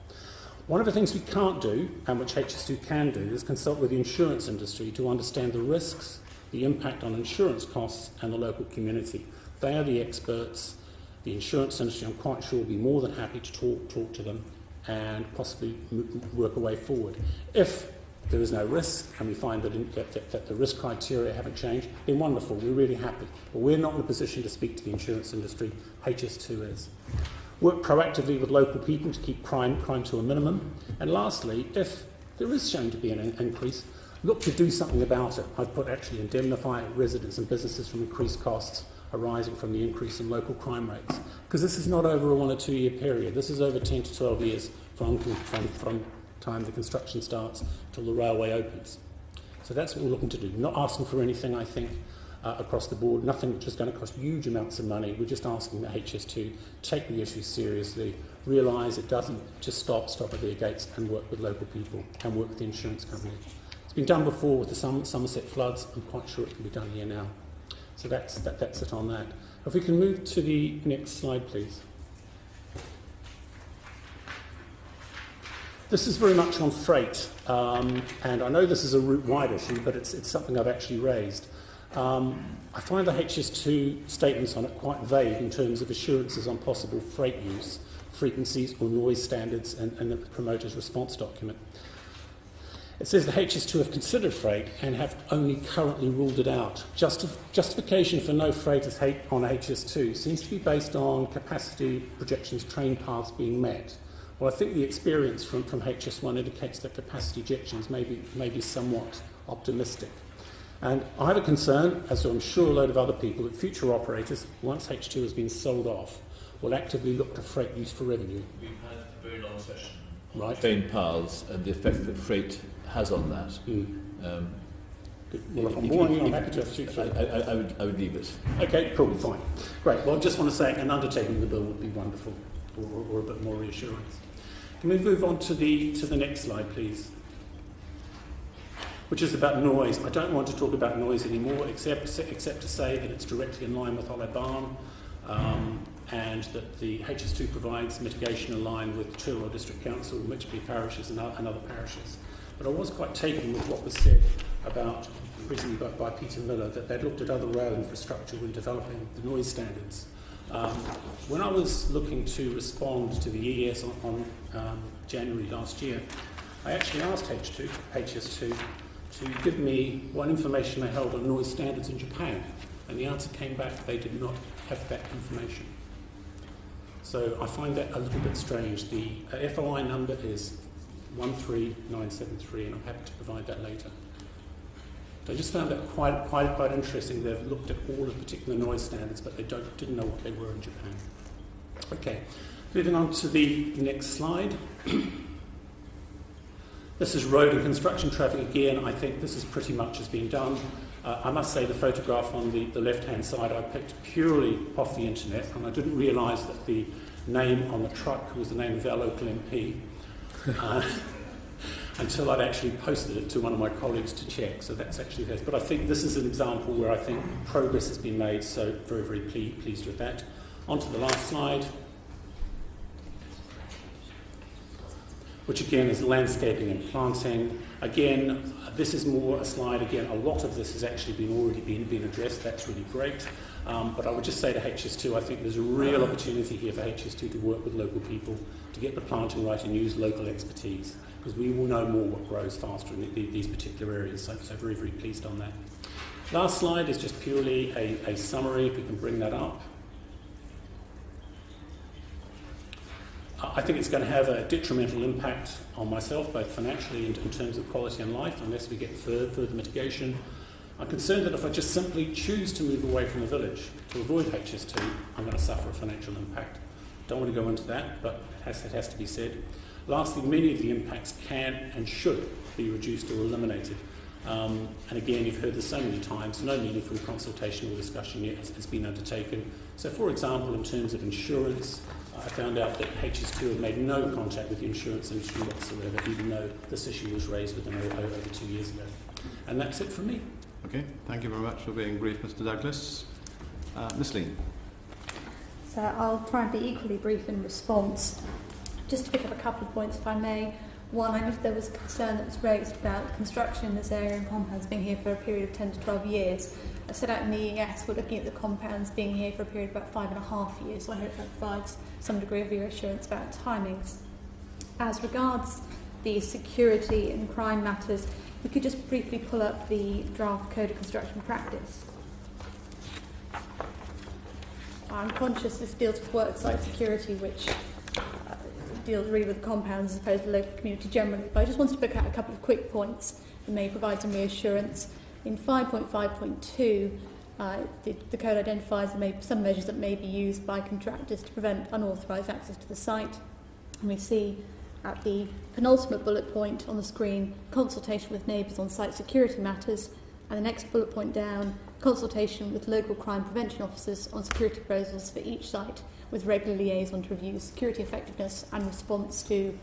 One of the things we can't do, and which HS2 can do, is consult with the insurance industry to understand the risks, the impact on insurance costs and the local community. They are the experts. The insurance industry, I'm quite sure, will be more than happy to talk to them and possibly work a way forward. If there is no risk and we find that the risk criteria haven't changed, then wonderful, we're really happy. But we're not in a position to speak to the insurance industry. HS2 is. Work proactively with local people to keep crime to a minimum. And lastly, if there is shown to be an increase, look to do something about it. I've put actually indemnify residents and businesses from increased costs arising from the increase in local crime rates. Because this is not over a 1 or 2 year period. This is over 10 to 12 years from time the construction starts till the railway opens. So that's what we're looking to do. Not asking for anything, I think, across the board, nothing which is going to cost huge amounts of money. We're just asking the HS2 take the issue seriously, realise it doesn't just stop at their gates, and work with local people and work with the insurance company. It's been done before with the Somerset floods. I'm quite sure it can be done here now. So that's it on that. If we can move to the next slide, please. This is very much on freight, and I know this is a route-wide issue, but it's something I've actually raised. I find the HS2 statements on it quite vague in terms of assurances on possible freight use, frequencies or noise standards and the promoter's response document. It says the HS2 have considered freight and have only currently ruled it out. Justification for no freight on HS2 seems to be based on capacity projections, train paths being met. Well, I think the experience from HS1 indicates that capacity projections may be somewhat optimistic. And I have a concern, as I'm sure a load of other people, that future operators, once H2 has been sold off, will actively look to freight use for revenue. We've had a very long session on train paths and the effect that freight has on that. Well, if I'm boring, I'm happy to have shoot through. I would leave it. Okay, cool, fine. Great. Well, I just want to say an undertaking of the bill would be wonderful, or a bit more reassurance. Can we move on to the next slide, please? Which is about noise. I don't want to talk about noise anymore, except to say that it's directly in line with Hollow Barn, and that the HS2 provides mitigation in line with Cherwell District Council, Mixbury parishes and other parishes. But I was quite taken with what was said about, recently by Peter Miller, that they'd looked at other rail infrastructure when developing the noise standards. When I was looking to respond to the EES on January last year, I actually asked HS2 to give me what information they held on noise standards in Japan, and the answer came back they did not have that information. So I find that a little bit strange. The FOI number is 13973, and I'm happy to provide that later. I just found that quite interesting. They've looked at all the particular noise standards, but they didn't know what they were in Japan. Okay, moving on to the next slide. This is road and construction traffic again. I think this is pretty much has been done. I must say the photograph on the left-hand side I picked purely off the internet, and I didn't realise that the name on the truck was the name of our local MP until I'd actually posted it to one of my colleagues to check. So that's actually this. But I think this is an example where I think progress has been made, so very, very pleased with that. On to the last slide, which again is landscaping and planting. Again, this is more a slide. Again, a lot of this has actually already been addressed. That's really great. But I would just say to HS2, I think there's a real opportunity here for HS2 to work with local people to get the planting right and use local expertise, because we will know more what grows faster in these particular areas. So very, very pleased on that. Last slide is just purely a summary, if we can bring that up. I think it's going to have a detrimental impact on myself, both financially and in terms of quality of life, unless we get further mitigation. I'm concerned that if I just simply choose to move away from the village to avoid HS2, I'm going to suffer a financial impact. Don't want to go into that, but it has to be said. Lastly, many of the impacts can and should be reduced or eliminated. And again, you've heard this so many times, no meaningful consultation or discussion yet has been undertaken. So, for example, in terms of insurance, I found out that HS2 had made no contact with the insurance industry whatsoever, even though this issue was raised with them over 2 years ago. And that's it from me. Okay, thank you very much for being brief, Mr. Douglas. Ms. Lean. So I'll try and be equally brief in response. Just to pick up a couple of points, if I may. One, I know there was concern that was raised about construction in this area and compounds being here for a period of 10 to 12 years. As set out in the EES, we're looking at the compounds being here for a period of about 5.5 years, so I hope that provides some degree of reassurance about timings. As regards the security and crime matters, we could just briefly pull up the draft Code of Construction Practice. I'm conscious this deals with worksite security, which deals really with compounds as opposed to the local community generally. But I just wanted to pick out a couple of quick points that may provide some reassurance. In 5.5.2, the code identifies some measures that may be used by contractors to prevent unauthorised access to the site. And we see at the penultimate bullet point on the screen, consultation with neighbours on site security matters, and the next bullet point down, consultation with local crime prevention officers on security proposals for each site, with regular liaison to review security effectiveness and response to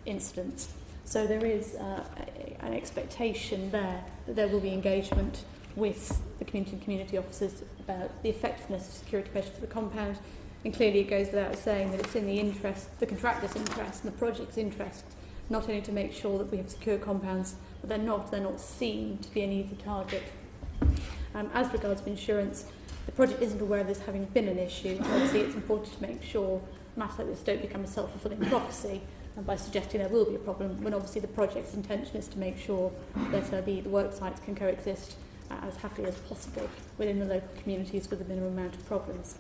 incidents. So there is an expectation there that there will be engagement with the community and community officers about the effectiveness of security measures for the compound. And clearly it goes without saying that it's in the interest, the contractor's interest and the project's interest, not only to make sure that we have secure compounds, but they're not seen to be an easy target. As regards to insurance, the project isn't aware of this having been an issue. Obviously, it's important to make sure matters like this don't become a self-fulfilling prophecy, and by suggesting there will be a problem, when obviously the project's intention is to make sure that the work sites can coexist as happily as possible within the local communities with a minimum amount of problems.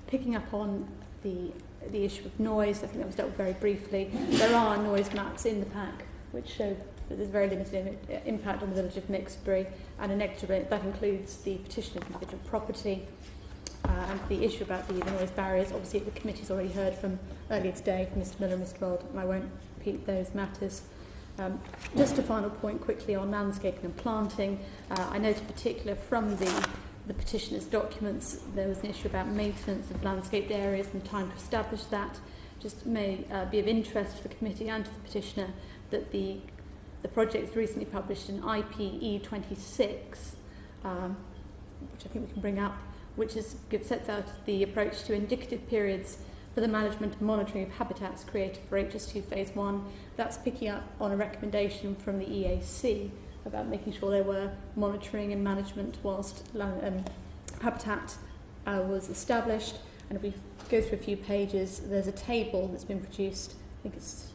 Picking up on the issue of noise, I think that was dealt with very briefly. There are noise maps in the pack which show that there's very limited impact on the village of Mixbury, and a negative that includes the petition of individual property and the issue about the noise barriers. Obviously, the committee's already heard from earlier today from Mr Miller and Mr Weld, and I won't repeat those matters. Just a final point quickly on landscaping and planting. I note in particular from the petitioner's documents there was an issue about maintenance of landscaped areas and time to establish that. Just may be of interest for the committee and to the petitioner that the project is recently published in IPE 26, which I think we can bring up, which sets out the approach to indicative periods for the management and monitoring of habitats created for HS2 Phase 1. That's picking up on a recommendation from the EAC about making sure there were monitoring and management whilst habitat was established. And if we go through a few pages, there's a table that's been produced, I think it's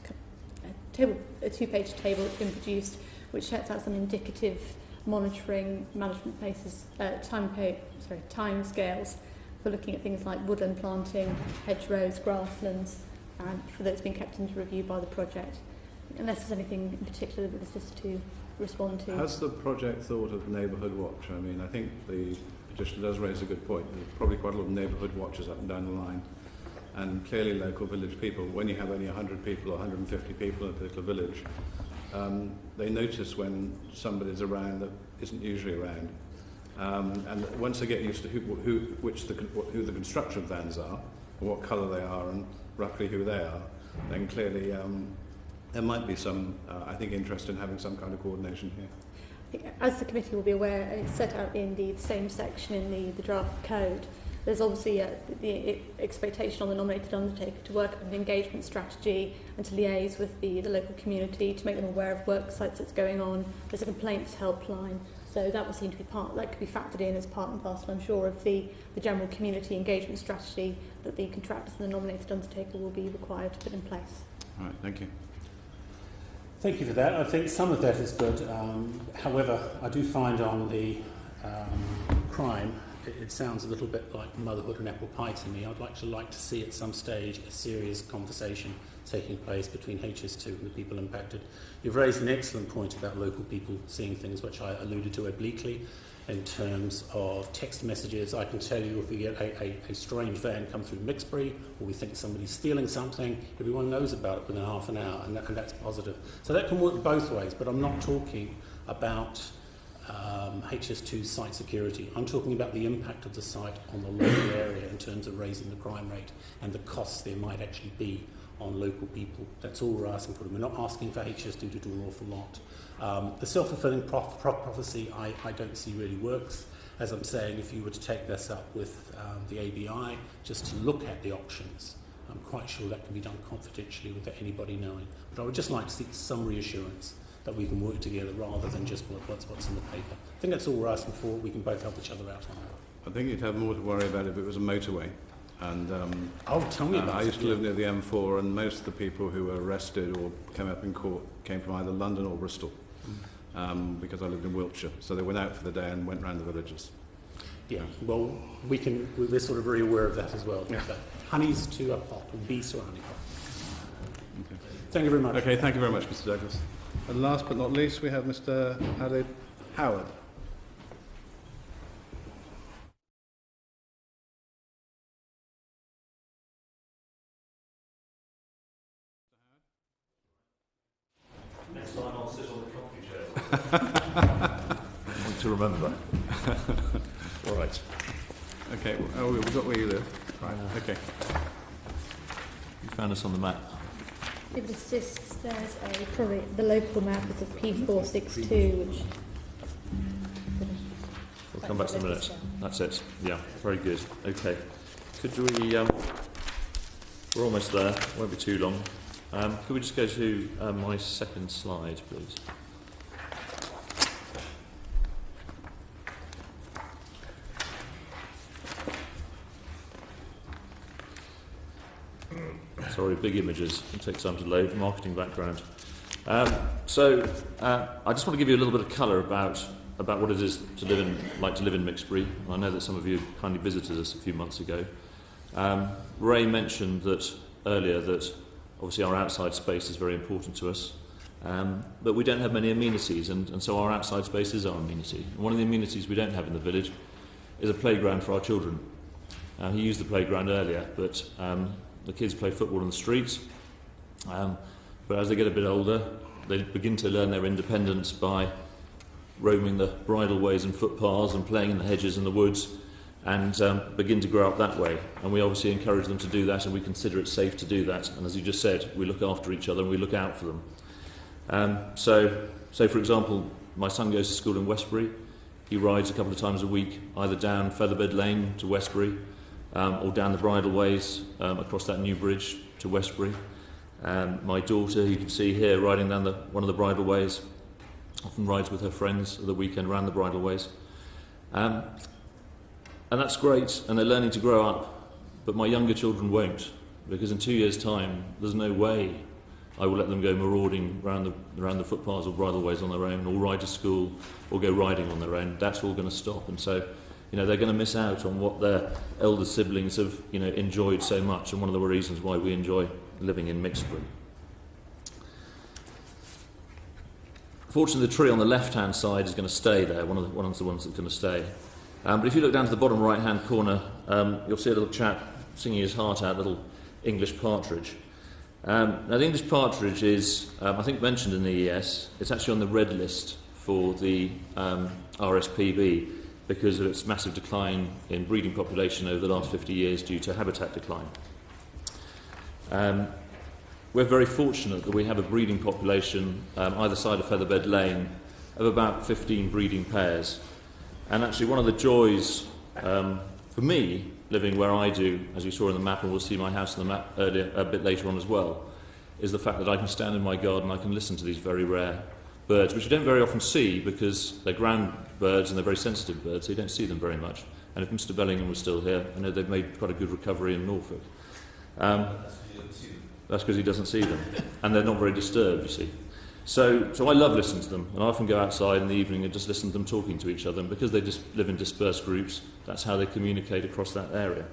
a two-page table that's been produced, which sets out some indicative monitoring management places, time scales for looking at things like woodland planting, hedgerows, grasslands, and for those being kept into review by the project. Unless there's anything in particular that this is to respond to. Has the project thought of neighbourhood watch? I mean, I think the petitioner does raise a good point. There's probably quite a lot of neighbourhood watches up and down the line. And clearly local village people, when you have only 100 people or 150 people in a particular village, they notice when somebody's around that isn't usually around. And once they get used to who the construction vans are, or what colour they are, and roughly who they are, then clearly there might be some, I think, interest in having some kind of coordination here. I think, as the committee will be aware, it's set out in the same section in the draft code. There's obviously the expectation on the nominated undertaker to work on an engagement strategy and to liaise with the local community to make them aware of work sites that's going on. There's a complaints helpline, so that will seem to be that could be factored in as part and parcel, I'm sure, of the general community engagement strategy that the contractors and the nominated undertaker will be required to put in place. All right, thank you. Thank you for that. I think some of that is good. However, I do find on the crime, it sounds a little bit like motherhood and apple pie to me. I'd like to see at some stage a serious conversation taking place between HS2 and the people impacted. You've raised an excellent point about local people seeing things, which I alluded to obliquely in terms of text messages. I can tell you if we get a strange van come through Mixbury, or we think somebody's stealing something, everyone knows about it within half an hour, and that's positive. So that can work both ways, but I'm not talking about HS2 site security. I'm talking about the impact of the site on the local area in terms of raising the crime rate and the costs there might actually be on local people. That's all we're asking for. We're not asking for HS2 to do an awful lot. The self-fulfilling prophecy I don't see really works. As I'm saying, if you were to take this up with the ABI, just to look at the options, I'm quite sure that can be done confidentially without anybody knowing. But I would just like to see some reassurance that we can work together rather than just what's in the paper. I think that's all we're asking for. We can both help each other out on that. I think you'd have more to worry about if it was a motorway. And tell me about it. I used to live near the M4, and most of the people who were arrested or came up in court came from either London or Bristol, because I lived in Wiltshire. So they went out for the day and went round the villages. Yeah, well, we're sort of very aware of that as well. Yeah. Honey's to a pot, and bees to a honey pot. Okay. Thank you very much. Okay, thank you very much, Mr. Douglas. And last but not least, we have Mr. Alec Howard. Next time I'll sit on the comfy chair. I want to remember that. All right. Okay, we've got where you live. Right. Okay. You found us on the map. If it assists, there's probably the local map is of P462, which... We'll come back to the minutes. That's it. Yeah, very good. Okay. Could we... we're almost there. Won't be too long. Could we just go to my second slide, please? Sorry, big images. It takes time to load. Marketing background. I just want to give you a little bit of colour about what it is to live in Mixbury. I know that some of you kindly visited us a few months ago. Ray mentioned that earlier that obviously our outside space is very important to us, but we don't have many amenities, and so our outside space is our amenity. And one of the amenities we don't have in the village is a playground for our children. He used the playground earlier, but the kids play football in the streets, but as they get a bit older, They begin to learn their independence by roaming the bridleways and footpaths and playing in the hedges and the woods, and begin to grow up that way. And we obviously encourage them to do that, and we consider it safe to do that. And as you just said, we look after each other and we look out for them. So for example, my son goes to school in Westbury. He rides a couple of times a week, either down Featherbed Lane to Westbury, or down the bridleways across that new bridge to Westbury. My daughter, you can see here, riding down one of the bridleways, often rides with her friends at the weekend around the bridleways. And that's great, and they're learning to grow up. But my younger children won't, because in 2 years' time, there's no way I will let them go marauding around the footpaths or bridleways on their own, or ride to school, or go riding on their own. That's all going to stop. And so, they're going to miss out on what their elder siblings have, enjoyed so much, and one of the reasons why we enjoy living in Mixbury. Fortunately, the tree on the left-hand side is going to stay there, one of the ones that's going to stay. But if you look down to the bottom right-hand corner, you'll see a little chap singing his heart out, little English partridge. Now, the English partridge is, I think, mentioned in the ES. It's actually on the red list for the RSPB because of its massive decline in breeding population over the last 50 years due to habitat decline. We're very fortunate that we have a breeding population either side of Featherbed Lane of about 15 breeding pairs. And actually one of the joys for me, living where I do, as you saw in the map, and we'll see my house in the map earlier, a bit later on as well, is the fact that I can stand in my garden, I can listen to these very rare birds, which you don't very often see because they're ground birds and they're very sensitive birds, so you don't see them very much. And if Mr. Bellingham was still here, I know they've made quite a good recovery in Norfolk. That's because he doesn't see them. And they're not very disturbed, you see. So I love listening to them, and I often go outside in the evening and just listen to them talking to each other, and because they just live in dispersed groups, that's how they communicate across that area.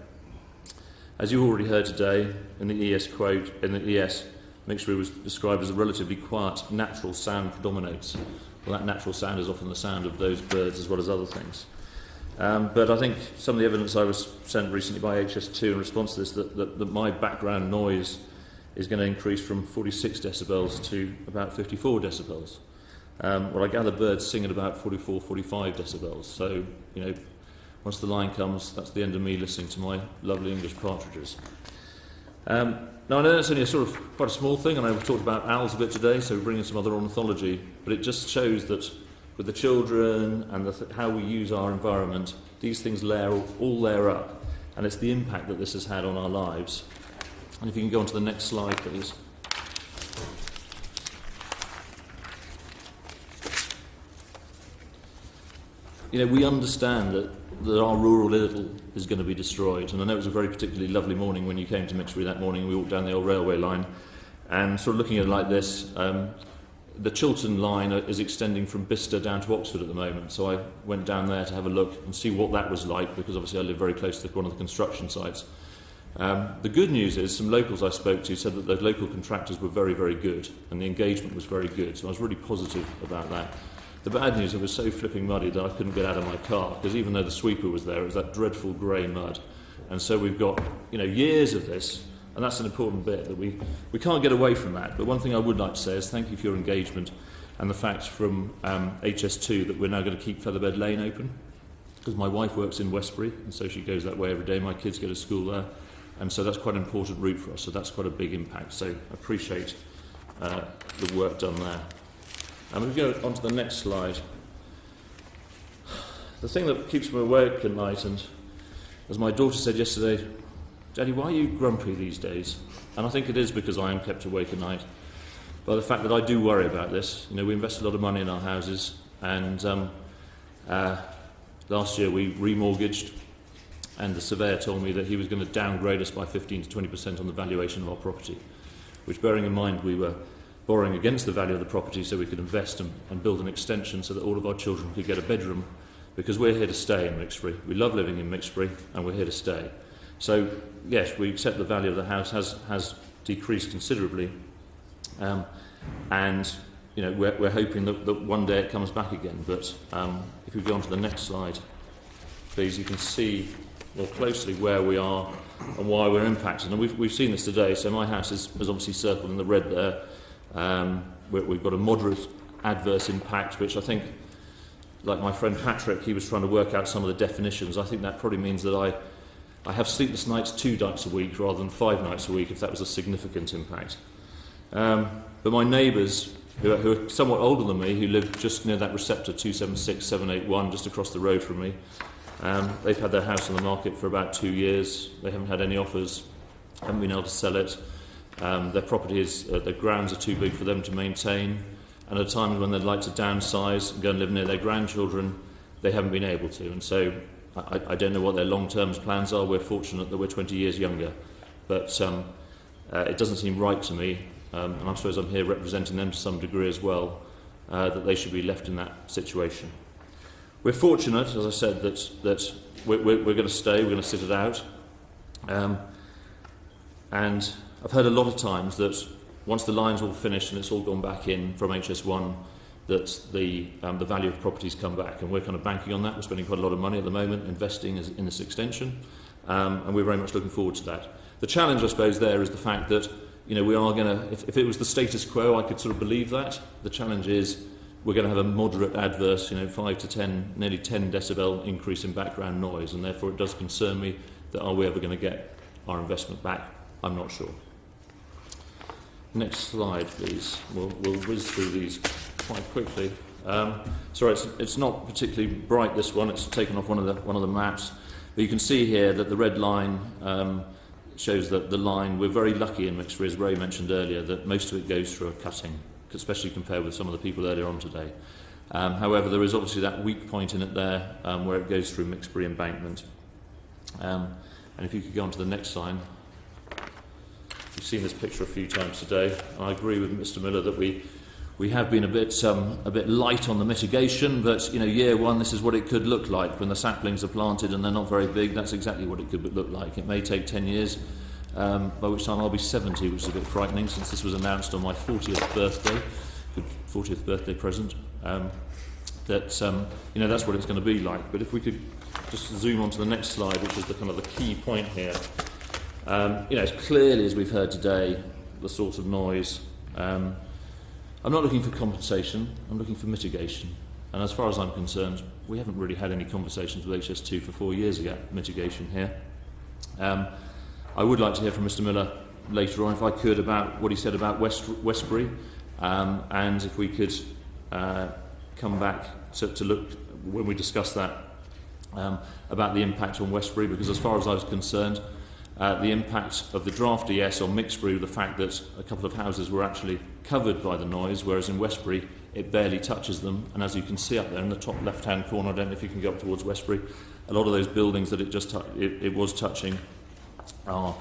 As you already heard today, in the ES quote, in the ES, Mixbury was described as a relatively quiet, natural sound predominates. Well, that natural sound is often the sound of those birds as well as other things. But I think some of the evidence I was sent recently by HS2 in response to this, that my background noise is going to increase from 46 decibels to about 54 decibels. Well, I gather birds sing at about 44, 45 decibels. So, once the line comes, that's the end of me listening to my lovely English partridges. Now, I know it's only a sort of quite a small thing, and I've talked about owls a bit today, so we're bringing some other ornithology, but it just shows that with the children and how we use our environment, these things all layer up, and it's the impact that this has had on our lives. And if you can go on to the next slide, please. We understand that our rural idyll is going to be destroyed. And I know it was a very particularly lovely morning when you came to Mixbury that morning. We walked down the old railway line, and sort of looking at it like this, the Chiltern line is extending from Bicester down to Oxford at the moment. So I went down there to have a look and see what that was like, because obviously I live very close to one of the construction sites. The good news is some locals I spoke to said that the local contractors were very, very good, and the engagement was very good, so I was really positive about that. The bad news, it was so flipping muddy that I couldn't get out of my car, because even though the sweeper was there, it was that dreadful grey mud. And so we've got years of this, and that's an important bit, that we can't get away from that. But one thing I would like to say is thank you for your engagement, and the fact from HS2 that we're now going to keep Featherbed Lane open, because my wife works in Westbury, and so she goes that way every day. My kids go to school there. And so that's quite an important route for us, so that's quite a big impact. So I appreciate the work done there. And we go on to the next slide. The thing that keeps me awake at night, and as my daughter said yesterday, Daddy, why are you grumpy these days? And I think it is because I am kept awake at night by the fact that I do worry about this. We invest a lot of money in our houses, and last year we remortgaged, and the surveyor told me that he was going to downgrade us by 15 to 20% on the valuation of our property, which, bearing in mind we were borrowing against the value of the property so we could invest and build an extension so that all of our children could get a bedroom, because we're here to stay in Mixbury. We love living in Mixbury, and we're here to stay. So, yes, we accept the value of the house has decreased considerably, and we're hoping that one day it comes back again. But if we go on to the next slide, please, you can see more closely where we are and why we're impacted. And we've seen this today. So my house is obviously circled in the red there. we've got a moderate adverse impact, which I think, like my friend Patrick, he was trying to work out some of the definitions. I think that probably means that I have sleepless nights 2 nights a week rather than 5 nights a week, if that was a significant impact. But my neighbours, who are somewhat older than me, who live just near that receptor 276781, just across the road from me, they've had their house on the market for about 2 years. They haven't had any offers, haven't been able to sell it. Their property is, their grounds are too big for them to maintain, and at times when they'd like to downsize and go and live near their grandchildren, they haven't been able to. And so I don't know what their long-term plans are. We're fortunate that we're 20 years younger, but it doesn't seem right to me, and I suppose I'm here representing them to some degree as well, that they should be left in that situation. We're fortunate, as I said, that we're going to stay, we're going to sit it out, and I've heard a lot of times that once the line's all finished and it's all gone back in from HS1, that the value of properties come back, and we're kind of banking on that. We're spending quite a lot of money at the moment investing in this extension, and we're very much looking forward to that. The challenge, I suppose, there is the fact that we are going to, if it was the status quo, I could sort of believe that. The challenge is we're going to have a moderate adverse, 5 to 10, nearly 10 decibel increase in background noise, and therefore it does concern me that are we ever going to get our investment back? I'm not sure. Next slide, please. We'll whiz through these quite quickly. Sorry, it's not particularly bright, this one. It's taken off one of the maps. But you can see here that the red line shows that the line, we're very lucky in Mixbury, as Ray mentioned earlier, that most of it goes through a cutting, especially compared with some of the people earlier on today. However, there is obviously that weak point in it there where it goes through Mixbury embankment. And if you could go on to the next slide. You've seen this picture a few times today. I agree with Mr. Miller that we have been a bit light on the mitigation, but year one, this is what it could look like when the saplings are planted and they're not very big. That's exactly what it could look like. It may take 10 years, by which time I'll be 70, which is a bit frightening since this was announced on my 40th birthday, good 40th birthday present. That's what it's going to be like. But if we could just zoom on to the next slide, which is the kind of the key point here. Clearly, as we've heard today, the source of noise. I'm not looking for compensation, I'm looking for mitigation. And as far as I'm concerned, we haven't really had any conversations with HS2 for 4 years about mitigation here. I would like to hear from Mr. Miller later on, if I could, about what he said about Westbury, and if we could come back to look, when we discuss that, about the impact on Westbury, because as far as I was concerned, the impact of the draft ES on Mixbury, the fact that a couple of houses were actually covered by the noise, whereas in Westbury it barely touches them. And as you can see up there in the top left-hand corner, I don't know if you can go up towards Westbury, a lot of those buildings that it was touching are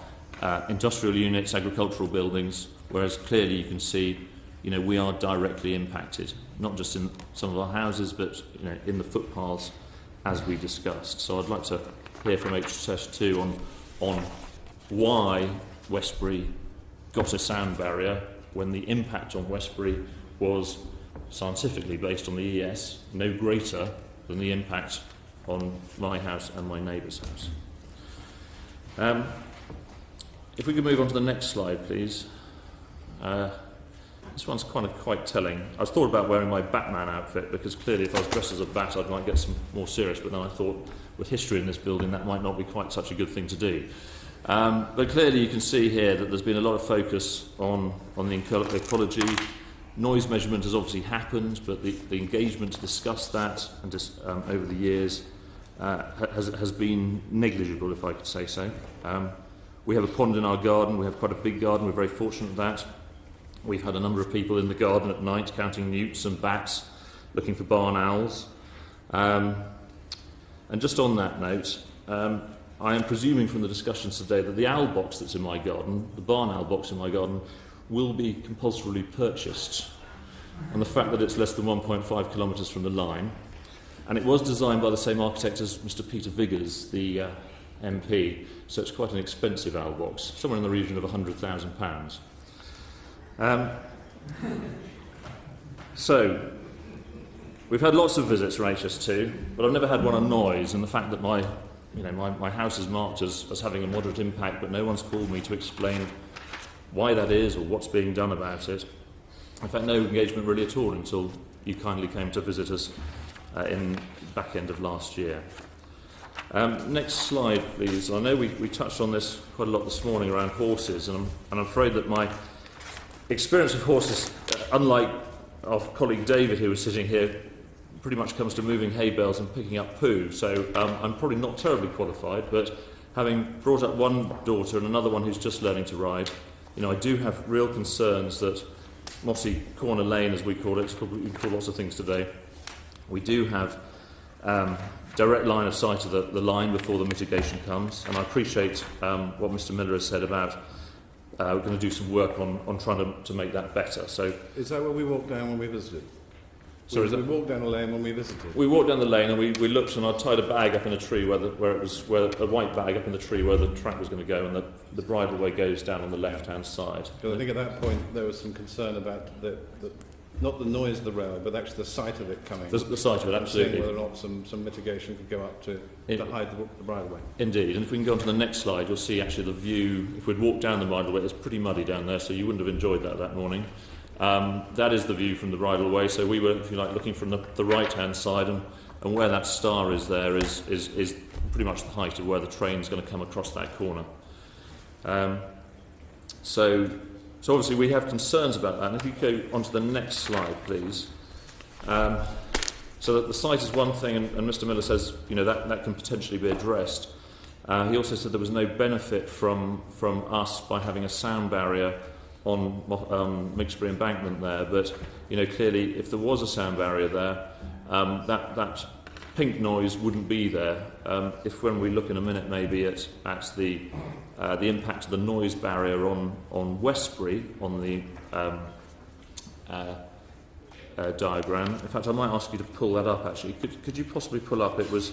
industrial units, agricultural buildings, whereas clearly you can see, we are directly impacted, not just in some of our houses, but in the footpaths, as we discussed. So I'd like to hear from HS2 on why Westbury got a sound barrier when the impact on Westbury was scientifically based on the ES no greater than the impact on my house and my neighbour's house. If we could move on to the next slide, please. This one's quite telling. I was thought about wearing my Batman outfit, because clearly if I was dressed as a bat I might get some more serious, but then I thought with history in this building that might not be quite such a good thing to do. But clearly you can see here that there's been a lot of focus on the ecology. Noise measurement has obviously happened, but the engagement to discuss that and over the years has been negligible, if I could say so. We have a pond in our garden. We have quite a big garden. We're very fortunate at that. We've had a number of people in the garden at night counting newts and bats, looking for barn owls. And just on that note, I am presuming from the discussions today that the owl box that's in my garden, the barn owl box in my garden, will be compulsorily purchased. And the fact that it's less than 1.5 kilometres from the line, and it was designed by the same architect as Mr. Peter Viggers, the MP, so it's quite an expensive owl box, somewhere in the region of £100,000. So, we've had lots of visits from HS2, but I've never had one on noise, and the fact that my house is marked as having a moderate impact, but no one's called me to explain why that is or what's being done about it. In fact, no engagement really at all until you kindly came to visit us in back end of last year. Next slide, please. I know we touched on this quite a lot this morning around horses, and I'm afraid that my experience of horses, unlike our colleague David, who was sitting here, pretty much comes to moving hay bales and picking up poo. So I'm probably not terribly qualified, but having brought up one daughter and another one who's just learning to ride, I do have real concerns that Mossy Corner Lane, as we call it, we call lots of things today, we do have direct line of sight of the line before the mitigation comes, and I appreciate what Mr Miller has said about we're going to do some work on trying to make that better. So, is that what we walked down when we visited? So we walked down the lane when we visited? We walked down the lane and we looked, and I tied a bag up in a tree where a white bag up in the tree where the track was going to go, and the bridleway goes down on the left-hand side. Because I think at that point there was some concern about not the noise of the railway, but actually the sight of it coming. The sight of it, absolutely. Whether or not some mitigation could go up to hide the bridleway. Indeed, and if we can go on to the next slide, you'll see actually the view. If we'd walked down the bridleway, it's pretty muddy down there, so you wouldn't have enjoyed that morning. That is the view from the bridleway, so we were, if you like, looking from the right-hand side, and where that star is there is pretty much the height of where the train's going to come across that corner. So obviously we have concerns about that, and if you go on to the next slide, please. So that the site is one thing, and Mr Miller says, that can potentially be addressed. He also said there was no benefit from us by having a sound barrier on Mixbury Embankment there, but clearly if there was a sound barrier there, that pink noise wouldn't be there. If when we look in a minute maybe at the impact of the noise barrier on Westbury on the diagram. In fact, I might ask you to pull that up actually. Could you possibly pull up? It was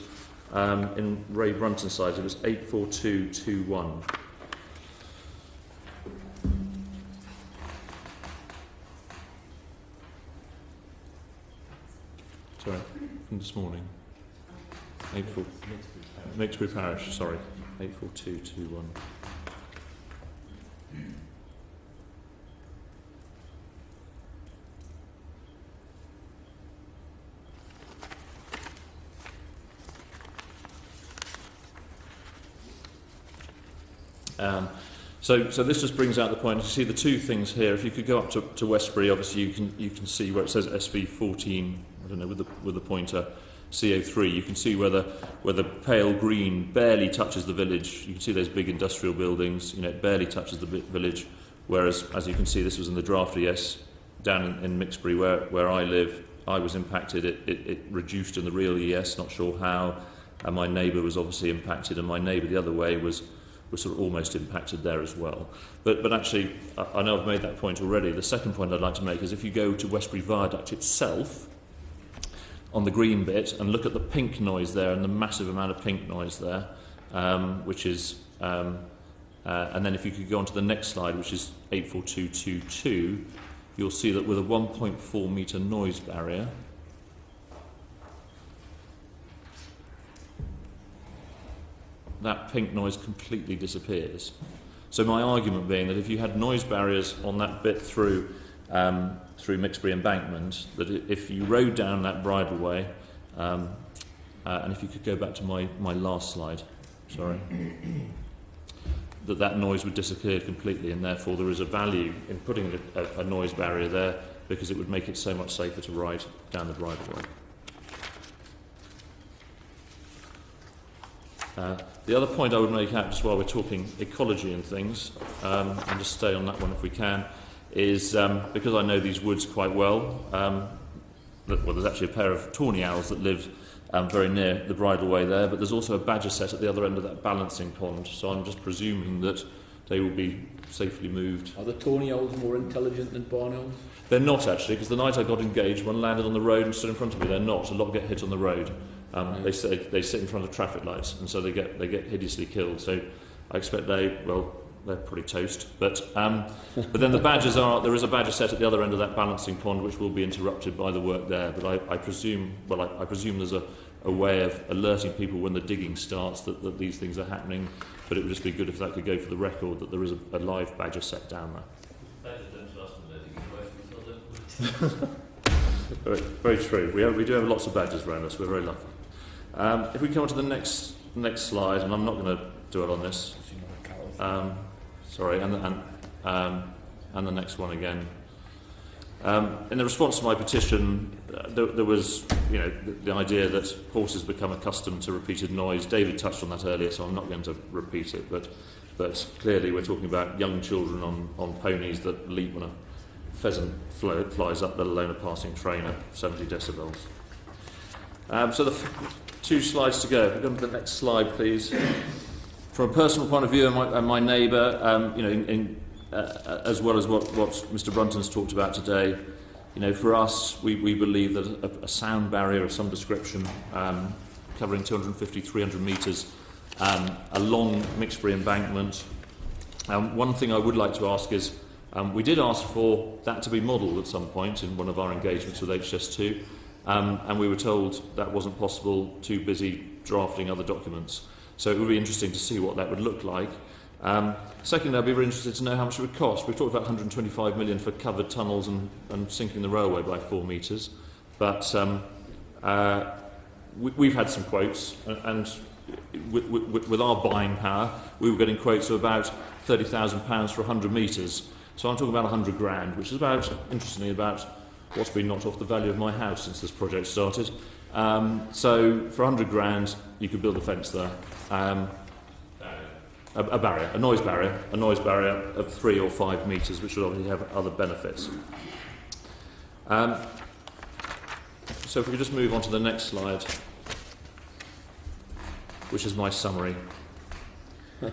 in Ray Brunton's side. It was 84221. Sorry, from this morning. Mixbury Parish, sorry. 84221. So this just brings out the point. You see the two things here. If you could go up to Westbury, obviously you can see where it says SV14. I don't know, with the pointer, CO3. You can see where the pale green barely touches the village. You can see those big industrial buildings. It barely touches the village. Whereas, as you can see, this was in the draft ES down in Mixbury, where I live. I was impacted. It reduced in the real ES. Not sure how. And my neighbour was obviously impacted, and my neighbour the other way was sort of almost impacted there as well. But actually, I know I've made that point already. The second point I'd like to make is if you go to Westbury Viaduct itself, on the green bit, and look at the pink noise there and the massive amount of pink noise there, which is... and then if you could go on to the next slide, which is 84222, you'll see that with a 1.4 metre noise barrier, that pink noise completely disappears. So my argument being that if you had noise barriers on that bit through Mixbury Embankment, that if you rode down that bridleway, and if you could go back to my last slide, sorry, that noise would disappear completely, and therefore there is a value in putting a noise barrier there because it would make it so much safer to ride down the bridleway. The other point I would make out, just while we're talking ecology and things, and just stay on that one if we can, is because I know these woods quite well, there's actually a pair of tawny owls that live very near the bridleway there, but there's also a badger set at the other end of that balancing pond, so I'm just presuming that they will be safely moved. Are the tawny owls more intelligent than barn owls? They're not actually, because the night I got engaged, one landed on the road and stood in front of me. They're not. A lot get hit on the road. They sit in front of traffic lights, and so they get hideously killed. So I expect they're pretty toast. But then the badgers there is a badger set at the other end of that balancing pond, which will be interrupted by the work there. But I presume there's a way of alerting people when the digging starts that these things are happening. But it would just be good if that could go for the record that there is a live badger set down there. Very, very true. We do have lots of badges around us. We're very lucky. If we come on to the next slide, and I'm not going to dwell on this. Sorry, and the next one again. In the response to my petition, there was, the idea that horses become accustomed to repeated noise. David touched on that earlier, so I'm not going to repeat it. But clearly, we're talking about young children on ponies that leap when a pheasant flies up, let alone a passing train at 70 decibels. So the two slides to go. If we go to the next slide, please. From a personal point of view, and my neighbour, as well as what Mr. Brunton's talked about today, for us, we believe that a sound barrier of some description, covering 250, 300 metres, along Mixbury embankment. One thing I would like to ask is, we did ask for that to be modelled at some point in one of our engagements with HS2, and we were told that wasn't possible, too busy drafting other documents. So it would be interesting to see what that would look like. Secondly, I'd be very interested to know how much it would cost. We've talked about 125 million for covered tunnels and sinking the railway by 4 metres, but we've had some quotes, and with our buying power, we were getting quotes of about £30,000 for 100 metres. So I'm talking about 100 grand, which is interestingly, about what's been knocked off the value of my house since this project started. So for 100 grand, you could build a fence there. A barrier, a noise barrier of 3 or 5 metres, which would obviously have other benefits. So if we could just move on to the next slide, which is my summary.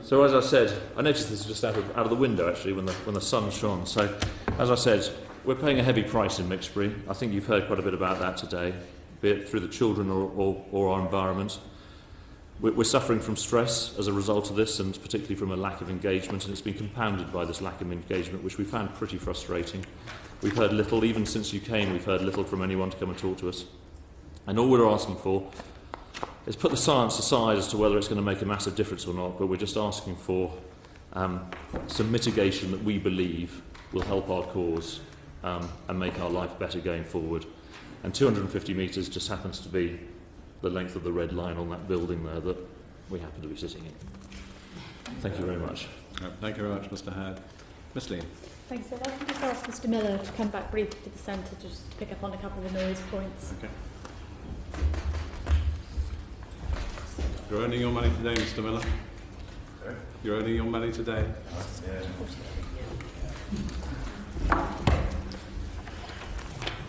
So as I said, I noticed this just out of the window actually when the sun shone. So as I said, we're paying a heavy price in Mixbury. I think you've heard quite a bit about that today, be it through the children or our environment. We're suffering from stress as a result of this, and particularly from a lack of engagement, and it's been compounded by this lack of engagement, which we found pretty frustrating. We've heard little, even since you came, we've heard little from anyone to come and talk to us. And all we're asking for is put the science aside as to whether it's going to make a massive difference or not, but we're just asking for some mitigation that we believe will help our cause and make our life better going forward. And 250 metres just happens to be the length of the red line on that building there that we happen to be sitting in. Thank you very much. Thank you very much, Mr. Howard. Ms. Lee. Thanks. So I'd like to just ask Mr. Miller to come back briefly to the centre just to pick up on a couple of the noise points. Okay. You're earning your money today, Mr. Miller. Sorry? You're earning your money today.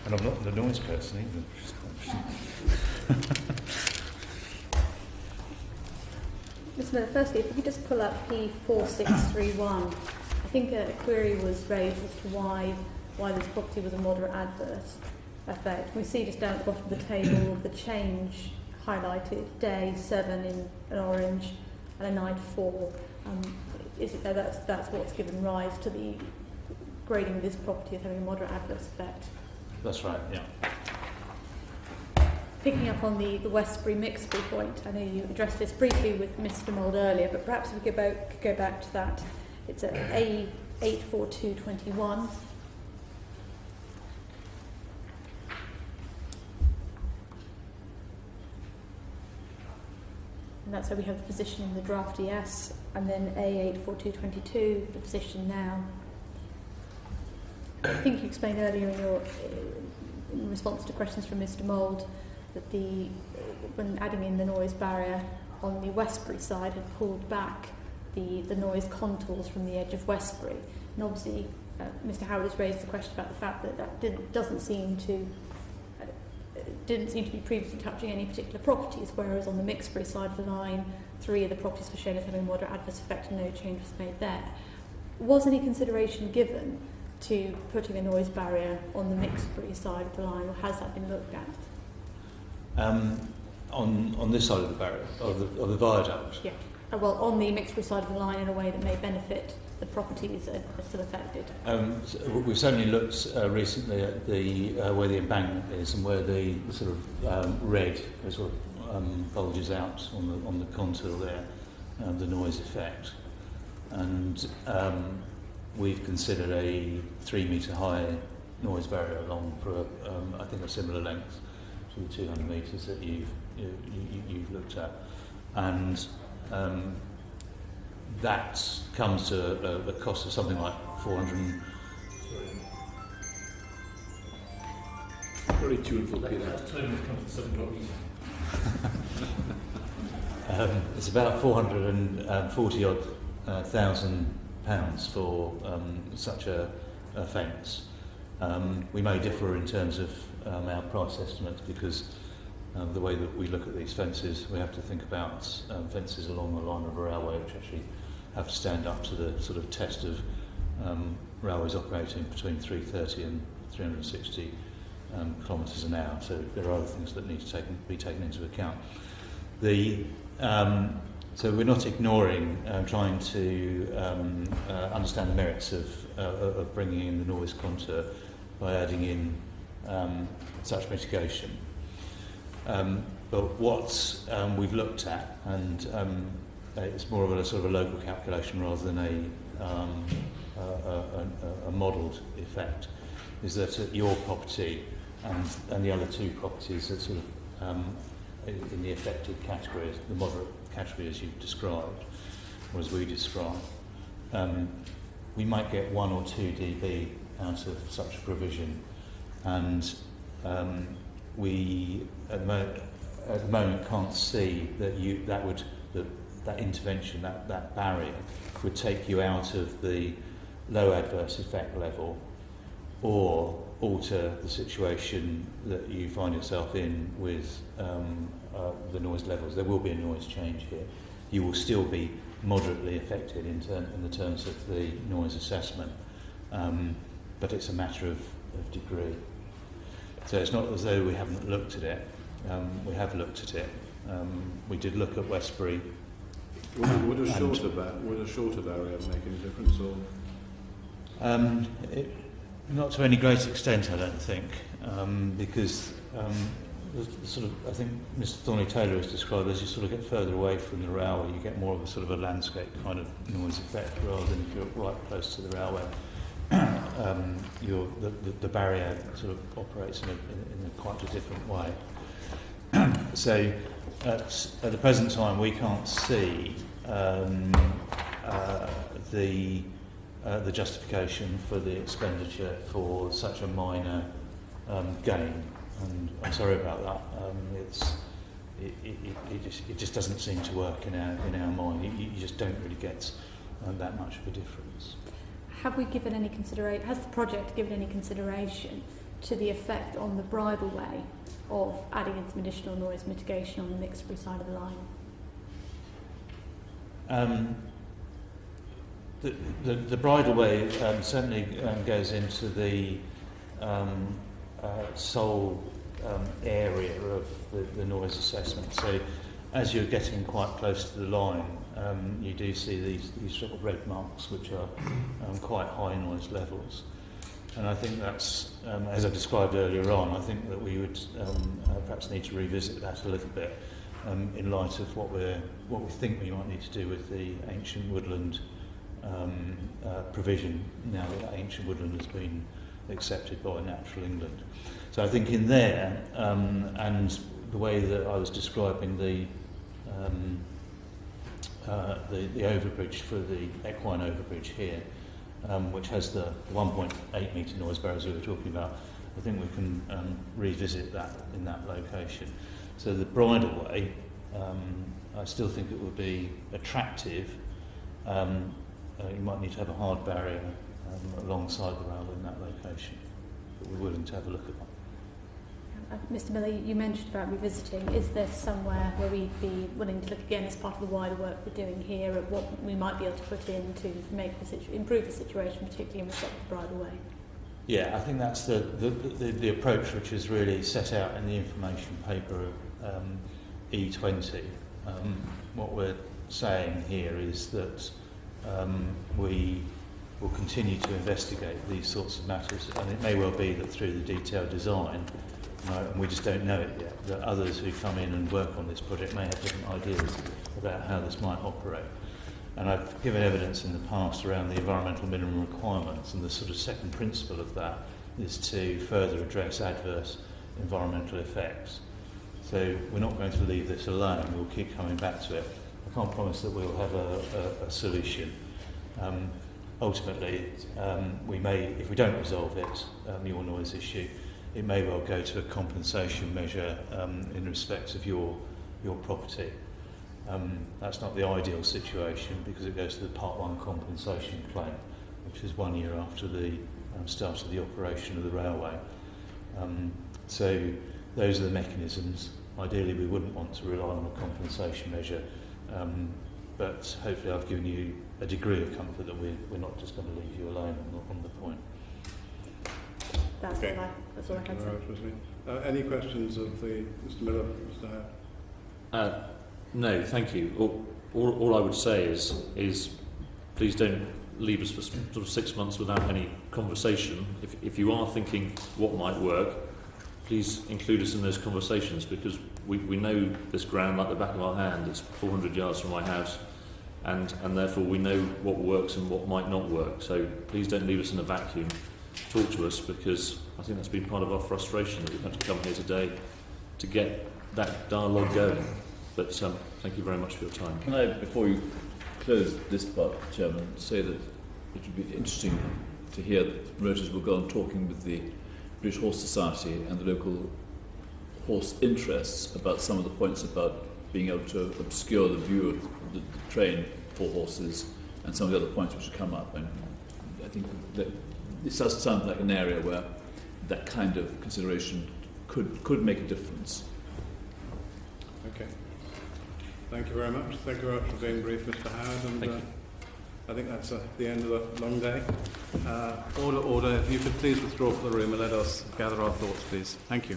And I'm not the noise person either. Mr. Miller, firstly, if we could just pull up P4631. I think a query was raised as to why this property was a moderate adverse effect. We see just down at the bottom of the table the change highlighted, day 7 in an orange and a night 4. Is it that's what's given rise to the grading of this property as having a moderate adverse effect? That's right, yeah. Picking up on the Westbury Mixbury point, I know you addressed this briefly with Mr. Mould earlier, but perhaps we could go back to that. It's at A84221. And that's where we have the position in the draft ES, and then A84222, the position now. I think you explained earlier in response to questions from Mr. Mould that when adding in the noise barrier on the Westbury side had pulled back the noise contours from the edge of Westbury. And obviously Mr. Howard has raised the question about the fact that didn't seem to be previously touching any particular properties, whereas on the Mixbury side of the line, 3 of the properties were shown as having a moderate adverse effect and no change was made there. Was any consideration given to putting a noise barrier on the Mixbury side of the line, or has that been looked at? On this side of the barrier, of the viaduct? Yeah. Well, on the Mixbury side of the line in a way that may benefit the properties that are still affected. So we've certainly looked recently at where the embankment is and where the sort of red sort of bulges out on the contour there, the noise effect. And we've considered a 3 metre high noise barrier along for, I think, a similar length to the 200 metres that you've looked at. And that comes to a cost of something like 400. Very tuneful, Peter. It's about 440 odd thousand pounds for such a fence. We may differ in terms of our price estimates because the way that we look at these fences, we have to think about fences along the line of a railway which actually have to stand up to the sort of test of railways operating between 330 and 360 kilometres an hour. So there are other things that need to be taken into account. So we're not ignoring trying to understand the merits of bringing in the noise contour by adding in such mitigation. But what we've looked at, and it's more of a sort of a local calculation rather than a modelled effect, is that at your property and the other two properties that sort of in the affected categories, the moderate category as you've described, or as we describe, we might get 1 or 2 dB out of such a provision, and we at the moment can't see that that intervention, that barrier, would take you out of the low adverse effect level, or alter the situation that you find yourself in with the noise levels. There will be a noise change here. You will still be moderately affected in the terms of the noise assessment, but it's a matter of degree. So it's not as though we haven't looked at it. We have looked at it. We did look at Westbury. Would a shorter barrier make any difference, or? Not to any great extent, I don't think, because sort of, I think Mr. Thornley-Taylor has described, as you sort of get further away from the railway, you get more of a sort of a landscape kind of noise effect, rather than if you're right close to the railway. The barrier sort of operates in a quite a different way. So at the present time, we can't see the justification for the expenditure for such a minor gain, and I'm sorry about that. It just doesn't seem to work in our mind. You just don't really get that much of a difference. Have we given any consideration? Has the project given any consideration to the effect on the bridleway of adding in some additional noise mitigation on the Mixbury side of the line? The bridleway certainly goes into the sole area of the noise assessment. So as you're getting quite close to the line, you do see these sort of red marks, which are quite high noise levels. And I think that's, as I described earlier on, I think that we would perhaps need to revisit that a little bit in light of what we think we might need to do with the ancient woodland provision, now that ancient woodland has been accepted by Natural England. So I think in there, and the way that I was describing the overbridge for the equine overbridge here, which has the 1.8 metre noise barriers we were talking about, I think we can revisit that in that location. So the bridleway, I still think it would be attractive. You might need to have a hard barrier alongside the railway in that location, but we're willing to have a look at that. Mr. Miller, you mentioned about revisiting. Is there somewhere where we'd be willing to look again as part of the wider work we're doing here at what we might be able to put in to make improve the situation, particularly in respect to the bridleway? Yeah, I think that's the approach which is really set out in the information paper of E20. What we're saying here is that we will continue to investigate these sorts of matters, and it may well be that through the detailed design, and we just don't know it yet, that others who come in and work on this project may have different ideas about how this might operate. And I've given evidence in the past around the environmental minimum requirements, and the sort of second principle of that is to further address adverse environmental effects. So we're not going to leave this alone, we'll keep coming back to it. I can't promise that we'll have a solution. Ultimately, we may, if we don't resolve it, your noise issue, it may well go to a compensation measure in respect of your property. That's not the ideal situation because it goes to the Part 1 compensation claim, which is 1 year after the start of the operation of the railway. So those are the mechanisms. Ideally, we wouldn't want to rely on a compensation measure, but hopefully I've given you a degree of comfort that we're not just going to leave you alone on the point. That's okay. That's all I had to say. Any questions of Mr. Miller, Mr. Howard? No, thank you. All I would say is please don't leave us for sort of 6 months without any conversation. If you are thinking what might work, please include us in those conversations, because we know this ground like the back of our hand. It's 400 yards from my house, and therefore we know what works and what might not work. So please don't leave us in a vacuum. Talk to us, because I think that's been part of our frustration that we've had to come here today to get that dialogue going. But thank you very much for your time. Can I, before you close this part, Chairman, say that it would be interesting to hear that Rotors will go on talking with the British Horse Society and the local horse interests about some of the points about being able to obscure the view of the train for horses and some of the other points which have come up. And I think that this does sound like an area where that kind of consideration could make a difference. Okay. Thank you very much. Thank you very much for being brief, Mr. Howard. And thank you. I think that's the end of a long day. Order. If you could please withdraw from the room and let us gather our thoughts, please. Thank you.